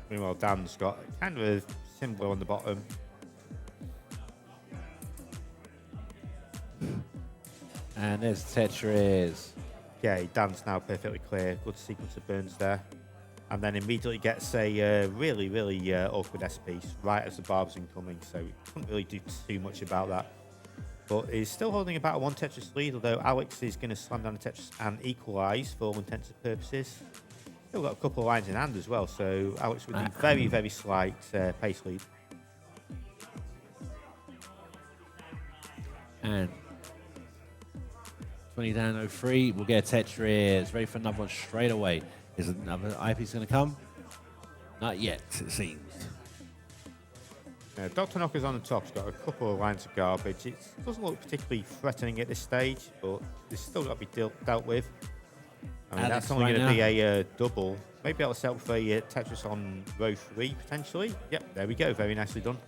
Meanwhile, Dan's got kind of a similar on the bottom. And there's Tetris. Yeah, Dan's now perfectly clear. Good sequence of burns there. And then immediately gets a really, really awkward S piece right as the barb's incoming, so couldn't really do too much about that. But he's still holding about a 1 Tetris lead, although Alex is going to slam down a Tetris and equalise for all intents and purposes. Still got a couple of lines in hand as well, so Alex with a very, very slight pace lead. And 20 down 03, we'll get a Tetris. Ready for another one straight away. Is another eyepiece going to come? Not yet, it seems. Dr. Knocker's on the top. He's got a couple of lines of garbage. It doesn't look particularly threatening at this stage, but it's still got to be dealt with. I mean, that's only going to be a double. Maybe that'll set up for a Tetris on row 3, potentially. Yep, there we go. Very nicely done.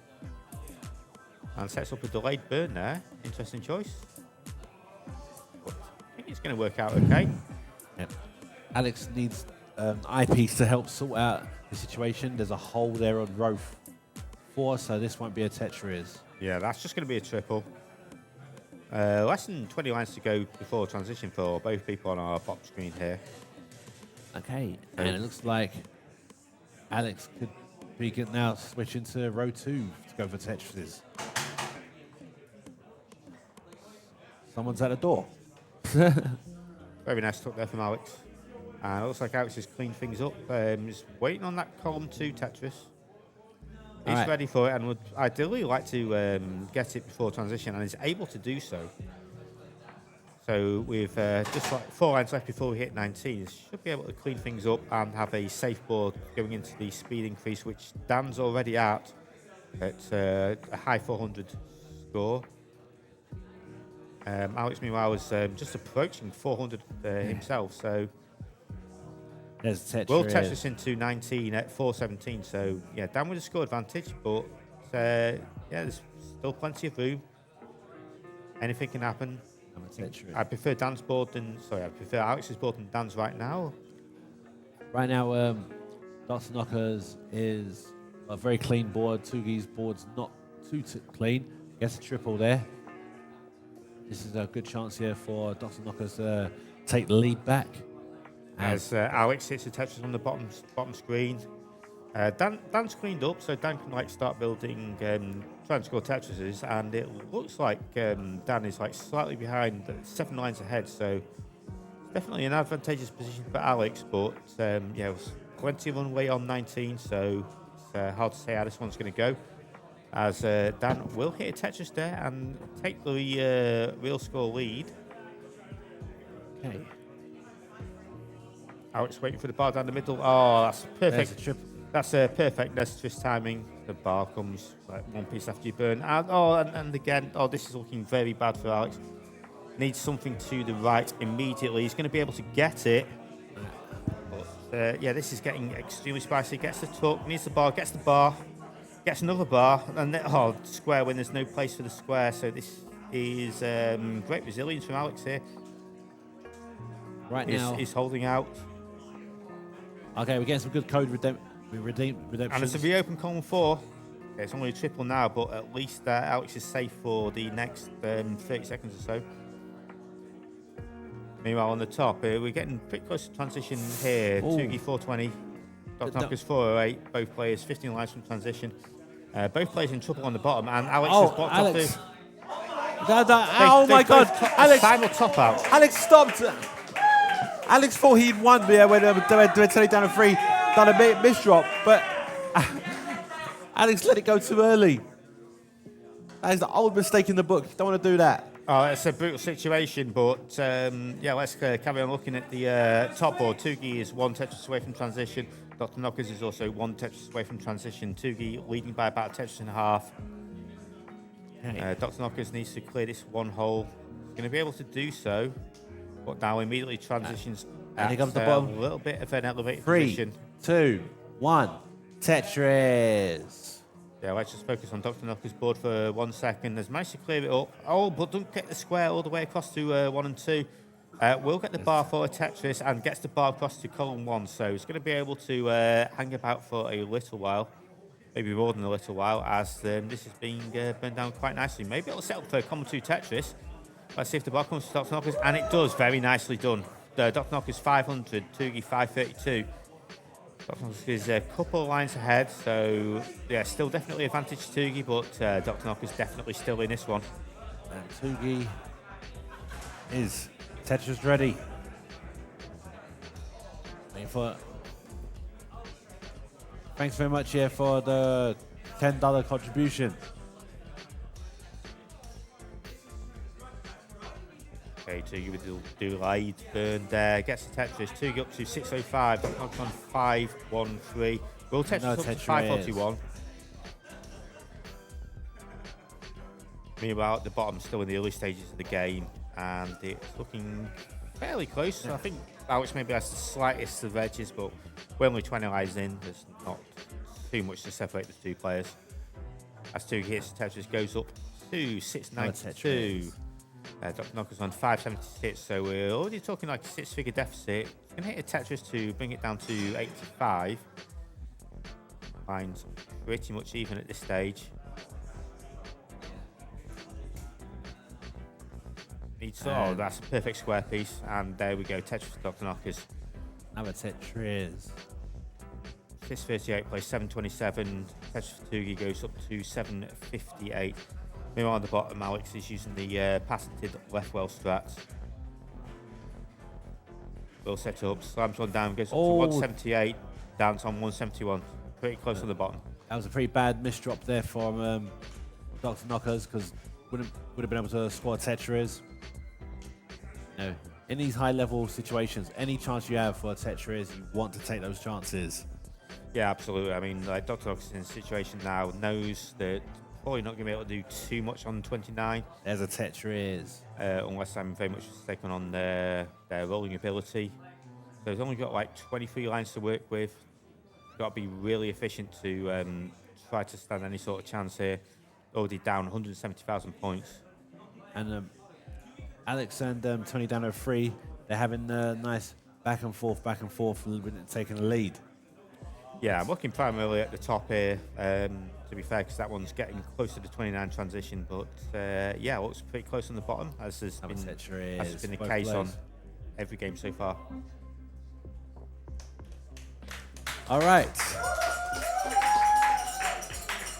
And sets up a delayed burn there. Interesting choice. But I think it's going to work out okay. Yep. Alex needs eyepiece to help sort out the situation. There's a hole there on row 4, so this won't be a Tetris. Yeah, that's just going to be a triple. Less than 20 lines to go before transition for both people on our bottom screen here. Okay, and it looks like Alex could be good now switching to row 2 to go for Tetris. Someone's at the door. Very nice tuck there from Alex. And it looks like Alex has cleaned things up. He's waiting on that column 2 Tetris. He's ready for it and would ideally like to get it before transition, and is able to do so. So with just like 4 lines left before we hit 19, should be able to clean things up and have a safe board going into the speed increase, which Dan's already at a high 400 score. Alex, meanwhile, was just approaching 400 himself, so there's Tetris. Will Tetris into 19 at 417, so yeah, Dan with a score advantage, but yeah, there's still plenty of room. Anything can happen. I prefer Dan's board I prefer Alex's board than Dan's right now. Right now, Dr. Knockers is a very clean board. Tugi's board's not too clean. Gets a triple there. This is a good chance here for Dr. Knockers to take the lead back. As Alex hits the Tetris on the bottom screen. Dan's cleaned up, so Dan can start building, trying to score Tetrises, and it looks like Dan is slightly behind, 7 lines ahead, so definitely an advantageous position for Alex, but yeah, there's plenty of runway on 19, so it's hard to say how this one's going to go. As Dan will hit a Tetris there and take the real score lead. Okay. Alex waiting for the bar down the middle. Oh, that's perfect. That's a perfect Tetris timing. The bar comes 1 piece after you burn. And again, this is looking very bad for Alex. Needs something to the right immediately. He's going to be able to get it. But yeah, this is getting extremely spicy. Gets the tuck, needs the bar, gets the bar, gets another bar, and then, square when there's no place for the square. So this is great resilience from Alex here. Right now, he's holding out. Okay, we're getting some good code We redeemed redemption. And it's a reopen column 4. Okay, it's only a triple now, but at least Alex is safe for the next 30 seconds or so. Meanwhile, on the top, we're getting pretty close to transition here. Tugi 420, Dr. Knockers 408. Both players 15 lines from transition. Both players in trouble on the bottom, and Alex has blocked Alex. off Oh my God, Alex! Simul top out. Alex stopped. Alex thought he'd won there when they were turning down a 3, done a misdrop, but Alex let it go too early. That is the old mistake in the book. You don't want to do that. Oh, it's a brutal situation, but yeah, let's carry on looking at the top board. Tugi is 1 Tetris away from transition. Dr. Knockers is also 1 Tetris away from transition. Tugi leading by about a Tetris and a half. Dr. Knockers needs to clear this 1 hole. He's going to be able to do so, but now immediately transitions And he comes to the a bottom. little bit of an elevated 3, position. 2, 1. Tetris. Yeah, let's just focus on Dr. Knockers' board for 1 second. Has managed to clear it up. Oh, but don't get the square all the way across to 1 and 2. Will get the bar for a Tetris and gets the bar across to column 1. So he's going to be able to hang about for a little while. Maybe more than a little while, as this is being burned down quite nicely. Maybe it'll settle for column 2 Tetris. Let's see if the bar comes to Dr. Knockers, and it does. Very nicely done. Dr. Knockers 500, Tugi 532. Dr. Knockers is a couple of lines ahead, so yeah, still definitely advantage to Tugi, but Dr. Knockers definitely still in this one. And Tugi is Tetris ready. Waiting for. Thanks very much here for the $10 contribution. Okay, Tugi with the delayed burn there. Gets the Tetris. Tugi up to 605. Dr. Knockers on 513. Will Tetris up to 541. Meanwhile, at the bottom, still in the early stages of the game, and it's looking fairly close. I think Alex maybe has the slightest of edges, but we're only 20 lines in. There's not too much to separate the 2 players. As Tugi hits, Tetris goes up to 692. Dr. Knockers on 576, so we're already talking like a 6-figure deficit. He's going to hit a Tetris to bring it down to 85. Lines pretty much even at this stage. Oh, that's a perfect square piece, and there we go, Tetris for Dr. Knockers. Another Tetris. 638 plays 727, Tetris for Tugi goes up to 758. Meanwhile on the bottom, Alex is using the patented left well strat. Will set up, slams one down, goes up to 178, down to 171. Pretty close on the bottom. That was a pretty bad misdrop there from Dr. Knockers, because would have been able to score Tetris. No, in these high-level situations, any chance you have for a Tetris, you want to take those chances. Yeah, absolutely. I mean, like Dr. Knockers in a situation now knows that probably not going to be able to do too much on 29. There's a Tetris. Unless I'm very much mistaken on their rolling ability. So he's only got like 23 lines to work with. Got to be really efficient to try to stand any sort of chance here. Already down 170,000 points. And Alex and Tony down at 3. They're having a nice back and forth, taking the lead. Yeah, I'm looking primarily at the top here, to be fair, because that one's getting close to the 29 transition. But yeah, looks pretty close on the bottom, as has been the case on every game so far. All right.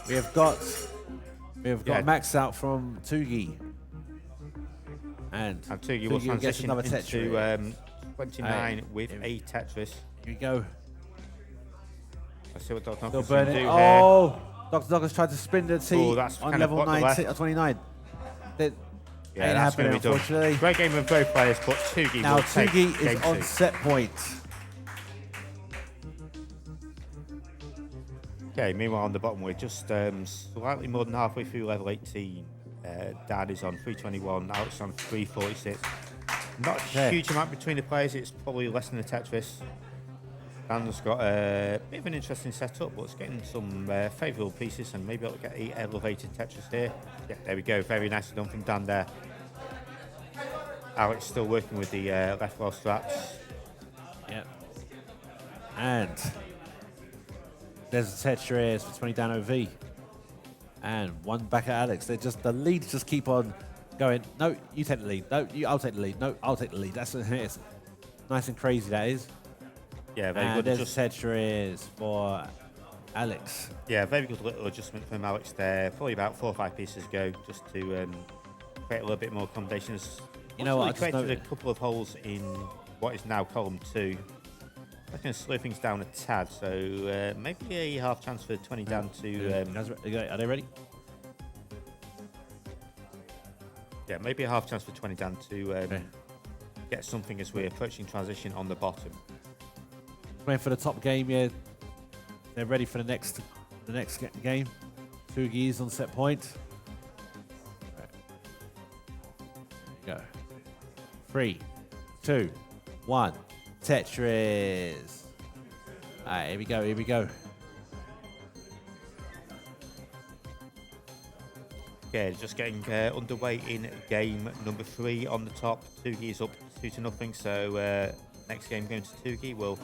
We have got Max out from Tugi. And Tugi will transition another into 29 with a Tetris. Here we go. Let's see what Dr. Still Knockers can do burning. here. Oh, Dr. Knockers tried to spin the T that's on kind of level blocked the 29. That ain't that's happening, going to be unfortunately. done. Great game with both players, but Tugi Now will take Tugi is game on 2. set point. Okay, meanwhile on the bottom we're just slightly more than halfway through level 18. Dan is on 321, Alex on 346. Not a huge amount between the players, it's probably less than a Tetris. Dan's got a bit of an interesting setup, but it's getting some favourable pieces, and maybe it'll get an elevated Tetris here. Yeah, there we go, very nicely done from Dan there. Alex still working with the left wall strats. Yep. And There's a Tetris for 20 down OV. And one back at Alex. The leads just keep on going. No, you take the lead. No, I'll take the lead. No, I'll take the lead. It's nice and crazy, that is. Yeah, very and good. There's Tetris for Alex. Yeah, very good little adjustment from Alex there. Probably about 4 or 5 pieces ago, just to create a little bit more accommodations. You know what? We created a couple of holes in what is now column 2. That's going to slow things down a tad, so maybe a half chance for 20 down to... are they ready? Yeah, maybe a half chance for 20 down to get something as we're approaching transition on the bottom. Playing for the top game, yeah. They're ready for the next game. Tugi's on set point. Right. There you go. 3, 2, 1. Tetris. Alright, here we go, here we go. Okay, just getting underway in game number 3 on the top. Tugi's up 2-0, so next game going to Tugi will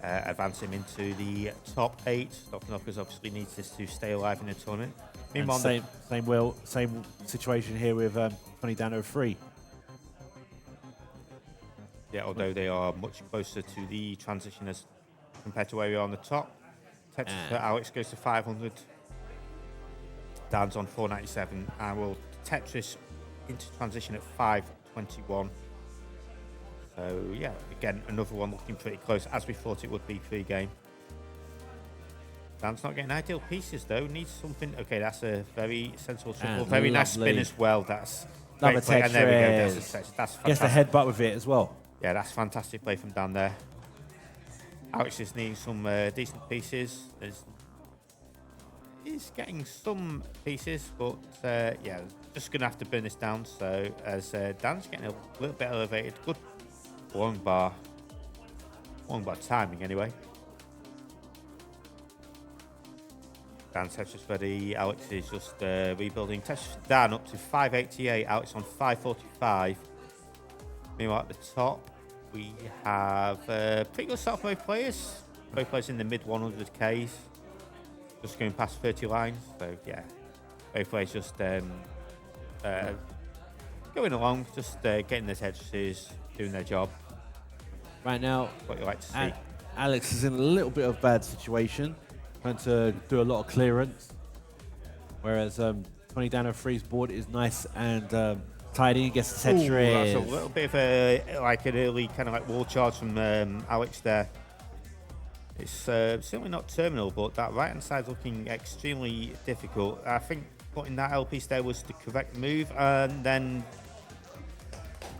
advance him into the top 8. Dr. Knockers obviously needs this to stay alive in the tournament. Meanwhile, same situation here with 20 down 03. Yeah, although they are much closer to the transition as compared to where we are on the top. Tetris for Alex goes to 500. Dan's on 497, and will Tetris into transition at 521. So yeah, again, another one looking pretty close, as we thought it would be pre-game. Dan's not getting ideal pieces though, needs something. Okay, that's a very sensible triple, very nice spin as well. That's great play. And there we go, that's fantastic. Gets the headbutt with it as well. Yeah, that's fantastic play from Dan there. Alex is needing some decent pieces. He's getting some pieces, but yeah, just going to have to burn this down. So as Dan's getting a little bit elevated, good long bar timing anyway. Dan's Tetris ready. Alex is just rebuilding. Tetris Dan up to 588. Alex on 545. Meanwhile, at the top, we have pretty good start for both players. Both players in the mid 100Ks. Just going past 30 lines. So, yeah, both players just going along, just getting their Tetrises, doing their job. Right now, what you like to see. Alex is in a little bit of a bad situation, trying to do a lot of clearance. Whereas 20 down 03's board is nice and tidy, gets the Tetris. That's a little bit of an early kind of like wall charge from Alex there. It's certainly not terminal, but that right hand side looking extremely difficult. I think putting that L piece there was the correct move, and then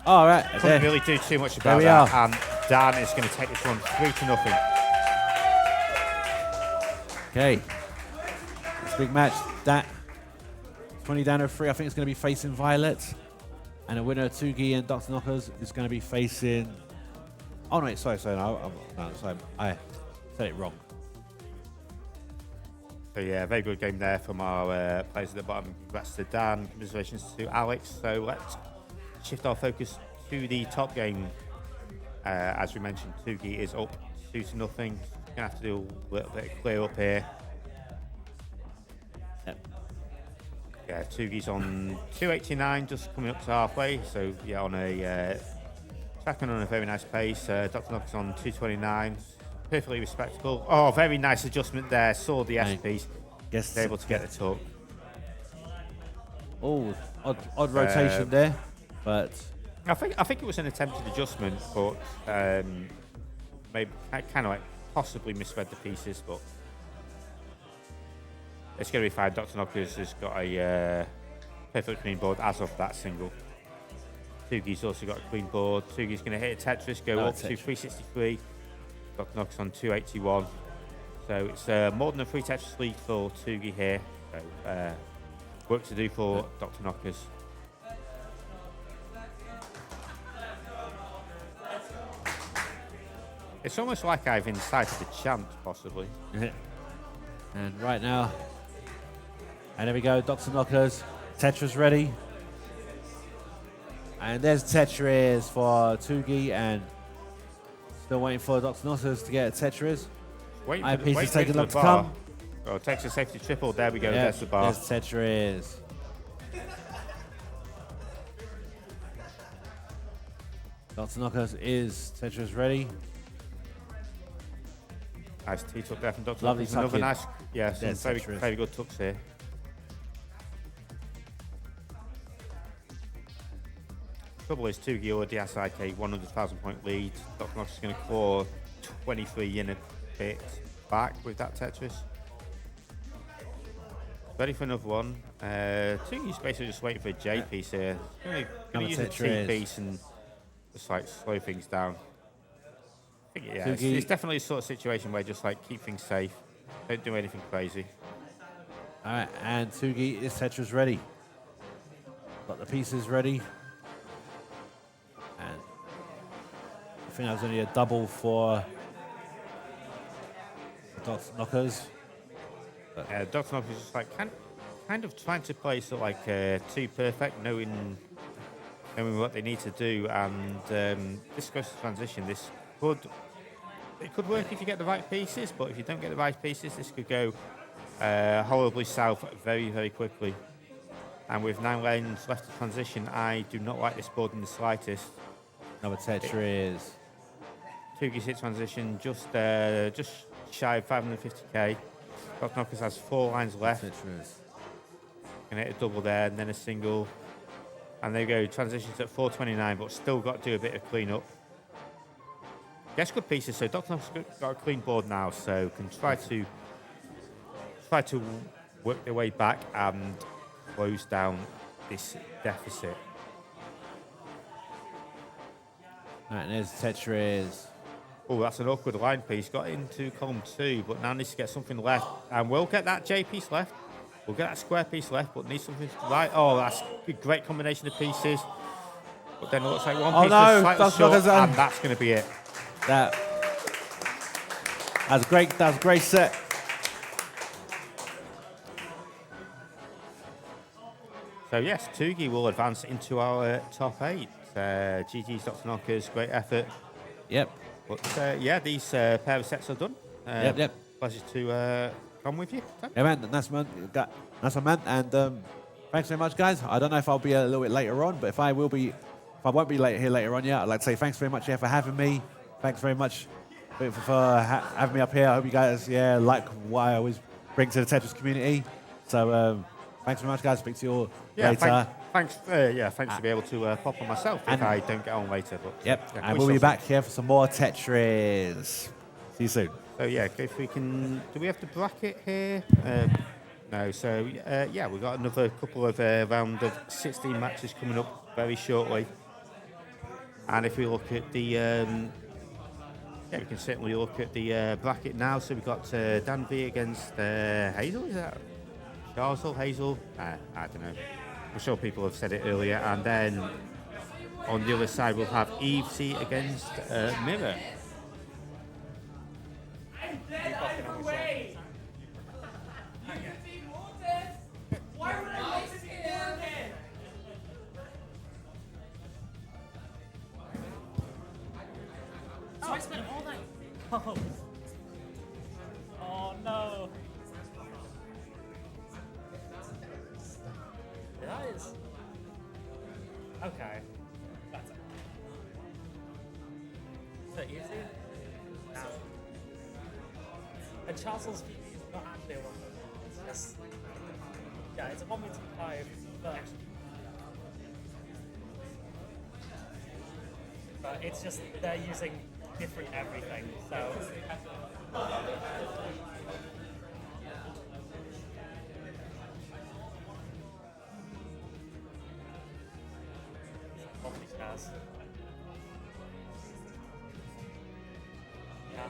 couldn't really do too much about that. And Dan is going to take this one 3-0. Okay, it's a big match. That 20 down 03, I think it's going to be facing Violet. And the winner, Tugi and Dr. Knockers, is going to be facing... Oh, no, sorry, I said it wrong. So, yeah, very good game there from our players at the bottom. Congrats to Dan, congratulations to Alex. So let's shift our focus to the top game. As we mentioned, Tugi is up 2-0. Going to have to do a little bit of clear up here. Yep. Yeah, Tugi's on 289, just coming up to halfway. So, yeah, on a tracking on a very nice pace. Dr. Knockers on 229. Perfectly respectable. Oh, very nice adjustment there. Saw the S piece. Yes. Able to get the tuck. Oh, odd rotation there, but I think it was an attempted adjustment, but maybe kind of like possibly misread the pieces, but it's going to be fine. Dr. Knockers has got a perfect clean board as of that single. Tugi's also got a clean board. Tugi's going to hit a Tetris, go up to 363. Dr. Knockers on 281. So it's more than a free Tetris lead for Tugi here. So work to do for Dr. Knockers. It's almost like I've incited a chant, possibly. And right now, and there we go, Dr. Knockers, Tetris ready. And there's Tetris for Tugi, and still waiting for Dr. Knockers to get a Tetris. Waiting My for piece the, is taking for long the to bar. come. Oh, takes a safety triple. There we go. Yep, There's the bar. There's Tetris. Dr. Knockers is Tetris ready. Nice T-tuck there from Dr. Lovely Knockers. Another tuck in. nice, yeah, some There's very, Tetris. very good tucks here. Trouble is, Tugi already has like a 100,000 point lead. Dr. Knockers is going to claw 23 in a bit back with that Tetris. Ready for another one. Tugi's basically just waiting for a J piece here. Going to use a T piece and just like slow things down. I think, yeah, it's definitely a sort of situation where just like keep things safe. Don't do anything crazy. Alright, and Tugi is Tetris ready. Got the pieces ready. And I think that was only a double for Dr. Knockers. Dr. Knockers is just like kind of trying to play sort of like too perfect, knowing what they need to do, and this goes to transition. It could work if you get the right pieces, but if you don't get the right pieces, this could go horribly south very, very quickly. And with 9 lanes left to transition, I do not like this board in the slightest. Another Tetris. Tugi's hit transition just shy of 550k. Dr. Knockers has 4 lines left. Tetris. Can hit a double there and then a single. And there you go, transitions at 429, but still got to do a bit of clean-up. Gets good pieces, so Dr. Knockers got a clean board now, so can try to work their way back and close down this deficit. Alright, there's Tetris. Oh, that's an awkward line piece. Got into column 2, but now needs to get something left. And we'll get that J piece left. We'll get that square piece left, but needs something to the right. Oh, that's a great combination of pieces. But then it looks like one piece is slightly short, and that's going to be it. That's great. That's a great set. So yes, Tugi will advance into our top 8. GG's Dr. Knockers, great effort. Yep. But yeah, these pair of sets are done. Yep. Pleasure to come with you. Sam. Yeah, man. That's man. That's a man. And thanks very much, guys. I don't know if I'll be a little bit later on, but if I won't be here later on, I'd like to say thanks very much for having me. Thanks very much for having me up here. I hope you guys like what I always bring to the Tetris community. So thanks very much, guys. Speak to you all later. Thanks to be able to pop on myself if I don't get on later. But and we'll be back here for some more Tetris. See you soon. So if we can, do we have the bracket here? No. So we've got another couple of round of 16 matches coming up very shortly. And if we look at the, we can certainly look at the bracket now. So we've got Dan V against Hazel. Is that Charles or Hazel? I don't know. I'm sure people have said it earlier. And then on the other side, we'll have Eve C against Mirror. So I spent all that. Oh no. That is. Okay. That's it. So easy? No. And Charles' VP is not actually a 1 it's just. Yeah, it's a 1.25, but it's just they're using different everything, so. Multi-cast. Yeah.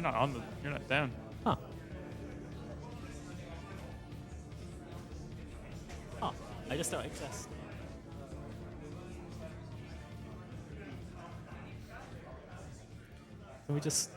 You're not on. You're not down. Huh. Oh, I just don't exist. Can we just